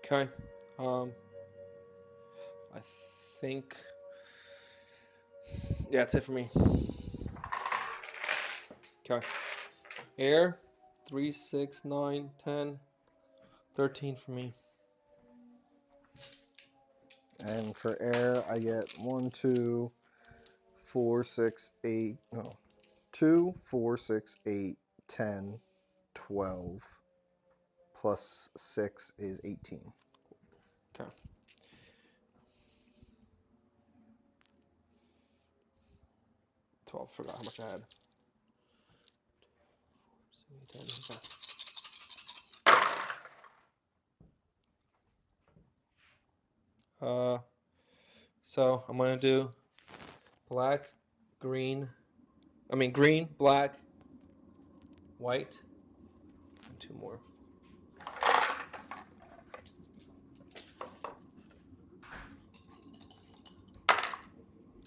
Okay. I think. Yeah, that's it for me. Okay. Air, 3, 6, 9, 10, 13 for me. And for air, I get 1, 2, 4, 6, 8. No. 2, 4, 6, 8, 10, 12. Plus 6 is 18. Okay. Forgot how much I had. 10, okay. So I'm gonna do green, black, white, and 2 more.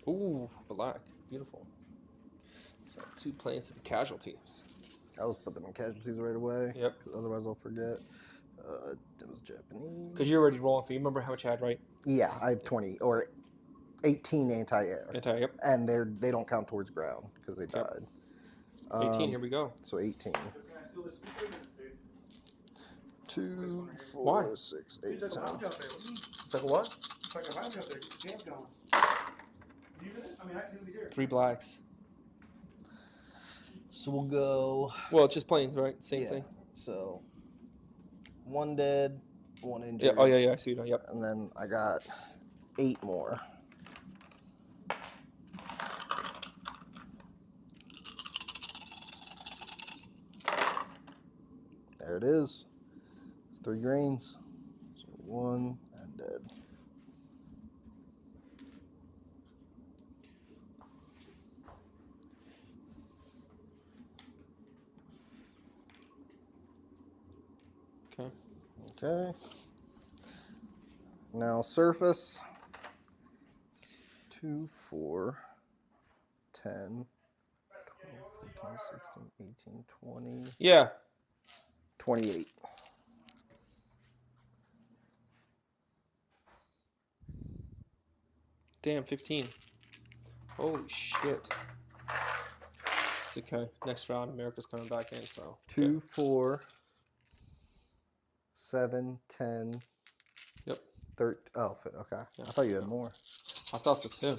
Ooh, black, beautiful. So 2 planes to the casualties. I'll just put them in casualties right away. Yep. Otherwise, I'll forget. It was Japanese. Because you're already rolling for you. Remember how much you had, right? Yeah, I have 20 or 18 anti-air. Yep. And they don't count towards ground because they died. 18, here we go. So 18. Can I steal this speaker? 2, Why? 4, 6, 8, It's like a 10. lounge out there. Wasn't it? It's like a what? It's like a lounge out there. Get the jams going. You using it? I mean, I can hear it. 3 blacks. So we'll go. Well, it's just planes, right? Same Yeah. thing. So 1 dead, 1 injured. Yeah. Oh, yeah. I see it. Yep. And then I got 8 more. There it is. 3 greens. So 1 and dead. Okay. Okay. Now surface. 2, 4, 10, 12, 14, 16, 18, 20, Yeah. 28. Damn, 15. Holy shit. It's okay. Next round, America's coming back in, so. 2, 4, 7, 10. Yep. 13. Oh, okay. Yeah. I thought you had more. I thought so too.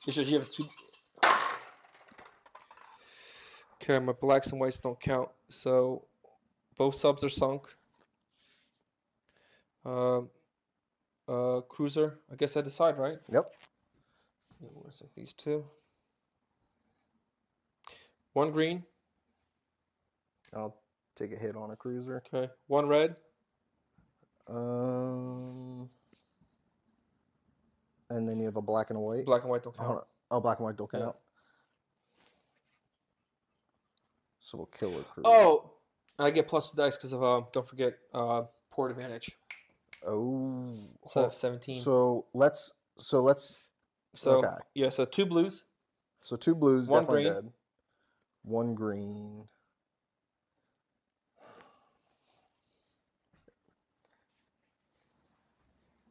You have 2. Okay, my blacks and whites don't count. So both subs are sunk. Cruiser. I guess I decide, right? Yep. Yeah, we're gonna sink these 2. 1 green. I'll take a hit on a cruiser. Okay. 1 red. And then you have a black and a white. Black and white don't count. Oh, black and white don't Yeah. count. So we'll kill a cruiser. Oh, I get plus the dice because of don't forget port advantage. Oh. So I have 17. So let's. So okay. yeah, so 2 blues. So 2 blues, 1 definitely green. dead. 1 green.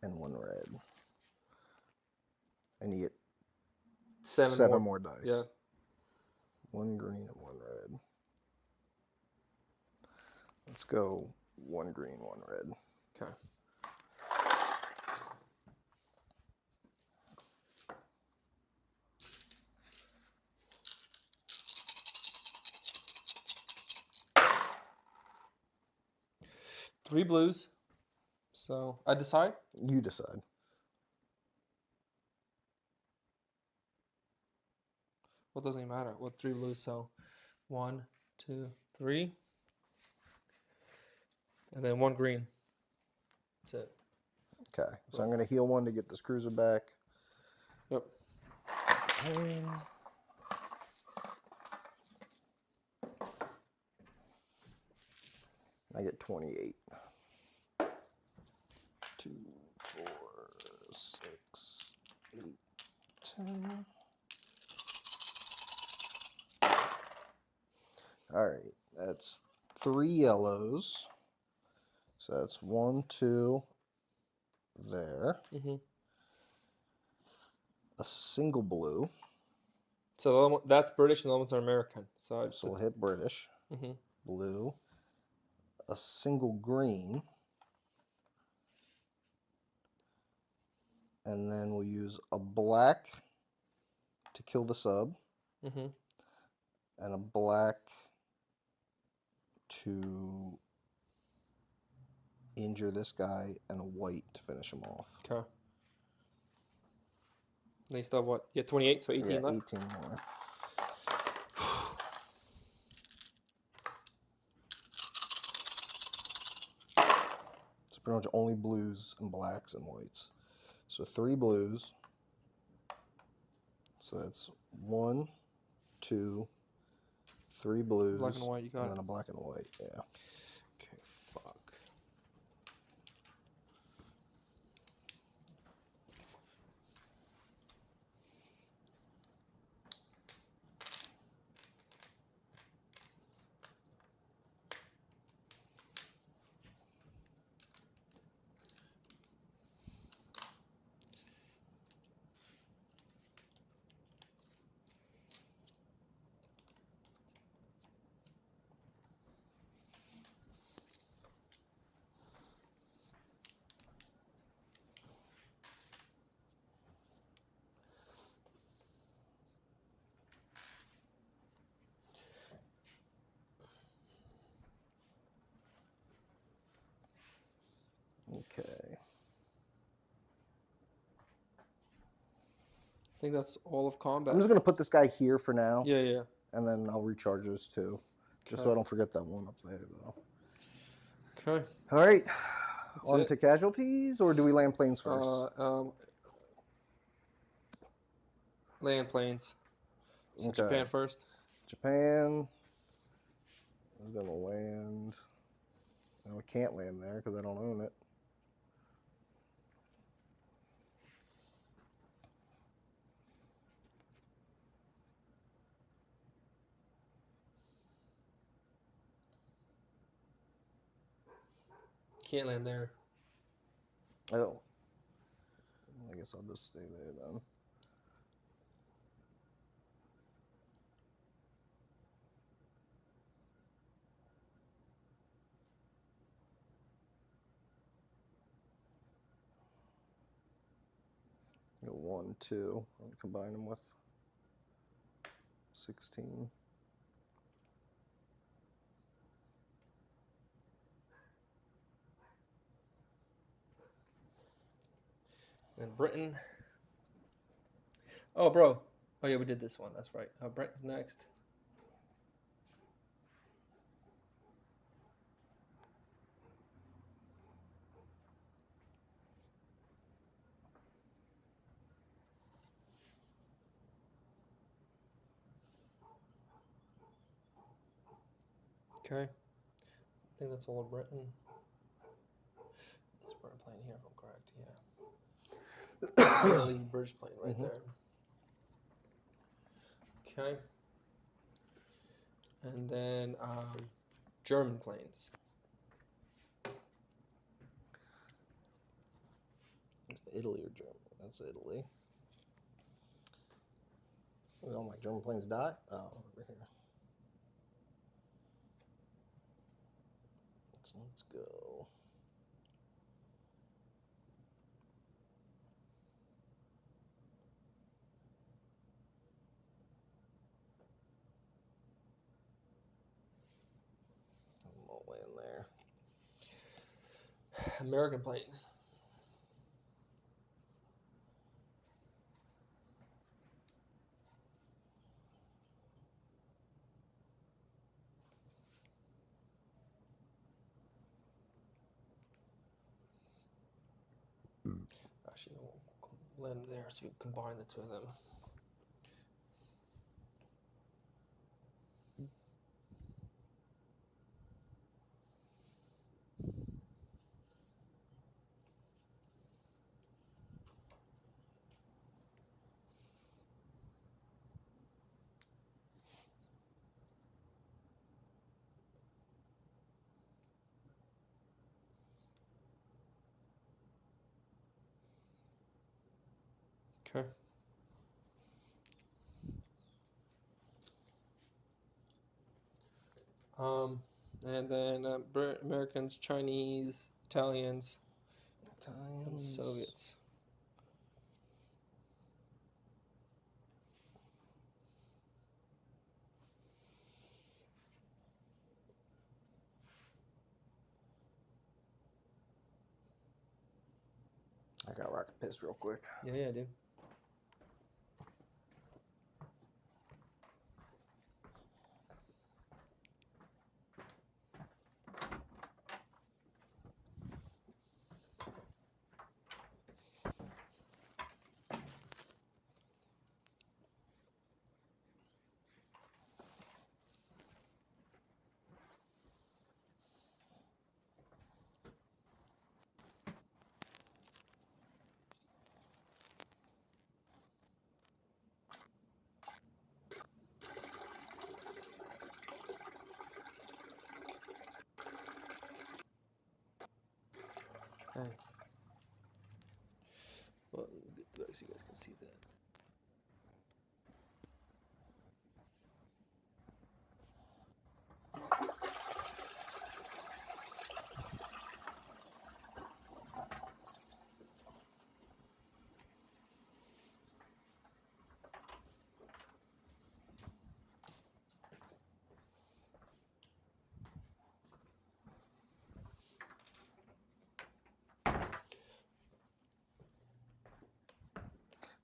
And 1 red. And you get 7 more dice. Yeah. 1 green and 1 red. Let's go 1 green, 1 red. Okay. Three blues. So I decide. You decide. Well, it doesn't even matter. What 3 blues? So 1, 2, 3, and then 1 green. That's it. Okay. So I'm going to heal 1 to get this cruiser back. Yep. I get 28. 2, 4, 6, 8, 10. All right, that's 3 yellows. So that's 1, 2 there. Mm-hmm. A single blue. So the other one, that's British and the other ones are American. So So we'll hit British. Mm-hmm. Blue. A single green. And then we'll use a black to kill the sub. Mm-hmm. And a black to injure this guy, and a white to finish him off. Okay. Then you still have what? Yeah, 28, so 18 Yeah, left. 18 more. It's pretty much only blues and blacks and whites. So 3 blues. So that's 1, 2, 3 blues. Black and white, you got and it. then a black and white, yeah. Okay, fuck. Okay. I think that's all of combat. I'm just going to put this guy here for now. Yeah, yeah. And then I'll recharge those 2. Just so Okay. I don't forget that one up there, though. Okay. All right. That's On it. to casualties, or do we land planes first? Land planes. So Okay. Japan first. Japan is going to land. No, we can't land there because I don't own it. Can't land there. Oh. I guess I'll just stay there then. Go 1, 2, and combine them with 16. Then Britain. Oh, bro. Oh, yeah, we did this one. That's right. Britain's next. Okay. I think that's all of Britain. Is Britain playing here, if I'm correct? Yeah. Italy, British playing right there. Okay. And then German planes. Italy or Germany? That's Italy. Oh, my German planes die? Oh, over here. So let's go. I'm all the way in there. American planes. Actually, we'll let them there so we can combine the two of them. Okay. And then Americans, Chinese, Italians, and Soviets. I got rocket pissed real quick. Yeah, dude. Okay. Well, let me get back so you guys can see that.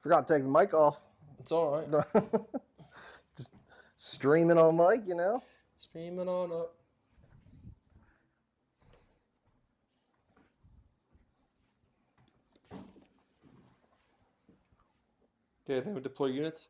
Forgot to take the mic off. It's all right. Just streaming on mic, you know? Streaming on up. Okay, then we deploy units.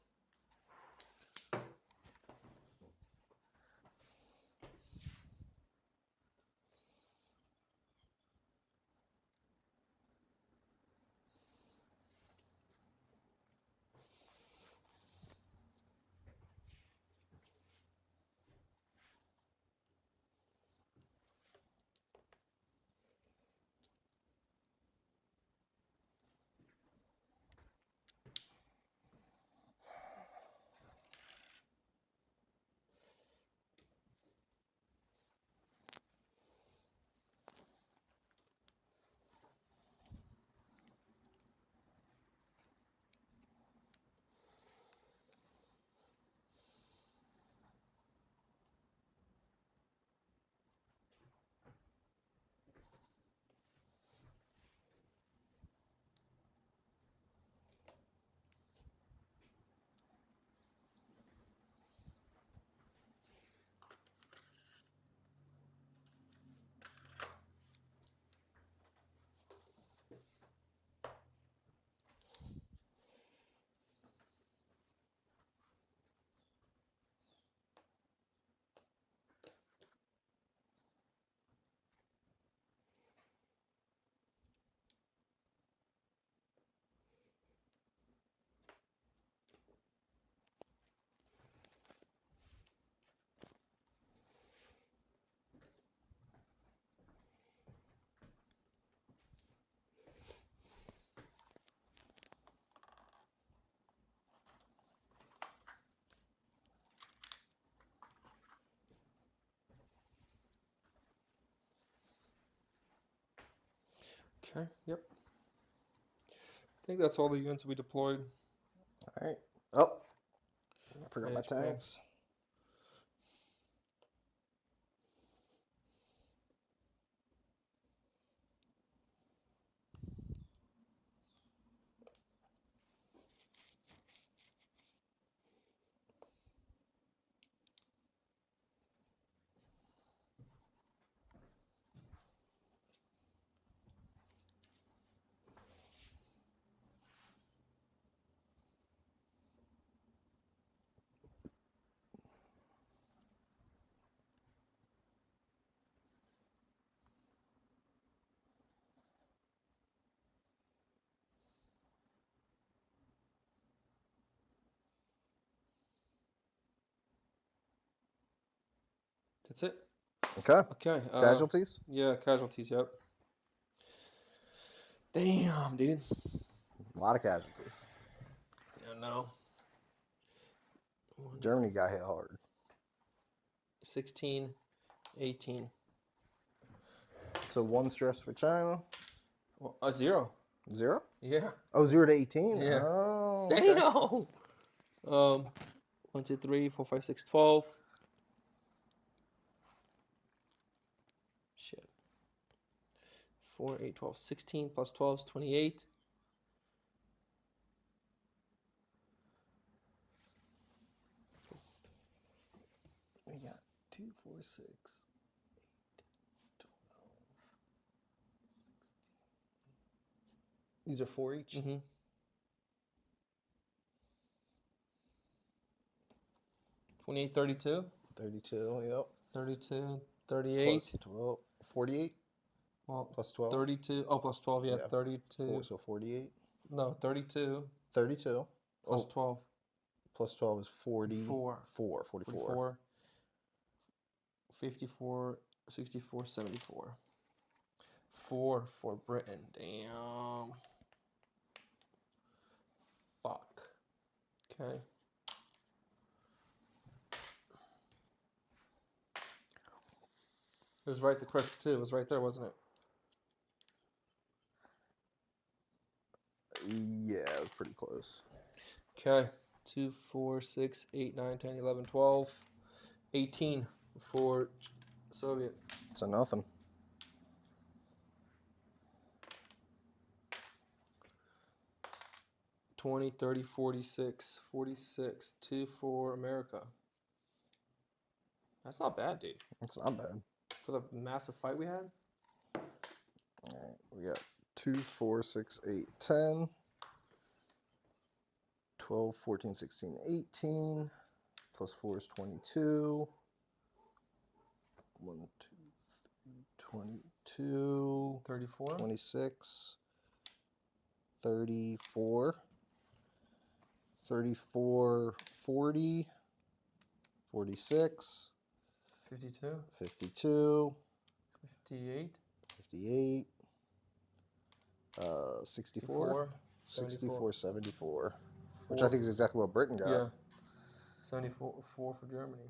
Okay. Yep. I think that's all the units we deployed. All right. Oh, I forgot my Japan. tanks. That's it. Okay. Okay. Casualties? Yeah, casualties. Yep. Damn, dude. A lot of casualties. Yeah, no. Germany got hit hard. 16, 18. So 1 stress for China. Well, a 0. 0? Yeah. Oh, 0 to 18? Yeah. Oh, okay. Damn. 1, 2, 3, 4, 5, 6, 12. Shit. 4, 8, 12, 16 plus 12 is 28. We got 2, 4, 6, 8, 12, 16. These are 4 each? Mm-hmm. 28, 32. 32, yep. 32, 38. Plus 12. 48? Well, Plus 12? 32. Oh, plus 12, yeah. 32. 4, so 48. No, 32 32. plus Oh, 12. plus 12 is 44. 4. 44. 44. 54, 64, 74. 4 for Britain. Damn. Fuck. Okay. It was right, the crisp too. It was right there, wasn't it? Yeah, it was pretty close. Okay. 2, 4, 6, 8, 9, 10, 11, 12, 18 for Soviet. So nothing. $20, $30, $46, $46, 2 for America. That's not bad, dude. It's not bad. For the massive fight we had? All right, we got 2, 4, 6, 8, 10, 12, 14, 16, 18. Plus 4 is 22. 1, 2, 3, 22. 34? 26. 34. 34, 40. 46. 52? 52. 58? 58. 64. 64, 74. Which I think is exactly what Britain got. Yeah. 74 for Germany.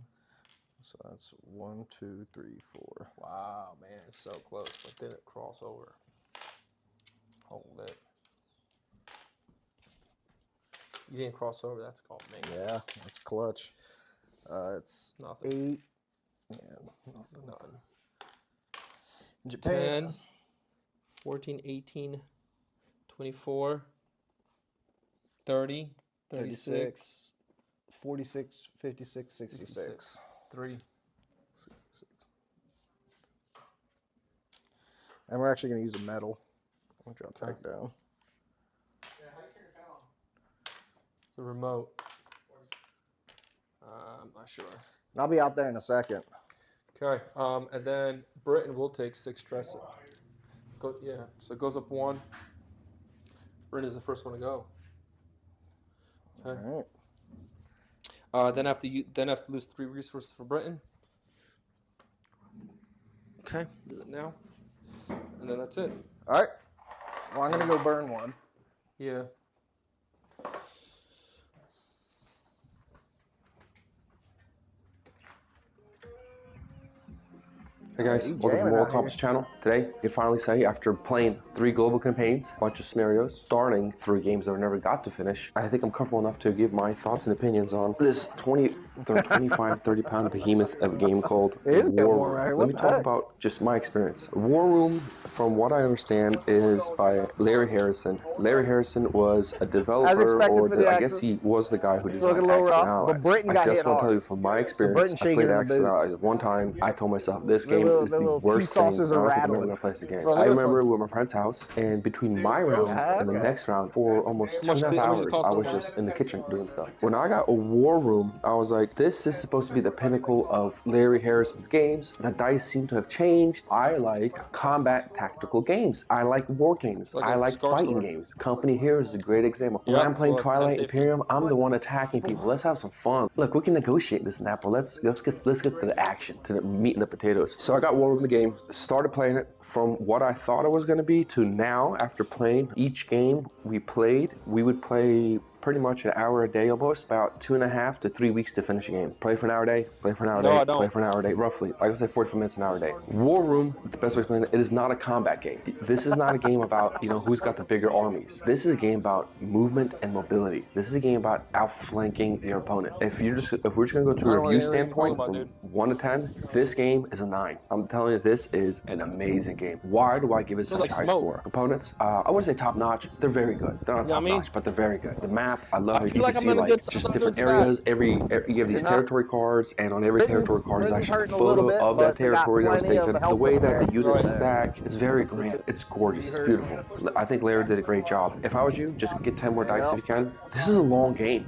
So that's 1, 2, 3, 4. Wow, man, it's so close, but then it cross over. Hold it. You didn't cross over, that's called man. Yeah, that's clutch. It's Nothing. 8. Yeah, nothing. None. Japan. 10, 14, 18, 24, 30, 36, 46, 56, 66. 3. 66. And we're actually going to use a medal. I'll drop back down. The remote. I'm not sure. I'll be out there in a second. Okay, and then Britain will take 6 stress. Yeah, so it goes up 1. Britain is the first one to go. Okay. All right. Then have to lose 3 resources for Britain. Okay, do it now, and then that's it. All right. Well, I'm going to go burn one. Yeah. Hey guys, you welcome to jamming Moral out Compass channel. Today, you can finally say, after playing 3 global campaigns, a bunch of scenarios, starting 3 games that I never got to finish, I think I'm comfortable enough to give my thoughts and opinions on this 25, 30 pound behemoth of a game called It is getting Warroom. warm right here. Let What me the talk heck? about just my experience. Warroom, from what I understand, is by Larry Harrison. Larry Harrison was a developer, expected or for the I guess Axis. he was the guy who looking designed a little Axis and rough, but Allies. Britain I got just hit want to tell hard. you from my Britain experience, I shaking played in the Axis and boots. Allies one time. I told myself, this Their game little- is their the little tea worst thing. I saucers are don't think I'm ever rattling. going to play this again. So I this remember one- we were at my friend's house, and between my round and the Okay. next round, for almost much- 2.5 how much it hours, cost I was over? just in the kitchen doing stuff. When I got a Warroom, I was like, this is supposed to be the pinnacle of Larry Harrison's games. The dice seem to have changed. I like combat tactical games. I like war games. Like I a like Scar fighting Store. games. Company Heroes is a great example. When Yep, I'm playing so it's Twilight 10.50. Imperium, I'm the one attacking people. Let's have some fun. Look, we can negotiate this and that, but let's get to the action, to the meat and the potatoes. So I got Warroom in the game, started playing it. From what I thought it was going to be to now, after playing each game we played, we would play pretty much an hour a day almost, about 2.5 to 3 weeks to finish a game. Play for an hour a day, play for an hour a No, day, I don't. play for an hour a day, roughly. Like I said, 45 minutes an hour a day. Warroom, the best way to explain it, it is not a combat game. This is not a game about, who's got the bigger armies. This is a game about movement and mobility. This is a game about outflanking your opponent. If we're just gonna go to I a don't review really know standpoint, about, from dude. 1 to 10, this game is a 9. I'm telling you, this is an amazing game. Why do I give it such like a high smoke. score? Components, I wouldn't say top notch. They're very good. They're not Yeah, I top mean- notch, but they're very good. The map, I love it. feel You like can I'm see in a like good just something different to that. areas. Every you have these Not- territory cards, and on every territory card is Britain's actually a hurting a little photo bit, of but that they got territory that was plenty of taken. The help way up that the there. units Right. stack, it's very grand. It's gorgeous. It's beautiful. I think Larry did a great job. If I was you, just get 10 more dice if you can. This is a long game.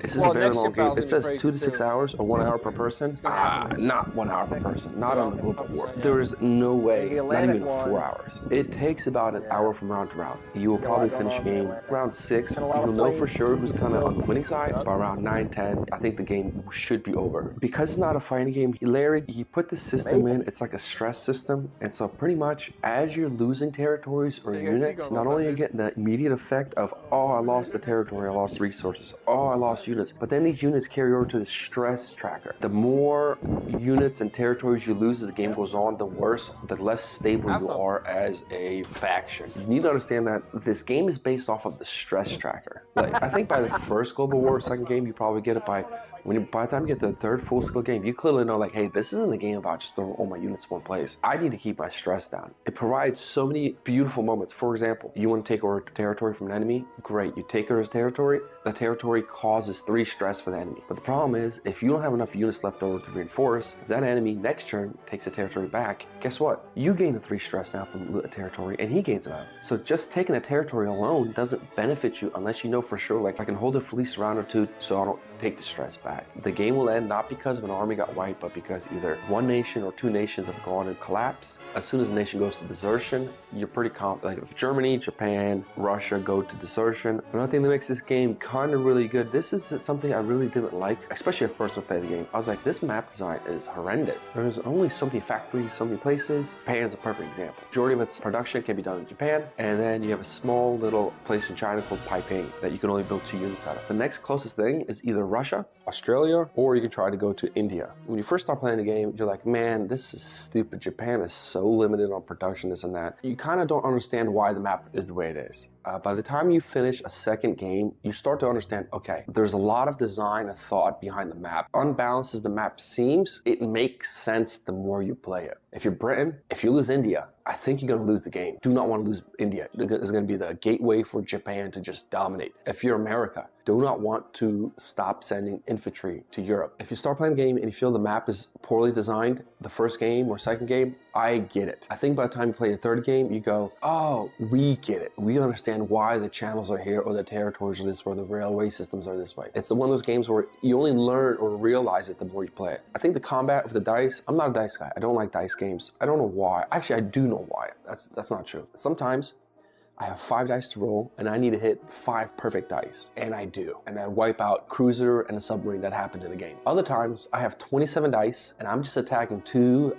This is Well, a very next long ship game. battle's It gonna be says crazy, 2 to 6 too. hours or 1 hour per person. gonna happen. Not 1 hour per person. Not on the global war. 100%, yeah. There is no way. The Not Atlantic even one. 4 hours. It takes about an hour from round to round. You will Got a probably lot going finish a on in the game Atlantic. round 6. And a lot of You'll know for planes sure to who's keep kind of you on the winning side. By around 9, 10, I think the game should be over. Because it's not a fighting game, Larry, he put the system in. It's like a stress system. And so pretty much as you're losing territories or Yeah, you guys units, speak on not that, only are you dude. getting the immediate effect of, oh, I lost the territory, I lost resources, oh, I lost units. But then these units carry over to the stress tracker. The more units and territories you lose as the game goes on, the worse, the less stable Have you some. are as a faction. You need to understand that this game is based off of the stress tracker. Like, I think by the first Global War, second game, you probably get it by the time you get to the third full scale game, you clearly know, like, hey, this isn't a game about just throwing all my units in one place. I need to keep my stress down. It provides so many beautiful moments. For example, you want to take over territory from an enemy? Great. You take over his territory, the territory causes 3 stress for the enemy. But the problem is, if you don't have enough units left over to reinforce, if that enemy next turn takes the territory back, guess what? You gain the 3 stress now from the territory, and he gains it out. So just taking a territory alone doesn't benefit you unless you know for sure, like, I can hold it for at least a round or 2 so I don't take the stress back. The game will end not because of an army got wiped, but because either one nation or 2 nations have gone and collapsed. As soon as a nation goes to desertion, you're pretty confident. Like, if Germany, Japan, Russia go to desertion. Another thing that makes this game kind of really good, this is something I really didn't like, especially at first when I played the game. I was like, this map design is horrendous. There's only so many factories, so many places. Japan's a perfect example. Majority of its production can be done in Japan, and then you have a small little place in China called Taipei that you can only build 2 units out of. The next closest thing is either Russia, Australia, or you can try to go to India. When you first start playing the game, you're like, man, this is stupid. Japan is so limited on production, this and that. You kind of don't understand why the map is the way it is. By the time you finish a second game, you start to understand, okay, there's a lot of design and thought behind the map. Unbalanced as the map seems, it makes sense the more you play it. If you're Britain, if you lose India, I think you're going to lose the game. Do not want to lose India. It's going to be the gateway for Japan to just dominate. If you're America, do not want to stop sending infantry to Europe. If you start playing the game and you feel the map is poorly designed, the first game or second game, I get it. I think by the time you play the third game, you go, oh, we get it. We understand why the channels are here, or the territories are this way, or the railway systems are this way. It's one of those games where you only learn or realize it the more you play it. I think the combat with the dice, I'm not a dice guy. I don't like dice games. I don't know why. Actually, I do know why. That's not true. Sometimes I have 5 dice to roll and I need to hit 5 perfect dice, and I do. And I wipe out cruiser and a submarine that happened in the game. Other times I have 27 dice and I'm just attacking 2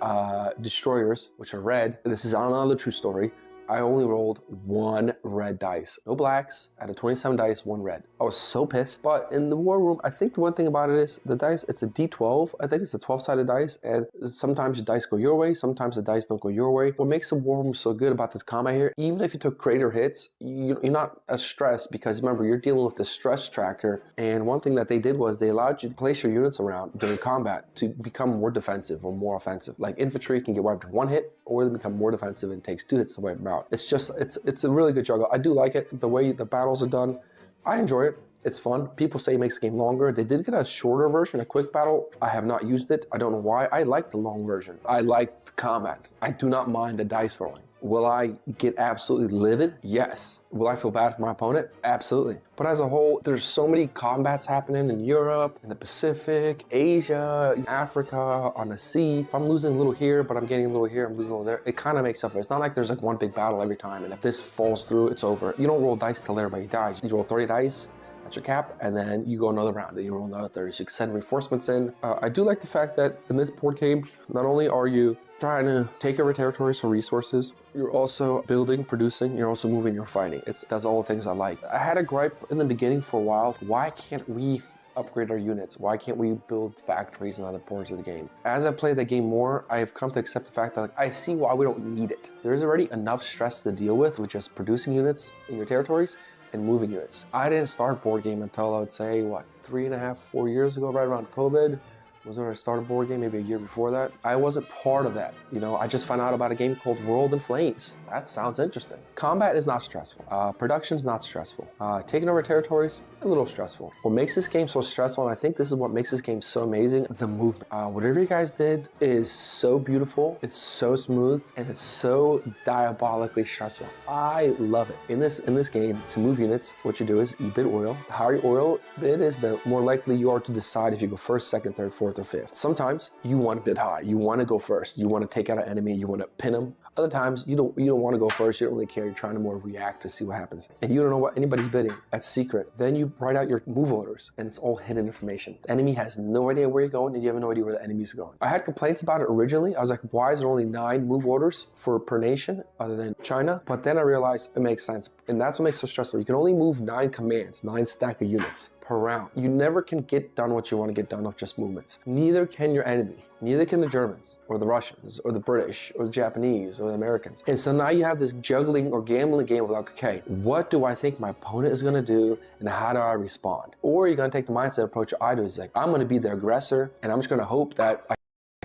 destroyers, which are red. This is on another true story. I only rolled 1 red dice. No blacks, out of 27 dice, 1 red. I was so pissed. But in the war room, I think the one thing about it is the dice, it's a D12. I think it's a 12-sided dice, and sometimes the dice go your way, sometimes the dice don't go your way. What makes the war room so good about this combat here, even if you took greater hits, you're not as stressed because remember, you're dealing with the stress tracker. And one thing that they did was they allowed you to place your units around during combat to become more defensive or more offensive. Like infantry can get wiped with 1 hit, or they become more defensive and it takes 2 hits to wipe them out. It's a really good juggle. I do like it. The way the battles are done, I enjoy it. It's fun. People say it makes the game longer. They did get a shorter version, a quick battle. I have not used it. I don't know why. I like the long version. I like the combat. I do not mind the dice rolling. Will I get absolutely livid? Yes. Will I feel bad for my opponent? Absolutely. But as a whole, there's so many combats happening in Europe, in the Pacific, Asia, Africa, on the sea. If I'm losing a little here, but I'm getting a little here, I'm losing a little there, it kind of makes up for it. It's not like there's like one big battle every time, and if this falls through, it's over. You don't roll dice till everybody dies. You roll 30 dice, that's your cap, and then you go another round, then you roll another 30, so you can send reinforcements in. I do like the fact that in this board game, not only are you trying to take over territories for resources, you're also building, producing, you're also moving, you're fighting. That's all the things I like. I had a gripe in the beginning for a while. Why can't we upgrade our units? Why can't we build factories in other parts of the game? As I play the game more, I have come to accept the fact that I see why we don't need it. There's already enough stress to deal with just producing units in your territories and moving units. I didn't start board game until I would say, what, 3.5, 4 years ago, right around COVID. Was when I started board game, maybe a year before that. I wasn't part of that. You know, I just found out about a game called World in Flames. That sounds interesting. Combat is not stressful. Production's not stressful. Taking over territories, a little stressful. What makes this game so stressful, and I think this is what makes this game so amazing, the movement. Whatever you guys did is so beautiful, it's so smooth, and it's so diabolically stressful. I love it. In this game, to move units, what you do is you bid oil. The higher your oil bid is, the more likely you are to decide if you go first, second, third, fourth, or fifth. Sometimes you want to bid high. You want to go first. You want to take out an enemy. You want to pin them. Other times you don't want to go first. You don't really care. You're trying to more react to see what happens. And you don't know what anybody's bidding. That's secret. Then you write out your move orders and it's all hidden information. The enemy has no idea where you're going and you have no idea where the enemy's going. I had complaints about it originally. I was like, why is there only 9 move orders per nation other than China? But then I realized it makes sense. And that's what makes it so stressful. You can only move 9 commands, 9 stack of units per round. You never can get done what you want to get done with just movements. Neither can your enemy. Neither can the Germans or the Russians or the British or the Japanese or the Americans. And so now you have this juggling or gambling game of like, okay, what do I think my opponent is going to do and how do I respond? Or you're going to take the mindset approach I do is like, I'm going to be the aggressor and I'm just going to hope that I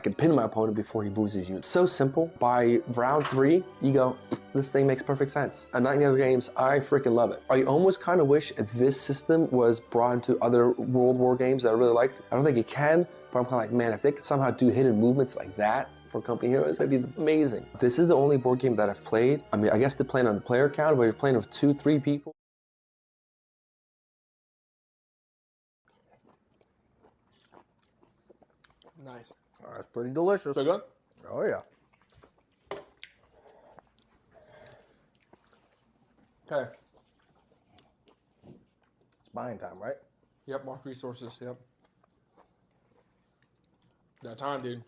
can pin my opponent before he moves his unit. So simple. By round 3, you go, this thing makes perfect sense. And 90 other games, I freaking love it. I almost kind of wish this system was brought into other World War games that I really liked. I don't think it can, but I'm kind of like, man, if they could somehow do hidden movements like that for Company Heroes, that'd be amazing. This is the only board game that I've played. I mean, I guess they're playing on the player count, but you're playing with 2, 3 people. Nice. Oh, that's pretty delicious. So good? Oh yeah. Okay. It's buying time, right? Yep, mark resources, yep. That time, dude.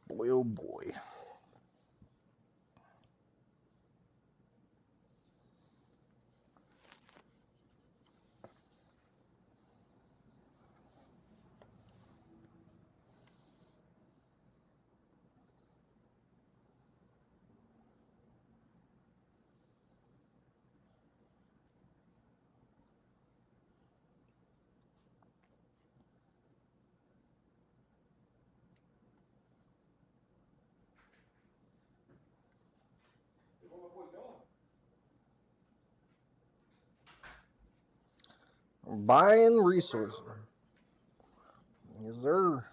Boy, oh boy. Buying resources. Yes, sir.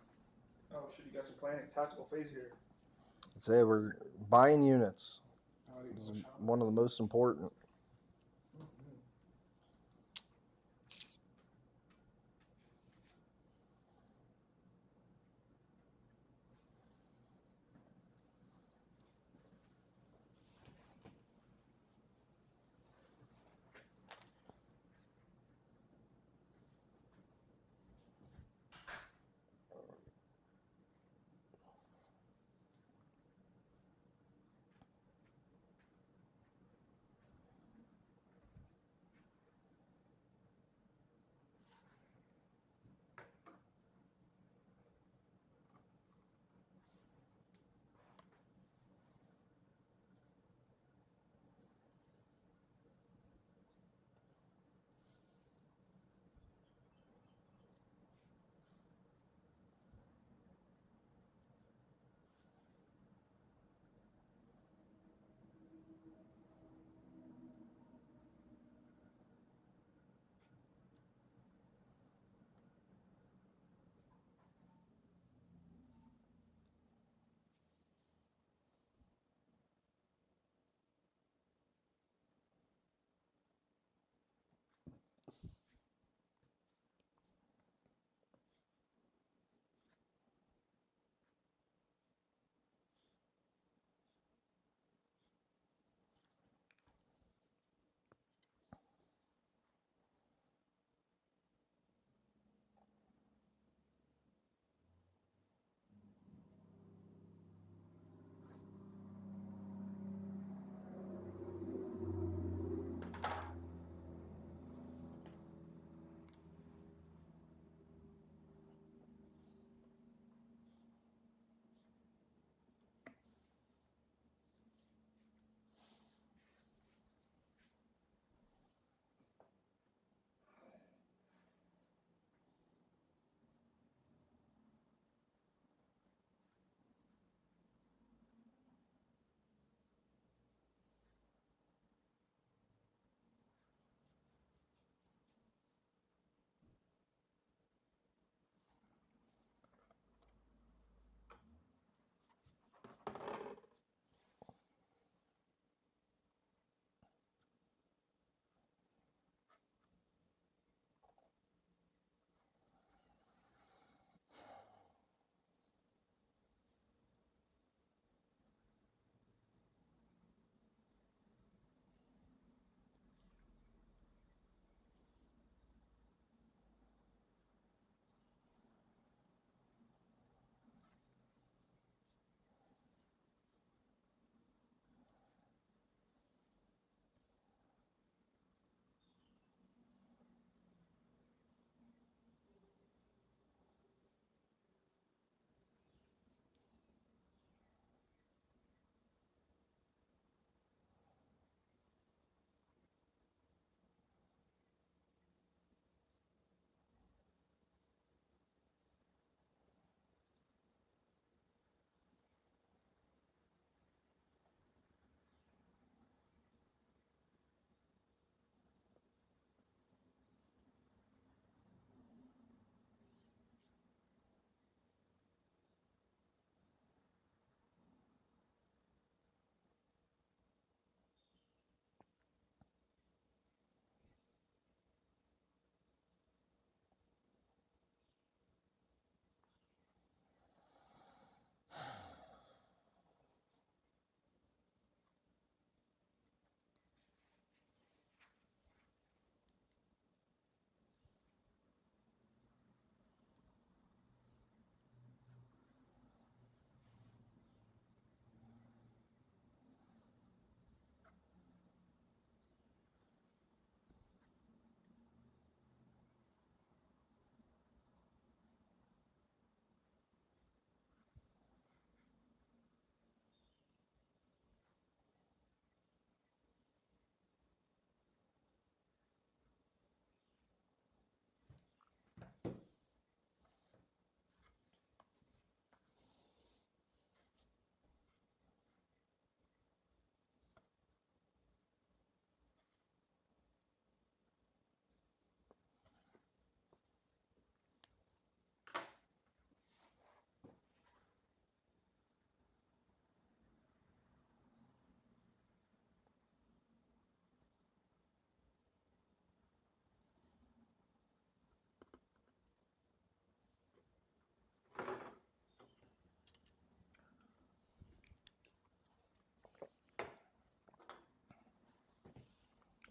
Oh shit! You guys are playing a tactical phase here. Say we're buying units. Oh, you This go is shop. one of the most important.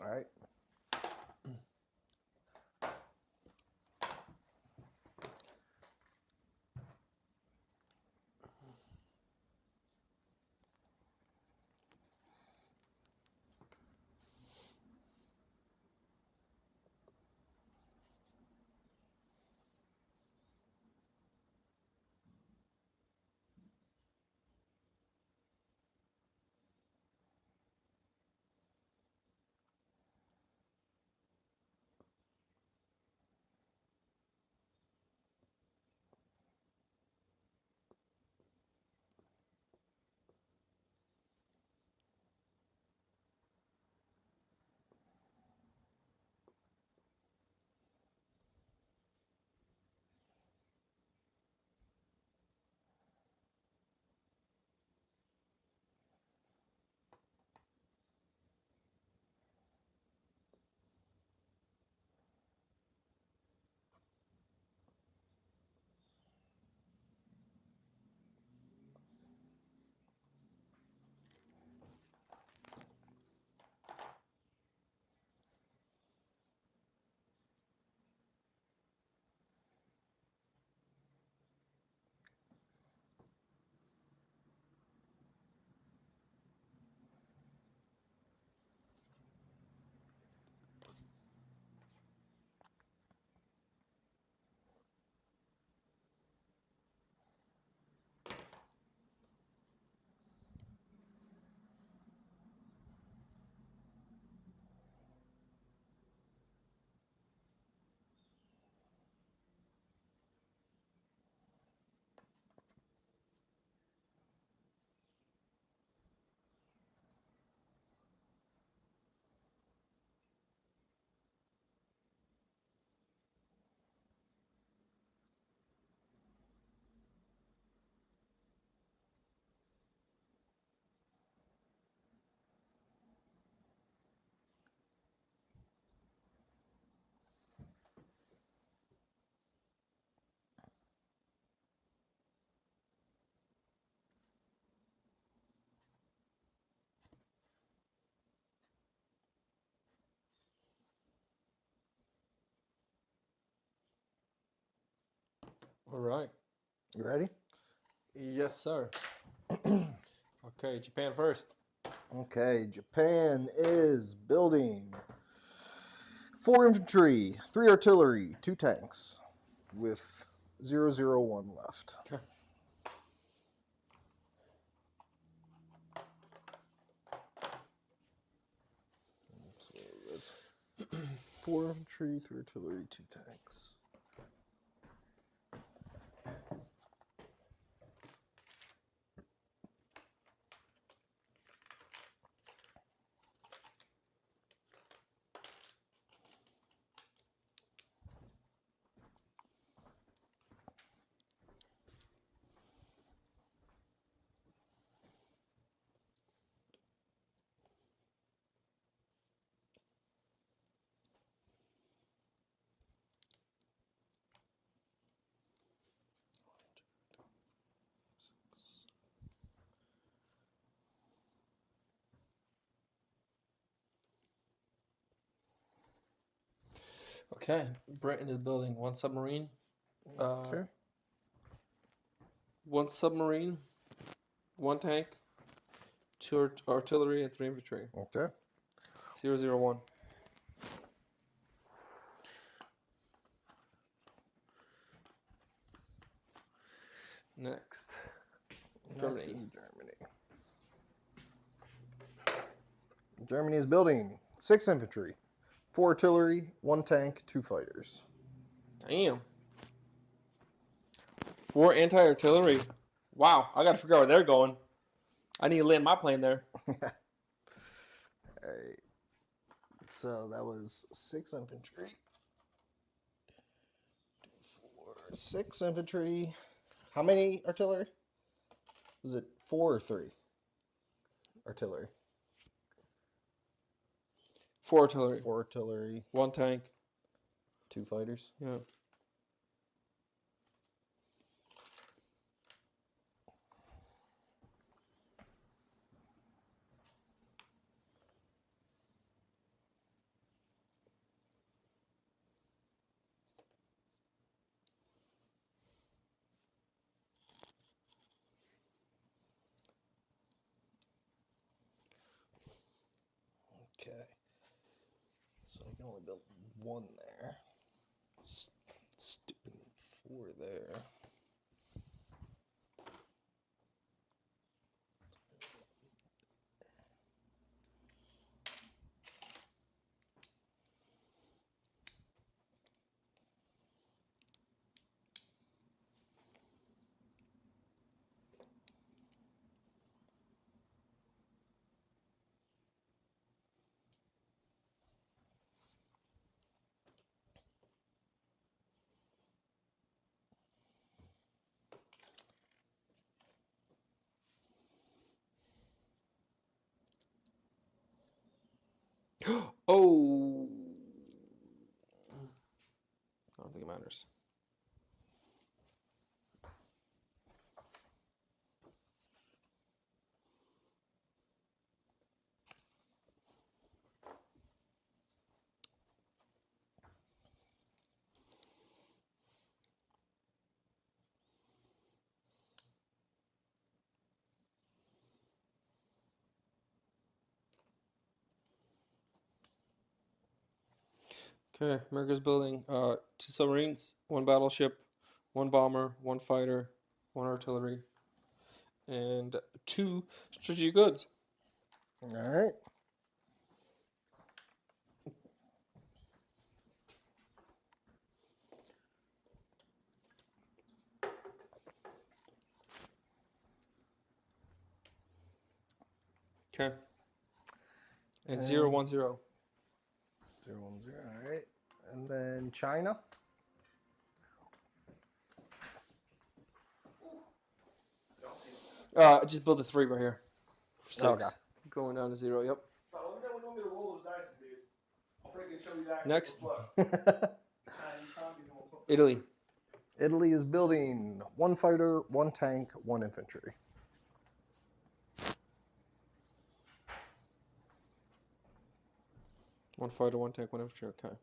All right. All right. You ready? Yes, sir. Okay, Japan first. Okay, Japan is building 4 infantry, 3 artillery, 2 tanks, with 001 left. Okay. So that's 4 infantry, 3 artillery, 2 tanks. Okay, Britain is building 1 submarine. Okay. 1 submarine, 1 tank, 2 artillery, and 3 infantry. Okay. 001. Next, Germany. Next is Germany. Germany is building 6 infantry, 4 artillery, 1 tank, 2 fighters. Damn. 4 anti-artillery. Wow, I gotta figure out where they're going. I need to land my plane there. Alright. So that was 6 infantry. 6 infantry. How many artillery? Was it 4 or 3? Artillery. 4 artillery. 4 artillery, 1 tank. 2 fighters. Yeah. only built one there. Stupid. 4 there. Oh. I don't think it matters. Okay, America's building 2 submarines, 1 battleship, 1 bomber, 1 fighter, 1 artillery, and 2 strategic goods. All right. Okay. And 0, 1, 0. 0, 1, 0. All right. And then China. Just build a 3 right here. 6. Okay. Going down to 0, yep. So let me know when you want me to roll those dice, dude. I'll freaking show these actions. Next. Chinese commies and we'll put Italy. Italy is building 1 fighter, 1 tank, 1 infantry. One fighter, 1 tank, 1 infantry. Okay.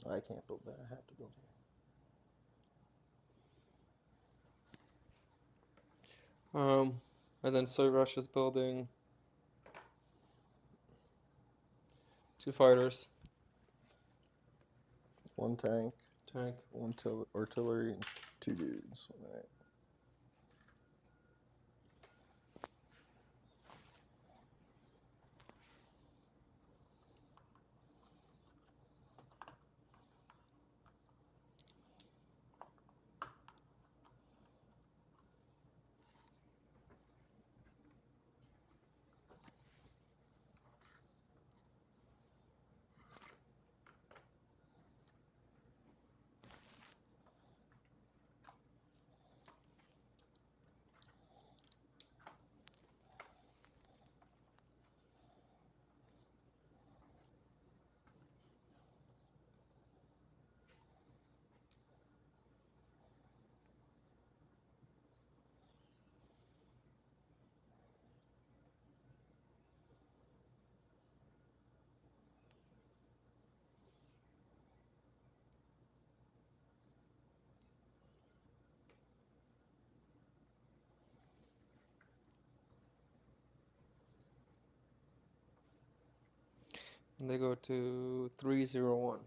I can't build that. I have to build here. And then so Russia's building 2 fighters, 1 tank, tank. 1 artillery, and 2 dudes. All right. And they go to 301.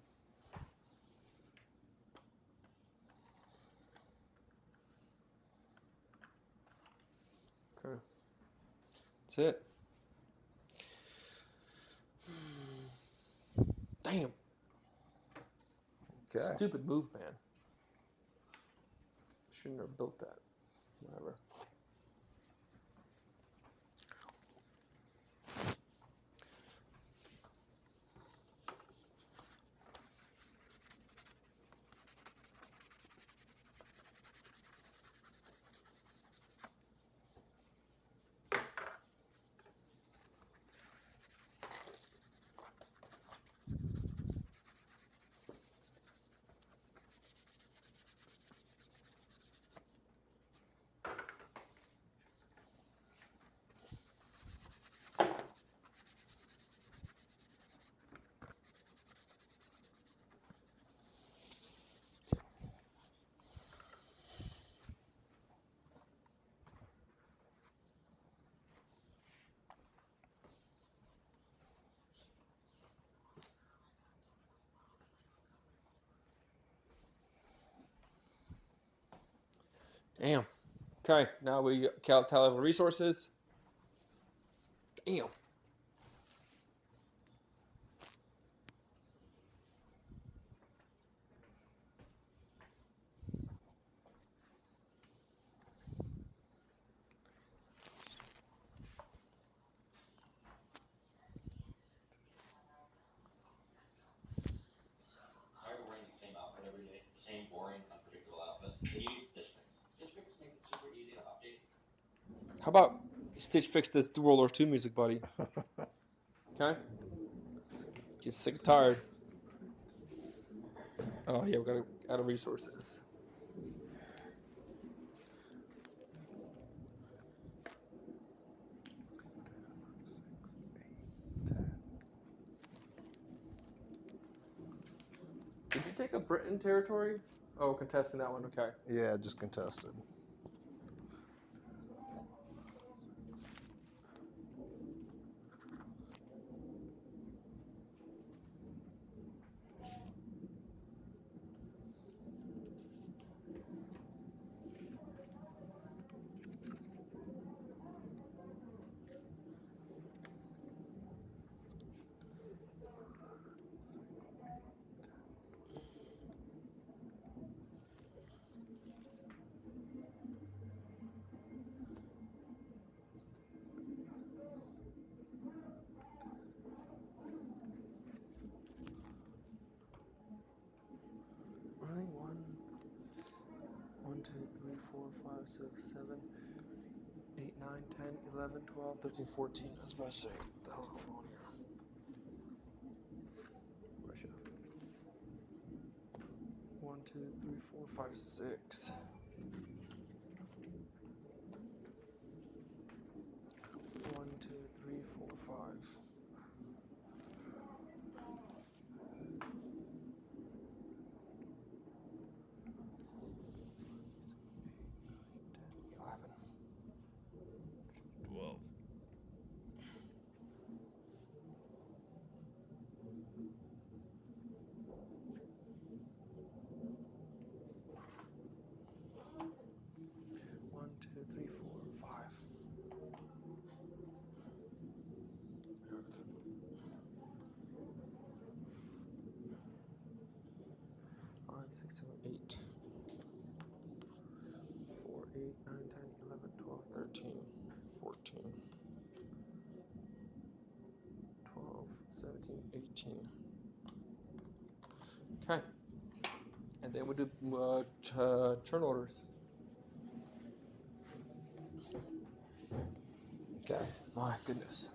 Okay. That's it. Damn. Okay. Stupid move, man. Shouldn't have built that. Whatever. Damn. Okay, now we count tally of resources. Damn. Why are we wearing the same outfit every day? The same boring, unpredictable outfit. And you need Stitch Fix. Stitch Fix makes it super easy to update. How about Stitch Fix this World War II music, buddy? Okay? Get sick and tired. Oh, yeah, we got to add resources. Did you take a Britain territory? Oh, contesting that one. Okay. Yeah, just contested. Really? 1, 2, 3, 4, 5, 6, 7, 8, 9, 10, 11, 12, 13, 14. I was about to say, what the hell's going on here? Russia. 1, 2, 3, 4, 5, 6. 1, 2, 3, 4, 5. 11. 12. 1, 2, 3, 4, 5. 5, 6, 7, 8. 4, 8, 9, 10, 11, 12, 13, 14, 12, 17, 18. Okay. And then we do turn orders. Okay. My goodness.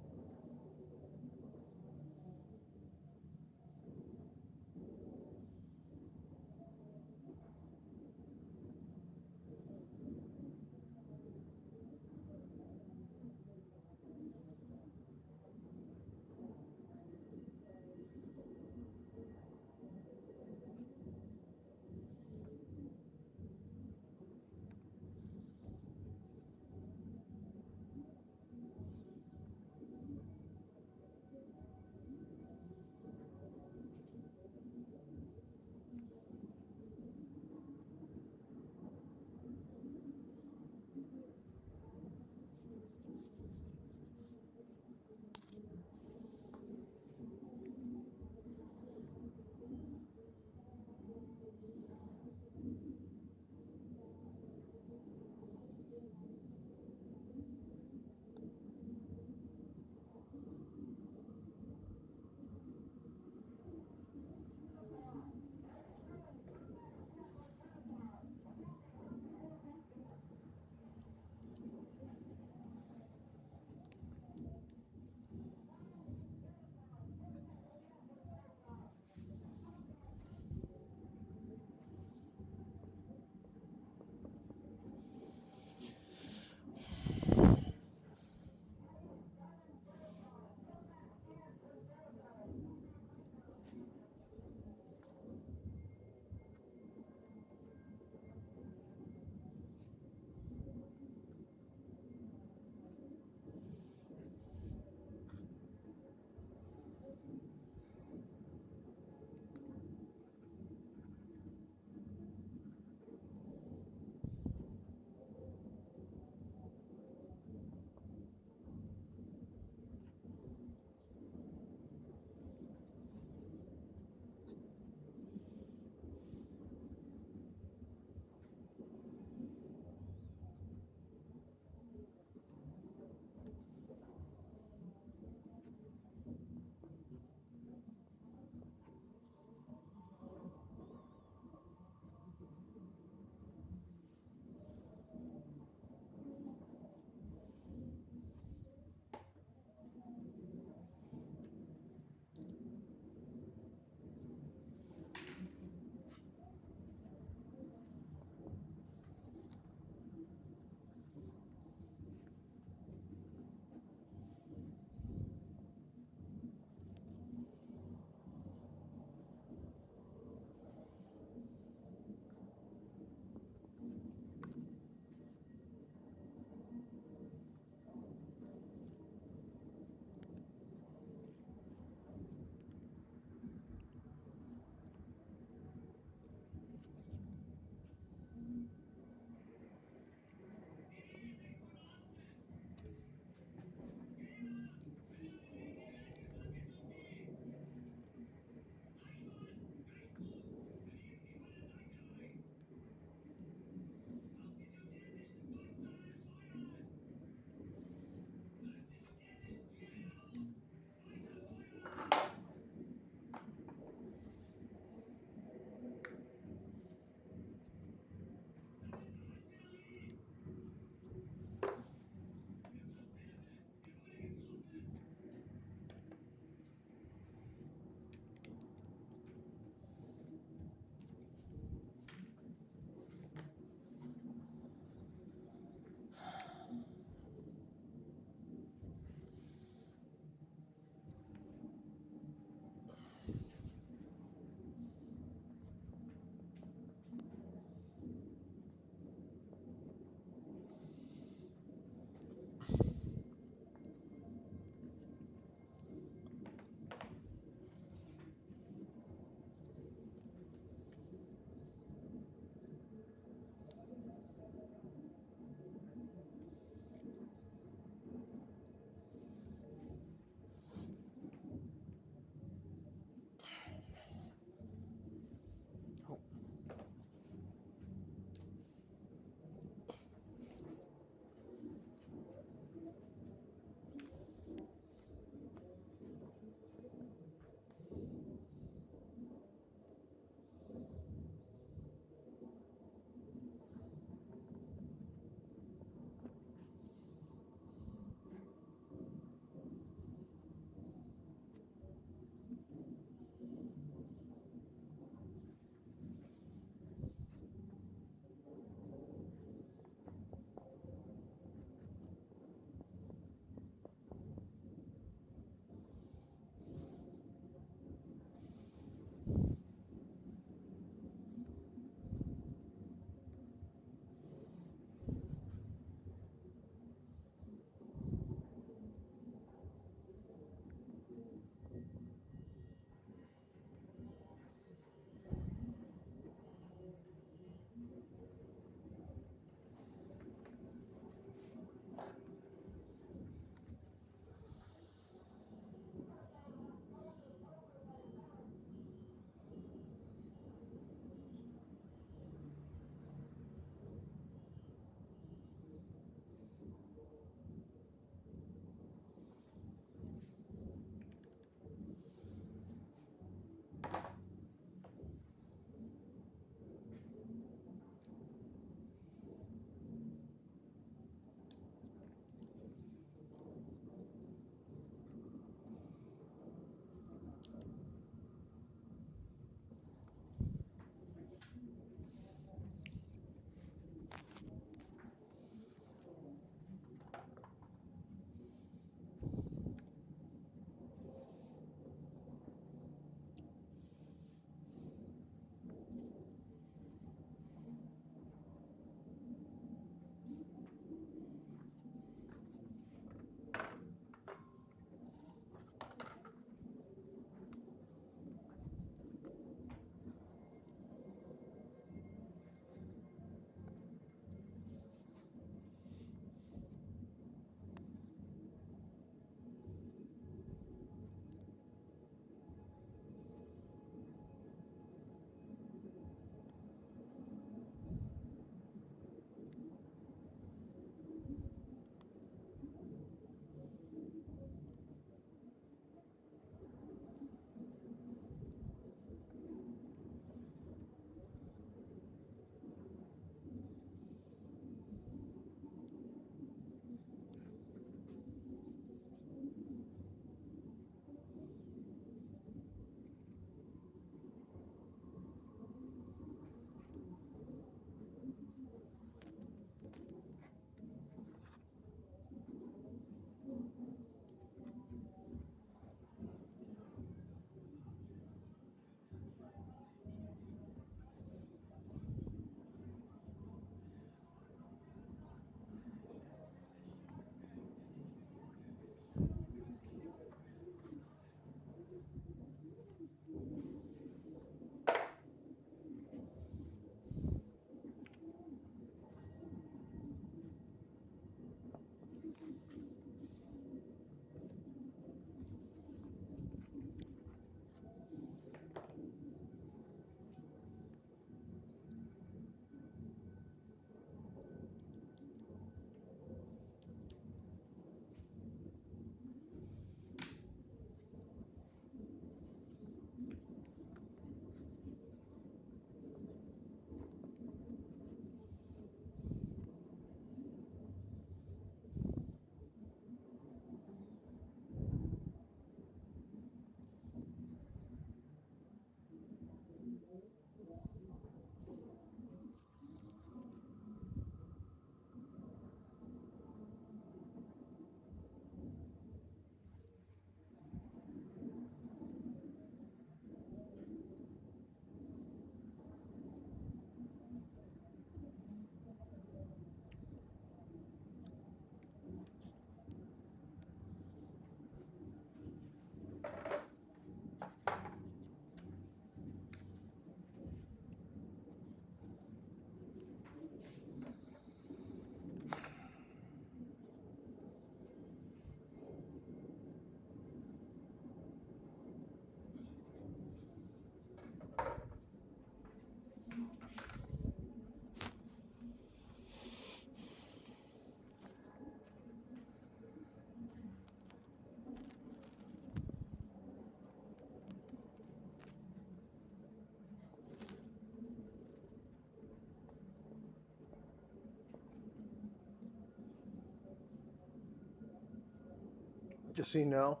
Just so you know,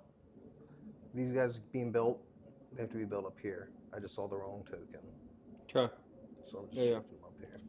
these guys being built, they have to be built up here. I just saw the wrong token. Okay. So I'm just Yeah, yeah. shifting them up here.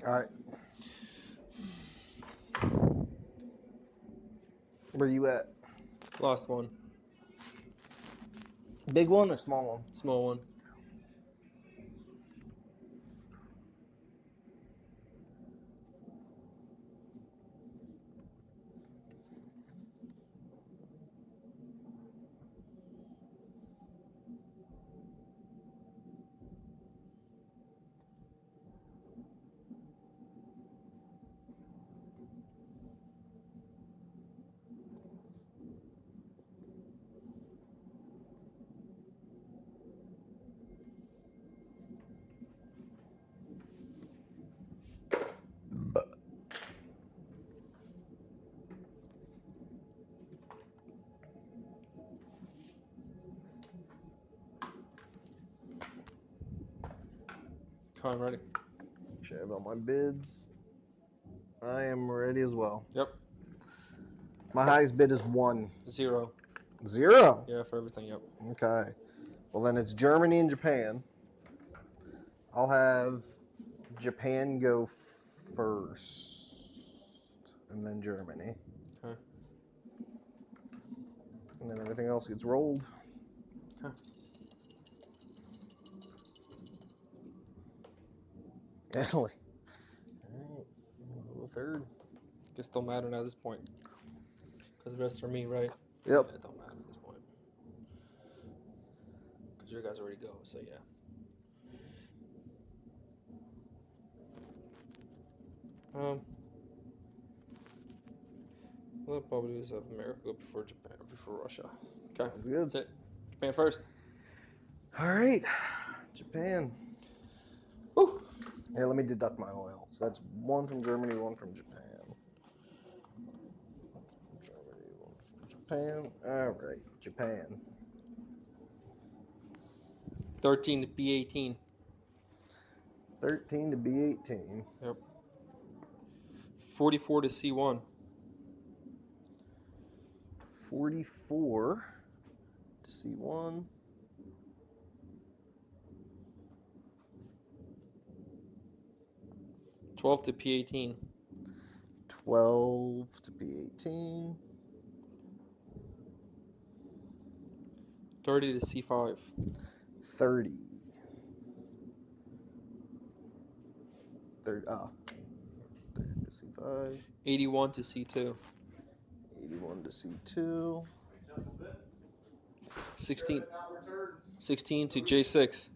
All right. Where you at? Last one. Big one or small one? Small one. Okay, I'm ready. Should I have all my bids? I am ready as well. Yep. My highest bid is 1. 0. 0? Yeah, for everything. Yep. Okay. Well, then it's Germany and Japan. I'll have Japan go first, and then Germany. Okay. And then everything else gets rolled. Okay. Italy. All right. We'll go third. Guess don't matter at this point. Because the rest are me, right? Yep. Yeah, it don't matter at this point. Because your guys already go, so yeah. We'll probably do South America before Japan, before Russia. Okay, Good. that's it. Japan first. All right. Japan. Woo! Here, let me deduct my oil. So that's 1 from Germany, 1 from Japan. Germany, 1 from Japan. All right. Japan. 13 to B18. 13 to B18. Yep. 44 to C1. 44 to C1. 12 to P18. 12 to P18. 30 to C5. 30. 30 to C5. 81 to C2. 81 to C2. 16 to J6.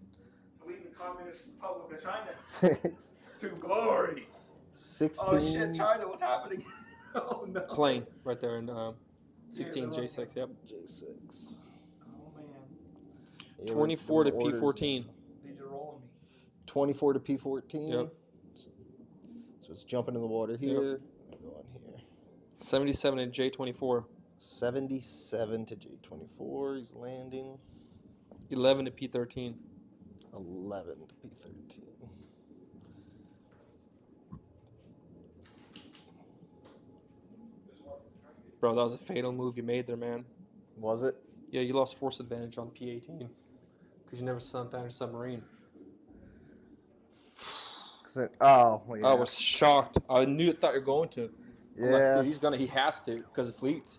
To lead the Communist Republic of China 6. to glory. 16. Oh shit, China, what's happening? Oh no. Plane right there in 16 J6. Yep. J6. Oh man. Yeah, 24 to the orders P14. Need you rolling me. 24 to P14. Yep. So it's jumping in the water here. Go on here. 77 to J24. 77 to J24. He's landing. 11 to P13. 11 to P13. Bro, that was a fatal move you made there, man. Was it? Yeah, you lost force advantage on P18 because you never sent down a submarine. Oh, well, yeah. I was shocked. I thought you were going to. I'm like, Yeah. dude, he has to because of fleet.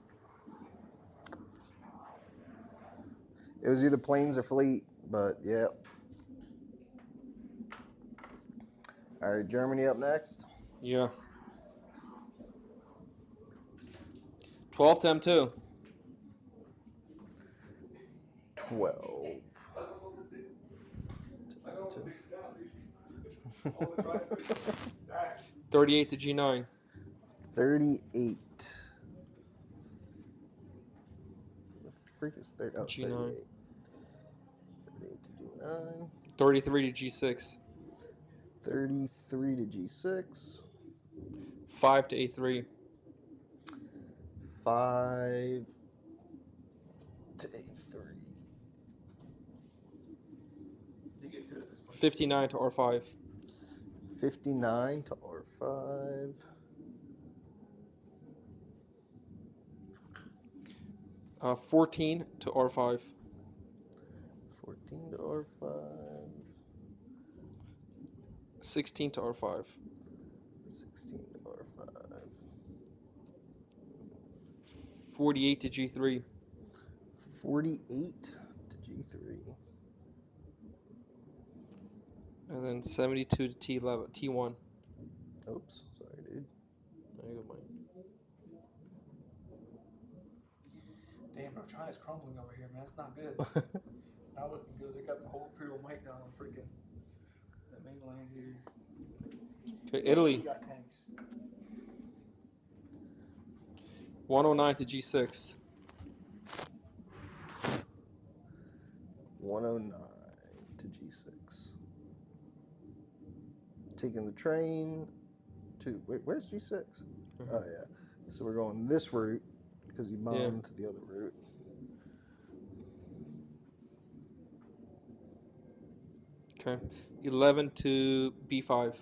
It was either planes or fleet, but yeah. All right, Germany up next. Yeah. 12 to M2. 12. 38 to G9. 38. What the freak is 30? Oh, G9. 38. 38 to G9. 33 to G6. 33 to G6. 5 to A3. 5 to A3. 59 to R5. 59 to R5. 14 to R5. 14 to R5. 16 to R5. 48 to G3. 48 to G3. And then 72 to T11, T1. Oops, sorry, dude. There you go, Mike. Damn, bro, China's crumbling over here, man. That's not good. Not looking good. They got the whole Imperial Might down on freaking the mainland here. Okay, We Italy. got tanks. 109 to G6. 109 to G6. Taking the train to, wait, where's G6? Oh, yeah. So we're going this route because you bombed the other route. Okay. 11 to B5.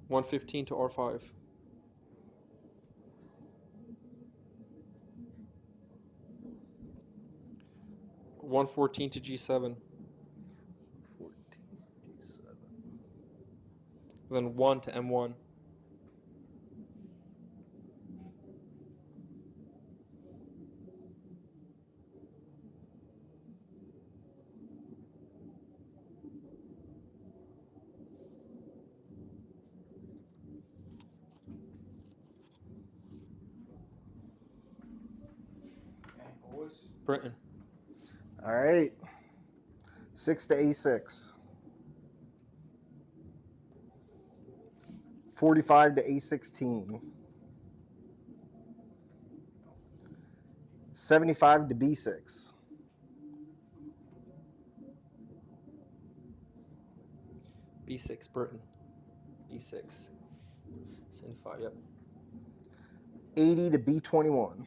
115 to R5. 114 to G7. 14 G7. Then 1 to M1. Okay, boys. Britain. All right. 6 to A6. 45 to A16. 75 to B6. B6, Britain. B6. 75, yep. 80 to B21.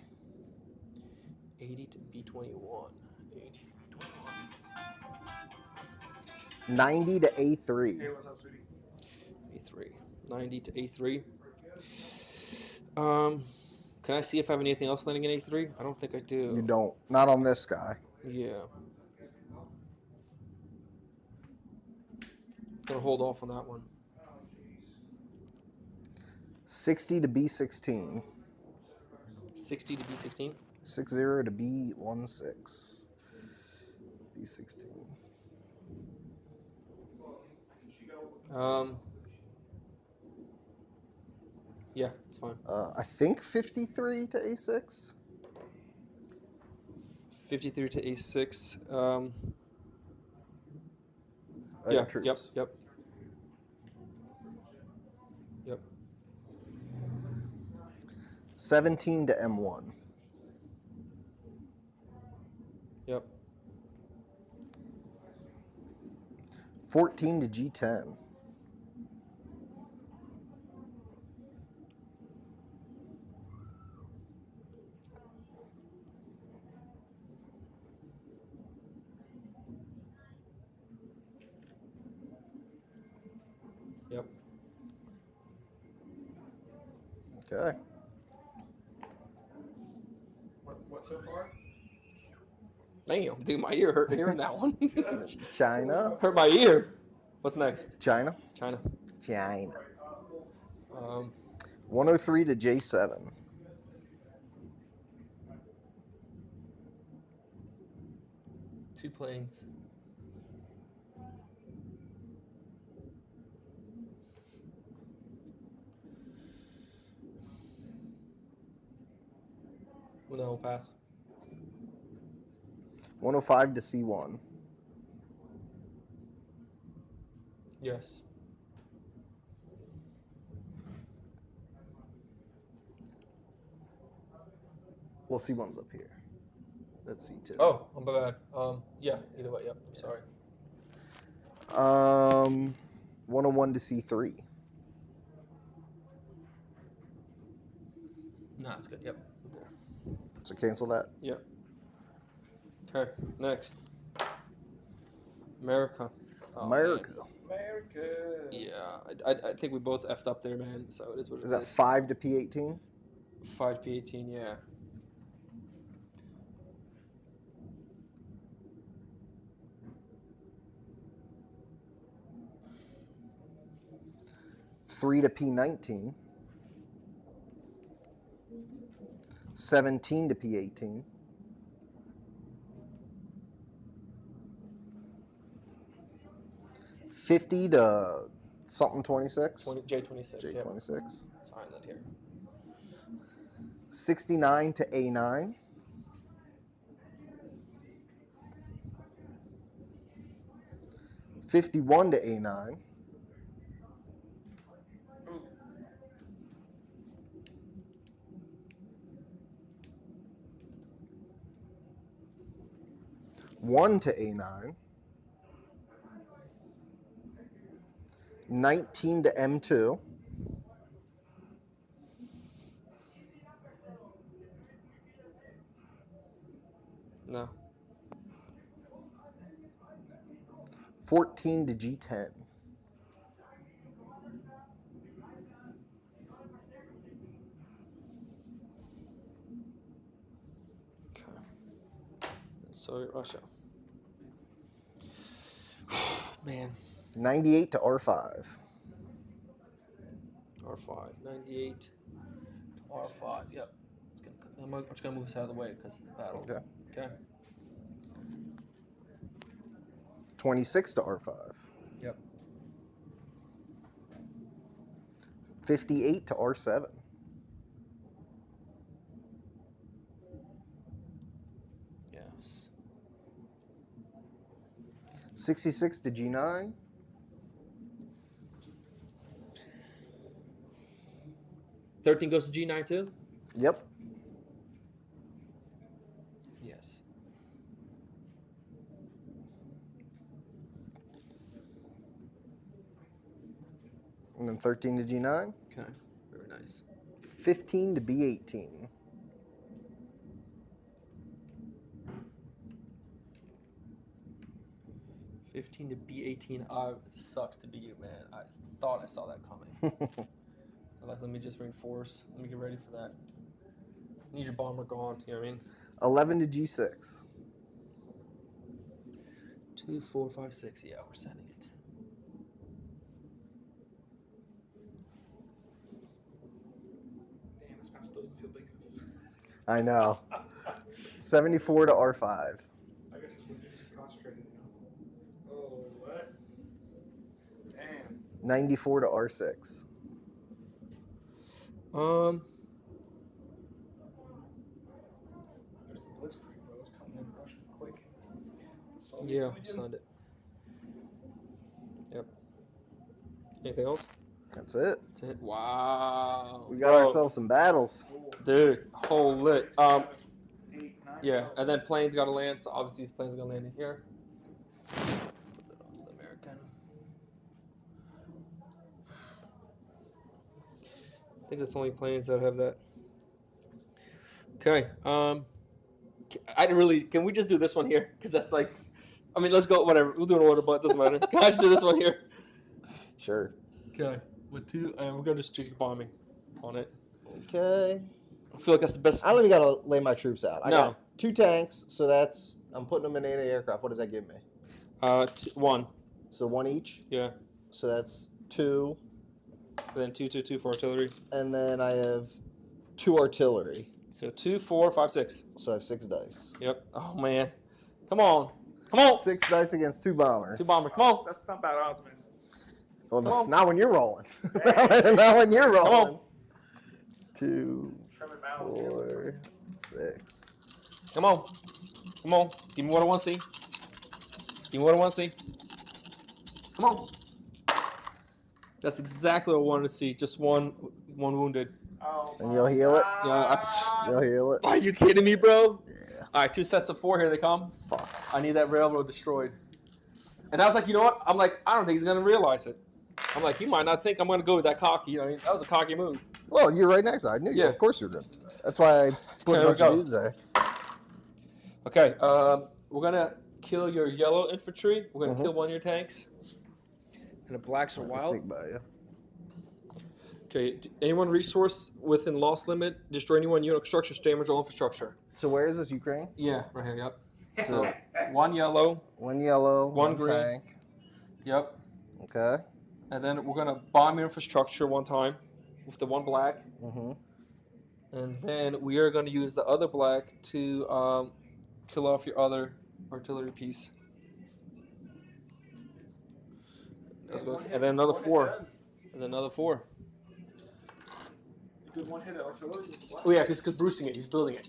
80 to B21. 80 to B21. 90 to A3. Hey, what's up, sweetie? A3. 90 to A3. Can I see if I have anything else landing in A3? I don't think I do. You don't. Not on this guy. Yeah. Gonna hold off on that one. 60 to B16. 60 to B16. 60 to B16. B16. Yeah, it's fine. I think 53 to A6. 53 to A6. Oh, Yeah, troops. yep. Yep. 17 to M1. Yep. 14 to G10. Yep. Okay. What so far? Damn, dude, my ear hurt hearing that one. China. Hurt my ear. What's next? China. China. China. 103 103 to J7. Two planes. Well, no, we'll pass. 105 to C1. Yes. Well, C1's up here. That's C2. Oh, my bad. Yeah, either way, yep. I'm sorry. 101 to C3. Nah, it's good. Yep. There. So cancel that. Yep. Okay, next. America. Oh, America. man. America. Yeah, I think we both effed up there, man. So it is what it is. Is that 5 to P18? 5P18, yeah. 3 to P19. 17 to P18. 50 to something 26. J26. Yep. J26. Sorry, that here. 69 to A9. 51 to A9. One to A9. 19 to M2. No. 14 to G10. Okay. Soviet Russia. Man. 98 to R5. R5. 98 to R5. Yep. I'm just going to move this out of the way because the battles. Okay. Okay. 26 to R5. Yep. 58 to R7. Yes. 66 to G9. 13 goes to G9 too? Yep. Yes. And then 13 to G9. Okay. Very nice. 15 to B18. $15 to B18. It sucks to be you, man. I thought I saw that coming. Let me just reinforce. Let me get ready for that. Need your bomber gone. You know what I mean? 11 to G6. 2, 4, 5, 6. Yeah, we're sending it. Damn, this map still doesn't feel big enough. I know. 74 to R5. I guess it's when you're just concentrating, you know. Oh, what? Damn. 94 to R6. There's the blitzkrieg, bro. It's coming in Russian quick. So Yeah, signed it. Yep. Anything else? That's it. That's it. Wow. We got Bro, ourselves some battles. dude, holy. 8, 9. Yeah, and then planes got to land. So obviously these planes are gonna land in here. Put that on the American. I think that's the only planes that have that. Okay. I really can we just do this one here? Because that's like, I mean, let's go. Whatever. We'll do an order, but it doesn't matter. Can I just do this one here? Sure. Okay. With 2, and we're gonna do strategic bombing on it. Okay. I feel like that's the best. I don't even got to lay my troops out. I No. got 2 tanks, so that's, I'm putting them in anti-aircraft. What does that give me? 1. So 1 each. Yeah. So that's 2. And then 2, 2, 2 for artillery. And then I have 2 artillery. So 2, 4, 5, 6. So I have 6 dice. Yep. Oh man. Come on. Come on. 6 dice against 2 bombers. 2 bomber. Come on. That's not bad odds, man. Well, Come on. not when you're rolling. Hey. Not when you're Come rolling. on. 2, Sherman battles here. 4, 6. Come on. Come on. Give me what I want to see. Give me what I want to see. Come on. That's exactly what I wanted to see. Just one wounded. Oh, And you'll heal it? Yeah. You'll heal it? Are you kidding me, bro? Yeah. All right, 2 sets of 4. Here they come. Fuck. I need that railroad destroyed. And I was like, you know what? I'm like, I don't think he's gonna realize it. I'm like, he might not think I'm gonna go with that cocky. You know, that was a cocky move. Well, you're right next to it. I knew you. Yeah. Of course you're good. That's why I put Okay, a bunch here of we go. dudes there. Okay, we're gonna kill your yellow infantry. We're gonna kill one of your tanks. And the blacks are wild. Sneak by you. Okay, anyone resource within loss limit, destroy anyone unit structure, damage all infrastructure. So where is this, Ukraine? Yeah, right here, yep. So So, 1 yellow, 1 yellow, 1 1 green. tank. yep. Okay. And then we're gonna bomb your infrastructure one time with the one black. Mm-hmm. And then we are gonna use the other black to kill off your other artillery piece. Let's go. And then another 4. And then another 4. You did one hit at artillery? Oh yeah, because Brucing it, he's building it,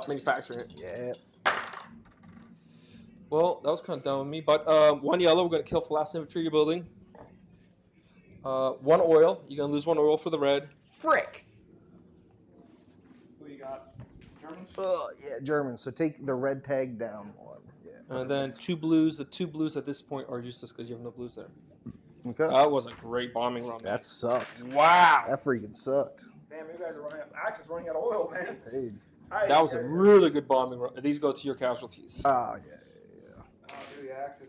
manufacturing it. Yeah. Well, that was kind of dumb of me, but 1 yellow, we're gonna kill for last infantry you're building. 1 oil, you're gonna lose 1 oil for the red. Frick. Who you got? Germans? Yeah, German. So take the red peg down 1. Yeah. And then 2 blues. The 2 blues at this point are useless because you have no blues there. Okay. That was a great bombing run. That sucked. Wow. That freaking sucked. Damn, you guys are running out. Axis running out of oil, man. Hey. That was a really good bombing run. These go to your casualties. Oh, yeah. Oh, dude, the Axis.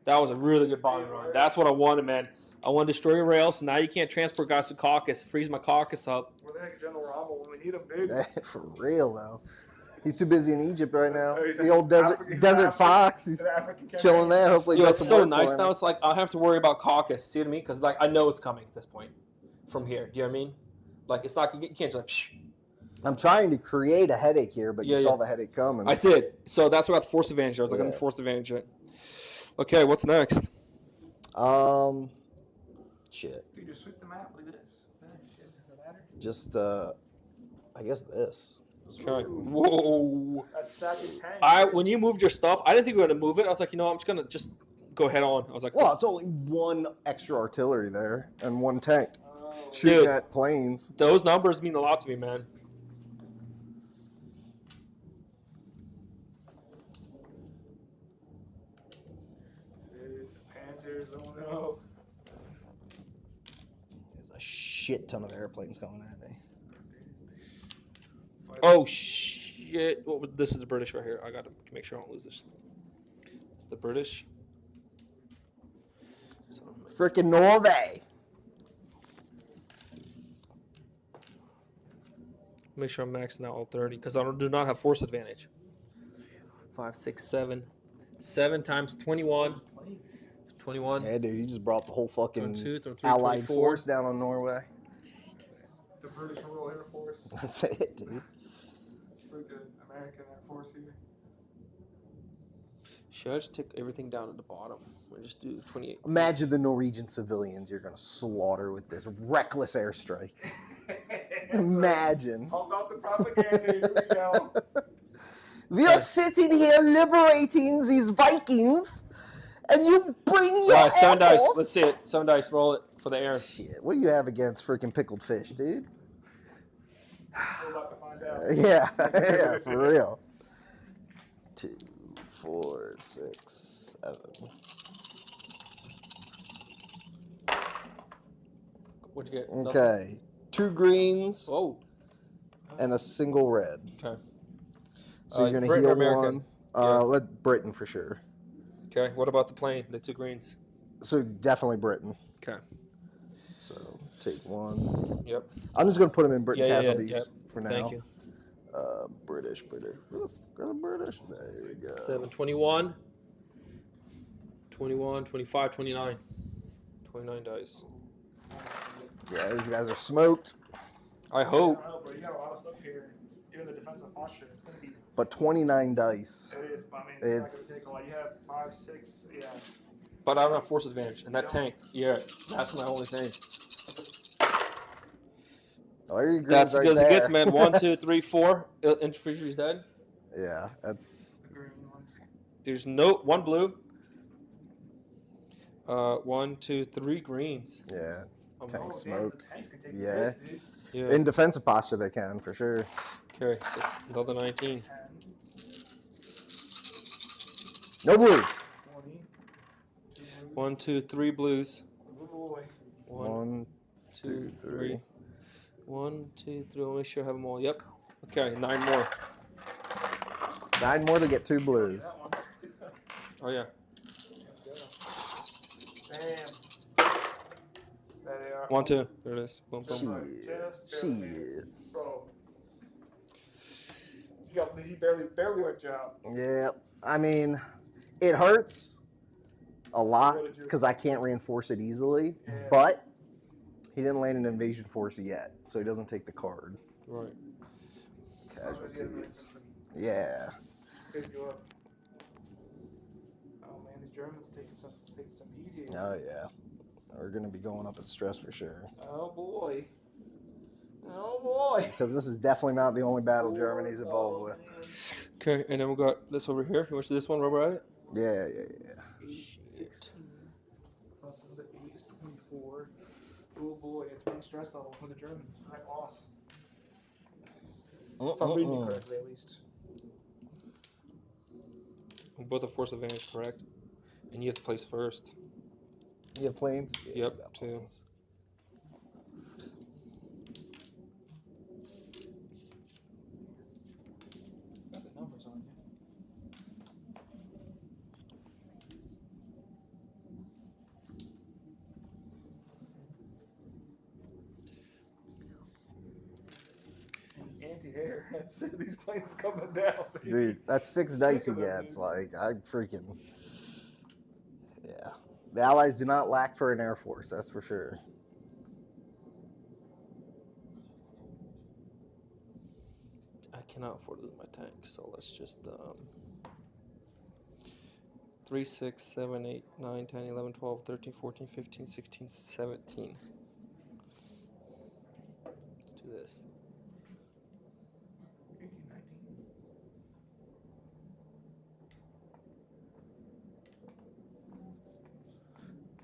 That was a really good bombing run. That's what I wanted, man. I want to destroy your rails, so now you can't transport guys to Caucasus. Freeze my Caucasus up. Where the heck is General Rommel when we need him, dude? For real, though. He's too busy in Egypt right now. Oh, he's The old desert fox. He's chilling there. Hopefully, he Yo, does it's some so work nice for now. him. It's like I don't have to worry about Caucasus. See what I mean? Because like I know it's coming at this point from here. Do you know what I mean? Like it's not you can't just like. Psh. I'm trying to create a headache here, but you saw the headache coming. I did. So that's what I got the force advantage. I was like, I'm Yeah. gonna force advantage it. Okay, what's next? Shit. Dude, just sweep the map like this. Shit, does that matter? Just I guess this. Okay. Whoa. That stack is tank. When you moved your stuff, I didn't think we were gonna move it. I was like, I'm just gonna go head on. I was like, Well, it's only 1 extra artillery there and 1 tank shooting Dude. at planes. those numbers mean a lot to me, man. Dude, Panzers, oh no. There's a shit ton of airplanes coming at me. Oh shit! This is the British right here. I gotta make sure I don't lose this. It's the British. So, Frickin' Norway. make sure I'm maxing out all 30 because I do not have force advantage. 5, 6, 7. 7 times 21. 21. Yeah, dude, you just brought the whole fucking 22, 23, Allied 24. force down on Norway. The British Royal Air Force. That's it, dude. Freaking American Air Force here. Should I just take everything down at the bottom? Or just do 28? Imagine the Norwegian civilians you're gonna slaughter with this reckless airstrike. Imagine. Hold out the propaganda, here we go. We are sitting here liberating these Vikings, and you bring your Alright, 7 Air dice. Force? Let's see it. 7 dice. Roll it for the air. Shit, what do you have against freaking pickled fish, dude? We're about to find out. Yeah, yeah, for real. 2, 4, 6, 7. What'd you get? Okay, 2 greens Oh, and a single red. okay. So you're gonna Britain or heal American? 1. Yeah. Let Britain for sure. Okay. What about the plane? The 2 greens. So definitely Britain. Okay. So take 1. Yep. I'm just gonna put them in Britain Yeah, casualties yep. for now. Thank you. British. Where the fuck are the British? There you go. 7, 21. 21, 25, 29. 29 dice. Yeah, these guys are smoked. I I hope. don't know, bro. You got a lot of stuff here. Even the defensive posture, it's gonna be. But 29 dice. It is, but I mean, It's- it's not gonna take a lot. You have 5, 6, yeah. But I don't have force advantage. And that tank, yeah, that's my only thing. Oh, your greens That's as right good as it gets, there. man. 1, 2, 3, 4. Infantry's dead. Yeah, that's. The green one. There's no 1 blue. 1, 2, 3 greens. Yeah, I'm tank Oh, damn, smoked. the tanks can take Yeah. the hit, dude. Yeah. In defensive posture, they can for sure. Okay, so another 19. 10, No blues. 20. 1, 2, 3 blues. Blue boy. 1, 2, 3. 1, 2, 3. I'll make sure I have them all. Yep. Okay, 9 more. 9 more to get 2 blues. That one. Oh, yeah. Damn. There they are. 1, 2. There it is. Boom, boom. Shit. Shit. Bro. He barely wiped you out. Yeah, I mean, it hurts, a lot What did you- because I can't reinforce it easily. Yeah. But he didn't land an invasion force yet, so he doesn't take the card. Right. Casualties. Yeah. Pick you up. Oh man, these Germans taking some heat here. Oh yeah. We're gonna be going up in stress for sure. Oh boy. Oh boy. Because this is definitely not the only battle Germany's involved with. Okay, and then we got this over here. You want to see this one while we're at it? Yeah. 16 plus another 8 is 24. Oh boy, it's big stress level for the Germans. High loss. If I'm reading it correctly, at least. Both have force advantage, correct? And you have to place first. You have planes? Yeah, Yep, we got 2. planes. Got the numbers on you. Anti-air. That's it. These planes coming down. Baby. Dude, that's 6 dice he Sick of them, gets. dude. Like, I freaking. Yeah. The Allies do not lack for an air force, that's for sure. I cannot afford to lose my tank, so let's just 3, 6, 7, 8, 9, 10, 11, 12, 13, 14, 15, 16, 17. Let's do this. 18, 19.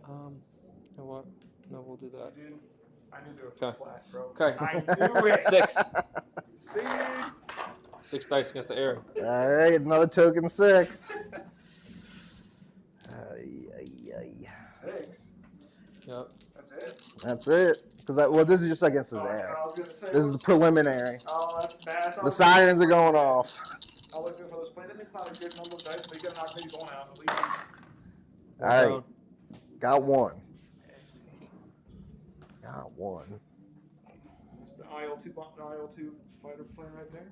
You know what? No, we'll do that. Dude, I knew they were Okay. flat, bro. Okay. I knew it. 6. See? 6 dice against the air. All right, another token 6. Ay. 6. Yep. That's it. That's it. Because this is just against his Oh, air. I was gonna say. This is the preliminary. Oh, that's bad. The sirens are going off. I was looking for those planes. It's not a good number of dice, but you gotta knock these one out at least. All right, Down. got one. Yes. Got one. It's the IL-2 fighter plane right there.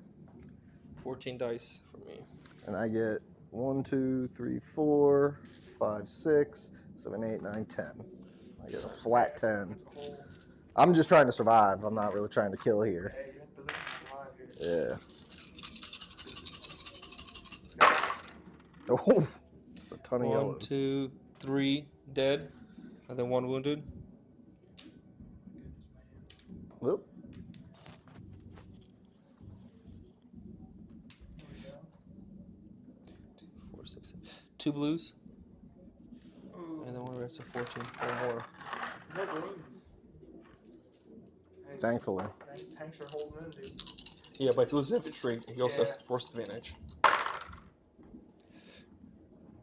14 dice for me. And I get 1, 2, 3, 4, 5, 6, 7, 8, 9, 10. I get a flat 10. That's a whole. I'm just trying to survive. I'm not really trying to kill here. Hey, you're in position to survive here. Yeah. Oh, it's a ton of 1, yellows. 2, 3 dead, and then 1 wounded. Whoop. Here we go. 2, 4, 6, 7. 2 blues, Ooh, and then 1 red, so 14. 4 more. no balloons. Hey, Thankfully. tanks are holding in, dude. Yeah, but if you lose infantry, he also Yeah. has force advantage.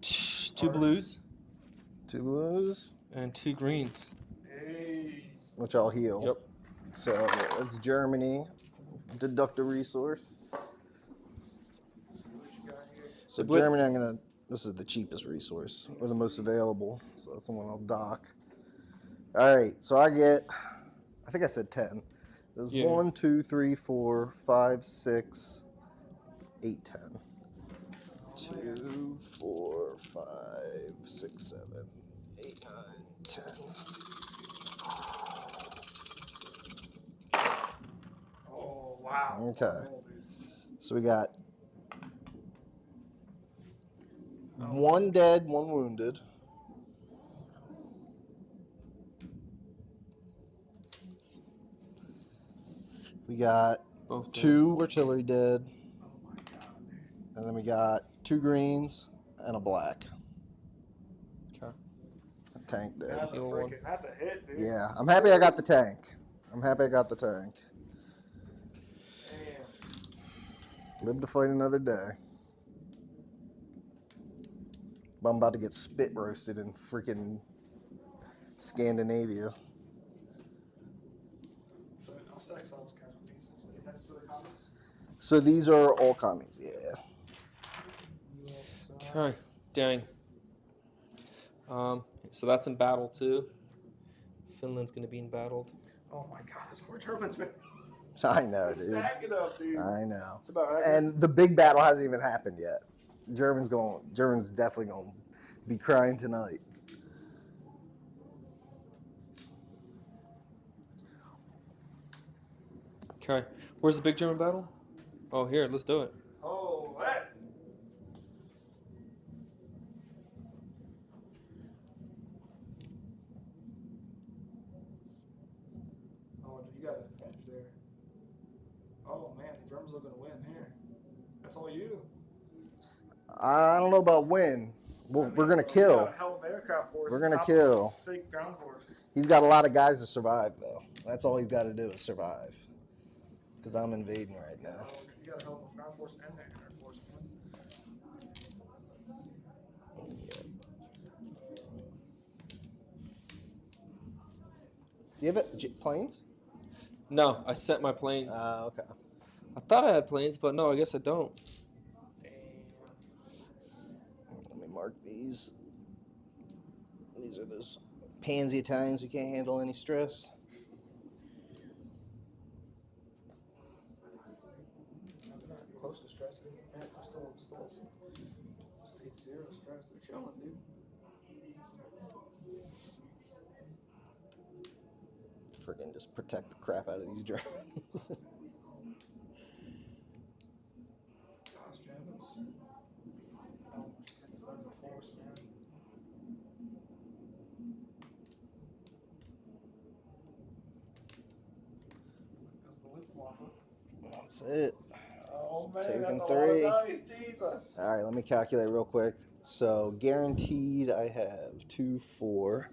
2 blues 2 blues, and 2 greens. Hey. which I'll heal. Yep. So it's Germany. Deduct a resource. What you got here? So But- Germany, this is the cheapest resource, or the most available. So that's the one I'll dock. All right, so I think I said 10. There's Yeah. 1, 2, 3, 4, 5, 6, 8, 10. 2, 4, 5, 6, 7, 8, 9, 10. Oh, wow. Okay. Oh, dude. So we got 1 dead, 1 wounded. We got Both dead. 2 artillery dead, Oh, my God. and then we got 2 greens and a black. Okay. A tank dead. That's a Heal one. that's a hit, dude. Yeah, I'm happy I got the tank. Damn. Live to fight another day. But I'm about to get spit roasted in freaking Scandinavia. So I'll stack all those casualties. That's for the comments. So these are all commies, yeah. Okay. Dang. So that's in battle too. Finland's gonna be in battle. Oh my God, there's more Germans, man. I know, dude. Stack it up, dude. I know. It's about right. And the big battle hasn't even happened yet. Germans definitely gonna be crying tonight. Okay. Where's the big German battle? Oh, here. Let's do it. Oh, what? Oh, you got an advantage there. Oh man, the Germans looking to win here. That's all you. I don't know about win. We're gonna You kill. got a hell of aircraft force. We're gonna top kill. Sick ground force. He's got a lot of guys to survive, though. That's all he's got to do is survive. Because I'm invading right now. Oh, you got a hell of ground force and air force, man. Do you have planes? No, I sent my planes. Okay. I thought I had planes, but no, I guess I don't. Let me mark these. These are those pansy Italians who can't handle any stress. They're not close to stressing. Man, they're still stage 0 stress. They're chilling, dude. Friggin' just protect the crap out of these Germans. Gosh, Germans. Oh, goodness, that's a force, man. Goes the Luftwaffe. That's it. Oh man, taking that's a three. lot of dice, Jesus. All right, let me calculate real quick. So guaranteed I have 2, 4,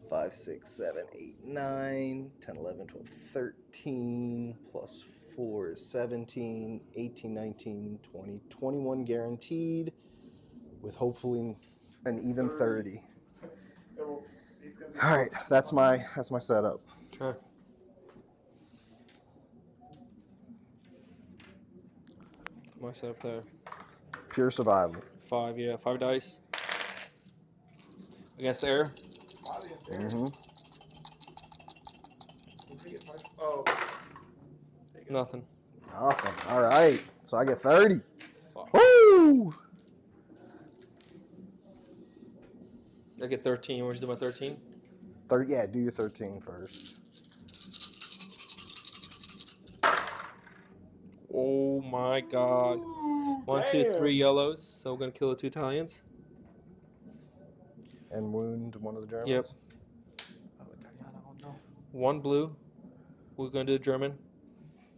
5, 6, 7, 8, 9, 10, 11, 12, 13, plus 4 is 17, 18, 19, 20, 21 guaranteed, with hopefully an even 30. He's gonna be All right, that's my setup. Okay. My setup there. Pure survival. 5, yeah. 5 dice. Against the air. Mm-hmm. Oh. Nothing. Nothing. All right, so I get 30. Fuck. Woo! I get 13. Where's my 13? 30. Yeah, do your 13 first. Oh my god. 1, 2, 3 yellows. So we're gonna kill the 2 Italians. And wound one of the Germans. Yep. Oh, Italiano, no. 1 blue. We're gonna do German.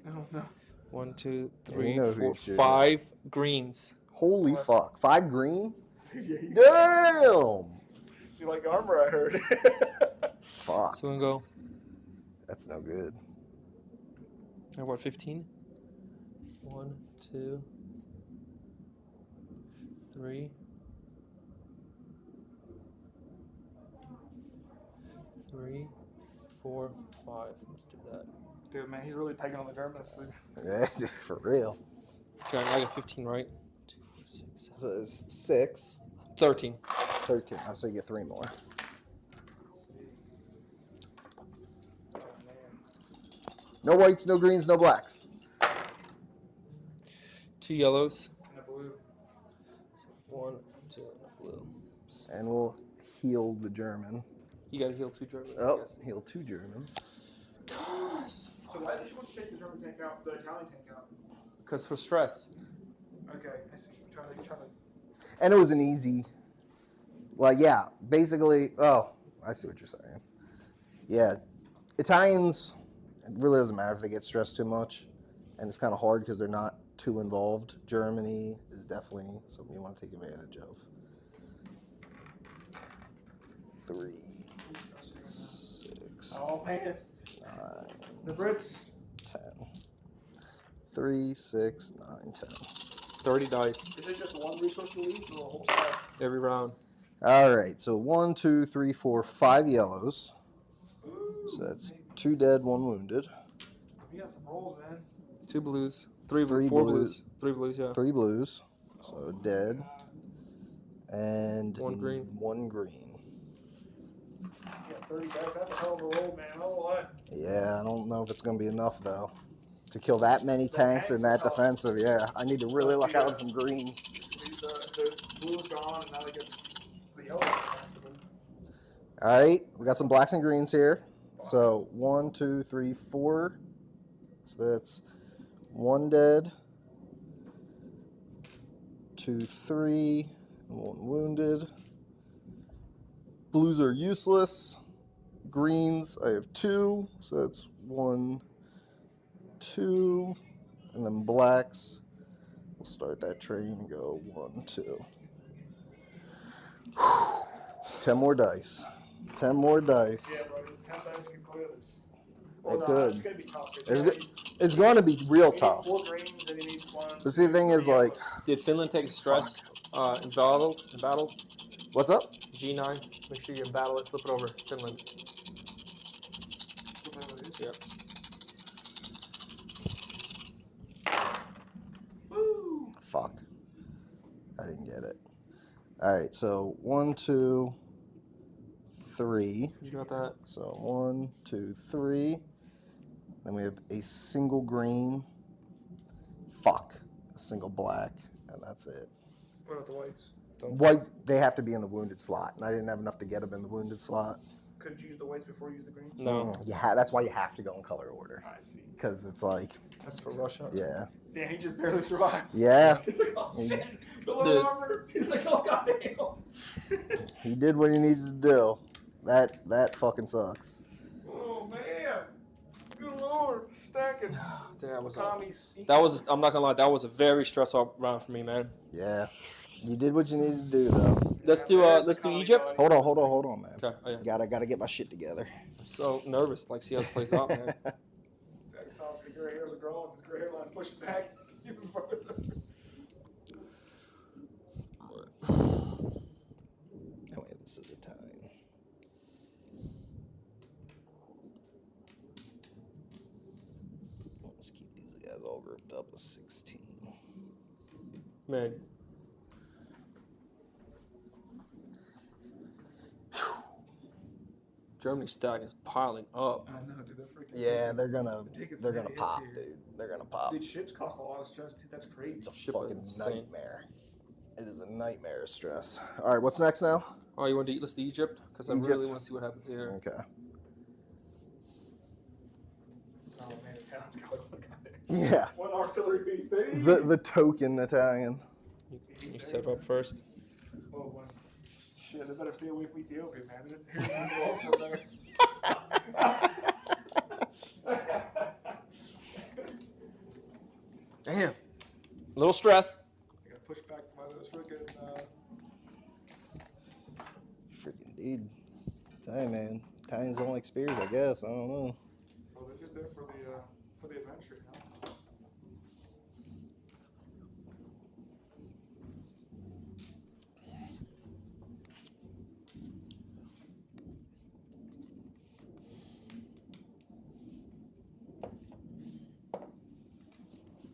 No, no. 1, 2, Yeah, 3, you know who 4, he's shooting 5 greens. Holy fuck. 5 greens? Yeah, you Damn! like armor, I heard. Fuck. So we're gonna go. That's no good. I what? 15. 1, 2, 3. 3, 4, 5. Let's do that. Dude, man, he's really pegging on the Germans. Yeah, for real. Okay, I got 15, right? 2, 4, 6, 7. So it's 6, 13. 13. Oh, so you get 3 more. No whites, no greens, no blacks. 2 yellows. And a blue. 1, 2, and a blue. And we'll heal the German. You gotta heal 2 Germans, I Oh, guess. heal 2 German. So why did you want to take the German tank out, the Italian tank out? Because for stress. Okay, I see. Trying to. And it was an easy. Well, yeah, basically. Oh, I see what you're saying. Yeah, Italians. It really doesn't matter if they get stressed too much, and it's kind of hard because they're not too involved. Germany is definitely something you want to take advantage of. 3, 6, Oh man, 9, the Brits. 10. 3, 6, 9, 10. 30 dice Is it just one resource to leave or a whole set? every round. All right, so 1, 2, 3, 4, 5 yellows. Ooh, So that's 2 dead, 1 wounded. we got some rolls, man. 2 blues. 3, 3 4 blues. blues. 3 blues, yeah. 3 blues, so dead, and 1 green. 1 green. You got 30 dice. That's a hell of a roll, man. Oh what? Yeah, I don't know if it's going to be enough, though. To kill that many tanks and tanks that are tough. defensive, yeah. I need to really luck out with some greens. The blue's gone, and now they get the yellow. Possibly. All right, we got some blacks and greens here. So 1, 2, 3, 4 So that's 1 dead, 2, 3, and 1 wounded. Blues are useless. Greens, I have 2, so that's 1, 2, and then blacks. We'll start that train and go 1, 2. 10 more dice. 10 more dice. Yeah, bro. 10 dice can clear this. It Nah, could. it's gonna be tough. It's going to be real You need tough. 4 greens and you need 1. But see, the thing is, like, Did Finland take stress in battle? what's up? G9. Make sure you battle it. Flip it over. Finland. Yep. Woo! Fuck. I didn't get it. All right, so 1, 2, 3. You got that? So 1, 2, 3. Then we have a single green. Fuck. A single black, and that's it. What about the whites? White, they have to be in the wounded slot, and I didn't have enough to get them in the wounded slot. Couldn't you use the whites before you use the greens? No. That's why you have to go in color order. I see. Because it's like, That's for Russia. yeah. Damn, he just barely survived. Yeah. He's like, oh shit. The Dude. little armor. He's like, oh goddamn. He did what he needed to do. That fucking sucks. Oh man. Good lord. Stacking. That was. Tommy's. I'm not gonna lie. That was a very stressful round for me, man. Yeah. You did what you needed to do, though. Let's do Egypt. Hold on, man. Okay. Oh, yeah. Gotta get my shit together. I'm so nervous. Like, see how this plays out, man. Zach saw his gray hairs are growing. His gray hairline's pushing back even further. Oh wait, this is Italian. Let's keep these guys all grouped up with 16. Man. Germany's stack is piling up. I know, dude. They're freaking. Yeah, they're gonna taking they're some gonna hits pop, here. dude. They're gonna pop. Dude, ships cost a lot of stress, dude. That's crazy. It's a Ship fucking is insane. nightmare. It is a nightmare of stress. All right, what's next now? Oh, you want to let's do Egypt? Because I Egypt. really want to see what happens here. Okay. Oh man, the town's got one guy. Yeah. One artillery piece, baby. The token Italian. You set up first. Oh, one. Shit, they better stay away from Ethiopia, man. Here's the wall from there. Damn. A little stress. I gotta push back my those freaking. Freaking dude. Italian, man. Italians don't like spears, I guess. I don't know. Well, they're just there for the adventure, you know.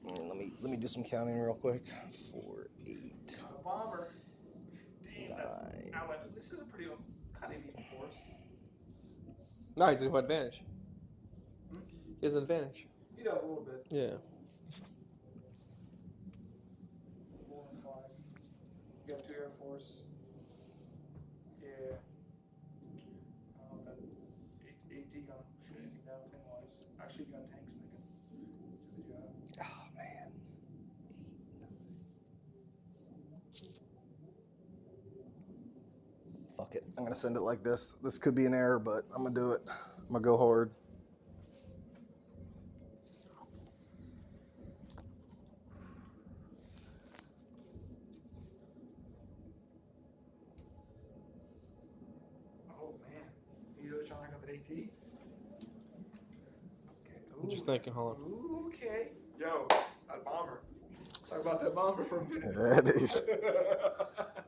And let me do some counting real quick. 4, 8. A bomber. Damn, that's. 9. This is a pretty kind of even force. No, he's got advantage. He has an advantage. He does a little bit. Yeah. 4 and 5. You got 2 Air Force. Yeah. I don't know if that 8D gonna shoot anything down tank wise. Actually, you got tanks that can do the job. Oh, man. 8. Fuck it. I'm going to send it like this. This could be an error, but I'm going to do it. I'm going to go hard. Oh man, you really trying to have an AT? Okay. What you thinking, Holland? Ooh, okay. Yo, that bomber. Talk about that bomber for a minute. That is.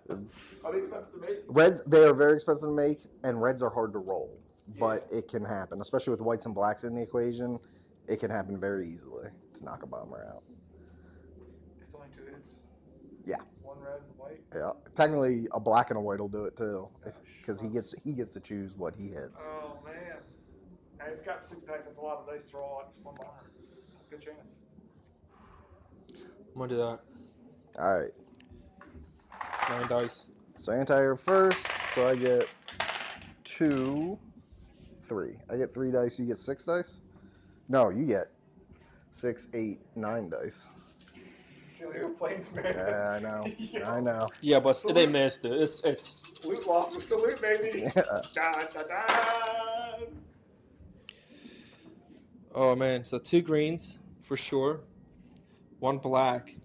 It's, Are they expensive to make? reds, they are very expensive to make, and reds are hard to roll. But it can happen, especially with whites and blacks in the equation. It can happen very easily to knock a bomber out. It's only 2 hits. Yeah. 1 red, white. Yeah, technically a black and a white will do it too, because he gets to choose what he hits. Oh man. And it's got 6 dice. That's a lot of dice to roll out just one bomber. That's a good chance. I'm gonna do that. All right, 9 dice. so anti-air first. So I get 2, 3. I get 3 dice. You get 6 dice. No, you get 6, 8, 9 dice. Planes, man. Yeah, I know. I know. Yeah, but they missed it. It's Loot lost with salute, baby. Yeah. Da, da, da. oh man. So 2 greens for sure, 1 black.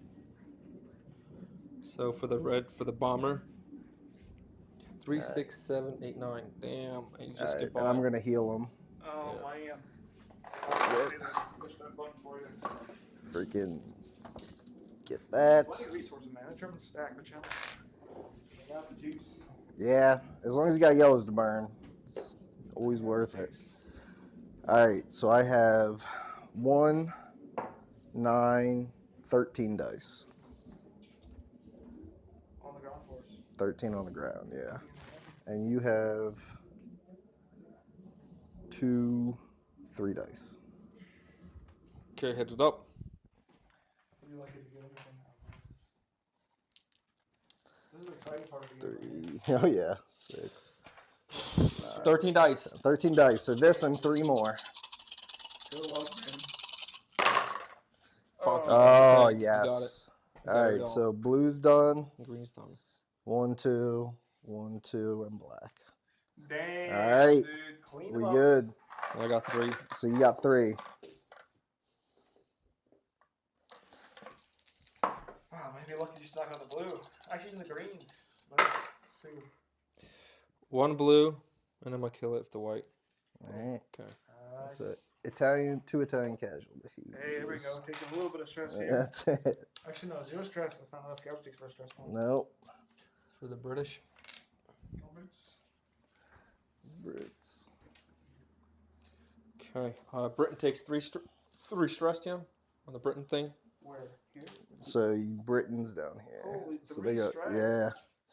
So for the bomber. 3, 6, 7, 8, 9. Damn, and you just Alright, get by. and I'm gonna heal him. Oh, Yeah. man. Push that button for you. Freaking get that. Plenty of resources, man. That German stack, but challenge. They got the juice. Yeah, as long as you got yellows to burn, it's always worth it. Alright, so I have 1, 9, 13 dice. On the ground force. 13 on the ground, yeah. And you have 2, 3 dice. Okay, head it up. Would you like it to get everything out? This is the exciting part of the game. 3. Oh yeah, 6. 13 dice. 13 dice. So this and 3 more. Good luck, man. Fuck. Oh okay, you got yes. got All it right. all. So blue's done. Green's done. 1, 2, 1, 2, and black. Damn, All right. dude. Clean We them up. good. I got 3. So you got 3. Wow, maybe lucky you stuck on the blue. Actually, in the green. Let's see. 1 blue, and I'm gonna kill it with the white. All right. Okay. That's it. Italian, 2 Italian casualties. Hey, here we go. Taking a little bit of stress here. That's it. Actually, no, 0 stress. That's not enough casualties for a stress one. Nope. For the British. Brits. Okay. Britain takes 3 stress down on the Britain thing. Where? Here? So Britain's down here. Holy, So 3 they got stress? yeah.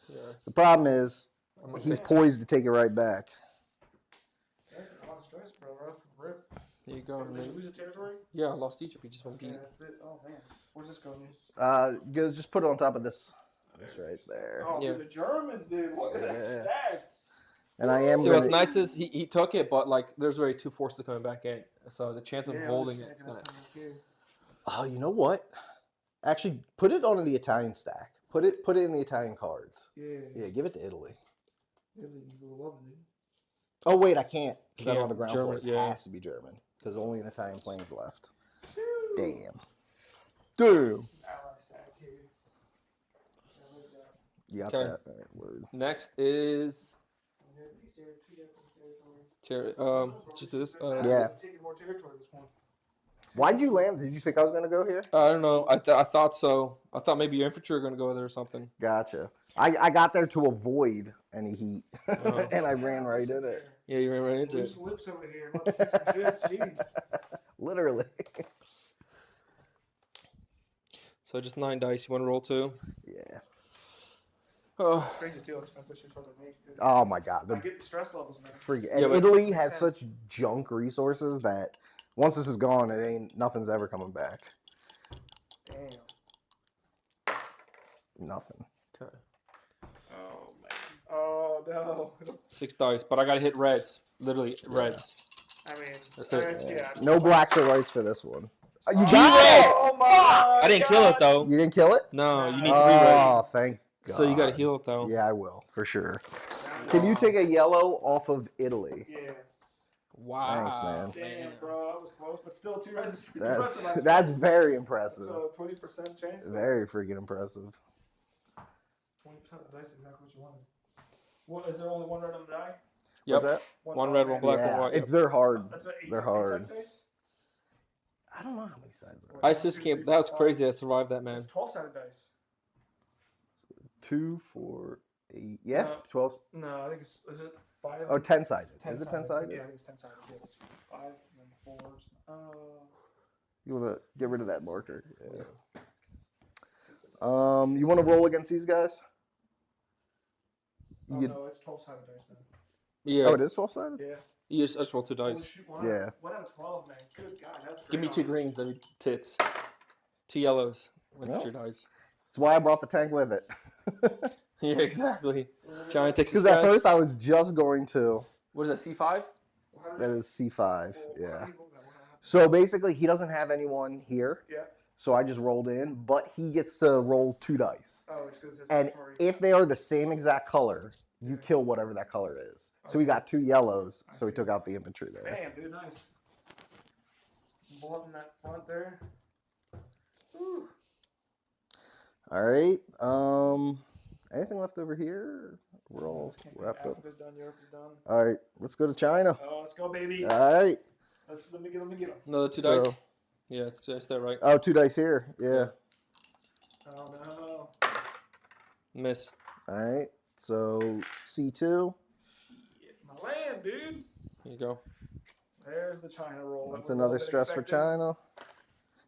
Yeah. The problem is I'm gonna he's take- poised to take it right back. That's a lot of stress, bro. Rip. There you go. and Did you then- lose a territory? yeah, I lost Egypt. He just went Yeah, beat. that's it. Oh, man. Where's this going? Goes just put it on top of this. This right there. Oh, Yeah. dude, the Germans, dude. Look at that Yeah. stack. And I am See, what's gonna, nice is he took it, but like there's already 2 forces coming back in, so the chance of Yeah, holding I'm it just is gonna. taking it from here. oh, you know what? Actually, put it on the Italian stack. Put it in the Italian cards. Yeah. Yeah, give it to Italy. Italy needs a little loving, dude. Oh wait, I can't because I don't have a Can't. ground German, force. It yeah. has to be German because only an Italian plane's left. Damn. Ally stack here. Yeah, look at that. You got Okay. that? All right, word. Next is Yeah, these territory. just this. Yeah. Taking more territory at this point. Why'd you land? Did you think I was gonna go here? I don't know. I thought so. I thought maybe your infantry were gonna go there or something. Gotcha. I got there to avoid any heat, Oh. and I ran right in it. Yeah, you ran right into Loose it. lips over here. About to fix some ships. Jeez. Literally. So just 9 dice. You want to roll 2? Yeah. Oh, Crazy too. Expensive ships they make. Too. Oh my God. I They're get the stress levels, man. freaking. And Yeah, but- Italy has such junk resources that once this is gone, it ain't nothing's ever coming back. Damn. Nothing. okay. Oh man. Oh no. 6 dice, but I gotta hit reds. Literally reds. I mean, That's it. Yeah. No blacks or whites for this one. You Two got reds! it! Oh my I didn't kill it God. though. You didn't kill it? No, you need 3 Oh, reds. thank God. So you gotta heal it though. Yeah, I will for sure. Can you take a yellow off of Italy? Yeah. Wow. Thanks, man. Damn, bro. I was close, but still 2 res is pretty impressive. I'd That's say. very impressive. So 20% chance. Very freaking impressive. 20% of the dice is exactly what you wanted. What, is there only 1 red on the die? Yep. What's that? One red, one black, yeah, one white. it's they're hard. That's what, They're 18 hard. dice? I don't know how many sides there are. I just came. That was crazy. I survived that, man. It's 12-sided dice. 2, 4, 8. Yeah, No. 12. No, I think it's is it 5? Oh, 10 sided. Is 10 it 10 sided? Yeah, I think it's 10 sided. Yeah, it's 5 and then 4s. You want to get rid of that marker? Yeah. You want to roll against these guys? Oh, You- no, it's 12-sided dice, man. Yeah. Oh, it is 12 sided? Yeah. You just roll 2 Holy dice. shoot, Yeah. 1 out of 12, man. Good God, that's Give me great 2 odds. greens. That'd be tits. 2 yellows with Well. your dice. That's why I brought the tank with it. Yeah, exactly. Giant takes Because at first I was just going to. What is that? C5? Well, how did That is C5. well, Yeah. how do you roll that? So basically, he doesn't have anyone here. Yeah. So I just rolled in, but he gets to roll 2 dice. Oh, it's because it's And sorry. if they are the same exact color, you kill whatever that color is. So we got 2 yellows, so we took out the infantry there. Damn, dude, nice. Blunt in that front there. Whew. All right. Anything left over here? We're all wrapped up. Africa's done, Europe is done. All right, let's go to China. Oh, let's go, baby. All right. Let me get him. Another 2 So- dice. Yeah, it's 2 dice there, right? Oh, 2 dice here. Yeah. Oh, no. Miss. All right. So C2. Shit, my land, dude. Here you go. There's the China roll. That's That was a another little bit stress for expected. China.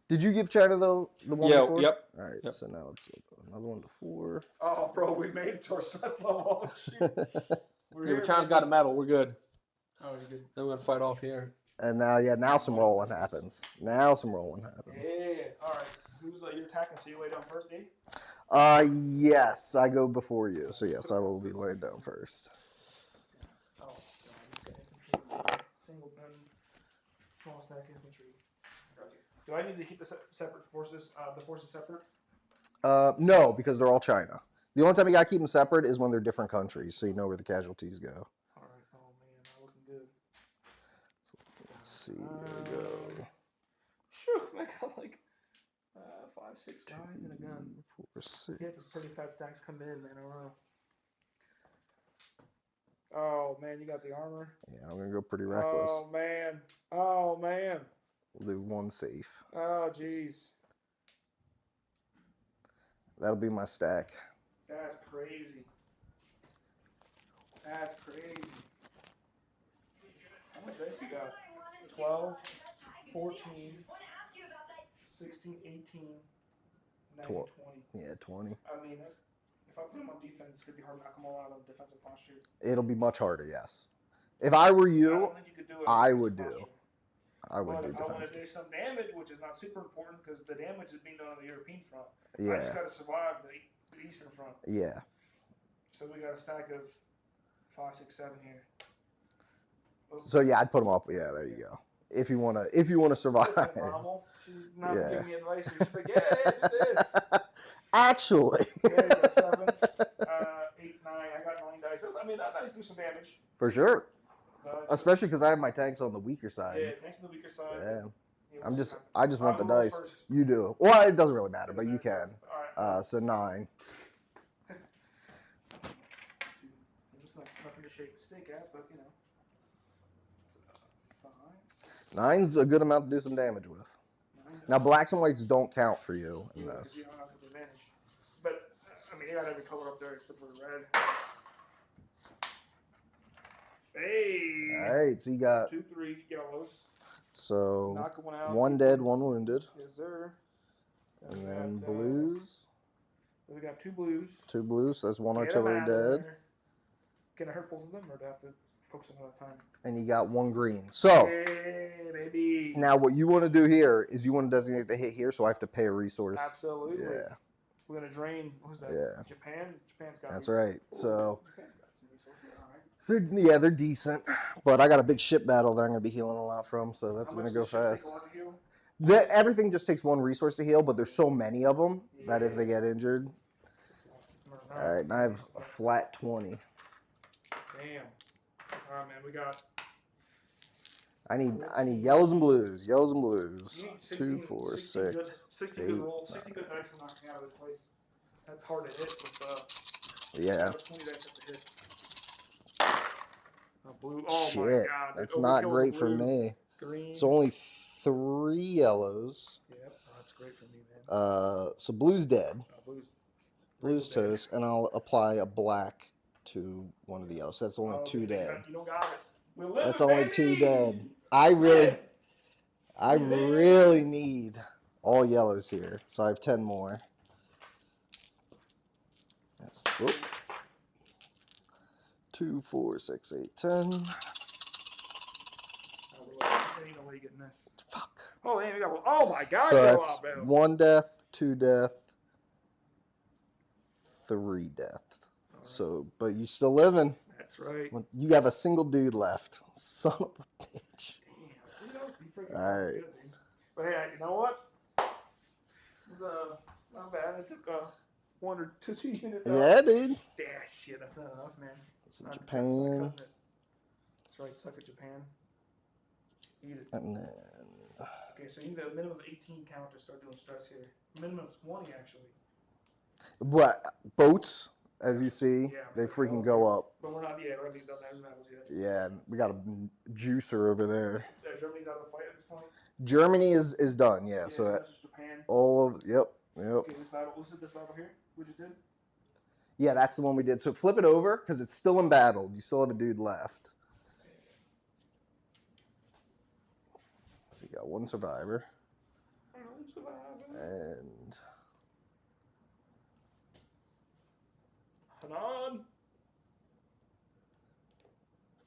Did you give China the one Yeah, before? yep. All right. Yep. So now it's another one to 4. Oh, bro, we made it to our stress level. Oh, shoot. We're Yeah, here, but China's baby. got a medal. We're good. Oh, you're good. Then we're gonna fight off here. And now some rolling happens. Now some rolling happens. Yeah. All right. Who's you're attacking? So you lay down first, D? Yes, I go before you. So yes, I will be laying down first. Oh, God. He's got infantry. Single gun. Small stack infantry. Do I need to keep the separate forces? The forces separate? No, because they're all China. The only time you gotta keep them separate is when they're different countries, so you know where the casualties go. All right. Oh man, not looking good. Let's see. There we go. Phew, I got like 5, 6 guys and a gun. 4, 6. Yeah, some pretty fat stacks come in a row. Oh man, you got the armor. Yeah, I'm gonna go pretty reckless. Oh man. Oh man. We'll do 1 safe. Oh jeez. That'll be my stack. That's crazy. That's crazy. How much dice you got? 12, 14, 16, 18, 19, 12. 20. Yeah, 20. I mean, that's, if I put them on defense, it's going to be hard to knock them all out of defensive posture. It'll be much harder, yes. If I were I you, don't think you could do it. in I defensive would do. posture. I would But do if I want to defensive. do some damage, which is not super important because the damage is being done on the European front, I Yeah, just got to survive the Eastern front. yeah. So we got a stack of 5, 6, 7 here. So yeah, I'd put them up. Yeah, there you go. If you wanna survive. Listen, Rommel, she's not Yeah. giving me advice. She's just like, yeah, do this. Actually. Yeah, you got 7, 8, 9. I got 9 dice. I mean, that dice do some damage. For sure. But, Especially because I have my tanks on the weaker side. yeah, thanks to the weaker side. Yeah. Yeah, I we'll just see. want the I'll roll dice. first. You do. Well, it doesn't really matter, but you can. All right. So 9. Just nothing to shake the stick at, but you know. 9's a good amount to do some damage with. 9. Now blacks and whites don't count for you in Yeah, 'cause this. you don't have the advantage. But I mean, you got every color up there except for the red. Hey. All right, so you got 2, 3 yellows. so Knock one out. 1 dead, 1 wounded, Yes, sir. and then got, blues, We got 2 blues. 2 blues. So that's 1 Get 'em artillery out of dead, there. Can I hurt both of them, or do I have to focus on another time? and you got 1 green. So Hey, baby. now what you want to do here is you want to designate the hit here, so I have to pay a resource. Absolutely. Yeah, We're gonna drain. Who's that? Yeah. Japan. Japan's got. that's these- right. So Ooh, Japan's got some resources. All right. they're decent, but I got a big ship battle that I'm gonna be healing a lot from, so that's How gonna much go does shit take fast. a lot to heal? Everything just takes 1 resource to heal, but there's so many of them that if they get injured, all right. And I have a flat 20. Damn. All right, man. We got. I need yellows and blues, yellows and You blues. need 2, 4, 16 good, 6, 16 good 8. roll, 16 good dice to knock me out of this place. That's hard to hit with Yeah. 20 dice to hit. A blue. Oh my Shit, god. that's dude, not overkill great for blue, me. Green. So only 3 yellows. Yep. Oh, that's great for me, man. So blue's dead. Blues. Blue's dead. toast, and I'll apply a black to one of the yellows. So that's only Oh, 2 you don't dead. got- You don't got it. We're living, That's only 2 baby! dead. I really need all yellows here. So I have 10 more. That's 2, 4, 6, 8, 10. Oh, I need no way you're getting this. Fuck. Oh, man, we got. Oh my god. So we got a that's lot, man. 1 death, 2 death, 3 death. So, but you still living. That's right. You have a single dude left. Son of a bitch. Damn. You know, freaking Alright. good, dude. But hey, you know what? It was not bad. I took 1 or 2 units out. Yeah, dude. Yeah, shit, that's not enough, man. It's in Not Japan. cutting it. That's right, suck at Japan. Eat it. And then Okay, so you need a minimum of 18 count to start doing stress here. Minimum of 20, actually. what boats, as you see, Yeah, they but freaking go up. But we're not yet. We haven't done those battles yet. Yeah, and we got a juicer over there. Germany's out of the fight at this point. Germany is done. Yeah, so so that, that's just Japan. all of yep. Okay, this battle. What's this battle here? We just did. Yeah, that's the one we did. So flip it over because it's still embattled. You still have a dude left. So you got one survivor. And Hanan.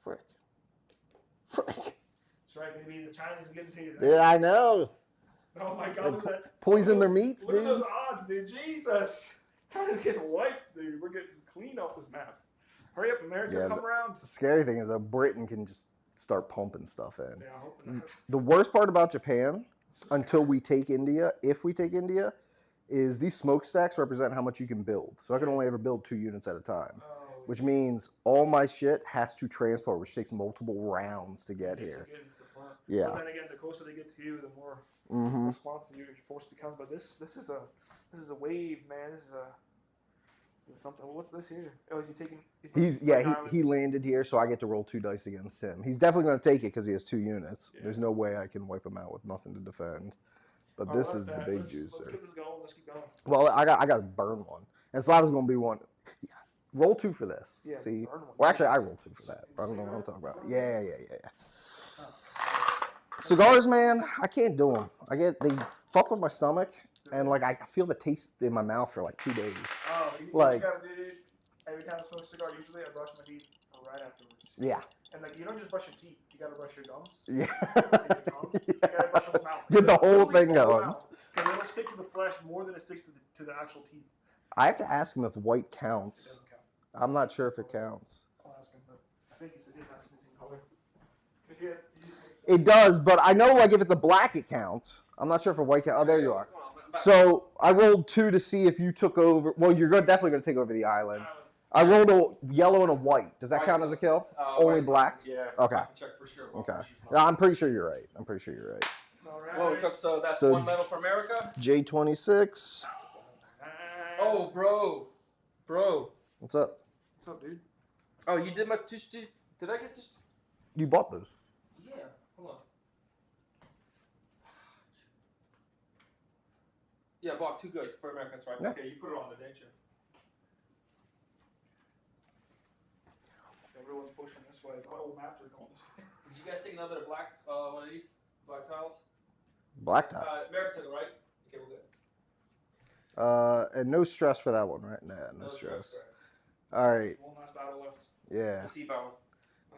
frick. That's right, baby. The Chinese are getting to you. Yeah, I know. Oh my God! They Look at that. poison their meats, Look at dude. those odds, dude. Jesus. China's getting wiped, dude. We're getting clean off this map. Hurry up, America. Yeah, Come around. The scary thing is that Britain can just start pumping stuff in. Yeah, I hope not. The worst part about Japan, until we take India, if we take India, is these smokestacks represent how much you can build. So I can only ever build 2 units at a time, Oh, which means all my shit has to transport, which takes multiple rounds to get yeah, here. to the front. Yeah. But then again, the closer they get to you, the more Mm-hmm. responsive your force becomes. But this is a wave, man. This is something. What's this here? Oh, is he taking? He landed here, so I get to roll 2 dice against him. He's definitely going to take it because he has 2 units. Yeah. There's no way I can wipe him out with nothing to defend. But Oh, this that's is the bad. big Let's juicer. keep this going. Let's keep going. Well, I got to burn one, and Slava's going to be one. Yeah. Roll 2 for this. Yeah, See, burn one. well, actually, I roll 2 for that. I don't know what I'm talking about. Yeah. Cigars, man, I can't do them. They fuck with my stomach, and like I feel the taste in my mouth for like 2 days. Oh, Like- you gotta do, dude. Every time I smoke a cigar, usually I brush my teeth right afterwards. Yeah. And like, you don't just brush your teeth. You gotta brush your gums. Yeah. You gotta brush your whole mouth. Get the whole Literally thing going. Because it'll stick to the flesh more than it sticks to the actual teeth. I have to ask him if white It counts. doesn't count. I'm not sure if it counts. I'll ask him, but I think he said it has to be the same color. 'Cause you It does, but I know like if it's a black, it counts. I'm not sure if a white counts. Oh, there you are. So I rolled 2 to see if you took over. Well, you're definitely going to take over the island. I rolled a yellow and a white. Does that count as a kill? Only blacks? Yeah. Okay. I can check for sure. Okay. No, I'm pretty sure you're right. Alright. Well, we took that's So- 1 medal for America. J26. Oh, bro. What's up? What's up, dude? Oh, you did my. Did I get this? You bought those. Yeah. Hold on. Yeah, I bought 2 goods for America. That's right. Yeah. Okay, you put it on the didn't you? Everyone's pushing this way. The whole maps are going this way. Did you guys take another black one of these black tiles? Black tie. America took it, right? Okay, we're good. And no stress for that one, right? Nah, no stress. All right. One last battle left. Yeah. The sea battle.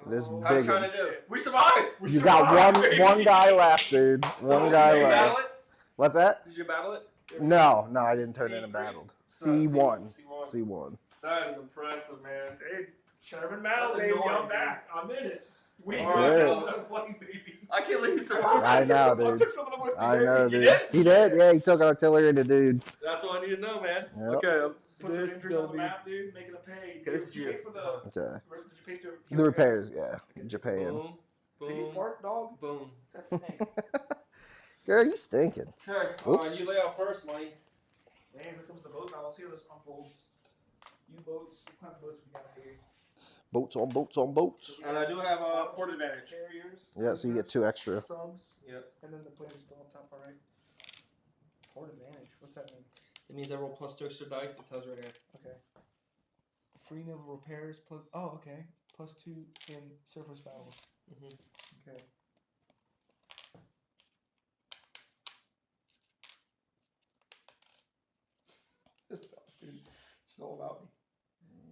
This Oh, How's big China do? We survived. we You got survived, one baby. guy left, dude. One guy did you battle left. it? What's that? Did you battle it? No, I didn't turn in and C3? battled. No, C1. C1. C1. That is impressive, man. Hey, Sherman Battle, That's baby. annoying, I'm dude. back. I'm in it. We All got right. another flight, baby. I can't believe you survived. I know, I dude. took some of them with me, I baby. know, You dude. did? He did? Yeah, he took artillery to dude. That's all I need to know, man. Yep. Okay. Put some This is interest gonna on the be. map, dude. Making a pay. Okay, this is Did you you. pay for the? Okay. Did you pay to The repairs, yeah. Japan. Boom. Boom. Did you fart, dog? Boom. That's snake. Girl, you stinking. Okay. Oops. You lay out first, money. Damn, here comes the boat battle. Let's see how this unfolds. U-boats. What kind of boats we got here? Boats on boats on boats. And I do have port advantage. Carriers. Yeah, so you get 2 extra. Subs. Yep. And then the plane is still on top, all right? Port advantage. What's that mean? It means I roll plus 2 extra dice. It tells you right here. Okay. Free naval repairs plus. Oh, okay. Plus 2 in surface battles. Mhm. Okay. This dog, dude. She's all about me.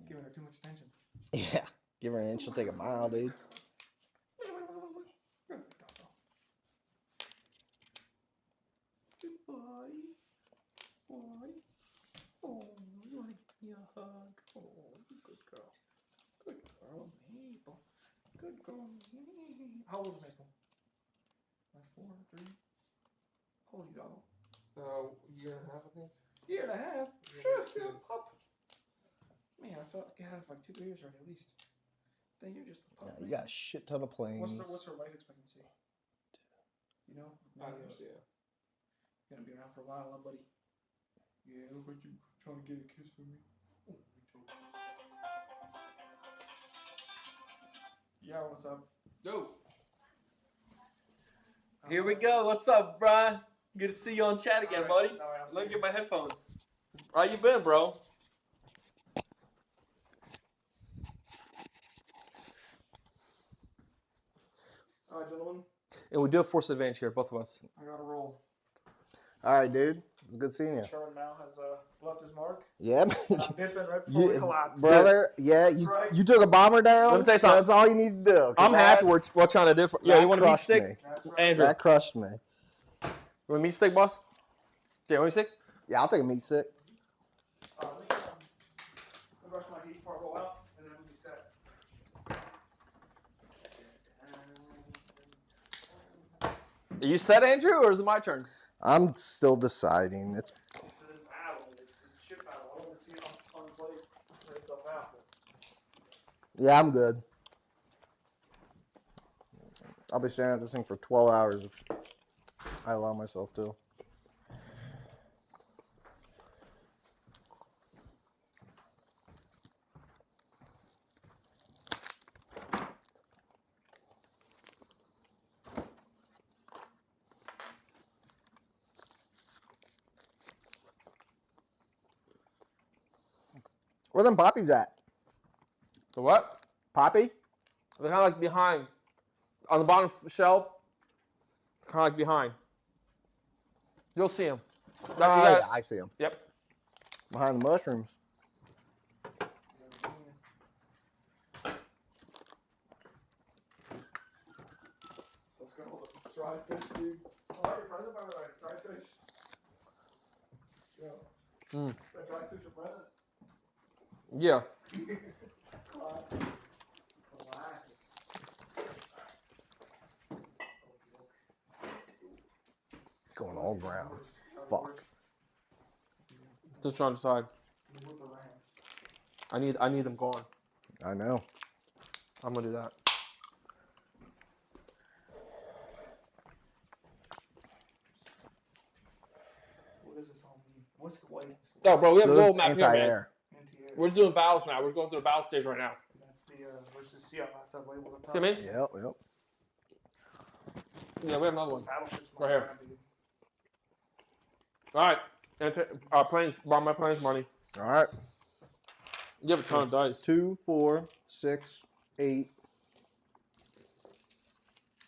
Giving her too much attention. Yeah. Give her an inch, she'll take a mile, dude. Good boy. Boy. Oh, you want to give me a hug? Oh, you good girl. Good girl, Maple. Good girl, Maple. How old is Maple? 4, 3. Holy dog. Year and a half, I think. Year and a half. Sure, you're a pup. Man, I felt like I had it for like 2 years already at least. Then you're just a pup. You got a shit ton of planes. What's her life expectancy? You know? I have no idea. You're gonna be around for a while, huh, buddy? Yeah, look like you trying to get a kiss from me. Oh, yeah, what's up? Go. Here we go. What's up, Brian? Good to see you on chat again, buddy. Let me get my headphones. How you been, bro? All right, gentlemen. And we do have force advantage here, both of us. I got to roll. All right, dude. It's good seeing you. Sharon now has left his mark. Yeah, I'm dipping right before we collapse. brother. Yeah, right. you took a bomber down. Let me tell you something. That's all you need to do. 'Cause I'm happy we're trying to do. Yeah, you want a meat crushed stick? me. That's right. Andrew, That crushed me. you want a meat stick, boss? Yeah, want a meat stick? Yeah, I'll take a meat stick. Let me brush my heat part roll out, and then we'll be set. Are you set, Andrew, or is it my turn? I'm still deciding. It's This battle, this shit battle. I want to see it on play play itself out. yeah, I'm good. I'll be staring at this thing for 12 hours if I allow myself to. Where them poppies at? The what? Poppy? They're kind of like behind. On the bottom shelf. Kind of like behind. You'll see them. Oh, yeah, I see them. Yep. Behind the mushrooms. So let's go with the dry fish, dude. Oh, I your present, by the way. Dry fish. Yo. Mm. That dry fish a present? Yeah. Classic. Classic. Going all ground. Fuck. Just trying to decide. I need them gone. I know. I'm gonna do that. What does this all mean? What's the white? No, bro, we have a Those gold map here, man. anti-air. Anti-air. We're just doing battles now. We're going through the battle stage right now. That's the versus yeah, that's a label on top. See what I mean? Yep, yep. Yeah, we have another one. Battleships Right here. All right. Planes. Borrow my planes money. All right. You have a ton of dice. 2, 4, 6, 8.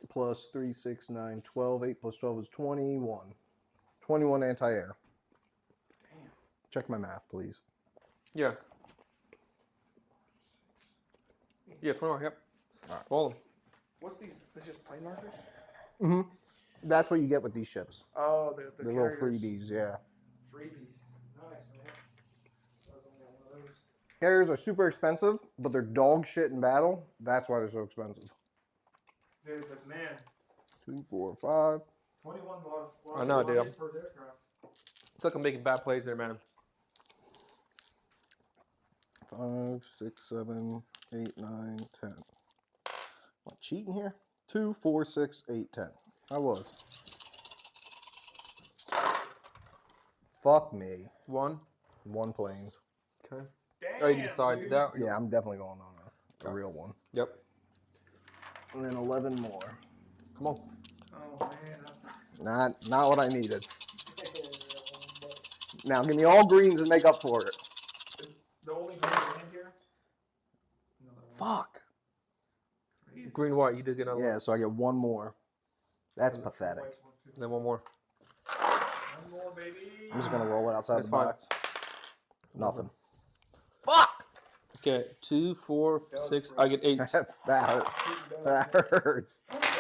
Plus 3, 6, 9, 12. 8 plus 12 is 21. 21 anti-air. Damn. Check my math, please. Yeah. Yeah, 21. Yep. All right. Roll them. What's these? This is just plane markers? Mm-hmm. That's what you get with these ships. Oh, the The little carriers. freebies, yeah. Freebies. Nice, man. I was only got one of those. Carriers are super expensive, but they're dog shit in battle. That's why they're so expensive. Dude, but man, 2, 4, 5. 21's a lot of I know, dude. for aircraft. It's like I'm making bad plays there, man. 5, 6, 7, 8, 9, 10. Am I cheating here? 2, 4, 6, 8, 10. I was. Fuck me. One. One plane. Okay. Damn, Oh, you decide dude. that? Yeah, I'm definitely going on a real one. Yep. And then 11 more. Come on. Oh man, that's Not what I needed. not. Now give me all greens and make up for it. The only green land here. Fuck. Green, white. You did get another Yeah, one. so I get one more. That's pathetic. Then one more. One more, baby. I'm just gonna roll it outside That's the fine. box. Nothing. Fuck! Okay. 2, 4, 6. I get 8. That hurts. That hurts. Oh, God,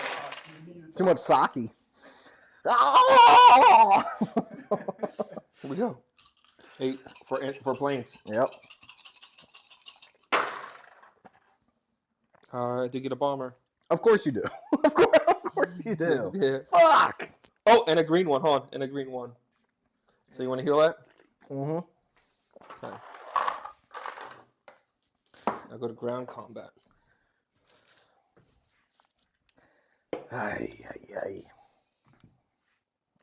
you need Too much sake. Oh! Here we go. 8 for planes. Yep. I did get a bomber. Of course you do. Of course. course you do. Yeah. Fuck. Oh, and a green one. Hold on. And a green one. So you want to heal that? Mm-hmm. Okay. Now go to ground combat. Ay, ay, ay.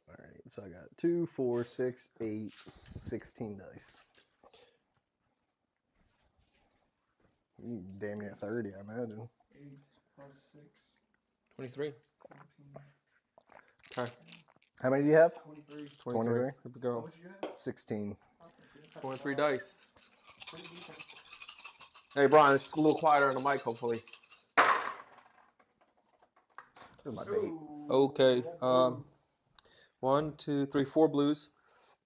All right, so I got 2, 4, 6, 8, 16 dice. Damn near 30, I imagine. 8 plus 6. 23. 14, Okay. How many do you have? 23. 23. Here we go. What you have? 16. 23 dice. Pretty decent. Hey, Brian, it's a little quieter on the mic, hopefully. Here's my bait. Ooh. Okay. 1, 2, 3, 4 blues.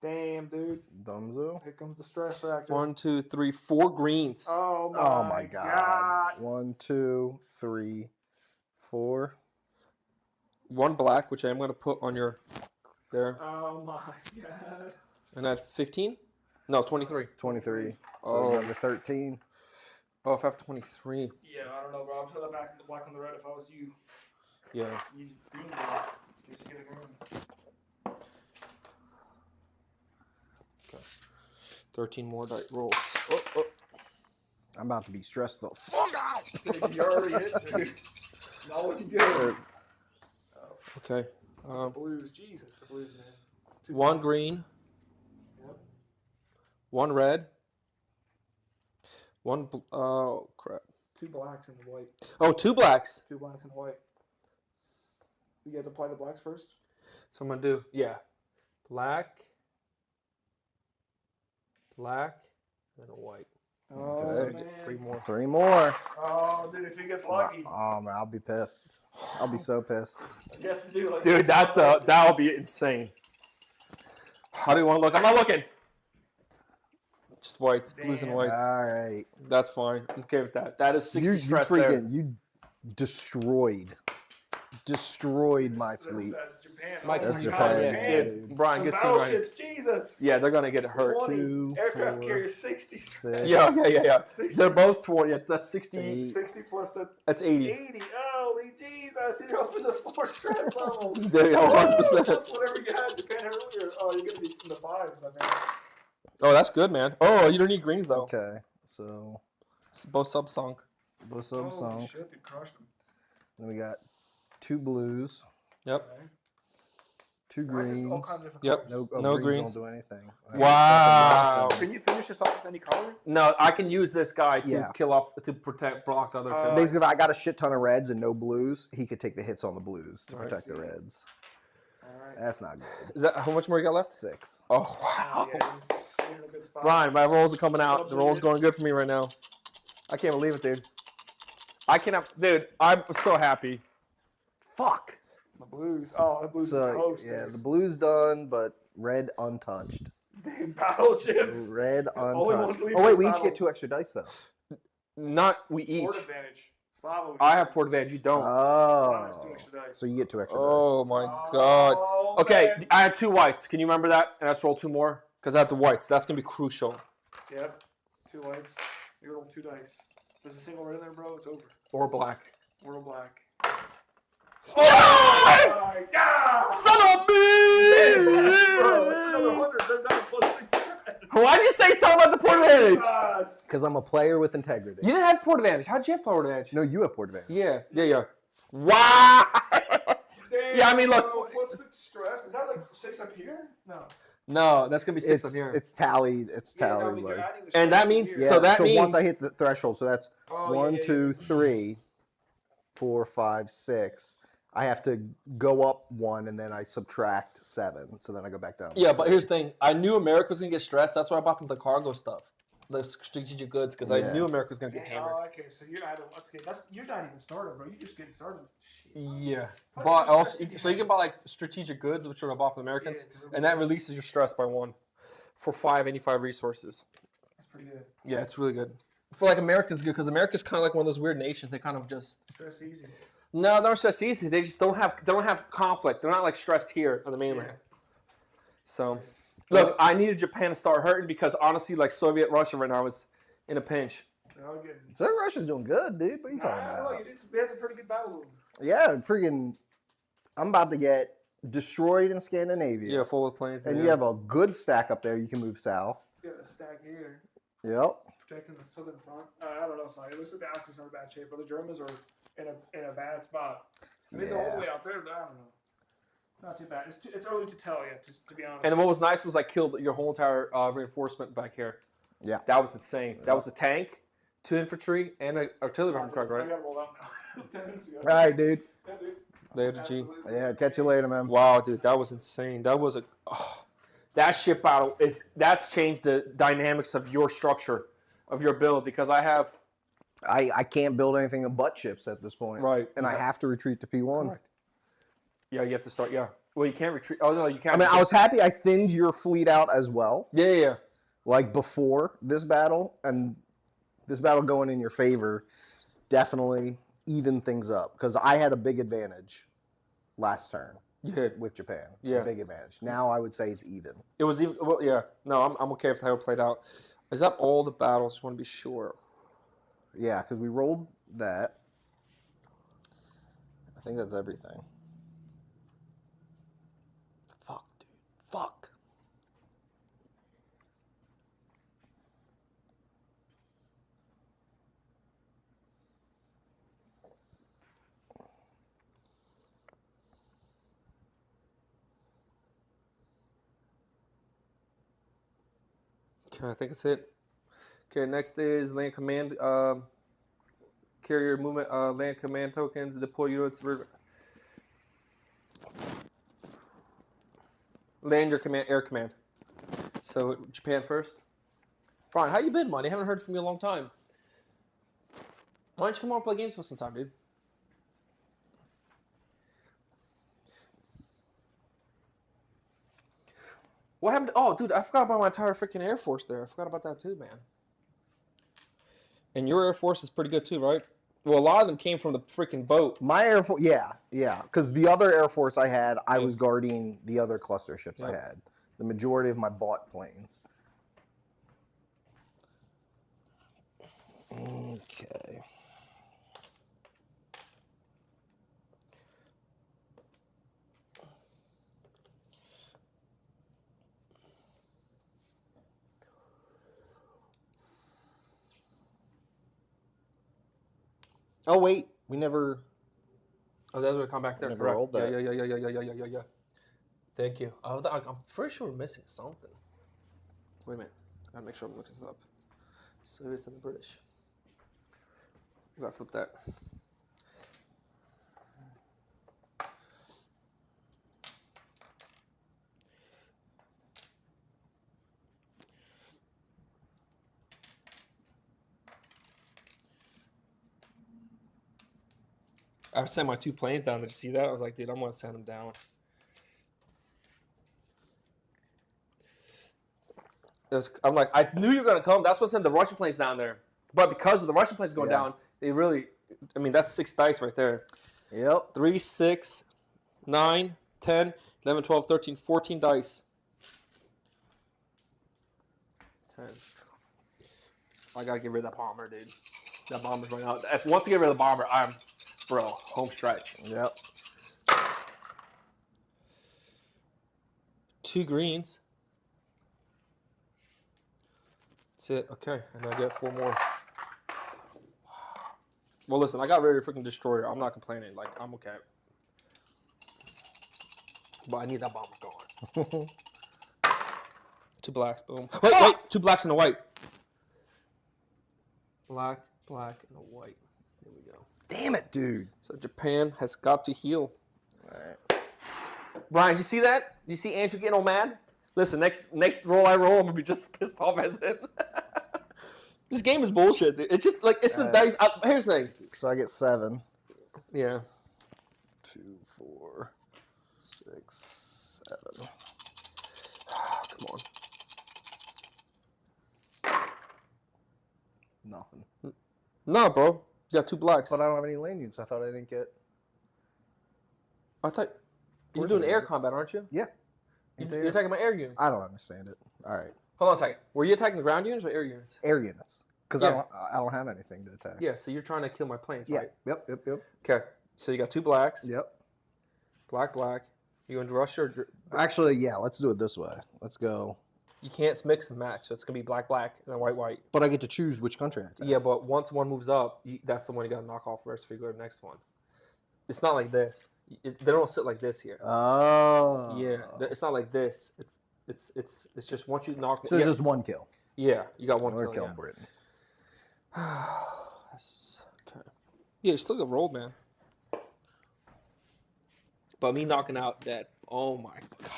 Damn, dude. Dunzo. Here comes the stress factor. 1, 2, 3, 4 greens. Oh my, Oh my god. 1, 2, 3, 4. 1 black, which I'm going to put on your there. Oh my god. And that's 15? No, 23. 23. So Oh. another 13. Oh, if I have 23. Yeah, I don't know, bro. I'm putting back the black on the red if I was you. Yeah. Use green, bro. Just get a green. 13 more die rolls. Oh, oh. I'm about to be stressed the fuck out. Dude, you already hit, dude. Not looking good. Okay. The blues. Jesus, the blues, man. 2 1 blacks. green. Yep. 1 red. 1. Oh, crap. 2 blacks and the white. Oh, 2 blacks. 2 blacks and white. You have to apply the blacks first? So I'm going to do, yeah. Black. Black. And a white. Oh, Okay. man. 3 more. 3 more. Oh, dude, if he gets lucky. Oh man, I'll be pissed. I'll be so pissed. I guess to do like Dude, that'll be insane. How do you want to look? I'm not looking. Just whites, blues and Damn. whites. All right. That's fine. I'm okay with that. That is 60 You stress freaking, there. you destroyed my fleet. That's Japan. Mike's That's in Japan. Japan. Yeah, Yeah, dude. Brian, Those good seeing right. battleships, Jesus. Yeah, they're gonna get hurt. 20 2, aircraft 4, carrier 60 stress. 6. Yeah. 60. They're both 20. That's 60. 8. 60 plus the That's 80. 80. Holy Jesus. You're up in the 4 stress level. There you go, 100%. Plus whatever you had Japan earlier. Oh, you're going to be in the 5s, I think. Oh, that's good, man. Oh, you don't need greens though. Okay, so Both sub sunk. both Holy sunk. shit, dude, crushed them. Then we got 2 blues, Yep. Okay. 2 Why is this all greens. kinds of different Yep. colors? No greens greens. don't do anything. I Wow. got Can you finish this off with any color? No, I can use this guy to Yeah. kill off to block the other two. Basically, if I got a shit ton of reds and no blues, he could take the hits on the blues to Alright. protect the reds. All right. That's not good. Is that how much more you got left? 6. Oh Oh, wow. yeah, you're in a good spot. Brian, my rolls are coming out. The rolls going good for me right now. I can't believe it, dude. I cannot, dude. I'm so happy. Fuck. The blues. Oh, the blues are So close. yeah, dude. the blues done, but red untouched. Damn battleships. Red Only one's untouched. leaving Oh wait, this we each battle. get 2 extra dice though. Not we Port each. advantage. Slava. I have port advantage. You don't. Oh. Slava's 2 extra dice. So you get 2 extra dice. Oh my god. Oh, Okay, man. I had 2 whites. Can you remember that? And let's roll 2 more because I have the whites. That's gonna be crucial. Yep. 2 whites. You roll 2 dice. There's a single red in there, bro. It's over. Or black. We're black. Yes! God! Son of a Bro, it's another bitch! 100. They're down plus 6 stress. Why'd you say something about the port advantage? Jesus. Because I'm a player with integrity. You didn't have port advantage. How'd you have port advantage? No, you have port advantage. Yeah. Wow! Damn, Yeah, I mean, look. bro, plus 6 stress. Is that like 6 up here? No. No, that's gonna be 6 up here. It's tallied. It's Yeah, no, I tallied. mean, you're like, adding the And stress that means- here. so that so means- once I hit the threshold, so that's Oh, 1, yeah, 2, 3, 4, 5, 6. I have to go up 1 and then I subtract 7. So then I go back down. Yeah, but here's the thing. I knew America was gonna get stressed. That's why I bought them the cargo stuff, the strategic goods, because I Yeah. knew America was gonna get Yeah, hammered. oh, okay, so you're not. Okay, you're not even started, bro. You just getting started. Shit. Yeah, Fuck but your also stress so you can buy like strategic goods, which are bought from Americans, Yeah, 'cause and that releases your stress by 1 for 585 resources. That's pretty good. Yeah, it's really good. For like Americans, good because America's kind of like one of those weird nations. They kind of just Stress easy. no, they're not stressed easy. They just don't have conflict. They're not like stressed here on the mainland. So, look, I needed Japan to start hurting because honestly, like Soviet Russia right now is in a pinch. They're all good. So Russia's doing good, dude. What are you Nah, talking I don't know. about? You had some pretty good battle. Yeah, freaking I'm about to get destroyed in Scandinavia. Yeah, full of planes. And yeah. you have a good stack up there. You can move south. You got a stack here Yep. protecting the southern front. I don't know, Sonny. It looks like the Axis are in bad shape, but the Germans are in a bad spot. I think they're all the way out there, but I don't know. It's not too bad. It's early to tell yet, just to be honest. And then what was nice was I killed your whole entire reinforcement back here. Yeah. That was insane. That was a tank, 2 infantry, and an artillery, if I'm correct, I right? got rolled out now. 10 minutes ago. All right, dude. Yeah, dude. Later, G. Absolutely. Yeah, catch you later, man. Wow, dude, that was insane. That was that ship battle that's changed the dynamics of your structure, of your build, because I can't build anything but ships at this point. Right. And I have to retreat to P1. Correct. Yeah, you have to start. Yeah. Well, you can't retreat. Oh no, you can't. I mean, I was happy I thinned your fleet out as well. Yeah. Like before this battle, and this battle going in your favor definitely evened things up because I had a big advantage last turn You did. with Japan. Yeah. A big advantage. Now I would say it's even. It was even. Well, yeah. No, I'm okay with how it played out. Is that all the battles? Just want to be sure. Yeah, because we rolled that. I think that's everything. Fuck, dude. Fuck. Okay, I think that's it. Okay, next is land command. Carrier movement, land command tokens, deploy units. Land your command, air command. So Japan first. Brian, how you been, man? I haven't heard from you in a long time. Why don't you come on and play games with us sometime, dude? What happened? Oh, dude, I forgot about my entire freaking Air Force there. I forgot about that too, man. And your Air Force is pretty good too, right? Well, a lot of them came from the freaking boat. My Air Force, yeah. Because the other Air Force I had, I was guarding the other cluster ships I had. The majority of my bought planes. Okay. Oh wait, we never. Oh, that's what come back there. Never Correct. rolled that. Yeah. Thank you. Oh, I'm pretty sure we're missing something. Wait a minute. Gotta make sure I'm looking this up. Soviets and the British. We gotta flip that. I sent my 2 planes down. Did you see that? I was like, dude, I'm gonna send them down. I'm like, I knew you were gonna come. That's what sent the Russian planes down there. But because of the Russian planes going down, they really, I mean, that's 6 dice right there. Yep. 3, 6, 9, 10, 11, 12, 13, 14 dice. 10. I gotta get rid of that bomber, dude. That bomber's running out. Once I get rid of the bomber, bro, home stretch. Yep. 2 greens. That's it. Okay, and I get 4 more. Well, listen, I got rid of your freaking destroyer. I'm not complaining. Like, I'm okay. But I need that bomber going. 2 blacks, boom. Wait, 2 blacks and a white. Black, and a white. There we go. Damn it, dude. So Japan has got to heal. All right. Brian, did you see that? Did you see Andrew getting all mad? Listen, next roll I roll, I'm gonna be just pissed off as it. This game is bullshit, dude. It's just like it's the dice. Here's the thing. So I get 7. Yeah. 2, 4, 6, 7. Come on. Nothing. No, bro. You got 2 blacks. But I don't have any lane units. I thought I didn't get. I thought you're course doing I air did. combat, aren't you? Yeah. You're attacking my air units. I don't understand it. All right. Hold on a second. Were you attacking the ground units or air units? Air units. Because Yeah. I don't have anything to attack. Yeah. So you're trying to kill my planes, Yeah. right? Yep. Okay. So you got 2 blacks. Yep. Black, black. You want to rush or Actually, yeah, let's do it this way. Let's go. you can't mix and match. So it's gonna be black, black, and then white, white. But I get to choose which country I attack. Yeah, but once one moves up, that's the one you gotta knock off first before you go to the next one. It's not like this. They don't sit like this here. Oh. Yeah, it's not like this. It's just once you knock. So it's just one kill. Yeah, you got one We're kill. killing Yeah. Britain. That's okay. Yeah, you still got rolled, man. But me knocking out that, oh my god,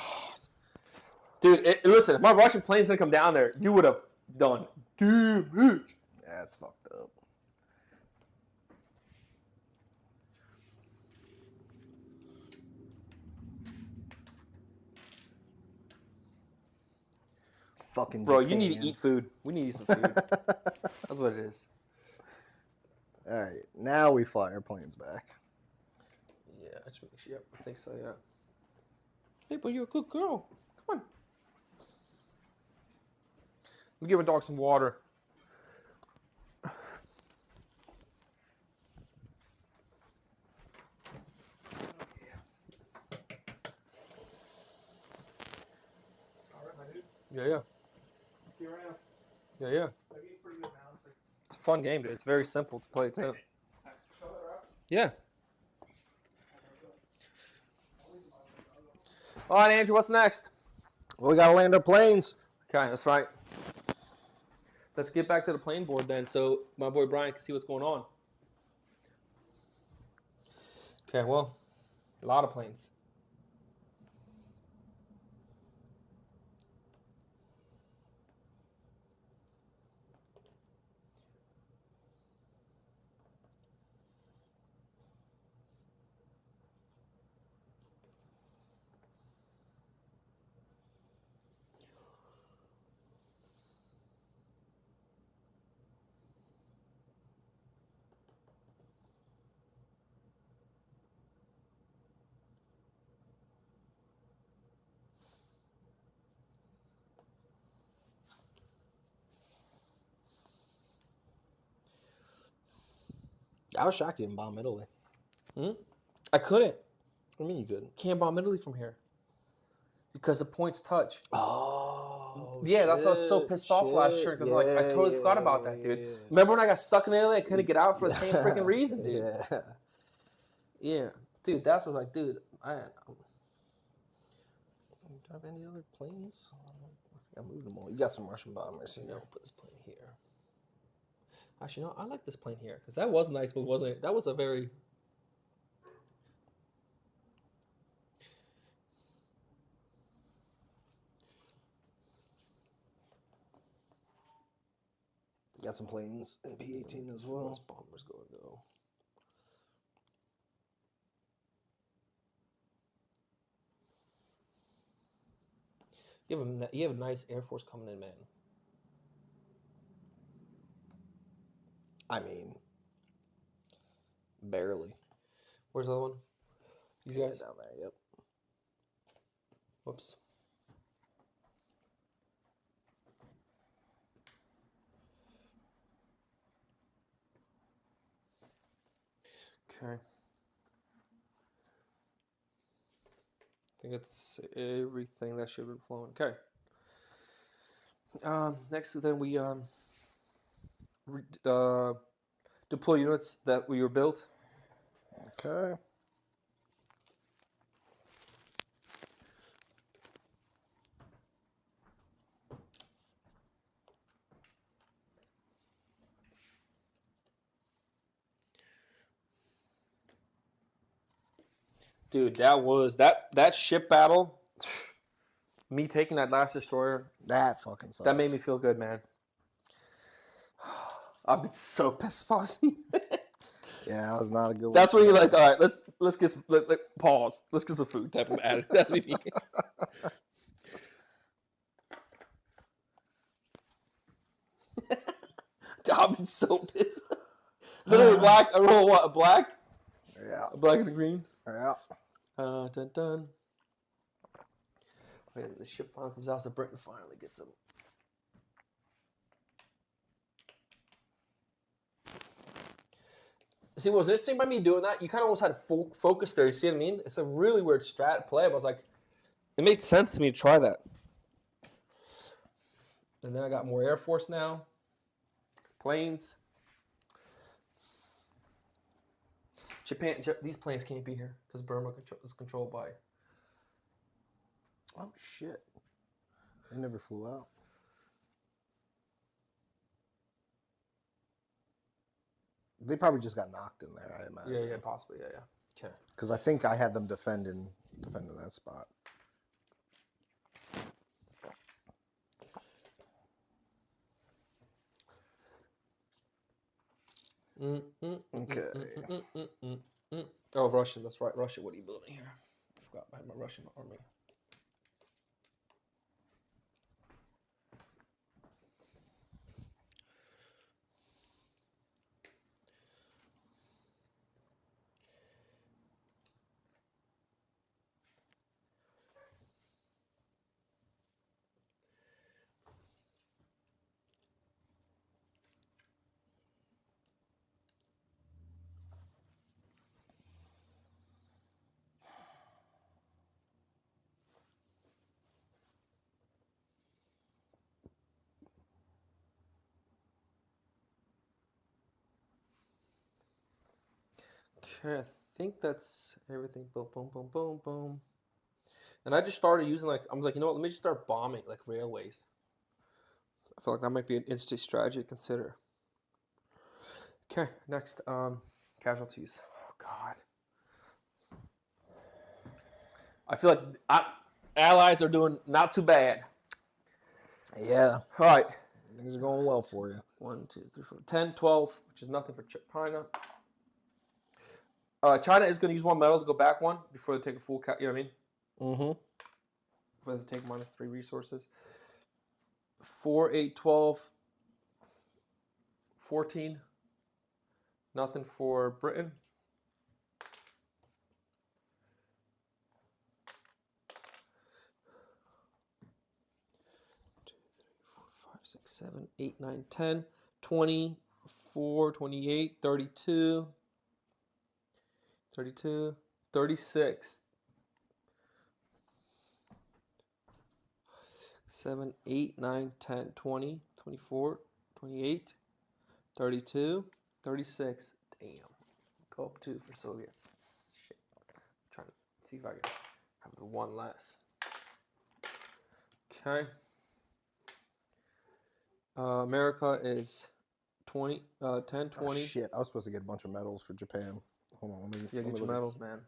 dude! Listen, if my Russian planes didn't come down there, you would have done damage. That's fucked up. Fucking Bro, Japan. you need to eat food. We need to eat some food. That's what it is. All right, now we fly our planes back. Yeah, I just make sure. Yep, I think so. Yeah. Hey, but you're a good girl. Come on. Let me give my dog some water. All right, my dude. Yeah, yeah, See you around. yeah, yeah. I get pretty good now. It's like, It's a fun game, dude. It's very simple to play too. show that around. Yeah. All right, Andrew. What's next? Well, we gotta land our planes. Okay, that's right. Let's get back to the plane board then, so my boy Brian can see what's going on. Okay, well, a lot of planes. I was shocked you didn't bomb Italy. I couldn't. What do you mean you couldn't? Can't bomb Italy from here. Because the points touch. Oh, Yeah, that's why I was so pissed off last year. Because I totally forgot about that, dude. Remember when I got stuck in Italy? I couldn't get out for the same freaking reason, dude. Yeah. Yeah. Dude, that's what I was like, dude. Do you have any other planes? I moved them all. You got some Russian bombers You here. know, put this plane here. Actually, no, I like this plane here. Because that was a nice move, wasn't it? That was a very... You got some planes in P-18 as well. Those bombers go. You have a nice Air Force coming in, man. I mean, barely. Where's the other one? These guys? Down there, yep. Whoops. Okay. I think that's everything that should have been flowing. Okay. Next, then we deploy units that we were built. Okay. Dude, that ship battle. Me taking that last destroyer, That fucking sucks. that made me feel good, man. I've been so pissed off. Yeah, that was not a good one. That's when you're like, all right, let's get some, pause. Let's get some food type of attitude. That'd be me. I've been so pissed. Literally black. I roll what? A black? Yeah. A black and a green. Yeah. Dun dun. Wait, the ship finally comes out, so Britain finally gets him. See, what was interesting by me doing that, you kind of almost had full focus there. You see what I mean? It's a really weird strat play. But I was like, it made sense to me to try that. And then I got more Air Force now. Planes. Japan, these planes can't be here because Burma is controlled by. Oh, shit. They never flew out. They probably just got knocked in there, I imagine. Yeah, possibly. Yeah. Okay. Because I think I had them defending that spot. Okay. Oh, Russian. That's right. Russia. What are you building here? I forgot I had my Russian army. Okay, I think that's everything. Boom, boom, boom, boom, boom. And I just started using I was like, you know what? Let me just start bombing like railways. I feel like that might be an interesting strategy to consider. Okay, next, casualties. Oh God. I feel like allies are doing not too bad. Yeah. All right. Things are going well for you. 1, 2, 3, 4, 10, 12, which is nothing for China. China is going to use one medal to go back one before they take a full count. You know what I mean? Mm-hmm. Before they take -3 resources. 4, 8, 12, 14. Nothing for Britain. 2, 3, 4, 5, 6, 7, 8, 9, 10, 24, 28, 32. 32, 36, 7, 8, 9, 10, 20, 24, 28, 32, 36. Damn. Go up 2 for Soviets. Shit. I'm trying to see if I can have the one less. Okay. America is 20, 10, 20. Oh, shit. I was supposed to get a bunch of medals for Japan. Hold on. Let me Get your medals, man.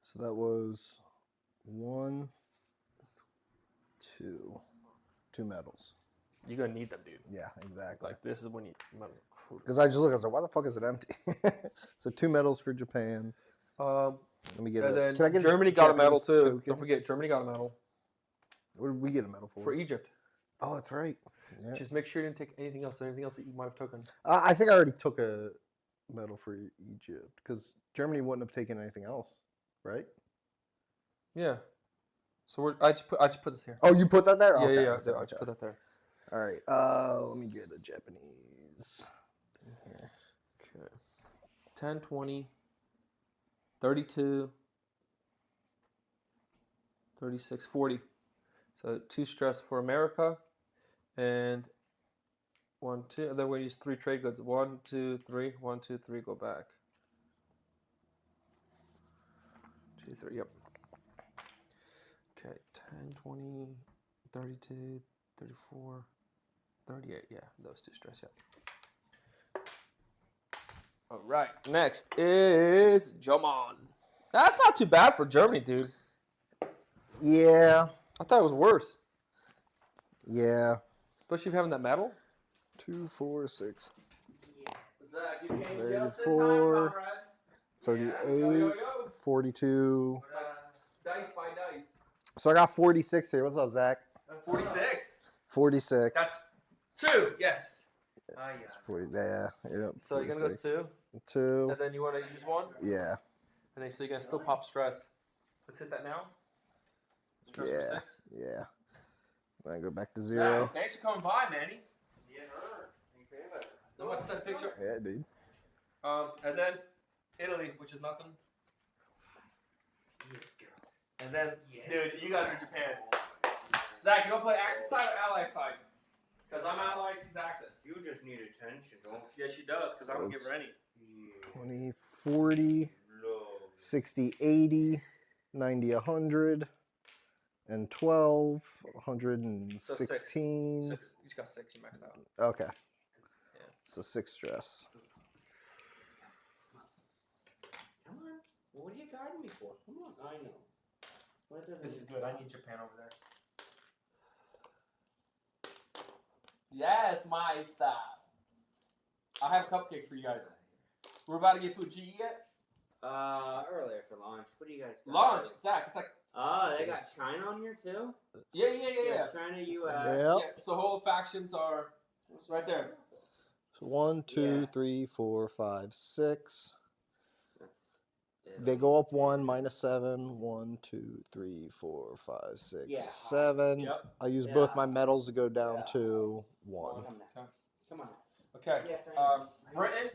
So that was 1, 2. 2 medals. You're going to need them, dude. Yeah, exactly. Like, this is when you medal. Because I just look, I was like, why the fuck is it empty? So 2 medals for Japan. Let me get And a, then can I get Germany got a medal, too. token? Don't forget, Germany got a medal. What did we get a medal for? For Egypt. Oh, that's right. Yeah. Just make sure you didn't take anything else that you might have taken. I think I already took a medal for Egypt because Germany wouldn't have taken anything else, right? Yeah. So I just put this here. Oh, you put that there? Yeah, Okay, yeah. okay, I just put that there. All right. Let me get a Japanese thing here. Okay. 10, 20, 32, 36, 40. So 2 stress for America, and 1, 2. And then we use 3 trade goods. 1, 2, 3. 1, 2, 3. Go back. 2, 3. Yep. Okay. 10, 20, 32, 34, 38. Yeah, those 2 stress. Yeah. All right. Next is German. That's not too bad for Germany, dude. Yeah. I thought it was worse. Yeah. Especially if you're having that medal. 2, 4, 6. Zach, you came 34, 38, 42. Dice by dice. So I got 46 here. What's up, Zach? 46. 46. That's 2. Yes. Yeah. 40. Yeah. Yep. So you're gonna go 2, 2. and then you want to use 1, Yeah. and then so you're gonna still pop stress. Let's hit that now. Stress for Yeah. 6. Yeah. Then go back to 0. Zach, thanks for coming by, Manny. Yeah, no. Don't want to send a picture. Yeah, dude. And then Italy, which is nothing. Yes, girl. And then, Yes. dude, you guys are Japan. Zach, you want to play Axis side or Ally side? Because I'm Ally, she's Axis. You just need attention, don't you? Yeah, she does, because I don't give her any. 20, 40, Love. 60, 80, 90, 100, and 12, 116. Six. You just got 6, you maxed out. Okay. Yeah. So 6 stress. Come on. Well, what are you guiding me for? Come on. I know. Well, it doesn't This is even good. I stop. need Japan over there. Yes, my style. I have a cupcake for you guys. We're about to get food. Did you eat yet? Earlier for lunch. What do you guys got? Lunch, Zach. It's like They got China on here too? yeah. China, US. Yep. Yeah, so whole factions are right there. So 1, 2, Yeah. 3, 4, 5, 6. That's They go up 1, -7. 1, 2, 3, 4, 5, 6, Yeah. 7. Yep. I use both Yeah. my medals to go down Yeah. to 1. Come on. Okay. Come on. Okay. Yes, I know. Britain,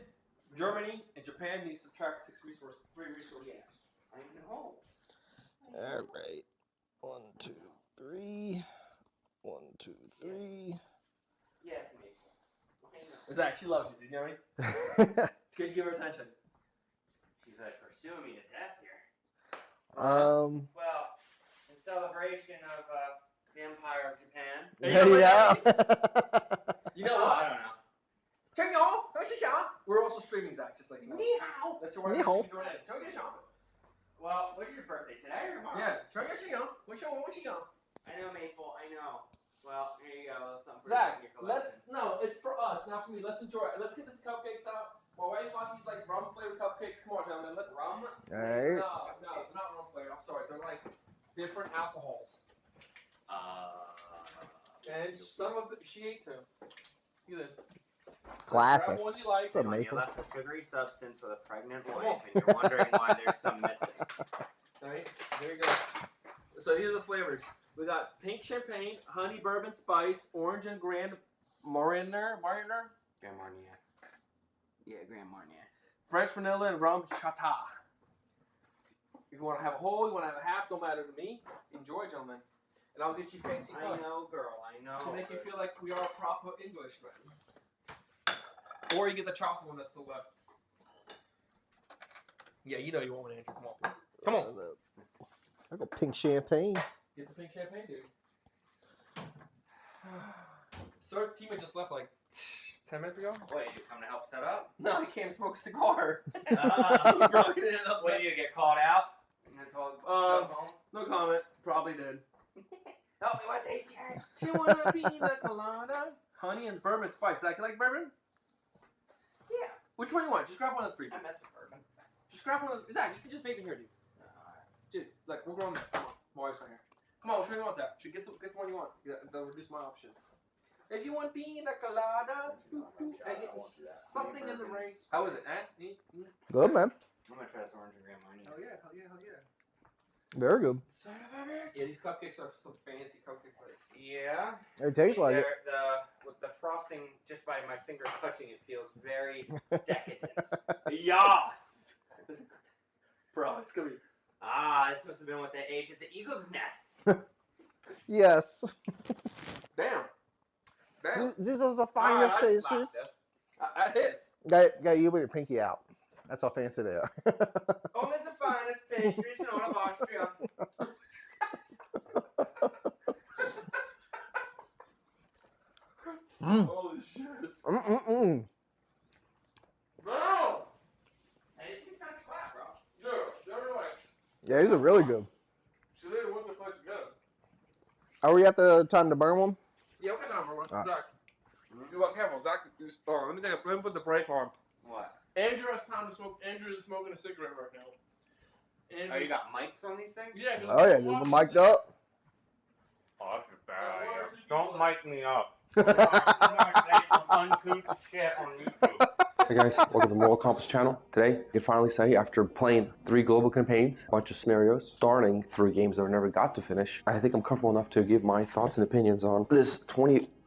Germany, and Japan need to subtract 3 resources. Yes. I know. All right. 1, 2, 3. 1, 2, 3. Yes, mate. I know. Zach, she loves you. Did you know what I mean? It's because you give her attention. She's like pursuing me to death here. Well, in celebration of the Empire of Japan. yeah. You know Oh, what? I don't know. We're also streaming, Zach, just like you know. Ni hao. That's your wife. Ni hao. Well, what's your birthday today or tomorrow? Yeah. I know, Maple. I know. Well, here you go. Something for Zach, your collection. it's for us, not for me. Let's enjoy it. Let's get this cupcakes out. My wife bought these like rum flavored cupcakes. Come on, gentlemen. Let's. Rum? All right. No, they're not rum flavored. I'm sorry. They're like different alcohols. And some of it she ate too. Look at this. Classic. Grab one you like. What's up, You Maple? left a sugary substance with a pregnant wife, and you're wondering why there's some missing. Alright, there you go. So here's the flavors. We got pink champagne, honey bourbon spice, orange and Grand Marnier, Grand Marnier. Yeah, Grand Marnier. French vanilla, and rum chata. If you want to have a whole, you want to have a half, don't matter to me. Enjoy, gentlemen. And I'll get you fancy I mugs know, girl. I know. to make you feel like we are proper Englishmen. Or you get the chocolate one that's still left. Yeah, you know you want one, Andrew. Come on. Come on. I go pink champagne. Get the pink champagne, dude. Sir, Tima just left like 10 minutes ago. Wait, you come to help set up? No, he can't smoke a cigar. Uh, Bro, he ended up What do you get called out? And then told go home? No comment. Probably did. Help me with these kids. She wanna be the colada. Honey and bourbon spice. Zach, you like bourbon? Yeah. Which one you want? Just grab one of the 3. I mess with bourbon. Just grab one of the. Zach, you can just vape in here, dude. Dude, like we're going there. Come on, my wife's right here. Come on, which one you want, Zach? Should get the one you want. They'll reduce my options. If you want pina colada, and get something in the ring. How is it? Good, man. I'm gonna try this orange and Grand Marnier. Hell yeah, hell yeah, hell yeah. Very good. Son of a bitch. Yeah, these cupcakes are some fancy cupcake place. Yeah. It tastes like it. With the frosting, just by my finger touching it, feels very decadent. Yas! Bro, it's gonna be. This must have been what they ate at the eagle's nest. Yes. Damn. Damn. This is the finest I just pastries. laughed, I hit. Got you with your pinky out. That's how fancy they are. Only the finest pastries in all of Austria. Holy shit. Mm-mm-mm. No! Hey, these kind of flat, bro. Dude, they're like. Yeah, these are really good. So they went to place to go. Are we at the time to burn one? Yeah, we'll get down for one. Ah. Zach. You want careful. Zach, let me put the brake on. What? Andrew has time to smoke. Andrew is smoking a cigarette right now. Andrew, Oh, you got mics on these things? Yeah. 'cause Oh yeah, watch we're this mic'd thing. up. Oh, that's a bad idea. idea. Don't mic me up. I'm gonna say some uncouth shit on YouTube. Hey guys, welcome to the Moral Compass channel. Today, I can finally say, after playing 3 global campaigns, a bunch of scenarios, starting 3 games that I never got to finish, I think I'm comfortable enough to give my thoughts and opinions on this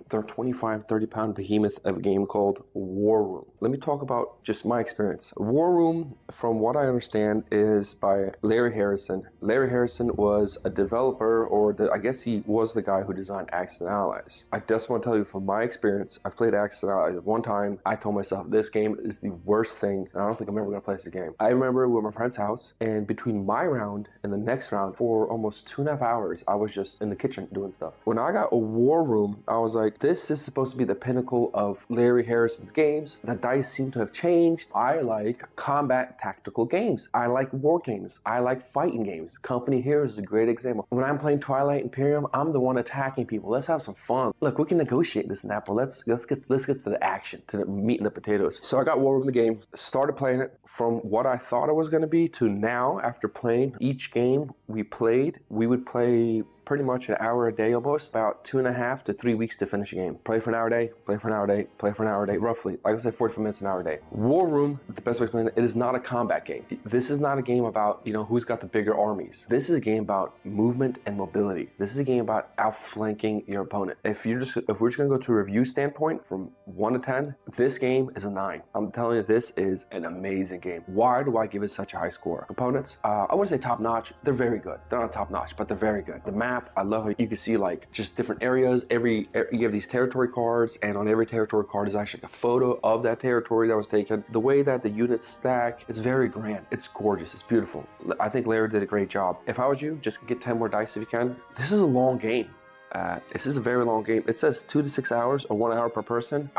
their 25, 30-pound behemoth of a game called Warroom. Let me talk about just my experience. Warroom, from what I understand, is by Larry Harrison. Larry Harrison was a developer, or I guess he was the guy who designed Axis and Allies. I just want to tell you from my experience, I've played Axis and Allies one time. I told myself, this game is the worst thing, and I don't think I'm ever going to play this game. I remember we were at my friend's house, and between my round and the next round, for almost 2.5 hours, I was just in the kitchen doing stuff. When I got a Warroom, I was like, this is supposed to be the pinnacle of Larry Harrison's games. The dice seem to have changed. I like combat tactical games. I like war games. I like fighting games. Company Heroes is a great example. When I'm playing Twilight Imperium, I'm the one attacking people. Let's have some fun. Look, we can negotiate this and that, but let's get to the action, to the meat and the potatoes. So I got Warroom in the game, started playing it. From what I thought it was going to be to now, after playing each game we played, we would play pretty much an hour a day almost, about 2.5 to 3 weeks to finish a game. Play for an hour a day, play for an hour a day, play for an hour a day, roughly. Like I said, 45 minutes an hour a day. Warroom, the best way to explain it, it is not a combat game. This is not a game about, who's got the bigger armies. This is a game about movement and mobility. This is a game about outflanking your opponent. If we're just gonna go to a review standpoint from 1 to 10, this game is a 9. I'm telling you, this is an amazing game. Why do I give it such a high score? Components, I wouldn't say top notch. They're very good. They're not top notch, but they're very good. The map, I love how you can see like just different areas. You have these territory cards, and on every territory card is actually a photo of that territory that was taken. The way that the units stack, it's very grand. It's gorgeous. It's beautiful. I think Larry did a great job. If I was you, just get 10 more dice if you can. This is a long game. This is a very long game. It says 2 to 6 hours or 1 hour per person.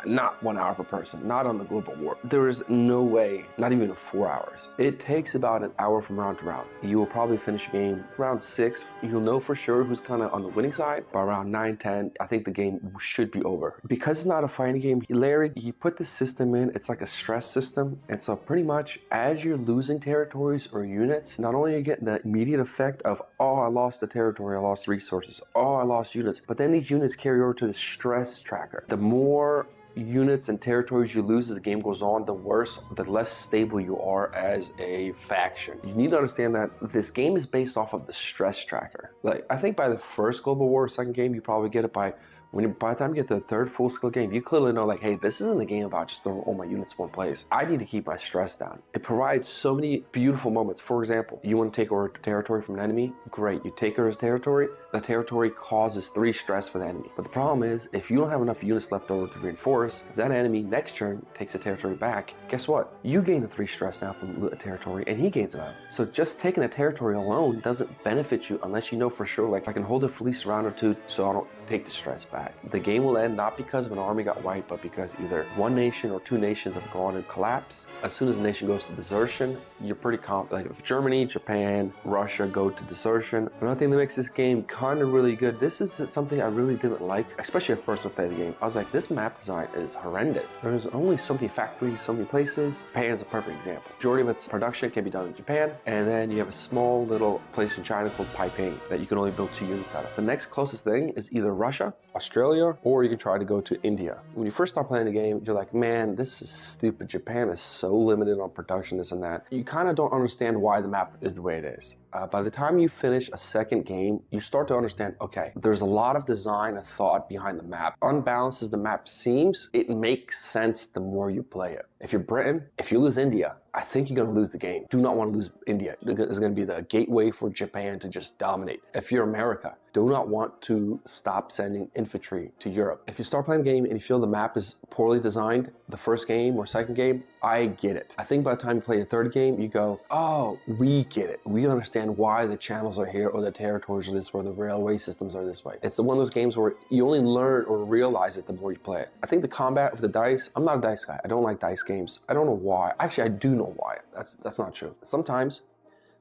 Not 1 hour per person, not on the global war. There is no way, not even 4 hours. It takes about an hour from round to round. You will probably finish a game around 6. You'll know for sure who's kind of on the winning side. By around 9, 10, I think the game should be over. Because it's not a fighting game, Larry, he put the system in, it's like a stress system. And so pretty much as you're losing territories or units, not only are you getting the immediate effect of, oh, I lost the territory, I lost resources, oh, I lost units, but then these units carry over to the stress tracker. The more units and territories you lose as the game goes on, the worse, the less stable you are as a faction. You need to understand that this game is based off of the stress tracker. Like, I think by the first Global War, second game, you probably get it by the time you get to the third full-scale game, you clearly know, like, hey, this isn't a game about just throwing all my units in one place. I need to keep my stress down. It provides so many beautiful moments. For example, you want to take over territory from an enemy? Great. You take over his territory. The territory causes 3 stress for the enemy. But the problem is, if you don't have enough units left over to reinforce, if that enemy next turn takes the territory back, guess what? You gain the 3 stress now from the territory, and he gains it out. So just taking a territory alone doesn't benefit you unless you know for sure, like, I can hold it for at least a round or 2 so I don't take the stress back. The game will end not because of an army got wiped, but because either one nation or 2 nations have gone and collapsed. As soon as a nation goes to desertion, you're pretty confident. Like if Germany, Japan, Russia go to desertion. Another thing that makes this game kind of really good, this is something I really didn't like, especially at first when I played the game. I was like, this map design is horrendous. There's only so many factories, so many places. Japan is a perfect example. Majority of its production can be done in Japan, and then you have a small little place in China called Taipei that you can only build 2 units out of. The next closest thing is either Russia, Australia, or you can try to go to India. When you first start playing the game, you're like, man, this is stupid. Japan is so limited on production, this and that. You kind of don't understand why the map is the way it is. By the time you finish a second game, you start to understand, okay, there's a lot of design and thought behind the map. Unbalanced as the map seems, it makes sense the more you play it. If you're Britain, if you lose India, I think you're going to lose the game. Do not want to lose India. It's going to be the gateway for Japan to just dominate. If you're America, do not want to stop sending infantry to Europe. If you start playing the game and you feel the map is poorly designed, the first game or second game, I get it. I think by the time you play the third game, you go, oh, we get it. We understand why the channels are here, or the territories are this way, or the railway systems are this way. It's one of those games where you only learn or realize it the more you play it. I think the combat with the dice, I'm not a dice guy. I don't like dice games. I don't know why. Actually, I do know why. That's not true. Sometimes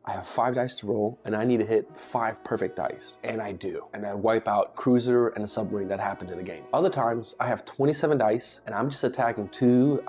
I have 5 dice to roll and I need to hit 5 perfect dice, and I do. And I wipe out cruiser and a submarine that happened in the game. Other times I have 27 dice and I'm just attacking 2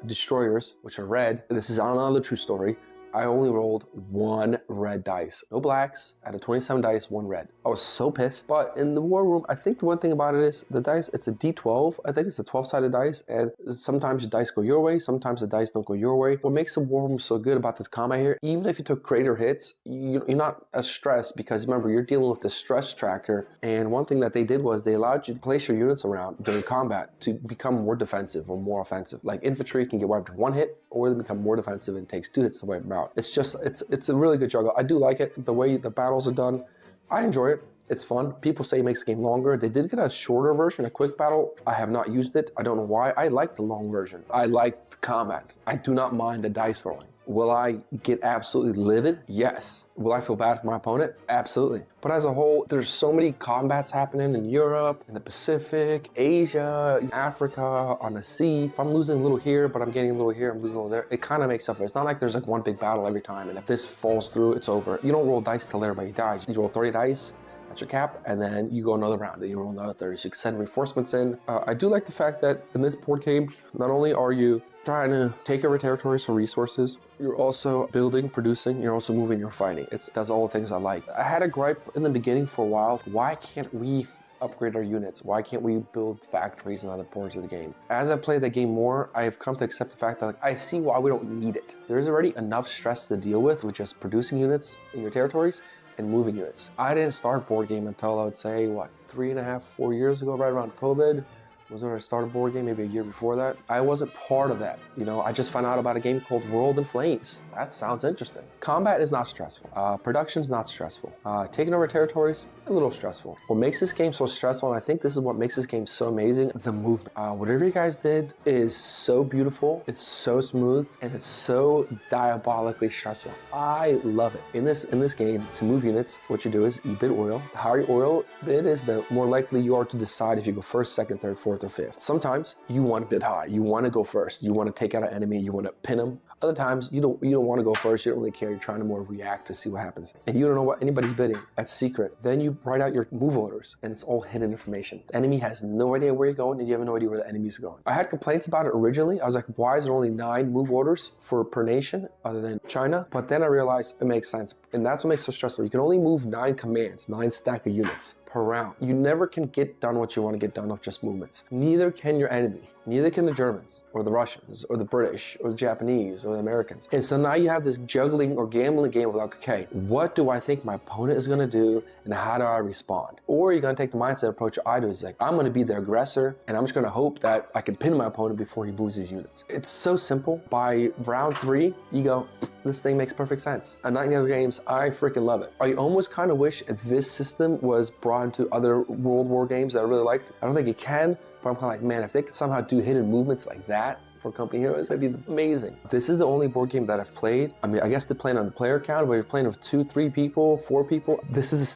destroyers, which are red. This is another true story. I only rolled 1 red dice. No blacks. Out of 27 dice, 1 red. I was so pissed. But in the war room, I think the one thing about it is the dice, it's a D12. I think it's a 12-sided dice, and sometimes the dice go your way, sometimes the dice don't go your way. What makes the war room so good about this combat here, even if you took greater hits, you're not as stressed, because remember, you're dealing with the stress tracker. And one thing that they did was they allowed you to place your units around during combat to become more defensive or more offensive. Like infantry can get wiped with 1 hit, or they become more defensive and takes 2 hits to wipe them out. It's a really good juggle. I do like it. The way the battles are done, I enjoy it. It's fun. People say it makes the game longer. They did get a shorter version, a quick battle. I have not used it. I don't know why. I like the long version. I like the combat. I do not mind the dice rolling. Will I get absolutely livid? Yes. Will I feel bad for my opponent? Absolutely. But as a whole, there's so many combats happening in Europe, in the Pacific, Asia, Africa, on the sea. If I'm losing a little here, but I'm getting a little here, I'm losing a little there, it kind of makes up for it. It's not like there's like one big battle every time, and if this falls through, it's over. You don't roll dice till everybody dies. You roll 30 dice, that's your cap, and then you go another round, then you roll another 30, so you can send reinforcements in. I do like the fact that in this board game, not only are you trying to take over territories for resources, you're also building, producing, you're also moving, you're fighting. That's all the things I like. I had a gripe in the beginning for a while. Why can't we upgrade our units? Why can't we build factories in other parts of the game? As I play the game more, I've come to accept the fact that I see why we don't need it. There's already enough stress to deal with just producing units in your territories and moving units. I didn't start board game until I would say, what, 3.5, 4 years ago, right around COVID. Was when I started board game, maybe a year before that. I wasn't part of that. You know, I just found out about a game called World in Flames. That sounds interesting. Combat is not stressful. Production's not stressful. Taking over territories, a little stressful. What makes this game so stressful, and I think this is what makes this game so amazing, the movement. Whatever you guys did is so beautiful, it's so smooth, and it's so diabolically stressful. I love it. In this game, to move units, what you do is you bid oil. The higher your oil bid is, the more likely you are to decide if you go first, second, third, fourth, or fifth. Sometimes you want to bid high. You want to go first. You want to take out an enemy. You want to pin them. Other times you don't want to go first. You don't really care. You're trying to more react to see what happens. And you don't know what anybody's bidding. That's secret. Then you write out your move orders, and it's all hidden information. The enemy has no idea where you're going, and you have no idea where the enemy's going. I had complaints about it originally. I was like, why is there only 9 move orders per nation other than China? But then I realized it makes sense. And that's what makes it so stressful. You can only move 9 commands, 9 stack of units per round. You never can get done what you want to get done with just movements. Neither can your enemy. Neither can the Germans, or the Russians, or the British, or the Japanese, or the Americans. And so now you have this juggling or gambling game of like, okay, what do I think my opponent is going to do, and how do I respond? Or you're going to take the mindset approach I do, is like, I'm going to be the aggressor, and I'm just going to hope that I can pin my opponent before he moves his units. It's so simple. By round 3, you go, this thing makes perfect sense. And Night Other games, I freaking love it. I almost kind of wish this system was brought into other World War games that I really liked. I don't think it can, but I'm kind of like, man, if they could somehow do hidden movements like that for Company Heroes, that'd be amazing. This is the only board game that I've played. I mean, I guess they're playing on the player count, but you're playing with 2, 3 people, 4 people. This is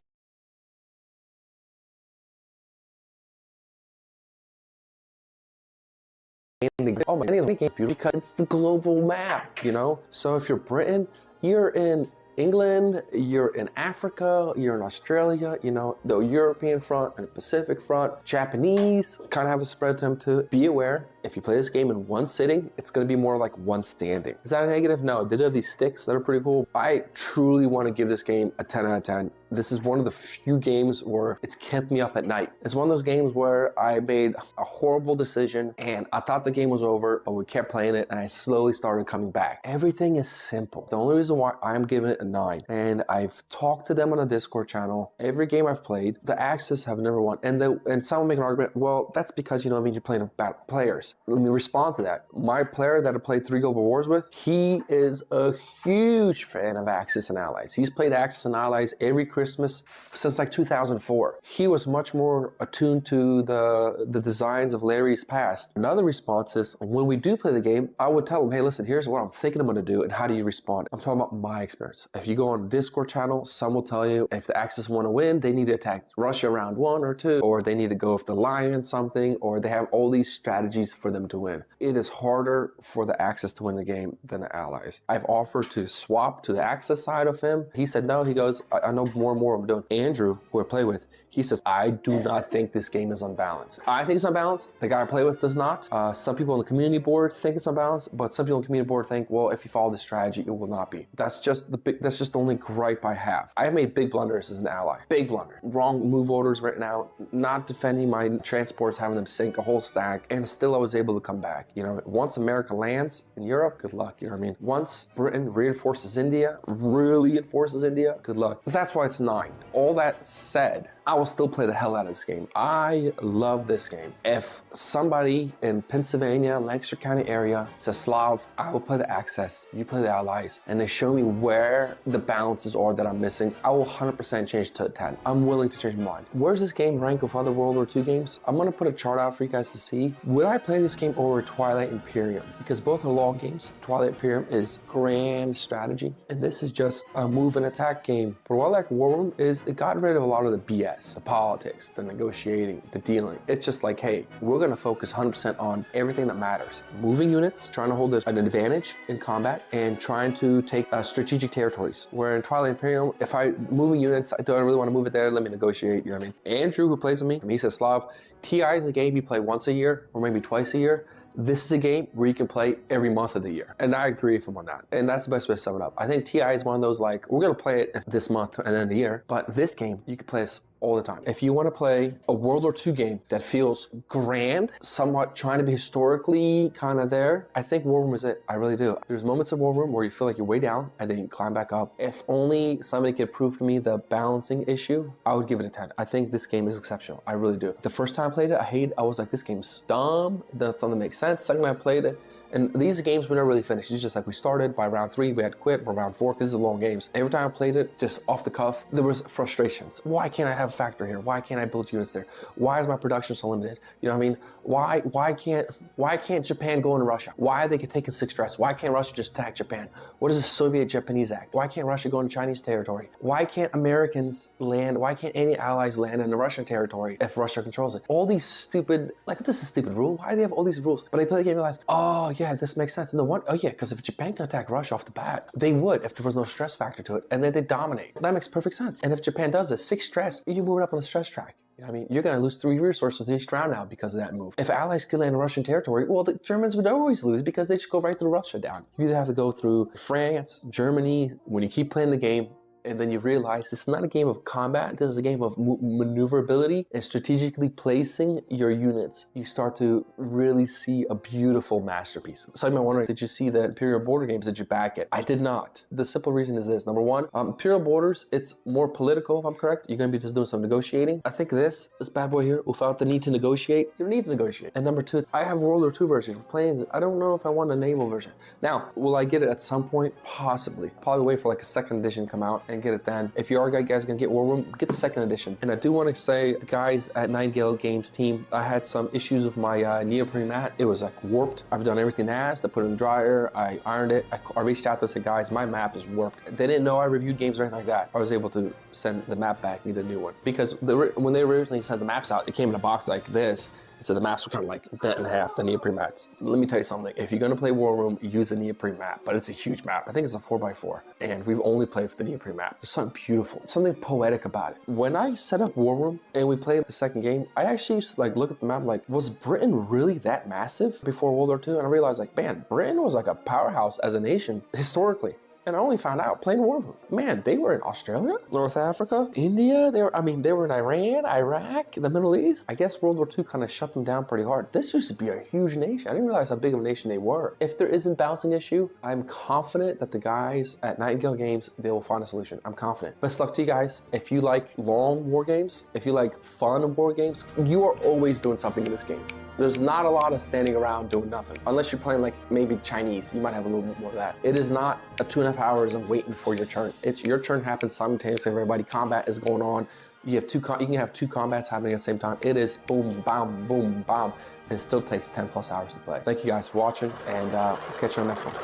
oh my god, because it's the global map, you know? So if you're Britain, you're in England, you're in Africa, you're in Australia, you know, the European front and the Pacific front. Japanese kind of have a spread to them too. Be aware, if you play this game in one sitting, it's going to be more like one standing. Is that a negative? No, they do have these sticks that are pretty cool. I truly want to give this game a 10 out of 10. This is one of the few games where it's kept me up at night. It's one of those games where I made a horrible decision and I thought the game was over, but we kept playing it and I slowly started coming back. Everything is simple. The only reason why I'm giving it a 9, and I've talked to them on a Discord channel. Every game I've played, the Axis have never won. And someone make an argument, well, that's because, you know, I mean, you're playing with bad players. Let me respond to that. My player that I played 3 Global Wars with, he is a huge fan of Axis and Allies. He's played Axis and Allies every Christmas since like 2004. He was much more attuned to the designs of Larry's past. Another response is, when we do play the game, I would tell him, hey, listen, here's what I'm thinking I'm going to do, and how do you respond? I'm talking about my experience. If you go on the Discord channel, some will tell you if the Axis want to win, they need to attack Russia round 1 or 2, or they need to go with the Lion something, or they have all these strategies for them to win. It is harder for the Axis to win the game than the Allies. I've offered to swap to the Axis side of him. He said no. He goes, I know more and more what I'm doing. Andrew, who I play with, he says, I do not think this game is unbalanced. I think it's unbalanced. The guy I play with does not. Some people on the community board think it's unbalanced, but some people on the community board think, well, if you follow this strategy, it will not be. That's just the only gripe I have. I have made big blunders as an ally. Big blunder. Wrong move orders right now. Not defending my transports, having them sink a whole stack, and still I was able to come back. You know, once America lands in Europe, good luck. You know what I mean? Once Britain reinforces India, really enforces India, good luck. But that's why it's 9. All that said, I will still play the hell out of this game. I love this game. If somebody in Pennsylvania, Lancaster County area says, Slav, I will play the Axis, you play the Allies, and they show me where the balances are that I'm missing, I will 100% change to a 10. I'm willing to change my mind. Where's this game rank with other World War II games? I'm gonna put a chart out for you guys to see. Would I play this game over Twilight Imperium? Because both are long games. Twilight Imperium is grand strategy, and this is just a move and attack game. But what I like Warroom is it got rid of a lot of the BS. The politics, the negotiating, the dealing. It's just like, hey, we're gonna focus 100% on everything that matters. Moving units, trying to hold an advantage in combat, and trying to take strategic territories. Where in Twilight Imperium, if I moving units, I don't really want to move it there, let me negotiate, you know what I mean? Andrew, who plays with me, he says, Slav, TI is a game you play once a year, or maybe twice a year. This is a game where you can play every month of the year. And I agree with him on that. And that's the best way to sum it up. I think TI is one of those, like, we're gonna play it this month and then the year, but this game, you can play this all the time. If you want to play a World War II game that feels grand, somewhat trying to be historically kind of there, I think Warroom is it. I really do. There's moments of Warroom where you feel like you're way down and then you climb back up. If only somebody could prove to me the balancing issue, I would give it a 10. I think this game is exceptional. I really do. The first time I played it, I was like, this game's dumb. That doesn't make sense. Second time I played it, and these games we never really finished. It's just like we started by round 3, we had to quit by round 4 because it's long games. Every time I played it, just off the cuff, there was frustrations. Why can't I have factor here? Why can't I build units there? Why is my production so limited? You know what I mean? Why can't Japan go into Russia? Why are they taking 6 stress? Why can't Russia just attack Japan? What is the Soviet-Japanese Act? Why can't Russia go into Chinese territory? Why can't Americans land? Why can't any allies land in the Russian territory if Russia controls it? All these stupid, like, this is a stupid rule. Why do they have all these rules? But I play the game and realize, oh yeah, this makes sense. No one, oh yeah, because if Japan can attack Russia off the bat, they would if there was no stress factor to it, and then they dominate. That makes perfect sense. And if Japan does this, 6 stress, you move it up on the stress track. You know what I mean? You're going to lose 3 resources each round now because of that move. If allies could land in Russian territory, well, the Germans would always lose because they just go right through Russia down. You either have to go through France, Germany, when you keep playing the game, and then you realize this is not a game of combat, this is a game of maneuverability and strategically placing your units. You start to really see a beautiful masterpiece. So you might wonder, did you see the Imperial Border games? Did you back it? I did not. The simple reason is this. Number one, Imperial Borders, it's more political, if I'm correct. You're gonna be just doing some negotiating. I think this bad boy here, without the need to negotiate, you don't need to negotiate. And number 2, I have World War II version of planes. I don't know if I want a naval version. Now, will I get it at some point? Possibly. Probably wait for like a 2nd edition to come out and get it then. If you are guys gonna get Warroom, get the 2nd edition. And I do want to say, the guys at Nightingale Games team, I had some issues with my neoprene mat. It was like warped. I've done everything they asked. I put it in the dryer. I ironed it. I reached out to say, guys, my map is warped. They didn't know I reviewed games or anything like that. I was able to send the map back, need a new one. Because when they originally sent the maps out, it came in a box like this. So the maps were kind of like bent in half, the neoprene mats. Let me tell you something. If you're gonna play Warroom, use a neoprene map, but it's a huge map. I think it's a 4x4, and we've only played with the neoprene map. There's something beautiful, something poetic about it. When I set up Warroom and we played the 2nd game, I actually used to like look at the map like, was Britain really that massive before World War II? And I realized like, man, Britain was like a powerhouse as a nation historically. And I only found out playing Warroom. Man, they were in Australia, North Africa, India. They were in Iran, Iraq, the Middle East. I guess World War II kind of shut them down pretty hard. This used to be a huge nation. I didn't realize how big of a nation they were. If there isn't balancing issue, I'm confident that the guys at Nightingale Games, they will find a solution. I'm confident. Best luck to you guys. If you like long war games, if you like fun war games, you are always doing something in this game. There's not a lot of standing around doing nothing. Unless you're playing like maybe Chinese, you might have a little bit more of that. It is not a 2.5 hours of waiting for your turn. It's your turn happens simultaneously. Everybody, combat is going on. You have you can have 2 combats happening at the same time. It is boom, bam, boom, bam. It still takes 10+ hours to play. Thank you guys for watching, and we'll catch you on the next one.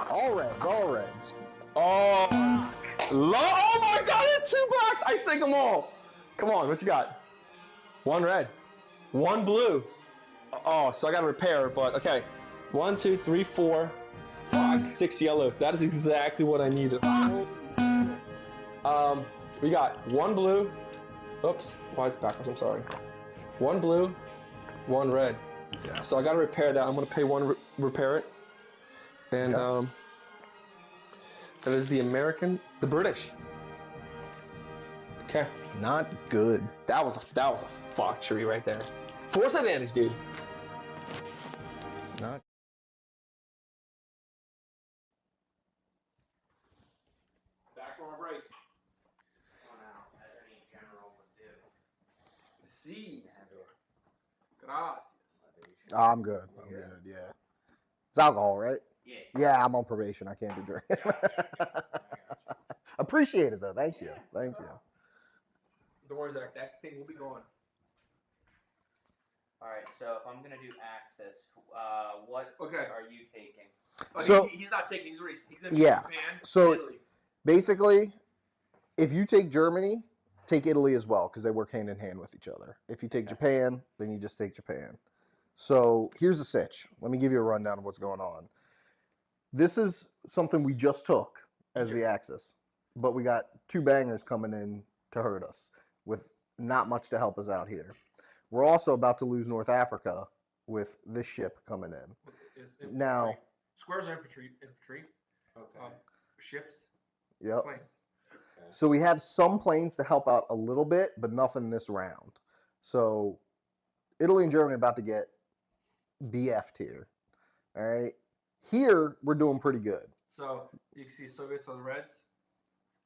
All reds, all reds. Oh my God, it's 2 blacks. I sink them all. Come on, what you got? 1 red, 1 blue. Oh, so I got to repair, but okay. 1, 2, 3, 4, 5, 6 yellows. That is exactly what I needed. We got 1 blue. Oops, why it's backwards? I'm sorry. 1 blue, 1 red. Yeah. So I got to repair that. I'm gonna pay 1 repair it, and that is the British. Okay. Not good. That was a fuckery right there. Force advantage, dude. Not. Back from our break. Oh no, as any general would do. Sí. Gracias. Oh, I'm good. I'm good. Yeah. It's alcohol, right? Yeah. Yeah, I'm on probation. I can't be drinking. Appreciate it though. Thank you. Thank you. Don't worry, Zach. That thing will be gone. All right, so if I'm gonna do Axis, what Okay. are you taking? Oh, So- he's not taking. He's gonna be Yeah. Japan. So- Italy. Basically, if you take Germany, take Italy as well because they work hand in hand with each other. If you take Japan, then you just take Japan. So here's the sitch. Let me give you a rundown of what's going on. This is something we just took as the Axis, but we got 2 bangers coming in to hurt us with not much to help us out here. We're also about to lose North Africa with this ship coming in. It's infantry. Now, Squares are infantry. Okay. Ships. yep. Planes. So we have some planes to help out a little bit, but nothing this round. So Italy and Germany are about to get BF'd here. All right. Here, we're doing pretty good. So you can see Soviets on the reds.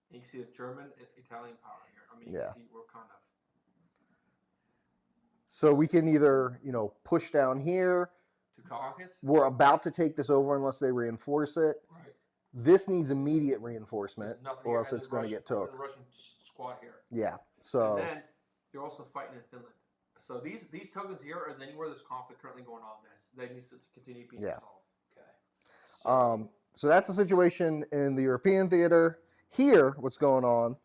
And you can see the German and Italian power here. I mean, you Yeah. can see we're kind of. So we can either, push down here. To Caucasus. We're about to take this over unless they reinforce it. Right. This needs immediate reinforcement, There's nothing or here, else and it's the going to Russian- get took. and the Russian squad here. Yeah. So, And then you're also fighting in Finland. So these tokens here is anywhere there's conflict currently going on. That needs to continue being Yeah. resolved. Okay. so that's the situation in the European theater. Here, what's going on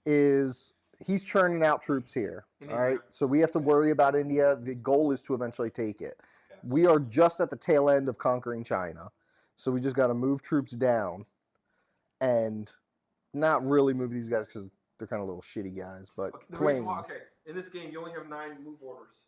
is he's churning out troops here. In All right. India. So we have to worry about India. The goal is to eventually take it. Okay. We are just at the tail end of conquering China. So we just got to move troops down and not really move these guys because they're kind of little shitty guys, but Okay, the reason planes. why, okay, in this game you only have 9 move orders,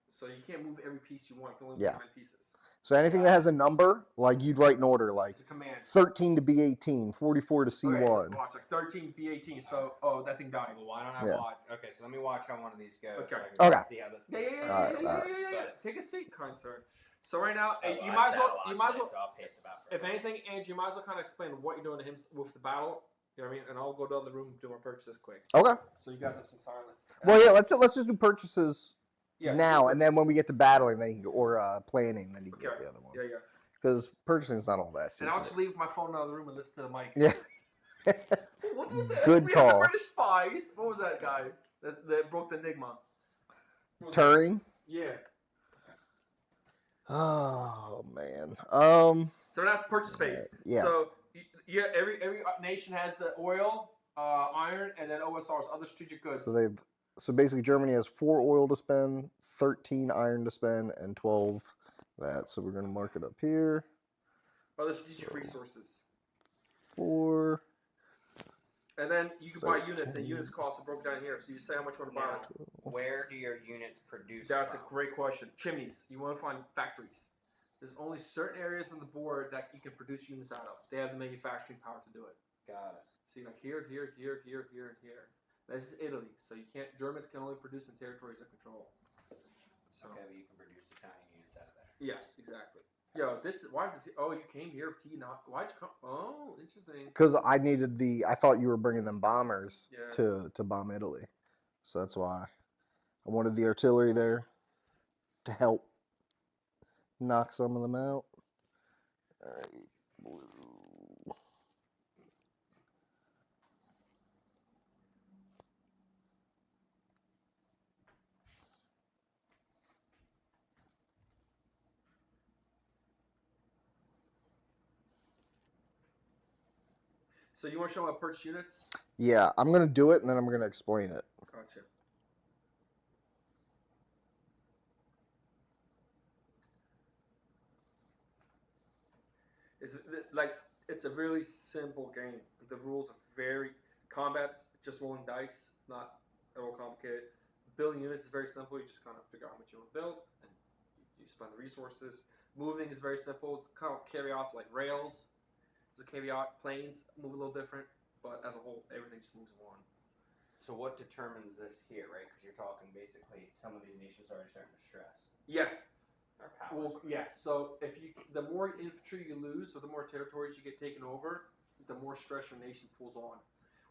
so you can't move every piece you want. You can only Yeah. move 9 pieces. So anything that has a number, like you'd write an order like It's a command. 13 to B18, 44 to C1. Okay, watch like 13 B18. So that thing died. Well, why don't I Yeah. watch? Okay, so let me watch how one of these goes. Okay. So I can Okay. See how this. Yeah. But- Take a seat, kind sir. So right now, Oh, you I might as said well. a lot You might as today, well. So I'll pace about. If anything, Andrew, you might as well kind of explain what you're doing to him with the battle. You know what I mean? And I'll go to the other room and do my purchases quick. Okay. So you guys have some silence. Well, yeah, let's just do purchases Yeah, now, do and then when we get to battling, then you can, or planning, then you can get Okay. the other one. Yeah. Because purchasing is not all that And secret. I'll just leave my phone in the other room and listen to the mic. Yeah. What was that? Good We have the call. British spies. What was that guy that broke the Enigma? What was that? Turing. Yeah. Oh man. So now it's purchase phase. Yeah. So yeah, every nation has the oil, iron, and then OSRs, other strategic goods. So basically Germany has 4 oil to spend, 13 iron to spend, and 12 that. So we're gonna mark it up here. Other strategic resources. 4. And then you can buy units, 13. and units cost are broken down here. So you just say how much you want to buy. Now, where do your units produce? That's a from? great question. Chimneys. You want to find factories. There's only certain areas on the board that you can produce units out of. They have the manufacturing power to do it. Got it. See, like here. This is Italy, so you can't. Germans can only produce in territories they control. So Okay, but you can produce Italian units out of there. yes, exactly. Yo, why is this? Oh, you came here with T not? Why'd you come? Oh, interesting. Because I needed I thought you were bringing them bombers Yeah. to bomb Italy, so that's why I wanted the artillery there to help knock some of them out. All right, blue. So you want to show my purchase units? Yeah, I'm gonna do it and then I'm gonna explain it. Gotcha. It's a really simple game. The rules are very combat's just rolling dice. It's not at all complicated. Building units is very simple. You just kind of figure out how much you want to build, and you spend the resources. Moving is very simple. It's kind of caveats like rails. There's a caveat. Planes move a little different, but as a whole, everything just moves along. So what determines this here, right? Because you're talking basically some of these nations are starting to stress. Yes. Our powers. Well, yeah. So the more infantry you lose, or the more territories you get taken over, the more stress your nation pulls on.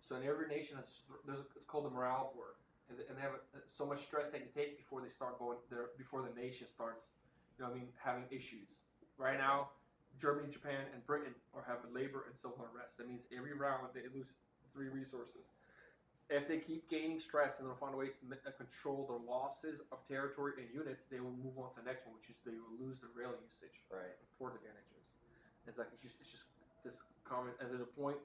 So in every nation, it's called the morale board, and they have so much stress they can take before they start going there, before the nation starts, having issues. Right now, Germany, Japan, and Britain are having labor and civil unrest. That means every round they lose 3 resources. If they keep gaining stress and they'll find ways to control their losses of territory and units, they will move on to the next one, which is they will lose their rail usage, right? Port advantages. It's just this common. And to the point,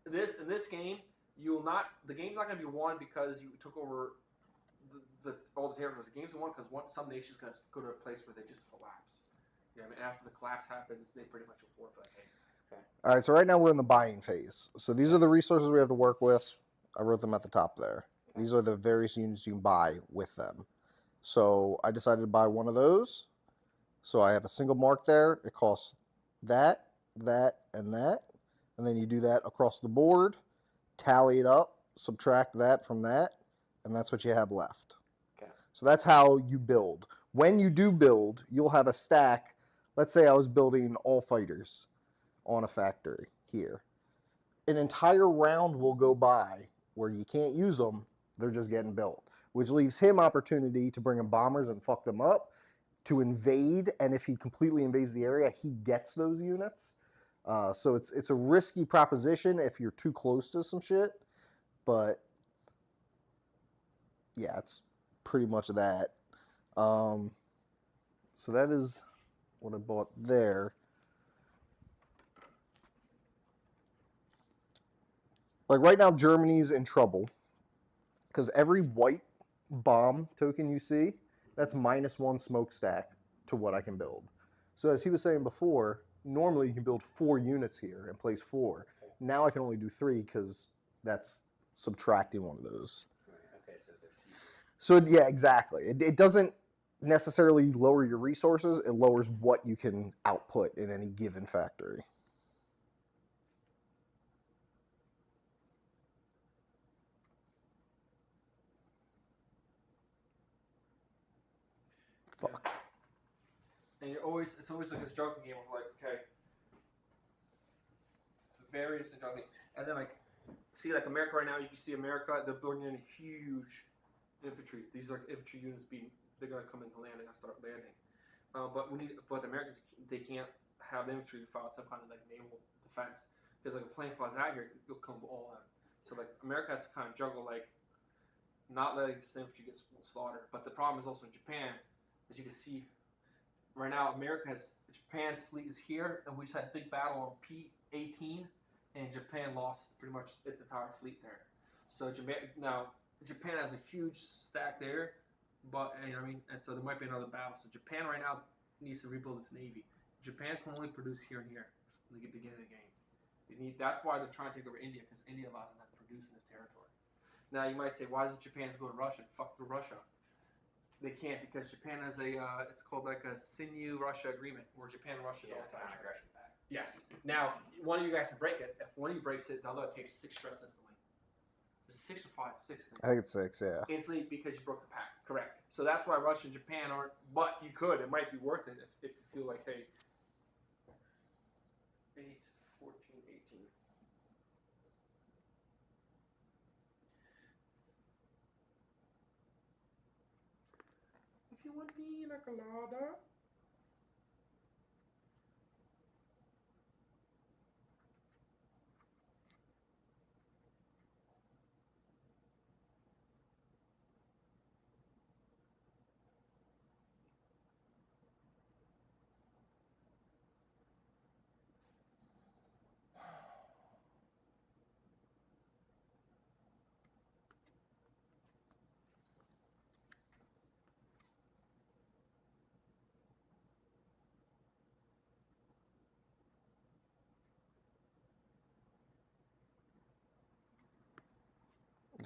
in this game, you will not. The game's not going to be won because you took over all the territories. The game's won because some nation's going to go to a place where they just collapse. After the collapse happens, they pretty much will forfeit. Okay. All right. So right now we're in the buying phase. So these are the resources we have to work with. I wrote them at the top there. These are the various units you can buy with them. So I decided to buy one of those. So I have a single mark there. It costs that, that, and that. And then you do that across the board, tally it up, subtract that from that, and that's what you have left. Okay. So that's how you build. When you do build, you'll have a stack. Let's say I was building all fighters on a factory here. An entire round will go by where you can't use them, they're just getting built, which leaves him opportunity to bring in bombers and fuck them up, to invade, and if he completely invades the area, he gets those units. So it's a risky proposition if you're too close to some shit, but yeah, it's pretty much that. So that is what I bought there. Like right now, Germany's in trouble because every white bomb token you see, that's -1 smokestack to what I can build. So as he was saying before, normally you can build 4 units here and place 4. Now I can only do 3 because that's subtracting one of those. Okay, so they're seizures. So yeah, exactly. It doesn't necessarily lower your resources. It lowers what you can output in any given factory. Fuck. And it's always like this joking game of like, okay, it's a very interesting joking game. And then see America right now, you can see America, they're building in huge infantry. These are infantry units they're gonna come into land and start landing. But the Americans, they can't have the infantry without some kind of naval defense. Because a plane flies out here, it'll come all in. So America has to kind of juggle not letting just infantry get slaughtered. But the problem is also in Japan. As you can see, right now, Japan's fleet is here, and we just had a big battle on P-18, and Japan lost pretty much its entire fleet there. So Japan has a huge stack there, but and so there might be another battle. So Japan right now needs to rebuild its navy. Japan can only produce here and here in the beginning of the game. That's why they're trying to take over India, because India allows them to produce in this territory. Now you might say, why doesn't Japan just go to Russia and fuck through Russia? They can't because Japan has it's called a Sinu-Russia agreement where Japan and Russia don't attach. Non-aggression pact. Yes. Now, one of you guys can break it. If one of you breaks it, the other takes 6 stress instantly. Is it 6 or 5? 6. I think it's 6, yeah. Instantly because you broke the pact. Correct. So that's why Russia and Japan aren't, but you could. It might be worth it if you feel like, hey, 8, 14, 18. If you want pina colada.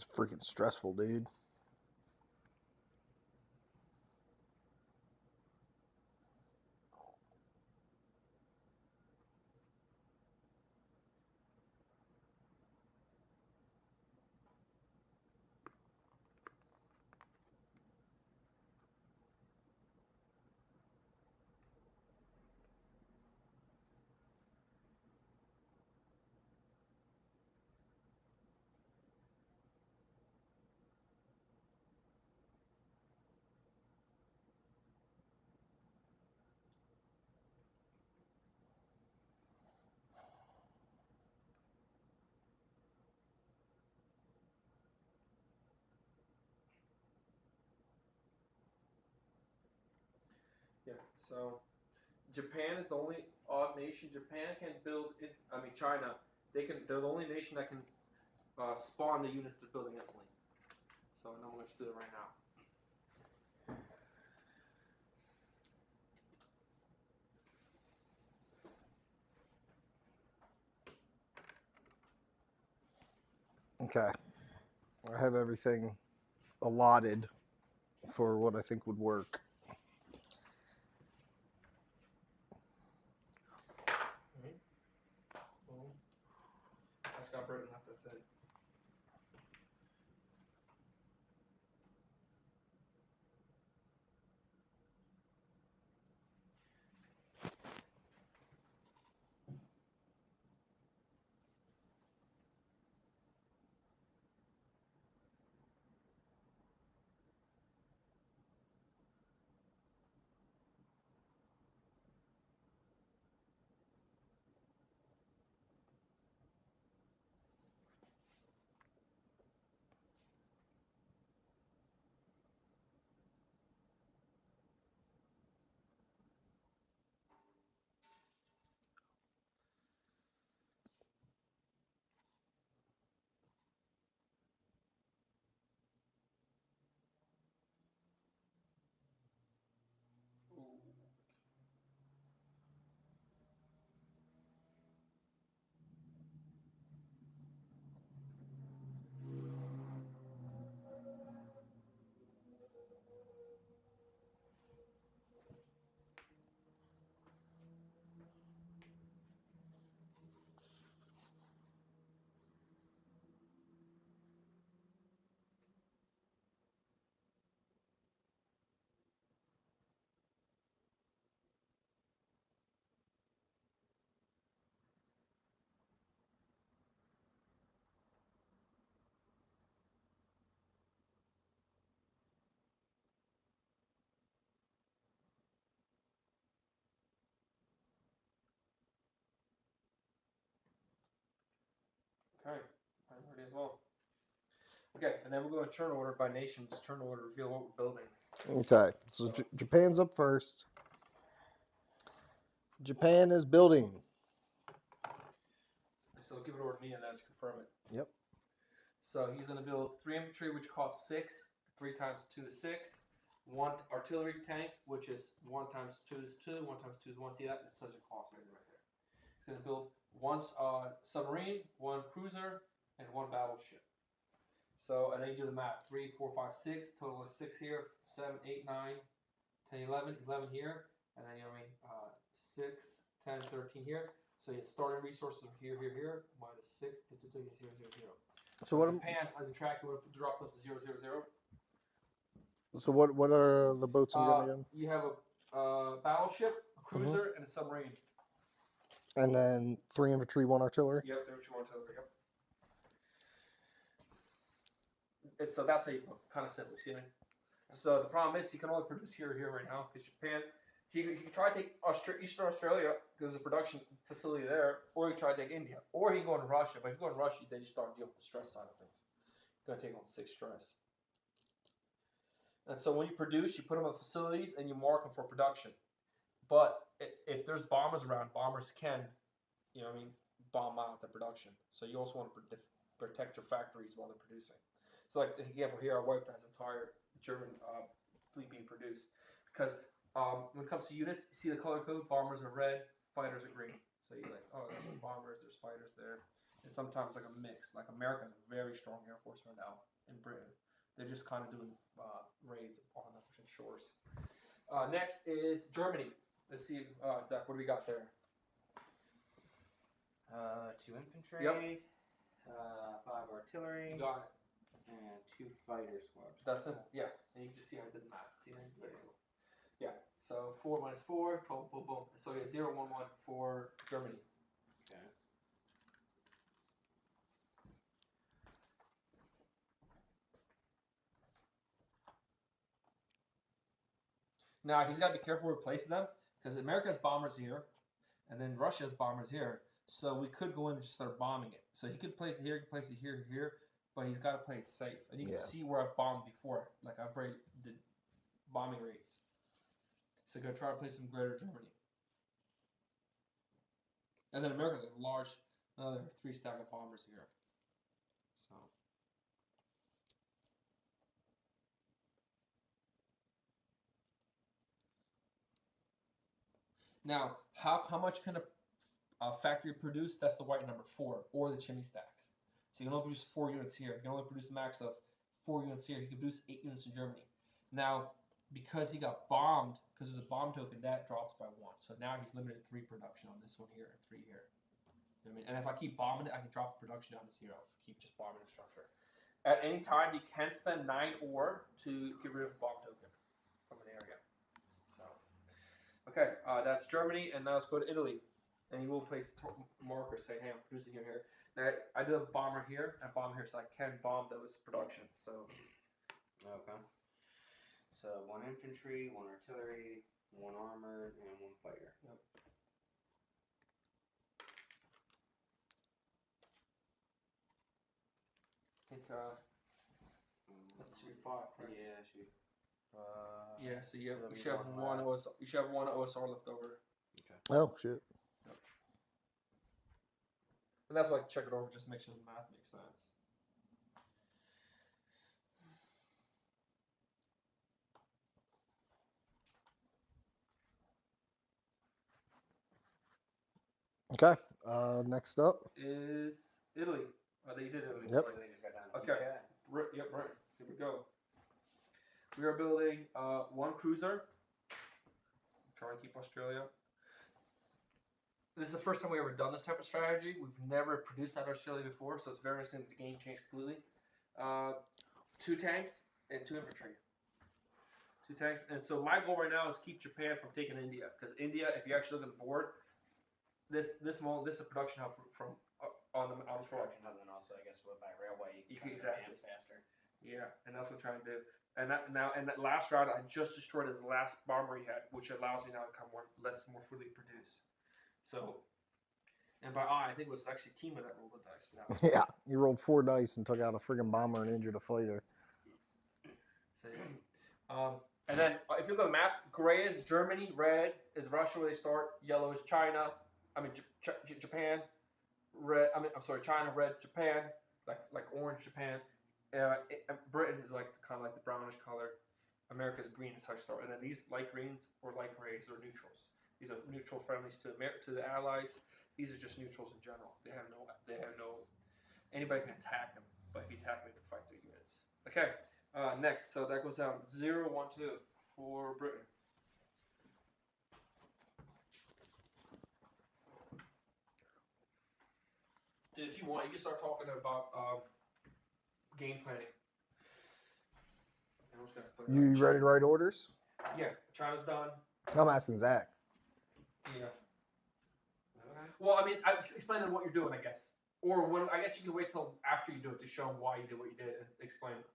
It's freaking stressful, dude. Yeah. So Japan is the only odd nation. Japan can build. China. They're the only nation that can spawn the units they're building instantly. So I'm going to do it right now. Okay. I have everything allotted for what I think would work. I just got broken up. That's it. Okay, I'm ready as well. Okay, and then we're going to turn order by nations. Turn order, reveal what we're building. Okay, so Japan's up first. Japan is building. So give it over to me and then just confirm it. Yep. So he's going to build 3 infantry, which costs 6. 3 times 2 is 6. 1 artillery tank, which is 1 times 2 is 2. 1 times 2 is 1. See that? That's such a cost right there. He's going to build 1 submarine, 1 cruiser, and 1 battleship. So, and then you do the math. 3, 4, 5, 6. Total is 6 here. 7, 8, 9, 10, 11. 11 here. And then, 6, 10, 13 here. So your starting resources are here, minus 6, 0, 0, 0. So what? Japan on the track, you want to drop those to 0, 0, 0. So what are the boats I'm getting again? You have a battleship, a cruiser, and a submarine. And then 3 infantry, 1 artillery. Yep, 3 infantry, 1 artillery. Yep. So that's how you kind of simple, see what I mean? So the problem is he can only produce here right now because Japan. He can try to take Eastern Australia because there's a production facility there, or he can try to take India, or he can go into Russia. But if you go in Russia, then you start dealing with the stress side of things. You're going to take on 6 stress. And so when you produce, you put them in facilities and you mark them for production. But if there's bombers around, bombers can, bomb out the production. So you also want to protect your factories while they're producing. So like, for example, here I wiped that entire German fleet being produced because. When it comes to units, you see the color code, bombers are red, fighters are green. So you're like, oh, there's some bombers, there's fighters there. and sometimes like a mix. Like America's a very strong Air Force right now in Britain. They're just kind of doing raids on the Russian shores. Next is Germany. Let's see, Zach, what do we got there? 2 infantry. Yep. 5 artillery. You got it. And 2 fighter squads. That's simple. Yeah, and you can just see how I did the math. See that? Yeah. So 4 minus 4, boom, boom, boom. So yeah, 0, 1, 1 for Germany. Okay. Now he's got to be careful where he places them because America has bombers here, and then Russia has bombers here. So we could go in and just start bombing it. So he could place it here, he could place it here, here, but he's got to play it safe. And you can see where I've bombed before. Like I've already did bombing raids. So I'm gonna try to place some Greater Germany. And then America's like large, another 3 stack of bombers here. So. Now, how much can a factory produce? That's the white number 4, or the chimney stacks. So you can only produce 4 units here. You can only produce a max of 4 units here. He can produce 8 units in Germany. Now, because he got bombed, because there's a bomb token, that drops by 1. So now he's limited to 3 production on this one here and 3 here. You know what I mean? And if I keep bombing it, I can drop the production down to 0. Keep just bombing the structure. At any time, you can spend 9 ore to get rid of the bomb token from an area. So, okay, that's Germany, and now let's go to Italy. And you will place markers saying, hey, I'm producing here. Now, I do have a bomber here and a bomber here, so I can bomb those productions. So, Okay. So 1 infantry, 1 artillery, 1 armored, and 1 fighter. Yep. I think let's see, 5. Right? Yeah, should. Yeah, so you so should have one OSR. You should have 1 OSR left over. Okay. Oh shit. And that's why I check it over just to make sure the math makes sense. Okay. Next up is Italy. Oh, they did Italy. Yep. They just got done. Okay. Yep, right. Here we go. We are building 1 cruiser. Trying to keep Australia. This is the first time we've ever done this type of strategy. We've never produced that in Australia before, so it's very interesting that the game changed completely. 2 tanks and 2 infantry. 2 tanks. And so my goal right now is keep Japan from taking India. Because India, if you actually look at the board, this is a production hub from on the front. Production hub, and also I guess by railway you can Exactly. advance faster. Yeah, and that's what I'm trying to do. And that last round, I just destroyed his last bomber he had, which allows me now to come more freely produce. So, and by I think it was actually Tima that rolled the dice for that one. Yeah, you rolled 4 dice and took out a friggin' bomber and injured a fighter. So, yeah. And then if you look at the map, gray is Germany, red is Russia where they start, yellow is China. I mean Japan. China, red, Japan, like orange, Japan. Britain is like kind of like the brownish color. America's green is how you start, and then these light greens or light grays are neutrals. These are neutral friendlies to the allies. These are just neutrals in general. They have no. Anybody can attack them, but if you attack them, you have to fight their units. Okay, next. So that goes down 0, 1, 2 for Britain. Dude, if you want, you can start talking about game planning. You ready to write orders? Yeah, China's done. I'm asking Zach. Yeah. Well, I mean, I explain them what you're doing, I guess. Or when I guess you can wait till after you do it to show them why you did what you did and explain it.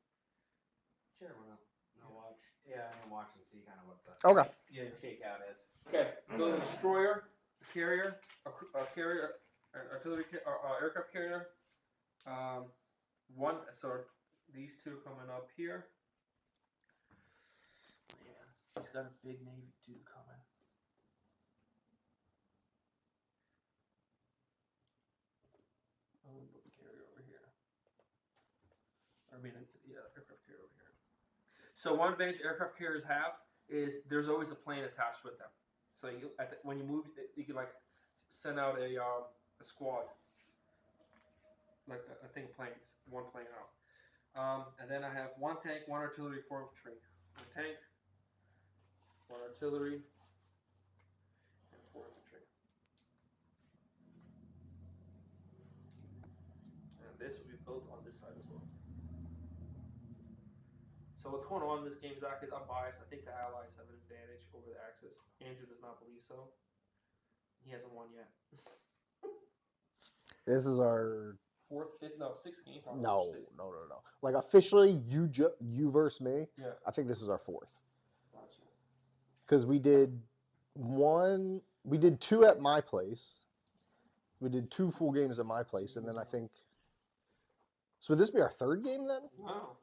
Sure, we'll watch. Yeah, I'm gonna watch and see kind of what the Okay. Yeah. shakeout is. Okay. Go to destroyer, a carrier, a carrier, an artillery, aircraft carrier. One. So these 2 coming up here. Yeah, he's got a big Navy 2 coming. I'm gonna put the carrier over here. Aircraft carrier over here. So one advantage aircraft carriers have is there's always a plane attached with them. So when you move, you can like send out a squad. like a thing of planes, one plane out. And then I have 1 tank, 1 artillery, 4 infantry. 1 tank, 1 artillery, and 4 infantry. And this will be built on this side as well. So what's going on in this game, Zach, is I'm biased. I think the Allies have an advantage over the Axis. Andrew does not believe so. He hasn't won yet. This is our 4th, 5th, no, 6th game. Probably. no. 6th. Like officially, you versus me. Yeah. I think this is our 4th Gotcha. because we did 2 at my place. We did 2 full games at my place, and then I think. So would this be our 3rd game then? Wow.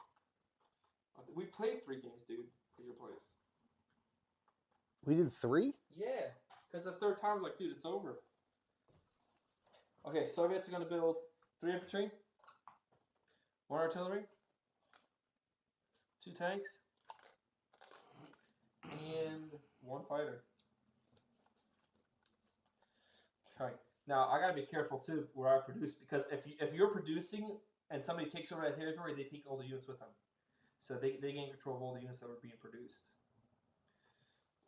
We played 3 games, dude, at your place. We did 3. Yeah, because the 3rd time, I was like, dude, it's over. Okay, Soviets are going to build 3 infantry, 1 artillery, 2 tanks, and 1 fighter. Okay, now I got to be careful too where I produce, because if you're producing and somebody takes over that territory, they take all the units with them. So they gain control of all the units that were being produced.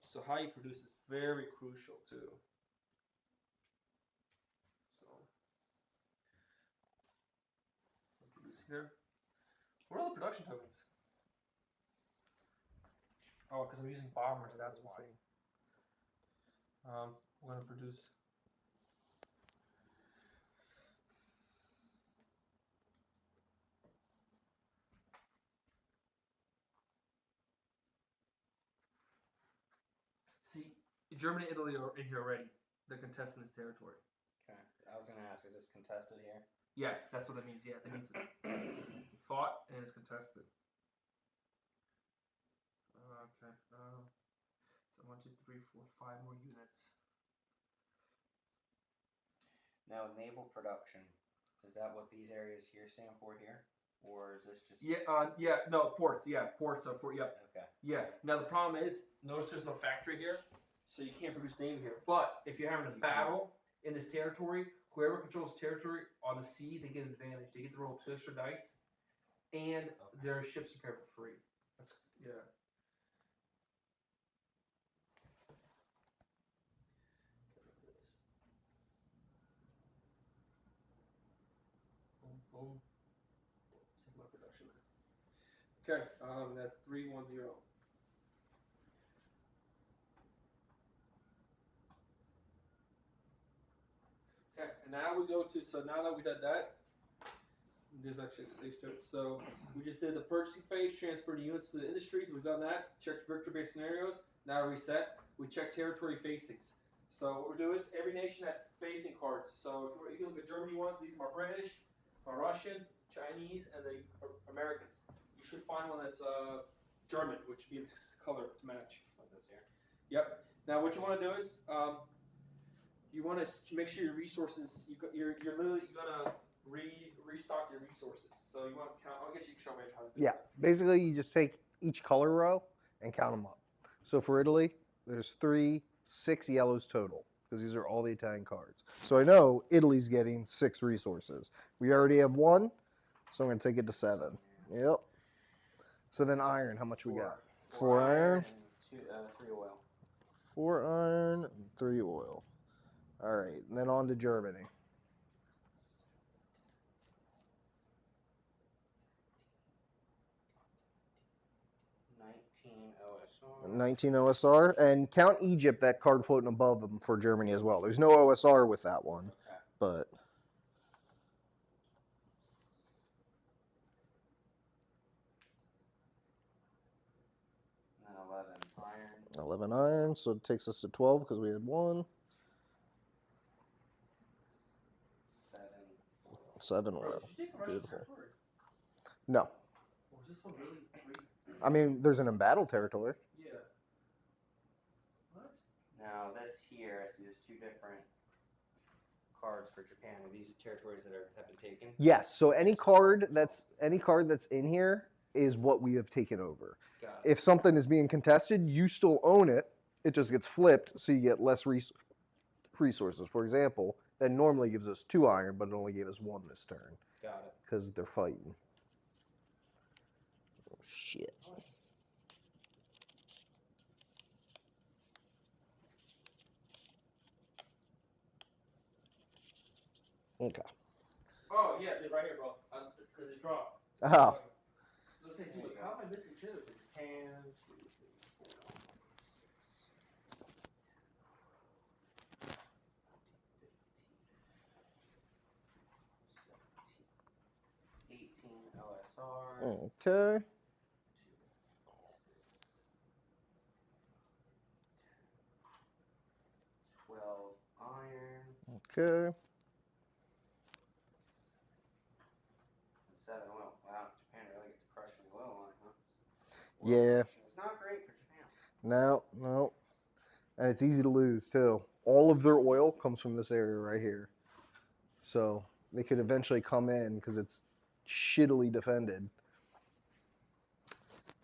So how you produce is very crucial too. So I'll produce here. What are the production tokens? Oh, because I'm using bombers, that's why. We're gonna produce. See, Germany and Italy are in here already. They're contesting this territory. Okay. I was gonna ask, is this contested here? Yes, that's what it means. Yeah, that means he fought and it's contested. Okay. So 1, 2, 3, 4, 5 more units. Now, naval production, is that what these areas here stand for here? Or is this just... Yeah, no, ports. Yeah, ports are for, yep. Okay. Yeah. Now, the problem is, notice there's no factory here, so you can't produce navy here. But if you're having a battle in this territory, whoever controls territory on the sea, they get an advantage. They get to roll 2 extra dice, and their ships are paired for free. That's, yeah. Boom, boom. Take my production. Okay, that's 310. Okay, and now we go to, so now that we did that, there's actually a stage to it. So we just did the purchasing phase, transferred units to the industries. We've done that, checked victory-based scenarios. Now reset, we check territory facings. So what we do is every nation has facing cards. So if you look at Germany ones, these are my British, my Russian, Chinese, and the Americans. You should find one that's German, which would be this color to match. Like this here? Yep. Now what you want to do is you want to make sure your resources. You're literally gonna restock your resources. So you want to count. I guess you can show me how to do Yeah, basically you just take each color row and count them up. So for Italy, there's 6 yellows total because these are all the Italian cards. So I know Italy's getting 6 resources. We already have 1, so I'm going to take it to 7. Yep. So then iron, how much we got? 4 iron. And 3 oil. 4 iron, and 3 oil. All right, and then on to Germany. 19 OSR, and count Egypt, that card floating above them for Germany as well. There's no OSR with that one, Okay. but 11 iron. 11 iron, so it takes us to 12 because we had 1. 7 Bro, oil. did you take a Russian Beautiful. territory? No, Or is this one really? I mean there's an embattled territory. Yeah. What? Now this here, I see there's 2 different cards for Japan. Are these territories that have been taken? Yes. So any card that's in here is what we have taken over. Got it. If something is being contested, you still own it. It just gets flipped, so you get less resources. For example, that normally gives us 2 iron, but it only gave us 1 this turn. Got it. because they're fighting. Oh, shit. Okay. Oh yeah, dude, right here, bro. Because it dropped. Oh. I was gonna say, dude, how am I missing two? Japan, 2, 3, 4, 18 OSR. Okay. 12 iron. Okay. And 7 oil. Wow, Japan really gets crushed in the oil line, huh? Oil Yeah. production is not great for Japan. No. And it's easy to lose, too. All of their oil comes from this area right here. So they could eventually come in because it's shittily defended.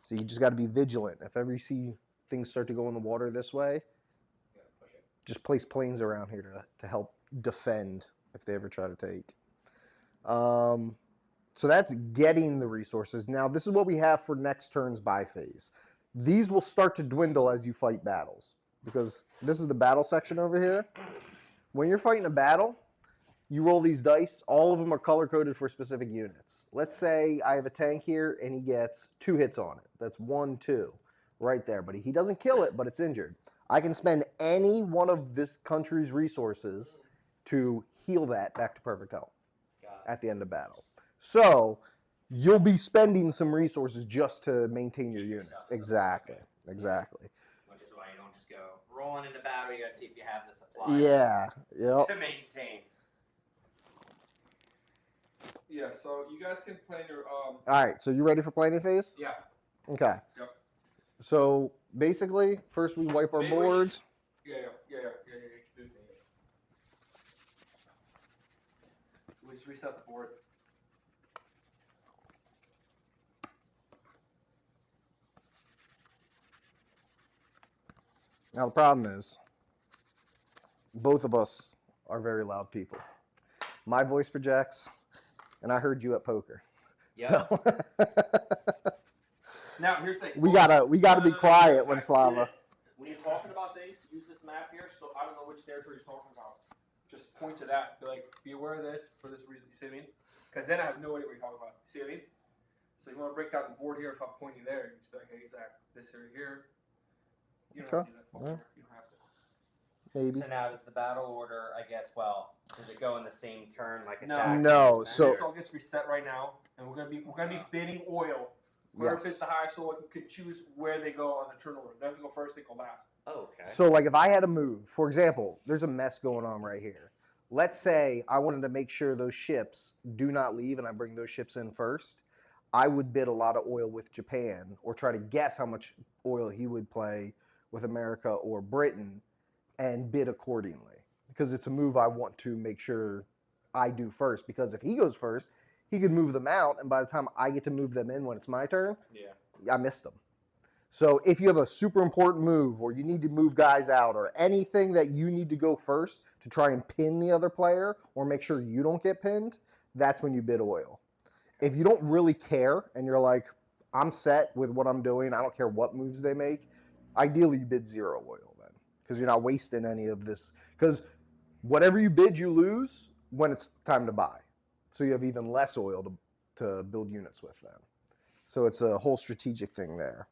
So you just got to be vigilant. If ever you see things start to go in the water this way, just place planes around here to help defend if they ever try to take. So that's getting the resources. Now, this is what we have for next turn's buy phase. These will start to dwindle as you fight battles, because this is the battle section over here. When you're fighting a battle, you roll these dice. All of them are color-coded for specific units. Let's say I have a tank here, and he gets 2 hits on it. That's 1, 2, right there. But he doesn't kill it, but it's injured. I can spend any one of this country's resources to heal that back to perfect health at the end of battle. So you'll be spending some resources just to maintain your units. Exactly. Which is why you don't just go rolling into battle. You gotta see if you have the supply. Yeah. Yep. To maintain. Yeah, so you guys can plan your All right. So you ready for planning phase? Yeah. Okay. Yep. So basically, first we wipe our Maybe we boards. Yeah. We just reset the board. Now the problem is, both of us are very loud people. My voice projects, and I heard you at poker. Yep. So Now here's the thing. we gotta be quiet when Alright, Slava. When you're talking about things, use this map here. So I don't know which territory you're talking about. Just point to that. Be like, be aware of this for this reason. You see what I mean? Because then I have no idea what you're talking about. You see what I mean? So you want to break down the board here. If I'm pointing there, you just be like, hey, Zach, this here. You don't have to do that. Okay. You don't have to. Maybe. So now does the battle order, I guess, does it go in the same turn like No. attack? No, so- This all gets reset right now, and we're gonna be bidding oil. Whoever bids Yes. the highest oil can choose where they go on the turn order. They have to go first. They go last. Oh, okay. So like if I had a move, for example, there's a mess going on right here. Let's say I wanted to make sure those ships do not leave and I bring those ships in first. I would bid a lot of oil with Japan or try to guess how much oil he would play with America or Britain and bid accordingly. Because it's a move I want to make sure I do first. Because if he goes first, he could move them out, and by the time I get to move them in when it's my turn, I missed them. So if you have a super important move or you need to move guys out or anything that you need to go first to try and pin the other player or make sure you don't get pinned, that's when you bid oil. If you don't really care and you're like, I'm set with what I'm doing, I don't care what moves they make, ideally you bid 0 oil then because you're not wasting any of this. Because whatever you bid, you lose when it's time to buy. So you have even less oil to build units with then. So it's a whole strategic thing there.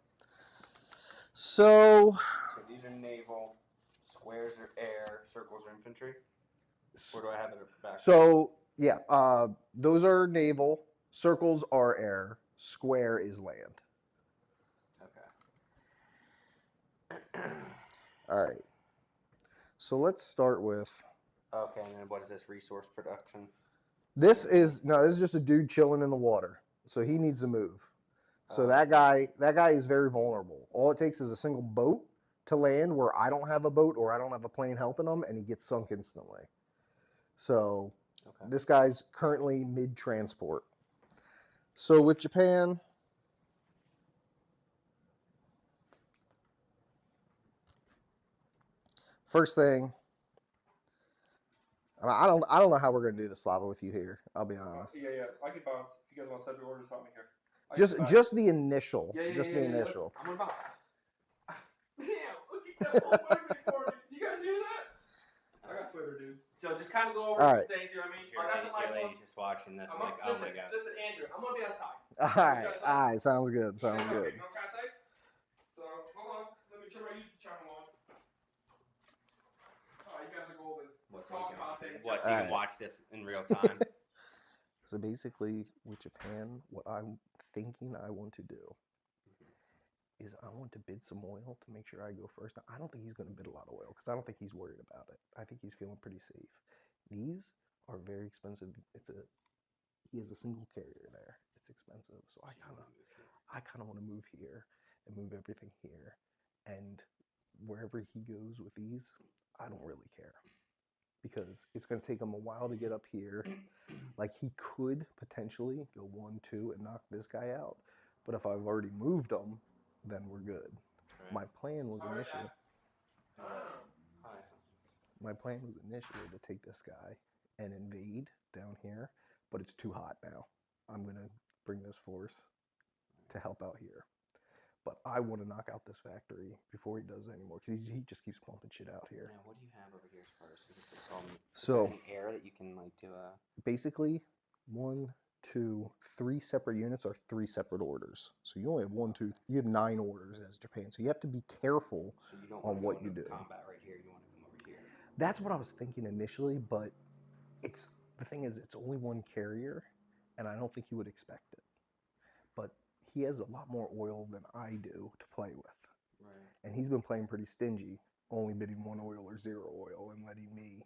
So these are naval, squares are air, circles are infantry. Or do I have it back? So yeah, those are naval, circles are air, square is land. Okay. All right. So let's start with. Okay, and then what is this resource production? This is just a dude chilling in the water. So he needs to move. So that guy is very vulnerable. All it takes is a single boat to land where I don't have a boat or I don't have a plane helping him, and he gets sunk instantly. So this guy's currently mid-transport. So with Japan, first thing, I don't know how we're gonna do the Slava with you here. I'll be honest. Yeah. I can bounce. If you guys want to set your orders, help me here. Just the initial. Yeah. Just the initial. I'm gonna bounce. Damn, look at that whole fucking recording. You guys hear that? I got Twitter, dude. So just kind of go over All right. things. You know what I mean? Your, I got the your mic on. lady's just watching this. I'm Like, gonna, oh my god. Listen, Andrew. I'm gonna be outside. All right. Sounds good. Sounds Okay, good. you know what I'm trying to say? So hold on. Let me turn my YouTube channel on. Oh, you guys are golden. Talk about things. What, All you right. can watch this in real time? So basically, with Japan, what I'm thinking I want to do is I want to bid some oil to make sure I go first. Now, I don't think he's going to bid a lot of oil because I don't think he's worried about it. I think he's feeling pretty safe. These are very expensive. He has a single carrier there. It's expensive, so I kind of want to move here and move everything here, and wherever he goes with these, I don't really care because it's going to take him a while to get up here. Like he could potentially go 1-2 and knock this guy out, but if I've already moved him, then we're good. Right. My plan was initially. Hi. My plan was initially to take this guy and invade down here, but it's too hot now. I'm going to bring this force to help out here. But I want to knock out this factory before he does anymore because he just keeps pumping shit out here. Now, what do you have over here as far as is this all So any air that you can like do a basically 1, 2, 3 separate units are 3 separate orders. So you only have 1, 2, you have 9 orders as Japan. So you have to be careful so you don't on what you do. do. Combat right here. You want to come over here. That's what I was thinking initially, but the thing is it's only one carrier, and I don't think he would expect it. But he has a lot more oil than I do to play with. Right. And he's been playing pretty stingy, only bidding 1 oil or 0 oil and letting me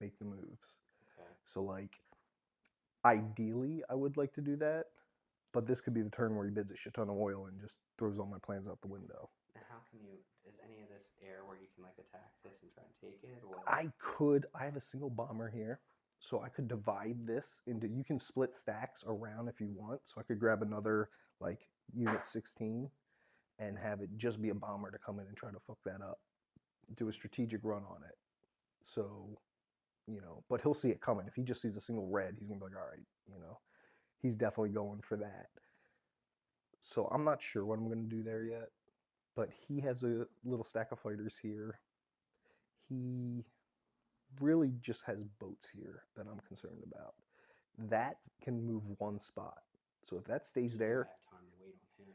make the moves. Okay. So like ideally I would like to do that, but this could be the turn where he bids a shit ton of oil and just throws all my plans out the window. Now, how can you? Is any of this air where you can like attack this and try and take it? Or I have a single bomber here, so I could divide this into, you can split stacks around if you want. So I could grab another like unit 16 and have it just be a bomber to come in and try to fuck that up. Do a strategic run on it. So, but he'll see it coming. If he just sees a single red, he's gonna be like, all right, he's definitely going for that. So I'm not sure what I'm gonna do there yet, but he has a little stack of fighters here. He really just has boats here that I'm concerned about. That can move 1 spot. So if that stays there, have time to wait on him.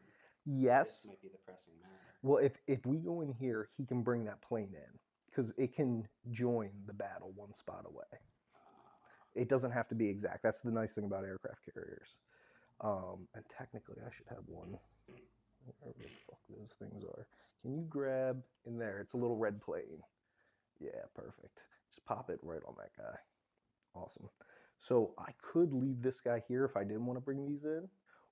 yes. This might be the pressing matter. Well, if we go in here, he can bring that plane in because it can join the battle 1 spot away. It doesn't have to be exact. That's the nice thing about aircraft carriers. And technically, I should have one. Wherever the fuck those things are. Can you grab in there? It's a little red plane. Yeah, perfect. Just pop it right on that guy. Awesome. So I could leave this guy here if I didn't want to bring these in,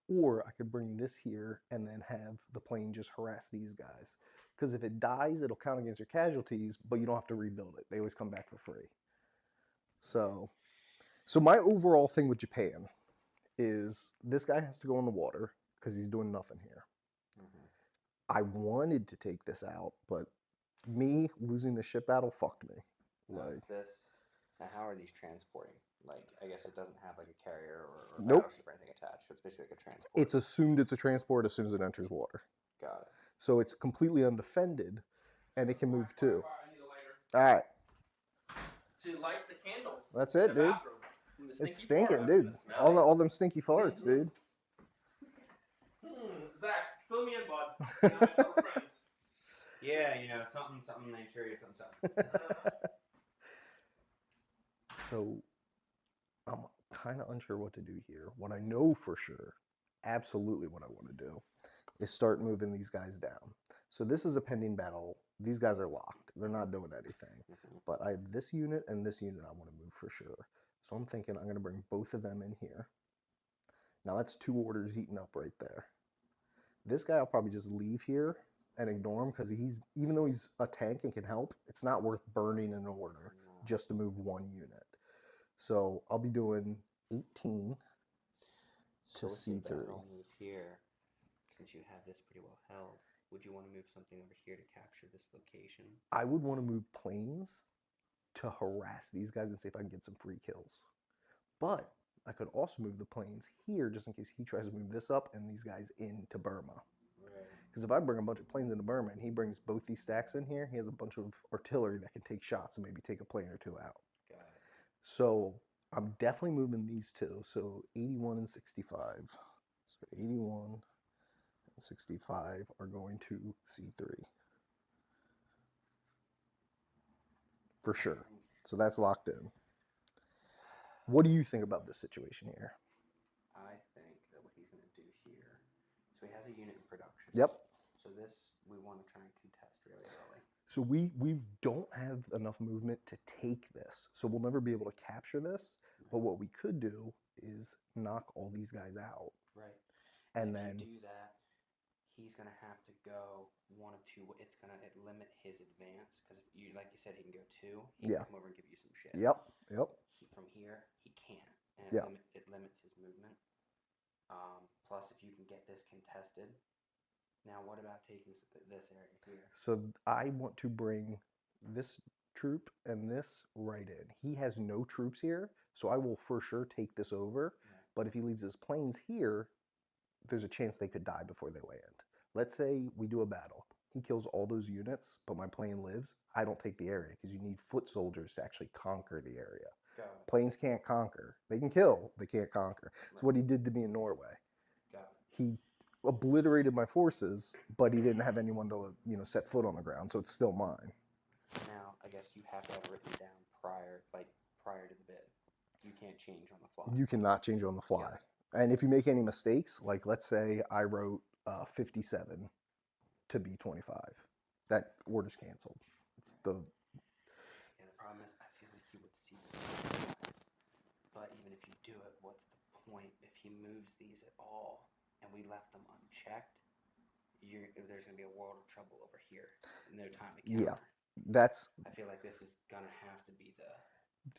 or I could bring this here and then have the plane just harass these guys. Because if it dies, it'll count against your casualties, but you don't have to rebuild it. They always come back for free. So my overall thing with Japan is this guy has to go in the water because he's doing nothing here. I wanted to take this out, but me losing the ship battle fucked me. Now, Like, is this? Now, how are these transporting? Like, I guess it doesn't have like a carrier or Nope. battleship or anything attached. So it's basically like a transport. it's assumed it's a transport as soon as it enters water. Got it. So it's completely undefended, and it can move too. I need a lighter All right, to light the candles. That's in it, the dude. bathroom. From the it's stinky stinking, fart. dude. The smell. All them stinky farts, dude. Zach, fill me in, bud. You know, we're friends. Yeah, something Manchuria, something. So I'm kind of unsure what to do here. What I know for sure, absolutely what I want to do, is start moving these guys down. So this is a pending battle. These guys are locked. They're not doing anything. But I have this unit and this unit I want to move for sure. So I'm thinking I'm going to bring both of them in here. Now that's 2 orders eaten up right there. This guy I'll probably just leave here and ignore him because even though he's a tank and can help, it's not worth burning an order just to move 1 unit. So I'll be doing 18 to C3. I'll move here, since you have this pretty well held. Would you want to move something over here to capture this location? I would want to move planes to harass these guys and see if I can get some free kills. But I could also move the planes here just in case he tries to move this up and these guys into Burma. Because if I bring a bunch of planes into Burma and he brings both these stacks in here, he has a bunch of artillery that can take shots and maybe take a plane or two out. Got it. So I'm definitely moving these two. So 81 and 65. So 81 and 65 are going to C3. For sure. So that's locked in. What do you think about this situation here? I think that what he's going to do here, so he has a unit in production. Yep. So this we want to try and contest really early. So we don't have enough movement to take this. So we'll never be able to capture this. But what we could do is knock all these guys out. Right. And if then you do that, he's going to have to go one of two. It's going to limit his advance because you, like you said, he can go two. He Yeah. can come over and give you some shit. Yep. From here, he can't, and Yeah. it limits his movement. Plus, if you can get this contested, now what about taking this area here? So I want to bring this troop and this right in. He has no troops here, so I will for sure take this over. Right. But if he leaves his planes here, there's a chance they could die before they land. Let's say we do a battle. He kills all those units, but my plane lives. I don't take the area because you need foot soldiers to actually conquer the area. Got it. Planes can't conquer. They can kill, they can't conquer. It's what he did to me in Norway. Got it. He obliterated my forces, but he didn't have anyone to set foot on the ground, so it's still mine. Now, I guess you have to have it written down prior to the bid. You can't change on the fly. You cannot change it on the fly. Yeah. And if you make any mistakes, like let's say I wrote 57 to be 25, that order's canceled. It's the Yeah, the problem is I feel like he would see the guys. But even if you do it, what's the point if he moves these at all and we left them unchecked? There's going to be a world of trouble over here. No time to counter. Yeah. That's I feel like this is going to have to be the...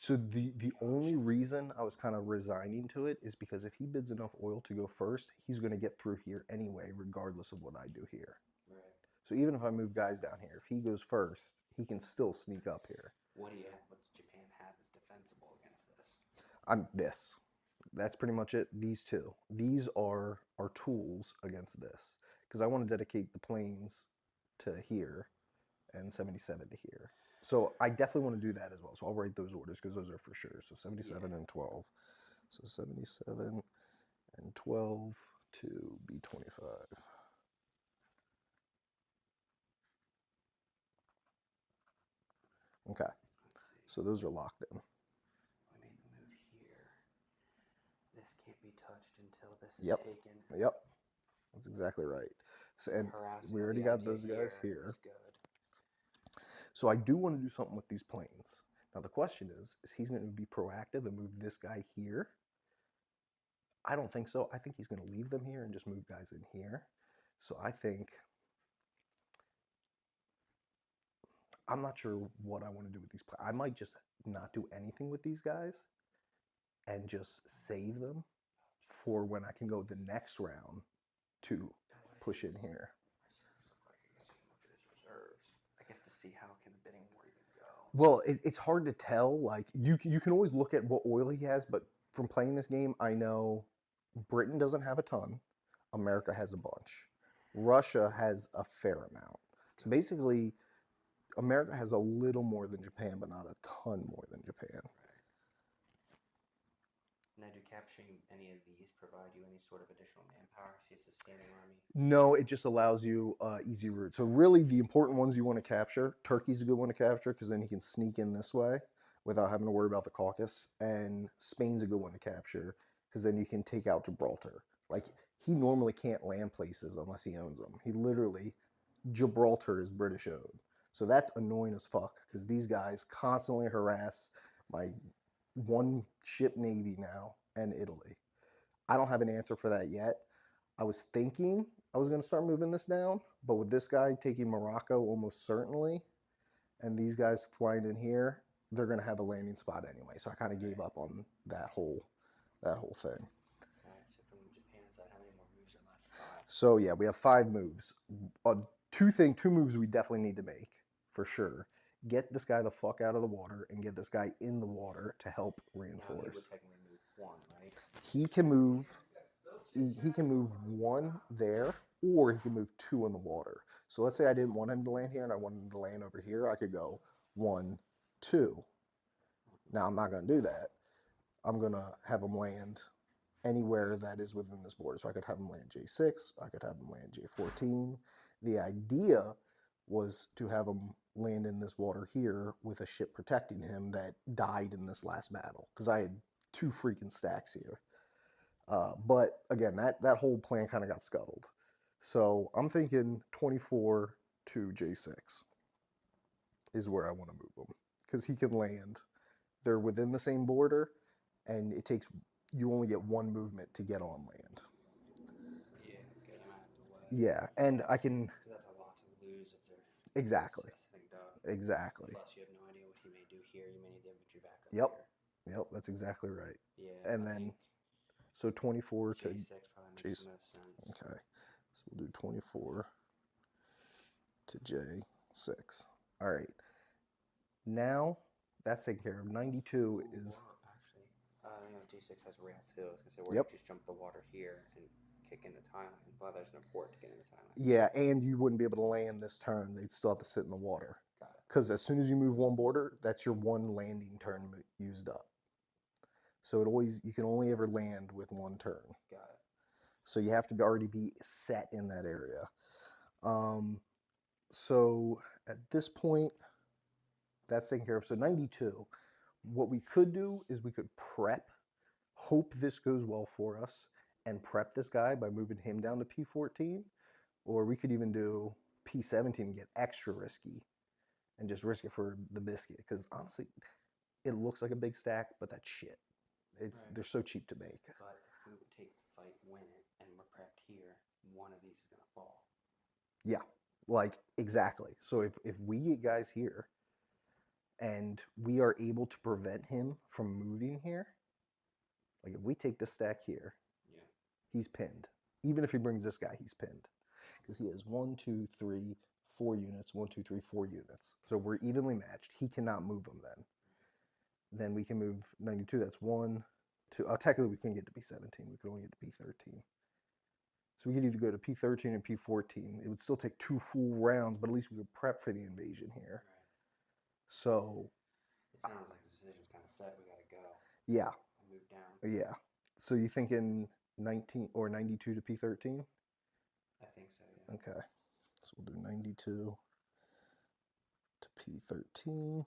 so the only reason I was kind of resigning to it is because if he bids enough oil to go first, he's going to get through here anyway, regardless of what I do here. Right. So even if I move guys down here, if he goes first, he can still sneak up here. What's Japan have that's defensible against this? That's pretty much it. These two. These are our tools against this. Because I want to dedicate the planes to here and 77 to here. So I definitely want to do that as well. So I'll write those orders because those are for sure. So 77 and 12. So 77 and 12 to B25. Okay. So those are locked in. I made the move here. This can't be touched until this is Yep. taken. Yep. That's exactly right. So and Harassing we of already the got idea those guys here. is good. So I do want to do something with these planes. Now the question is he's going to be proactive and move this guy here? I don't think so. I think he's going to leave them here and just move guys in here. So I think, I'm not sure what I want to do with these planes. I might just not do anything with these guys and just save them for when I can go the next round to push in here. I guess to see how can the bidding war even go. Well, it's hard to tell. Like you can always look at what oil he has, but from playing this game, I know Britain doesn't have a ton. America has a bunch. Russia has a fair amount. So basically, America has a little more than Japan, but not a ton more than Japan. Now, do capturing any of these provide you any sort of additional manpower? See, it's a standing army. No, it just allows you easy route. So really, the important ones you want to capture, Turkey's a good one to capture because then you can sneak in this way without having to worry about the Caucasus. And Spain's a good one to capture because then you can take out Gibraltar. Like, he normally can't land places unless he owns them. He literally, Gibraltar is British owned. So that's annoying as fuck because these guys constantly harass my one ship navy now and Italy. I don't have an answer for that yet. I was thinking I was going to start moving this down, but with this guy taking Morocco almost certainly, and these guys flying in here, they're going to have a landing spot anyway. So I kind of gave up on that whole thing. All right, so from Japan's side, how many more moves are left? 5. So yeah, we have 5 moves. Two moves we definitely need to make for sure get this guy the fuck out of the water and get this guy in the water to help Now he reinforce. would technically move 1, right? He can move. He can move 1 there, or he can move 2 in the water. So let's say I didn't want him to land here and I wanted him to land over here. I could go 1, 2. Now I'm not going to do that. I'm going to have him land anywhere that is within this border. So I could have him land J6. I could have him land J14. The idea was to have him land in this water here with a ship protecting him that died in this last battle, because I had 2 freaking stacks here. But again, that whole plan kind of got scuttled. So I'm thinking 24 to J6 is where I want to move him, because he can land. They're within the same border, and it takes, you only get 1 movement to get on land. Yeah, get him out of the way. Yeah, and I can, Because that's a lot to lose if they're exactly, sitting duck. exactly. Plus, you have no idea what he may do here. You may need the infantry back up Yep. here. Yep, that's exactly right. Yeah. And I then, think so 24 to, J6 probably makes J6. the most sense. okay, so we'll do 24 to J6. All right. Now, that's taken care of. 92 is, Actually, J6 has rail too. I was gonna say, where Yep. you just jump the water here and kick into Thailand. Well, there's no port to get into Thailand. yeah, and you wouldn't be able to land this turn. They'd still have to sit in the water. Got it. Because as soon as you move 1 border, that's your 1 landing turn used up. So you can only ever land with 1 turn. Got it. So you have to already be set in that area. So at this point, that's taken care of. So 92, what we could do is we could prep, hope this goes well for us, and prep this guy by moving him down to P14. Or we could even do P17 and get extra risky and just risk it for the biscuit. Because honestly, it looks like a big stack, but that's shit. Right. They're so cheap to make. But if we would take the fight, win it, and we're prepped here, one of these is gonna fall. Yeah, like exactly. So if we get guys here and we are able to prevent him from moving here, like if we take this stack here, Yeah. he's pinned. Even if he brings this guy, he's pinned. Because he has 1, 2, 3, 4 units, 1, 2, 3, 4 units. So we're evenly matched. He cannot move them then. Then we can move 92. That's 1, 2. Technically, we couldn't get to P17. We could only get to P13. So we could either go to P13 and P14. It would still take 2 full rounds, but at least we would prep for the invasion here. Right. So, It sounds like the decision's kind of set. We gotta go. yeah, And move down. yeah. So you thinking 19 or 92 to P13? I think so. Yeah. Okay. So we'll do 92 to P13.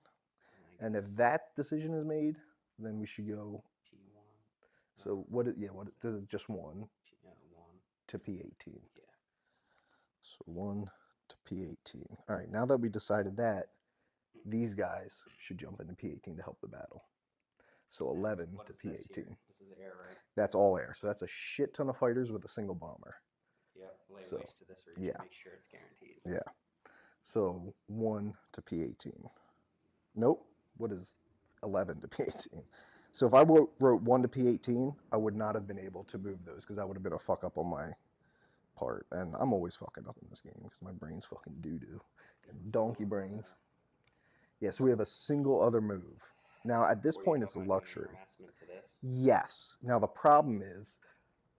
And if that decision is made, then we should go. P1. So this is just 1 1. to P18. Yeah. So 1 to P18. All right, now that we decided that, these guys should jump into P18 to help the battle. So 11 What to is this P18. here? This is air, right? That's all air. So that's a shit ton of fighters with a single bomber. Yep. Lay So, waste to this region. yeah. Make sure it's guaranteed. Yeah. So 1 to P18. Nope. What is 11 to P18? So if I wrote 1 to P18, I would not have been able to move those because that would have been a fuck up on my part. And I'm always fucking up in this game because my brain's fucking doo-doo. Donkey brains. Yeah, so we have a single other move. Now, at this Were you point, it's a talking about doing luxury. harassment to this? Yes. Now, the problem is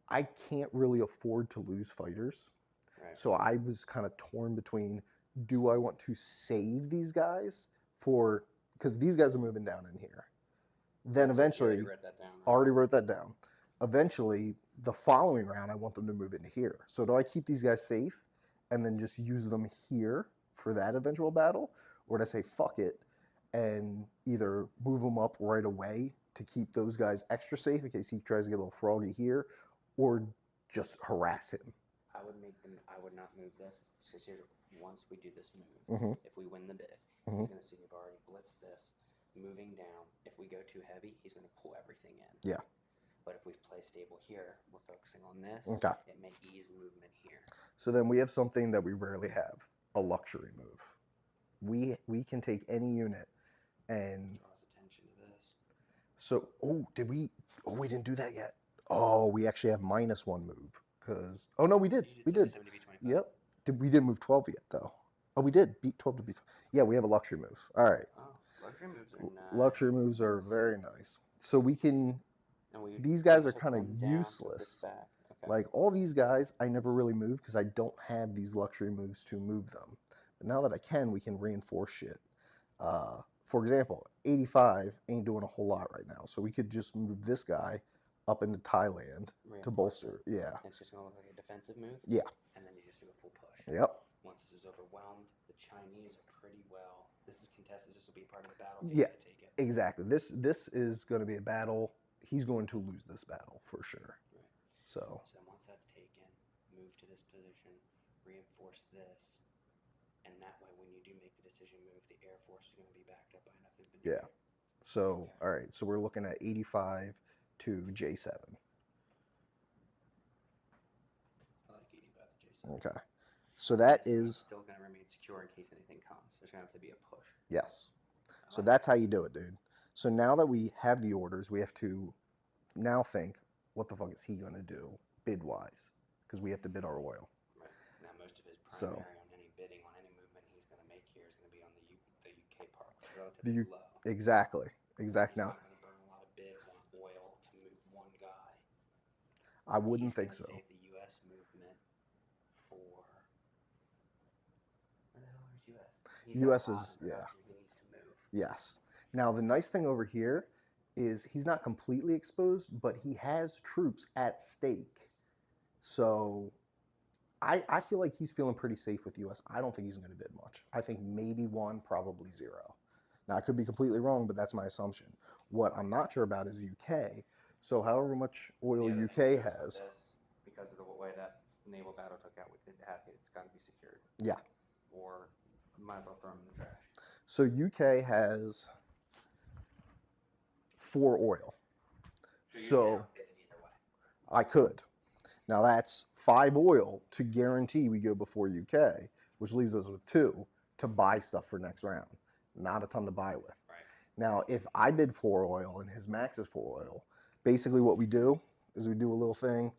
I can't really afford to lose fighters. Right. So I was kind of torn between, do I want to save these guys for, because these guys are moving down in here. Then So you eventually, already wrote that down, right? already wrote that down. Eventually, the following round, I want them to move into here. So do I keep these guys safe and then just use them here for that eventual battle? Or do I say, fuck it, and either move them up right away to keep those guys extra safe in case he tries to get a little froggy here, or just harass him? I would not move this. Because here's, once we do this move, Mhm. if we win the bid, Mhm. he's going to see we've already blitzed this. Moving down, if we go too heavy, he's going to pull everything in. Yeah. But if we play stable here, we're focusing on this. Okay. It may ease movement here. So then we have something that we rarely have, a luxury move. We can take any unit and Draws attention to this. so we didn't do that yet. Oh, we actually have -1 move because no, we did. You We did. 70, 25. Yep. We didn't move 12 yet though. Oh, we did beat 12 to beat. Yeah, we have a luxury move. All right. Oh, luxury moves are nice. Luxury moves are very nice. So we can. And These guys we are took kind of one down, took this useless. back. Okay. Like all these guys, I never really move because I don't have these luxury moves to move them. But now that I can, we can reinforce shit. For example, 85 ain't doing a whole lot right now, so we could just move this guy up into Thailand to bolster. Yeah. It's just gonna look like a defensive move. Yeah. And then you just do a full push. Yep. Once this is overwhelmed, the Chinese are pretty well. This is contested. This will be part of the battle. Yeah. To take it. Exactly. This is going to be a battle. He's going to lose this battle for sure. Right. So once that's taken, move to this position, reinforce this, and that way, when you do make the decision move, the Air Force is going to be backed up by enough infantry. yeah. So all right. So we're looking at 85 to J7. I like 85 to J7. Okay. So that is still going to remain secure in case anything comes. There's going to have to be a push. yes. So that's how you do it, dude. So now that we have the orders, we have to now think, what the fuck is he going to do bid-wise? Because we have to bid our oil. Right. Now, most of his primary on any bidding, on any movement he's going to make here is going to be on the UK part, which is relatively low. Exactly. He's Now, not going to burn a lot of bids on oil to move one guy. I wouldn't think so. Save the U.S. movement for... Where the hell is U.S.? U.S. is, yeah. He needs to move. Yes. Now, the nice thing over here is he's not completely exposed, but he has troops at stake. So I feel like he's feeling pretty safe with U.S. I don't think he's going to bid much. I think maybe 1, probably 0. Now, I could be completely wrong, but that's my assumption. What I'm not sure about is UK. So however much oil UK has. Because of the way that naval battle took out, it's got to be secured. Yeah. Or might as well throw them in the trash. So UK has 4 oil. So I could. Now that's 5 oil to guarantee we go before UK, which leaves us with 2 to buy stuff for next round. Not a ton to buy with. Right. Now, if I bid 4 oil and his max is 4 oil, basically what we do is we do a little thing,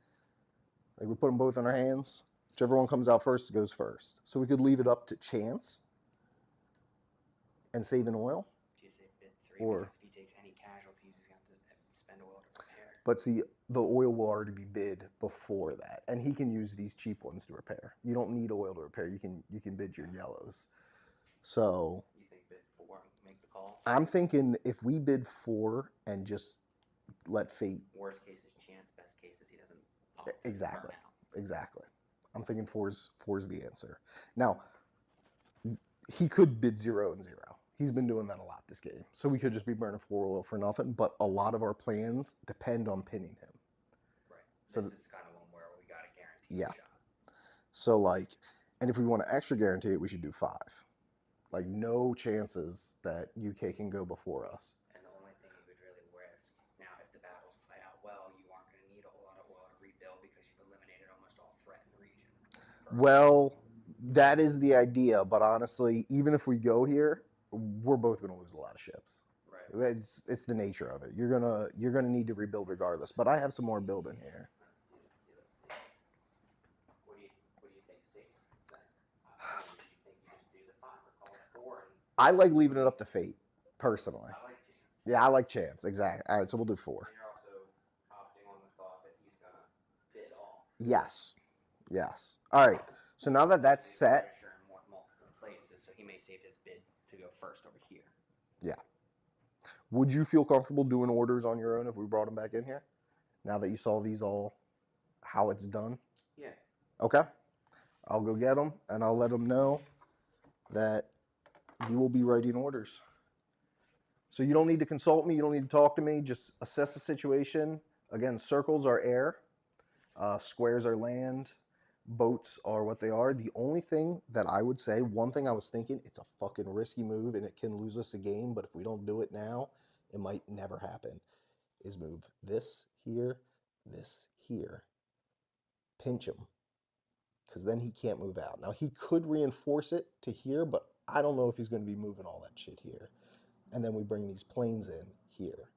like we put them both in our hands. Whichever one comes out first goes first. So we could leave it up to chance and save an oil. Do you say bid 3? Or, because if he takes any casualties, he's going to have to spend oil to repair. but see, the oil will already be bid before that, and he can use these cheap ones to repair. You don't need oil to repair. You can bid your yellows. So You think bid 4 and make the call? I'm thinking if we bid 4 and just let fate. Worst case is chance. Best case is he doesn't. Opt Exactly. burn out. Exactly. I'm thinking 4's the answer. Now, he could bid 0 and 0. He's been doing that a lot this game. So we could just be burning 4 oil for nothing, but a lot of our plans depend on pinning him. Right. So this is kind of one where we got to guarantee Yeah. the shot. So like, and if we want to extra guarantee it, we should do 5. Like no chances that UK can go before us. And the only thing you would really risk, now if the battles play out well, you aren't going to need a whole lot of oil to rebuild because you've eliminated almost all threat in the region. Well, that is the idea, but honestly, even if we go here, we're both going to lose a lot of ships. Right. It's the nature of it. You're gonna need to rebuild regardless. But I have some more building here. Let's see. What do you think safe? Do you think you just do the 5 or call it 4? And I like leaving it up to fate, personally. I like chance. Yeah, I like chance. Exactly. All right, so we'll do 4. And you're also opting on the thought that he's going to bid all. Yes. All right. So now that that's set, Pressure in multiple places, so he may save his bid to go first over here. yeah. Would you feel comfortable doing orders on your own if we brought them back in here? Now that you saw these all, how it's done? Yeah. Okay. I'll go get them, and I'll let them know that you will be writing orders. So you don't need to consult me. You don't need to talk to me. Just assess the situation. Again, circles are air. Squares are land. Boats are what they are. The only thing that I would say, one thing I was thinking, it's a fucking risky move, and it can lose us a game, but if we don't do it now, it might never happen, is move this here, pinch him, because then he can't move out. Now, he could reinforce it to here, but I don't know if he's going to be moving all that shit here. And then we bring these planes in here.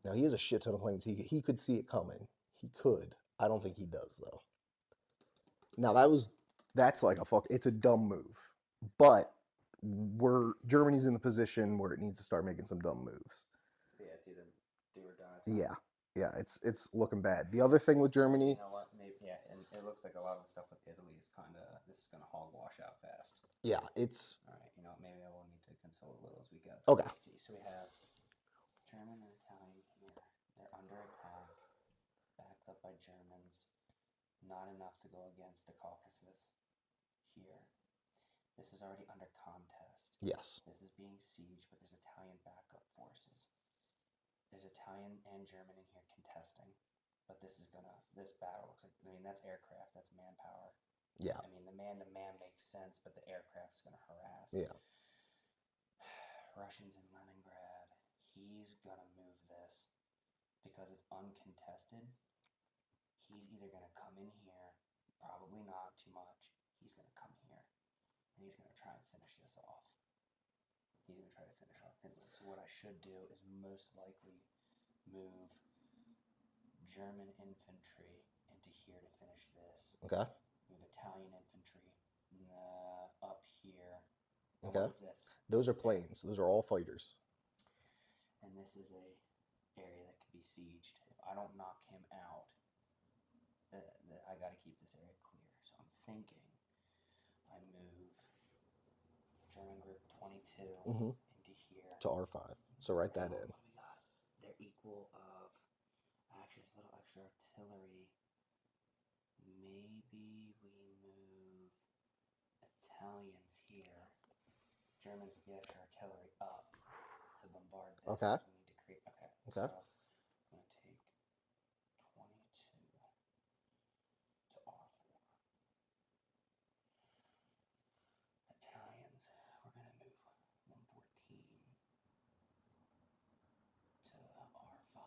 Now, he has a shit ton of planes. He could see it coming. He could. I don't think he does, though. Now, that's like it's a dumb move. but Germany's in the position where it needs to start making some dumb moves. Yeah, it's either do or die. Yeah, it's looking bad. The other thing with Germany, You know what? Maybe and it looks like a lot of the stuff with Italy is this is gonna hogwash out fast. yeah, it's All right, maybe I will need to consult a little as we go. Okay. Let's see. So we have German and Italian here. They're under attack, backed up by Germans. Not enough to go against the Caucasus here. This is already under contest. yes, This is being sieged, but there's Italian backup forces. There's Italian and German in here contesting, but this battle looks like, that's aircraft, that's manpower. yeah, The man-to-man makes sense, but the aircraft's going to harass. yeah, Russians in Leningrad. He's going to move this because it's uncontested. He's either going to come in here, probably not too much. He's going to come here, and he's going to try and finish this off. He's going to try to finish off Finland. So what I should do is most likely move German infantry into here to finish this. okay, Move Italian infantry up here. And okay. what is this? Those are planes. Those are all fighters. And this is a area that can be sieged. If I don't knock him out, I got to keep this area clear. So I'm thinking I move German Group 22 into here. To R5. So write that in. What do we got? They're equal of, actually it's a little extra artillery. Maybe we move Italians here. Germans with the extra artillery up to bombard this. Okay. We need to create, okay. Okay. So I'm going to take 22 to R4. Italians, we're going to move 114 to R5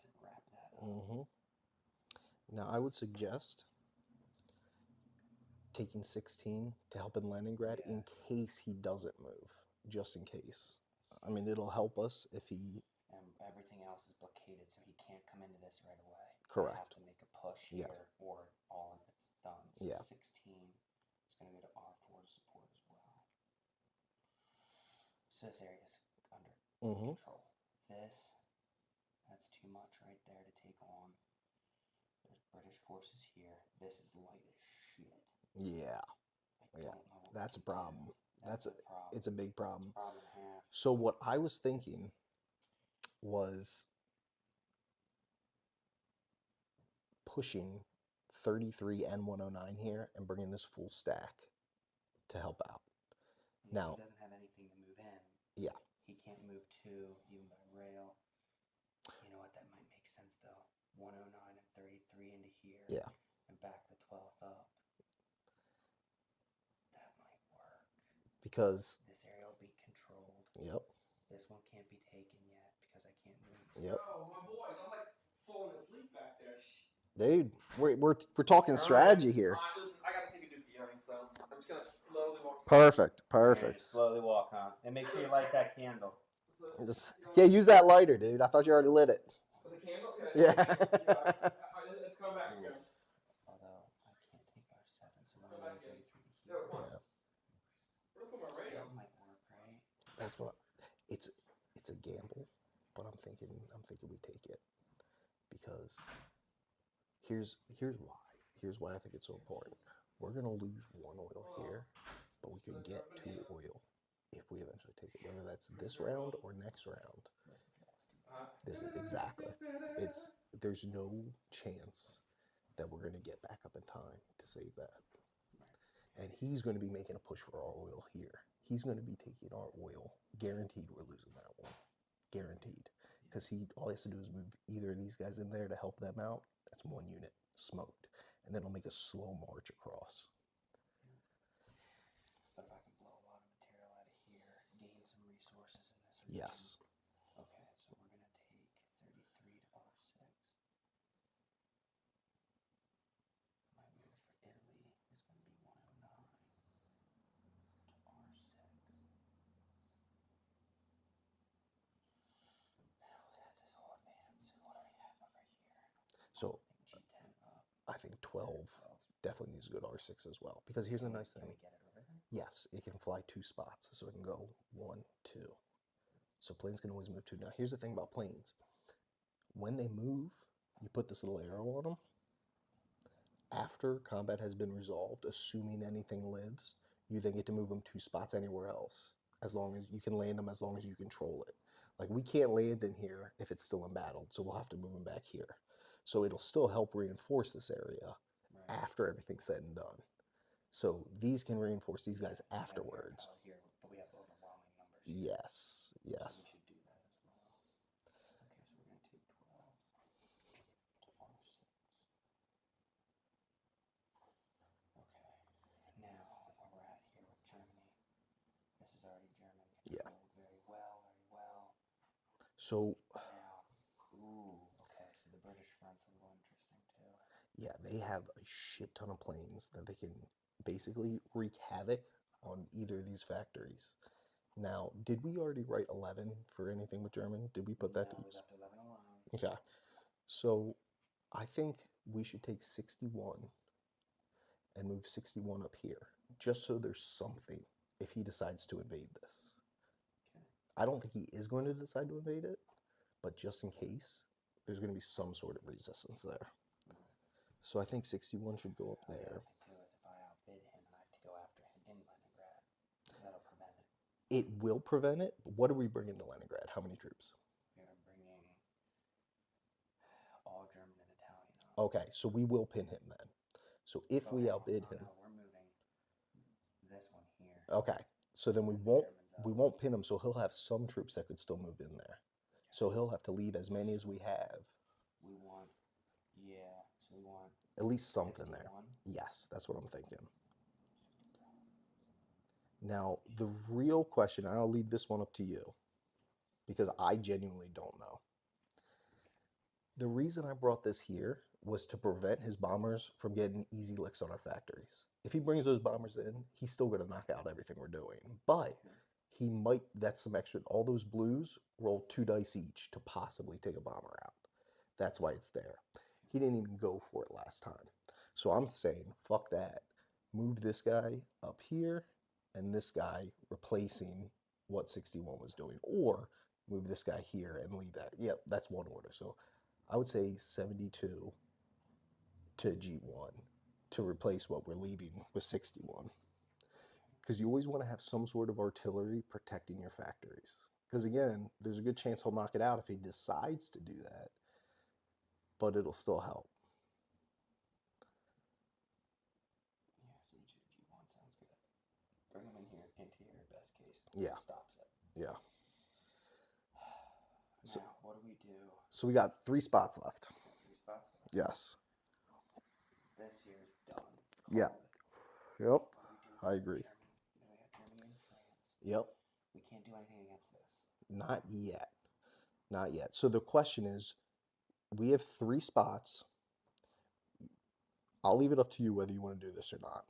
to wrap that up. Now, I would suggest taking 16 to help in Leningrad in case he doesn't move, just in case. It'll help us if he... And everything else is blockaded, so he can't come into this right away. Correct. I have to make a push here, or all of it's done. So 16 is going to go to R4 to support as well. So this area is under control. That's too much right there to take on. There's British forces here. This is light as shit. Yeah. I don't know what That's a we can problem. do. That's a problem. It's a big problem. Problem and a half. So what I was thinking was pushing 33 N109 here and bringing this full stack to help out. Now, he doesn't have anything to move in. Yeah. He can't move 2 even by rail. You know what? That might make sense though. 109 and 33 into here. Yeah. And back the 12th up. That might work. Because... This area will be controlled. Yep. This one can't be taken yet because I can't move. Yep. Oh, my boys, I'm like falling asleep back there. Dude, we're talking strategy here. Listen, I gotta take a dookie, so I'm just gonna slowly walk. Perfect. Just slowly walk on. And make sure you light that candle. Yeah, use that lighter, dude. I thought you already lit it. With the candle? Yeah. It's coming back again. Although I can't take R7, so Go we're back going in. to 33 Yo, here. come on. Where do I put my radio? That might work, right? That's what it's a gamble, but I'm thinking we take it because here's why I think it's so important. We're gonna lose 1 oil here, but we could get 2 oil if we eventually take it, whether that's this round or next round. This is exactly. There's no chance that we're gonna get back up in time to save that. And he's going to be making a push for our oil here. He's going to be taking our oil. Guaranteed we're losing that one. Guaranteed. Because all he has to do is move either of these guys in there to help them out. That's 1 unit. Smoked. And then he'll make a slow march across. But if I can blow a lot of material out of here, gain some resources in this region. Yes. Okay, so we're going to take 33 to R6. My move for Italy is going to be 109 to R6. Now that's his whole advance. What do we have over here? So G10 up. I think 12 definitely needs a good R6 as well. Because here's a nice thing. Can we get it over there? Yes, it can fly 2 spots, so it can go 1, 2. So planes can always move 2. Now, here's the thing about planes. When they move, you put this little arrow on them. After combat has been resolved, assuming anything lives, you then get to move them 2 spots anywhere else, as long as you can land them, as long as you control it. Like, we can't land in here if it's still embattled, so we'll have to move them back here. So it'll still help reinforce this area Right. after everything's said and done. So these can reinforce these guys We have afterwards. firepower here, but we have overwhelming numbers. Yes, So yes. we should do that as well. Okay, so we're going to take 12 to R6. Okay, now where we're at here with Germany. This is already German Yeah. controlled very well, very well. So, Now, ooh, okay, so the British front's a little interesting too. yeah, they have a shit ton of planes that they can basically wreak havoc on either of these factories. Now, did we already write 11 for anything with German? Did we put that No, to we use? left 11 alone. Okay. So, I think we should take 61 and move 61 up here, just so there's something if he decides to invade this. Okay. I don't think he is going to decide to invade it, but just in case, there's going to be some sort of resistance there. So I think 61 should go up The other there. thing too is if I outbid him and I have to go after him in Leningrad, that'll prevent it. It will prevent it. But what are we bringing to Leningrad? How many troops? We are bringing all German and Italian up. Okay, so we will pin him then. So if Oh, we hang on, outbid no, him, no, we're moving this one here. okay, so then we The won't Germans up. pin him. So he'll have some troops that could still move in there. So he'll have to leave as many as we have. We want, yeah, so we want At least something there. 61. Yes, that's what I'm thinking. Now, the real question, I'll leave this one up to you, because I genuinely don't know. The reason I brought this here was to prevent his bombers from getting easy licks on our factories. If he brings those bombers in, he's still going to knock out everything we're doing. But he might, that's some extra, all those blues roll 2 dice each to possibly take a bomber out. That's why it's there. He didn't even go for it last time. So I'm saying, fuck that. Move this guy up here and this guy replacing what 61 was doing. Or move this guy here and leave that. Yep, that's one order. So I would say 72 to G1 to replace what we're leaving with 61. Because you always want to have some sort of artillery protecting your factories. Because again, there's a good chance he'll knock it out if he decides to do that. But it'll still help. Yeah, so G1 sounds good. Bring him in here into your best case. Yeah. Stops it. Yeah. Now, what do we do? So we got 3 spots left. 3 spots left. Yes. This here's done. Yeah. Call it. Yep. What do we do I with agree. Germany? You know, we have Germany and France. Yep. We can't do anything against this. Not yet. Not yet. So the question is, we have 3 spots. I'll leave it up to you whether you want to do this or not.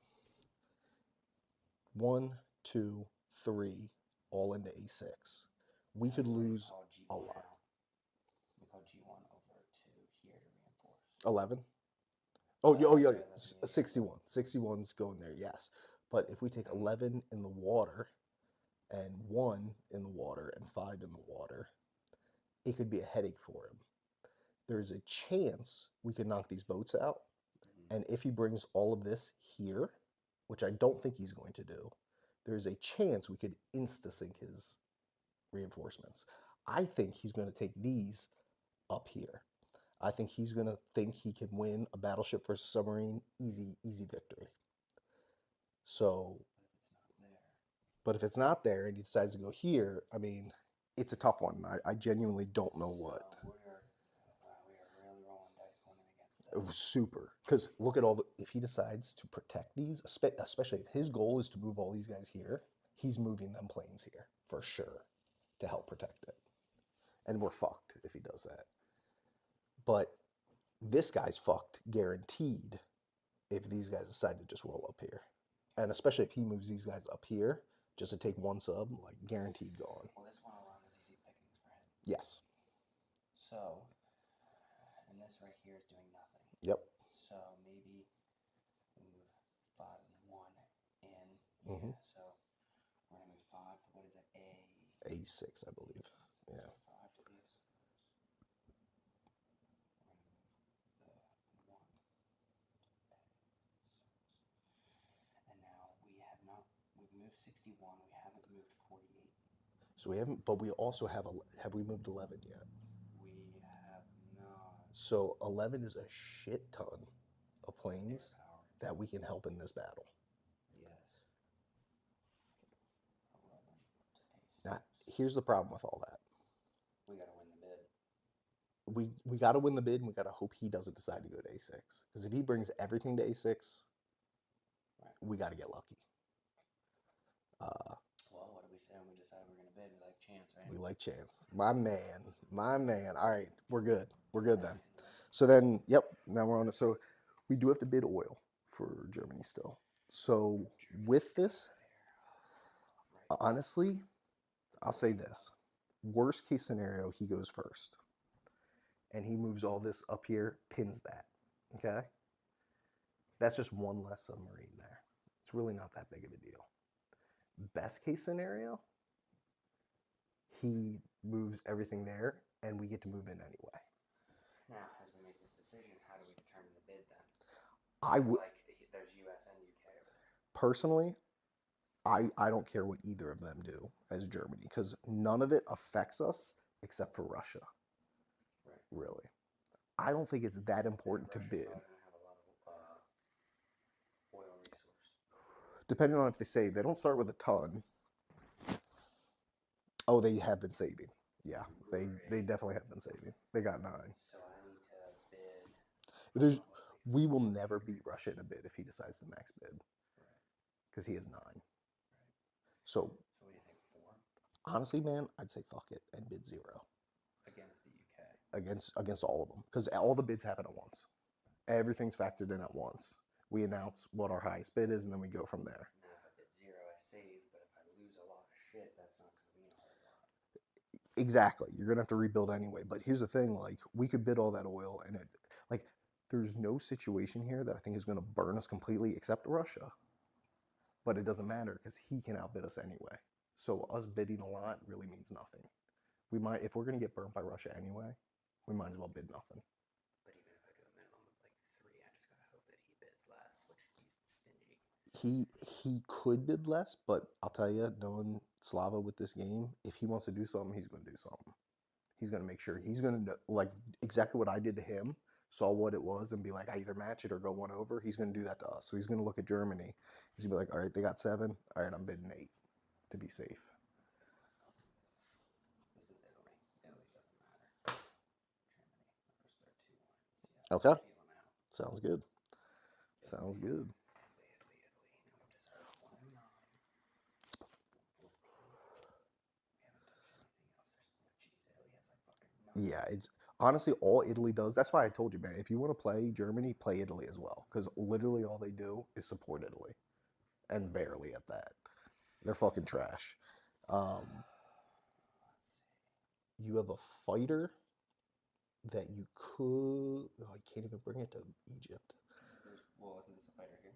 1, 2, 3, all into A6. We could lose Call a G1 lot. out. We call G1 over to here to reinforce. 11? Oh, yeah, sorry, 11, yeah. 61. 61's going there, yes. But if we take 11 in the water and 1 in the water and 5 in the water, it could be a headache for him. There's a chance we could knock these boats out. And if he brings all of this here, which I don't think he's going to do, there's a chance we could insta-sink his reinforcements. I think he's going to take these up here. I think he's going to think he can win a battleship versus submarine, easy victory. So, but if it's not there and he decides to go here, I mean, it's a tough one. I genuinely don't know what. So we are really rolling dice going in against this. It was super. Because look at all the, if he decides to protect these, especially if his goal is to move all these guys here, he's moving them planes here for sure to help protect it. And we're fucked if he does that. But this guy's fucked guaranteed if these guys decide to just roll up here. And especially if he moves these guys up here just to take 1 sub, like guaranteed gone. Well, this one alone is easy pickings for him. Yes. So, and this right here is doing nothing. Yep. So maybe we move 5 and 1 in. Yeah, so A6, I believe. Yeah. 5 to A6. We're gonna move the 1. And now we've moved 61, we haven't moved 48. So we haven't, but we also have we moved 11 yet? We have not. So 11 is a shit ton of planes Power. that we can help in this battle. Yes. 11 to A6. Now, here's the problem with all that. We gotta win the bid. We got to win the bid, and we got to hope he doesn't decide to go to A6. Because if he brings everything to A6, Right. we got to get lucky. Well, what do we say when we decide we're gonna bid? We like chance, right? We like chance. My man. All right, we're good. We're good then. So then, yep, now we're on it. So we do have to bid oil for Germany still. So with this, honestly, I'll say this. Worst case scenario, he goes first. And he moves all this up here, pins that. Okay? That's just one less submarine there. It's really not that big of a deal. Best case scenario, he moves everything there and we get to move in anyway. Now, as we make this decision, how do we determine the bid then? I would Like, there's US and UK over there. personally, I don't care what either of them do as Germany because none of it affects us except for Russia. Right. Really. I don't think it's that important to bid. Russia's probably gonna have a lot of oil resource. Depending on if they save. They don't start with a ton. Oh, they have been saving. Yeah, they definitely have been saving. They got 9. So I need to bid. We will never beat Russia in a bid if he decides to max bid. Because he has 9. So So what do you think? 4 honestly, man, I'd say fuck it and bid 0 against the UK. against all of them. Because all the bids happen at once. Everything's factored in at once. We announce what our highest bid is and then we go from there. Now if I bid 0, I save, but if I lose a lot of shit, that's not gonna mean a whole lot. Exactly. You're gonna have to rebuild anyway. But here's the thing: like, we could bid all that oil, and there's no situation here that I think is gonna burn us completely, except Russia. But it doesn't matter because he can outbid us anyway. So us bidding a lot really means nothing. We might, if we're gonna get burnt by Russia anyway, we might as well bid nothing. But even if I do a minimum of like 3, I just gotta hope that he bids less, which he's stingy. He could bid less, but I'll tell you, knowing Slava with this game, if he wants to do something, he's going to do something. He's going to make sure he's going to like exactly what I did to him. Saw what it was and be like, I either match it or go 1 over. He's going to do that to us. So he's going to look at Germany. He's going to be like, all right, they got 7. All right, I'm bidding 8 to be safe. This is Italy. Italy doesn't matter. Germany, numbers, they're 2 wins. Yeah, Okay. feel them out. Sounds good. Sounds good. Italy. Now we decided 109. We haven't touched anything else. Geez, Italy has like fucking 9. Yeah, it's honestly all Italy does. That's why I told you, man. If you want to play Germany, play Italy as well, because literally all they do is support Italy, and barely at that. They're fucking trash. Let's see. You have a fighter that you could. Oh, I can't even bring it to Egypt. Well, wasn't this a fighter here?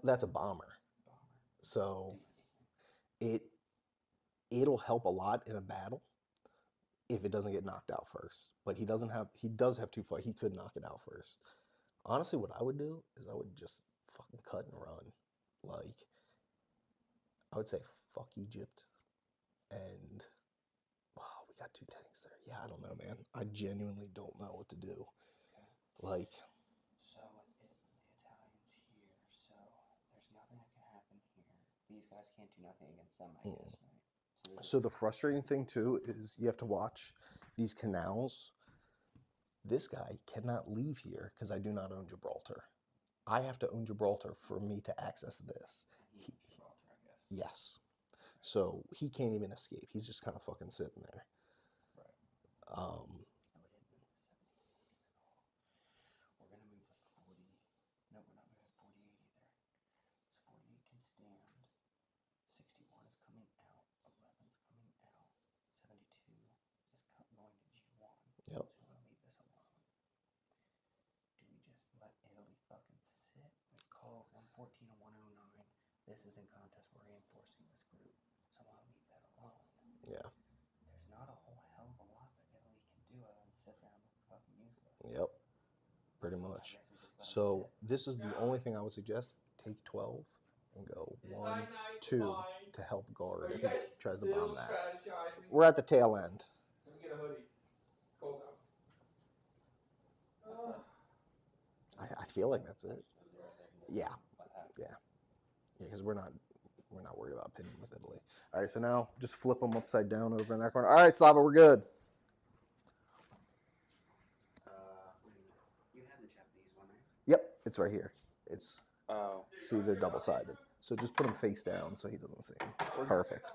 That's a bomber. So it'll help a lot in a battle if it doesn't get knocked out first. But he does have 2 fight. He could knock it out first. Honestly, what I would do is I would just fucking cut and run. Like, I would say fuck Egypt. And wow, we got 2 tanks there. Yeah, I don't know, man. I genuinely don't know what to do. Like, So the Italians here. So there's nothing that can happen here. These guys can't do nothing against them, I guess, right? so the frustrating thing too is you have to watch these canals. This guy cannot leave here because I do not own Gibraltar. I have to own Gibraltar for me to access this. Gibraltar, I guess. Yes. So he can't even escape. He's just kind of fucking sitting there. Right. Um, No, we didn't move the 70 at all. We're gonna move the 40. No, we're not moving 48 either. So 48 can stand. 61 is coming out. 11's coming out. 72 is going to G1. Yep. So we're gonna leave this alone. Do we just let Italy fucking sit? We call it 114 and 109. This is in contest. We're reinforcing this group. So I want to leave that alone. yeah. sit down and fucking use this. Yep, pretty I much. guess we just let 'em So sit. this is the only thing I would suggest. Take 12 and go 1, 2 to help guard if he tries to bomb that. We're at the tail end. Let me get a hoodie. It's cold out. I feel like that's it. We'll be right there and just Yeah. see what happens. Yeah, because we're not worried about pinning with Italy. All right, so now just flip them upside down over in that corner. All right, Slava, we're good. What do you mean? You have the Japanese one, right? Yep, it's right here. It's Oh. see, they're double-sided. So just put them face down so he doesn't see them. Perfect.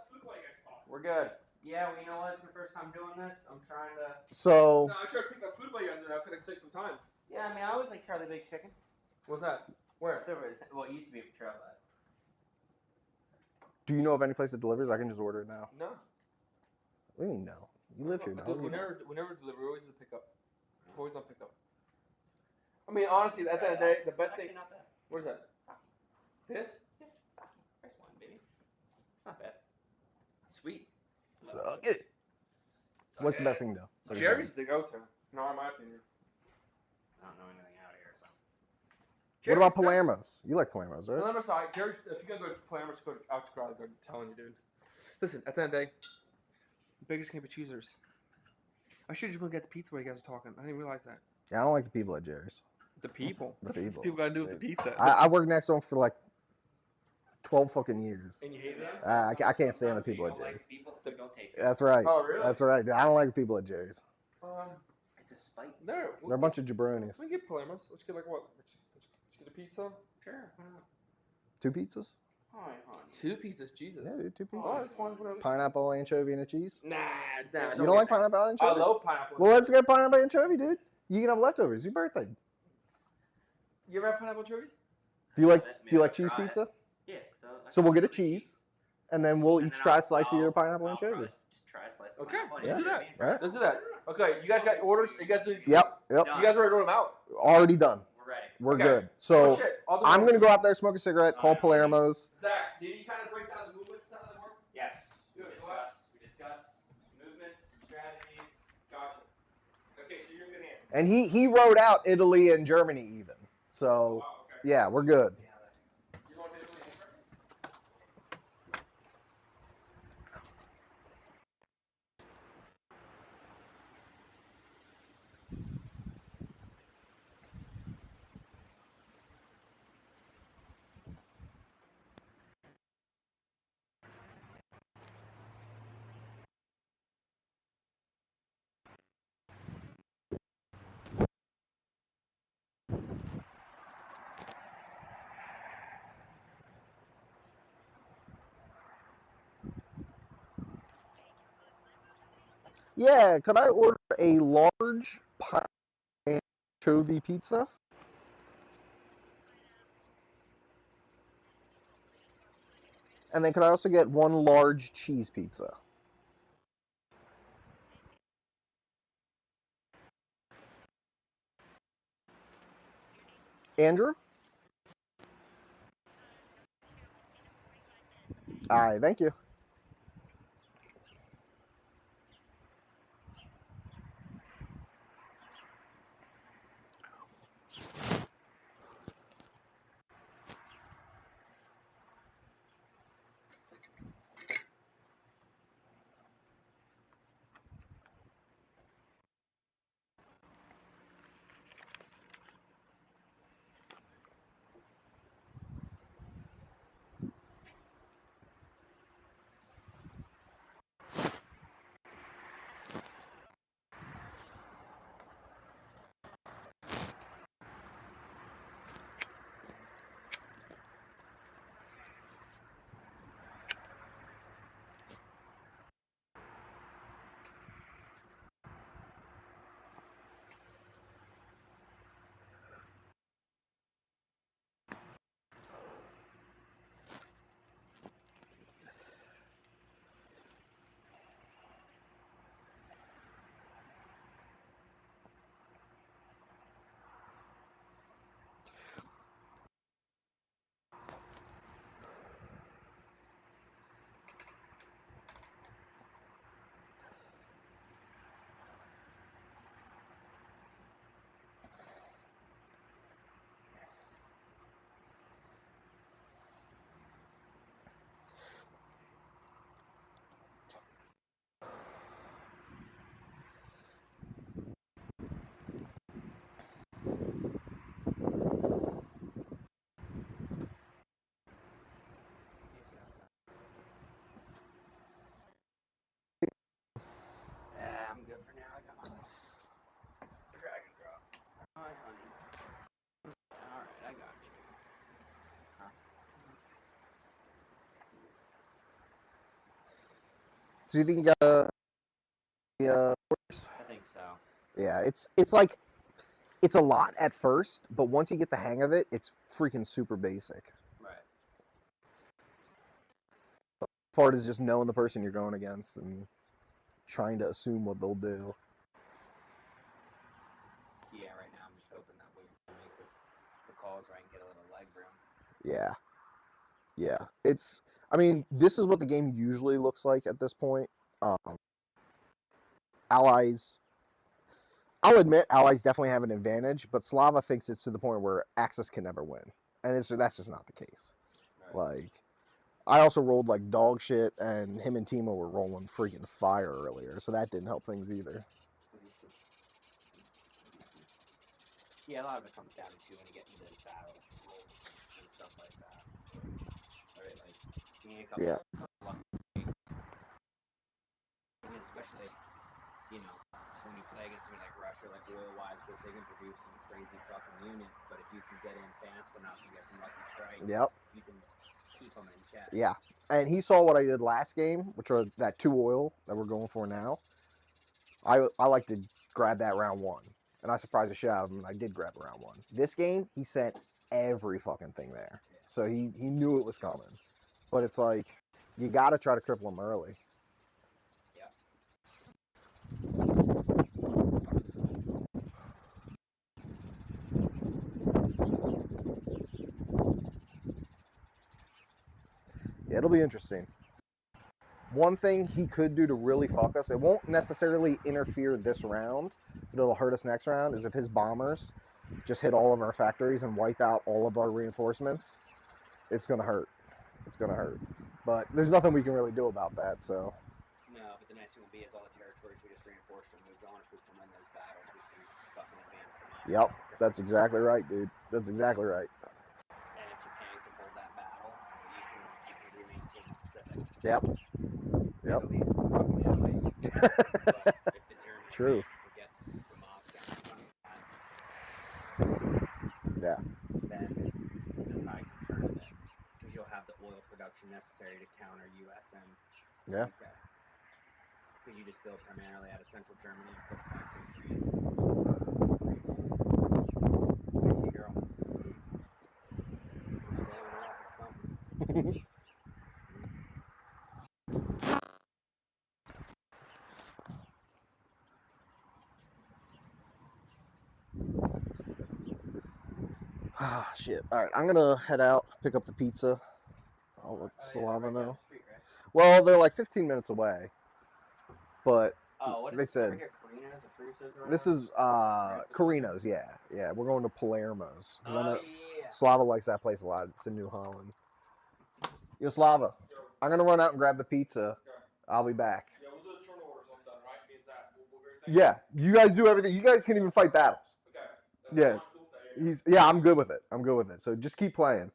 We're good. Yeah, well, you know what? It's my first time doing this. I'm trying to. So No, I tried to pick up food while you guys are there. I could have taken some time. Yeah, I mean, I always like Charlie Bake's chicken. What's that? Where? It's over. Well, it used to be at Trailside. do you know of any place that delivers? I can just order it now. No. What do you mean no? You live here now. Dude, we never deliver. We're always the pickup. We're always on pickup. I mean, honestly, at the end of the day, the best thing. Actually, not bad. What is that? Sake. This? Yeah, sake. Rice wine, baby. It's not bad. Sweet. Suck it. What's the best thing to do? What do you Jerry's the go-to. No, in my opinion. I don't know anything out here, so. think? What about Palermo's? You like Palermo's, right? Palermo's, sorry. Jerry's, if you're going to go to Palermo's, go out to Crowley. I'm telling you, dude. Listen, at the end of the day, beggars can't be choosers. I should just went get the pizza while you guys are talking. I didn't realize that. Yeah, I don't like the people at Jerry's. The people. The What does people. people got to do with the pizza? I worked next to them for like 12 fucking years. And you hate them? I can't stand the people at Sometimes you don't like Jerry's. people if they don't taste good. That's right. Oh, really? That's right. I don't like the people at Jerry's. It's a spite. There. They're a bunch of jabronis. We get Palermo's. Let's get like what? Let's get a pizza. Sure. Why not? 2 pizzas? Hi, honey. 2 pizzas, Jesus. Yeah, dude, 2 Oh, pizzas. that's fine. Whatever. Pineapple, anchovy, and a cheese? Nah. You don't like pineapple I anchovy? love pineapple. Well, let's get pineapple anchovy, dude. You can have leftovers. Your birthday. You ever have pineapple anchovies? Do you like Maybe do you like I'll cheese try it. pizza? Yeah. So we'll get a the cheese, and then we'll And each then try a I'll- slice of your I'll- pineapple I'll anchovy. probably just try a slice of Okay, pineapple let's do that. anchovy. All right. Let's do that. Okay, you guys got orders? You guys doing? Yep. You guys already wrote them out. Already done. We're ready. We're Okay. good. Oh, So shit. I'll do I'm it. gonna go out there, smoke a cigarette, call Alright. Palermo's. Zach, did you kind of break down the movements of the work? Yes. We Good. discussed movements, strategies. Gotcha. Okay, so you're in good hands. And he wrote out Italy and Germany even. So Wow, okay. yeah, we're good. You're going to Italy and Germany? Yeah, could I order a large anchovy pizza? And then could I also get 1 large cheese pizza? Andrew? All right, thank you. Do you think you got a? I think so. Yeah, it's like it's a lot at first, but once you get the hang of it, it's freaking super basic. Right. Part is just knowing the person you're going against and trying to assume what they'll do. Yeah, right now I'm just hoping that we make the calls right and get a little leg room. Yeah. Yeah. I mean, this is what the game usually looks like at this point. Allies, I'll admit, Allies definitely have an advantage, but Slava thinks it's to the point where Axis can never win. And that's just not the case. Right. Like, I also rolled like dog shit, and him and Timo were rolling freaking fire earlier, so that didn't help things either. Yeah, a lot of it comes down to when you get into those battles, rolls and stuff like that. Right, like you need a couple. Yeah. Especially, you know, when you play against somebody like Russia, like oil-wise, because they can produce some crazy fucking units. But if you can get in fast enough and get some lucky strikes, Yep. you can keep them in check. Yeah. And he saw what I did last game, which are that 2 oil that we're going for now. I like to grab that round 1. And I surprised the shit out of him, and I did grab round 1. This game, he sent every fucking thing there. So he knew it was coming. But it's like, you got to try to cripple him early. Yeah. Yeah, it'll be interesting. One thing he could do to really fuck us, it won't necessarily interfere this round, but it'll hurt us next round, is if his bombers just hit all of our factories and wipe out all of our reinforcements. It's going to hurt. It's going to hurt. But there's nothing we can really do about that, so. No, but the nice thing will be is all the territories we just reinforced and moved on. If we can win those battles, we can fucking advance to Moscow. Yep, that's exactly right, dude. That's exactly right. And if Japan can hold that battle, you can re-maintain the Pacific. Yep. Yep. Italy's fucking Italy. But if the German True. can get to Moscow, Yeah. then the tide can turn a bit. Because you'll have the oil production necessary to counter US and Yeah. UK. Because you just build primarily out of central Germany and put factory in France. I see, girl. We're staying off at something. Ah, shit. All right, I'm going to head out, pick up the pizza. I'll let Slava Right down know. the street, right? Well, they're like 15 minutes away. But Oh, what is they this? said Right here, Carino's or Cruso's or this whatever? is Carino's, yeah. Yeah, we're going to Palermo's. Because I know Yeah. Slava likes that place a lot. It's in New Holland. Yo, Slava, I'm going to run out and grab the pizza. I'll be back. Yeah, we'll do the turn orders. I'm done, right? Me and Zach. We'll go everything. Yeah, you guys do everything. You guys can even fight battles. Okay. Yeah. I'm cool with that, Yeah, I'm good with it. I'm good with it. So just keep playing.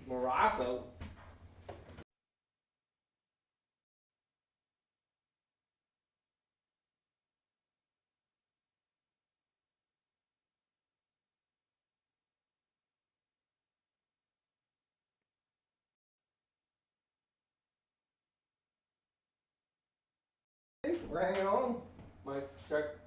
Morocco. We're hanging on. Mike, check.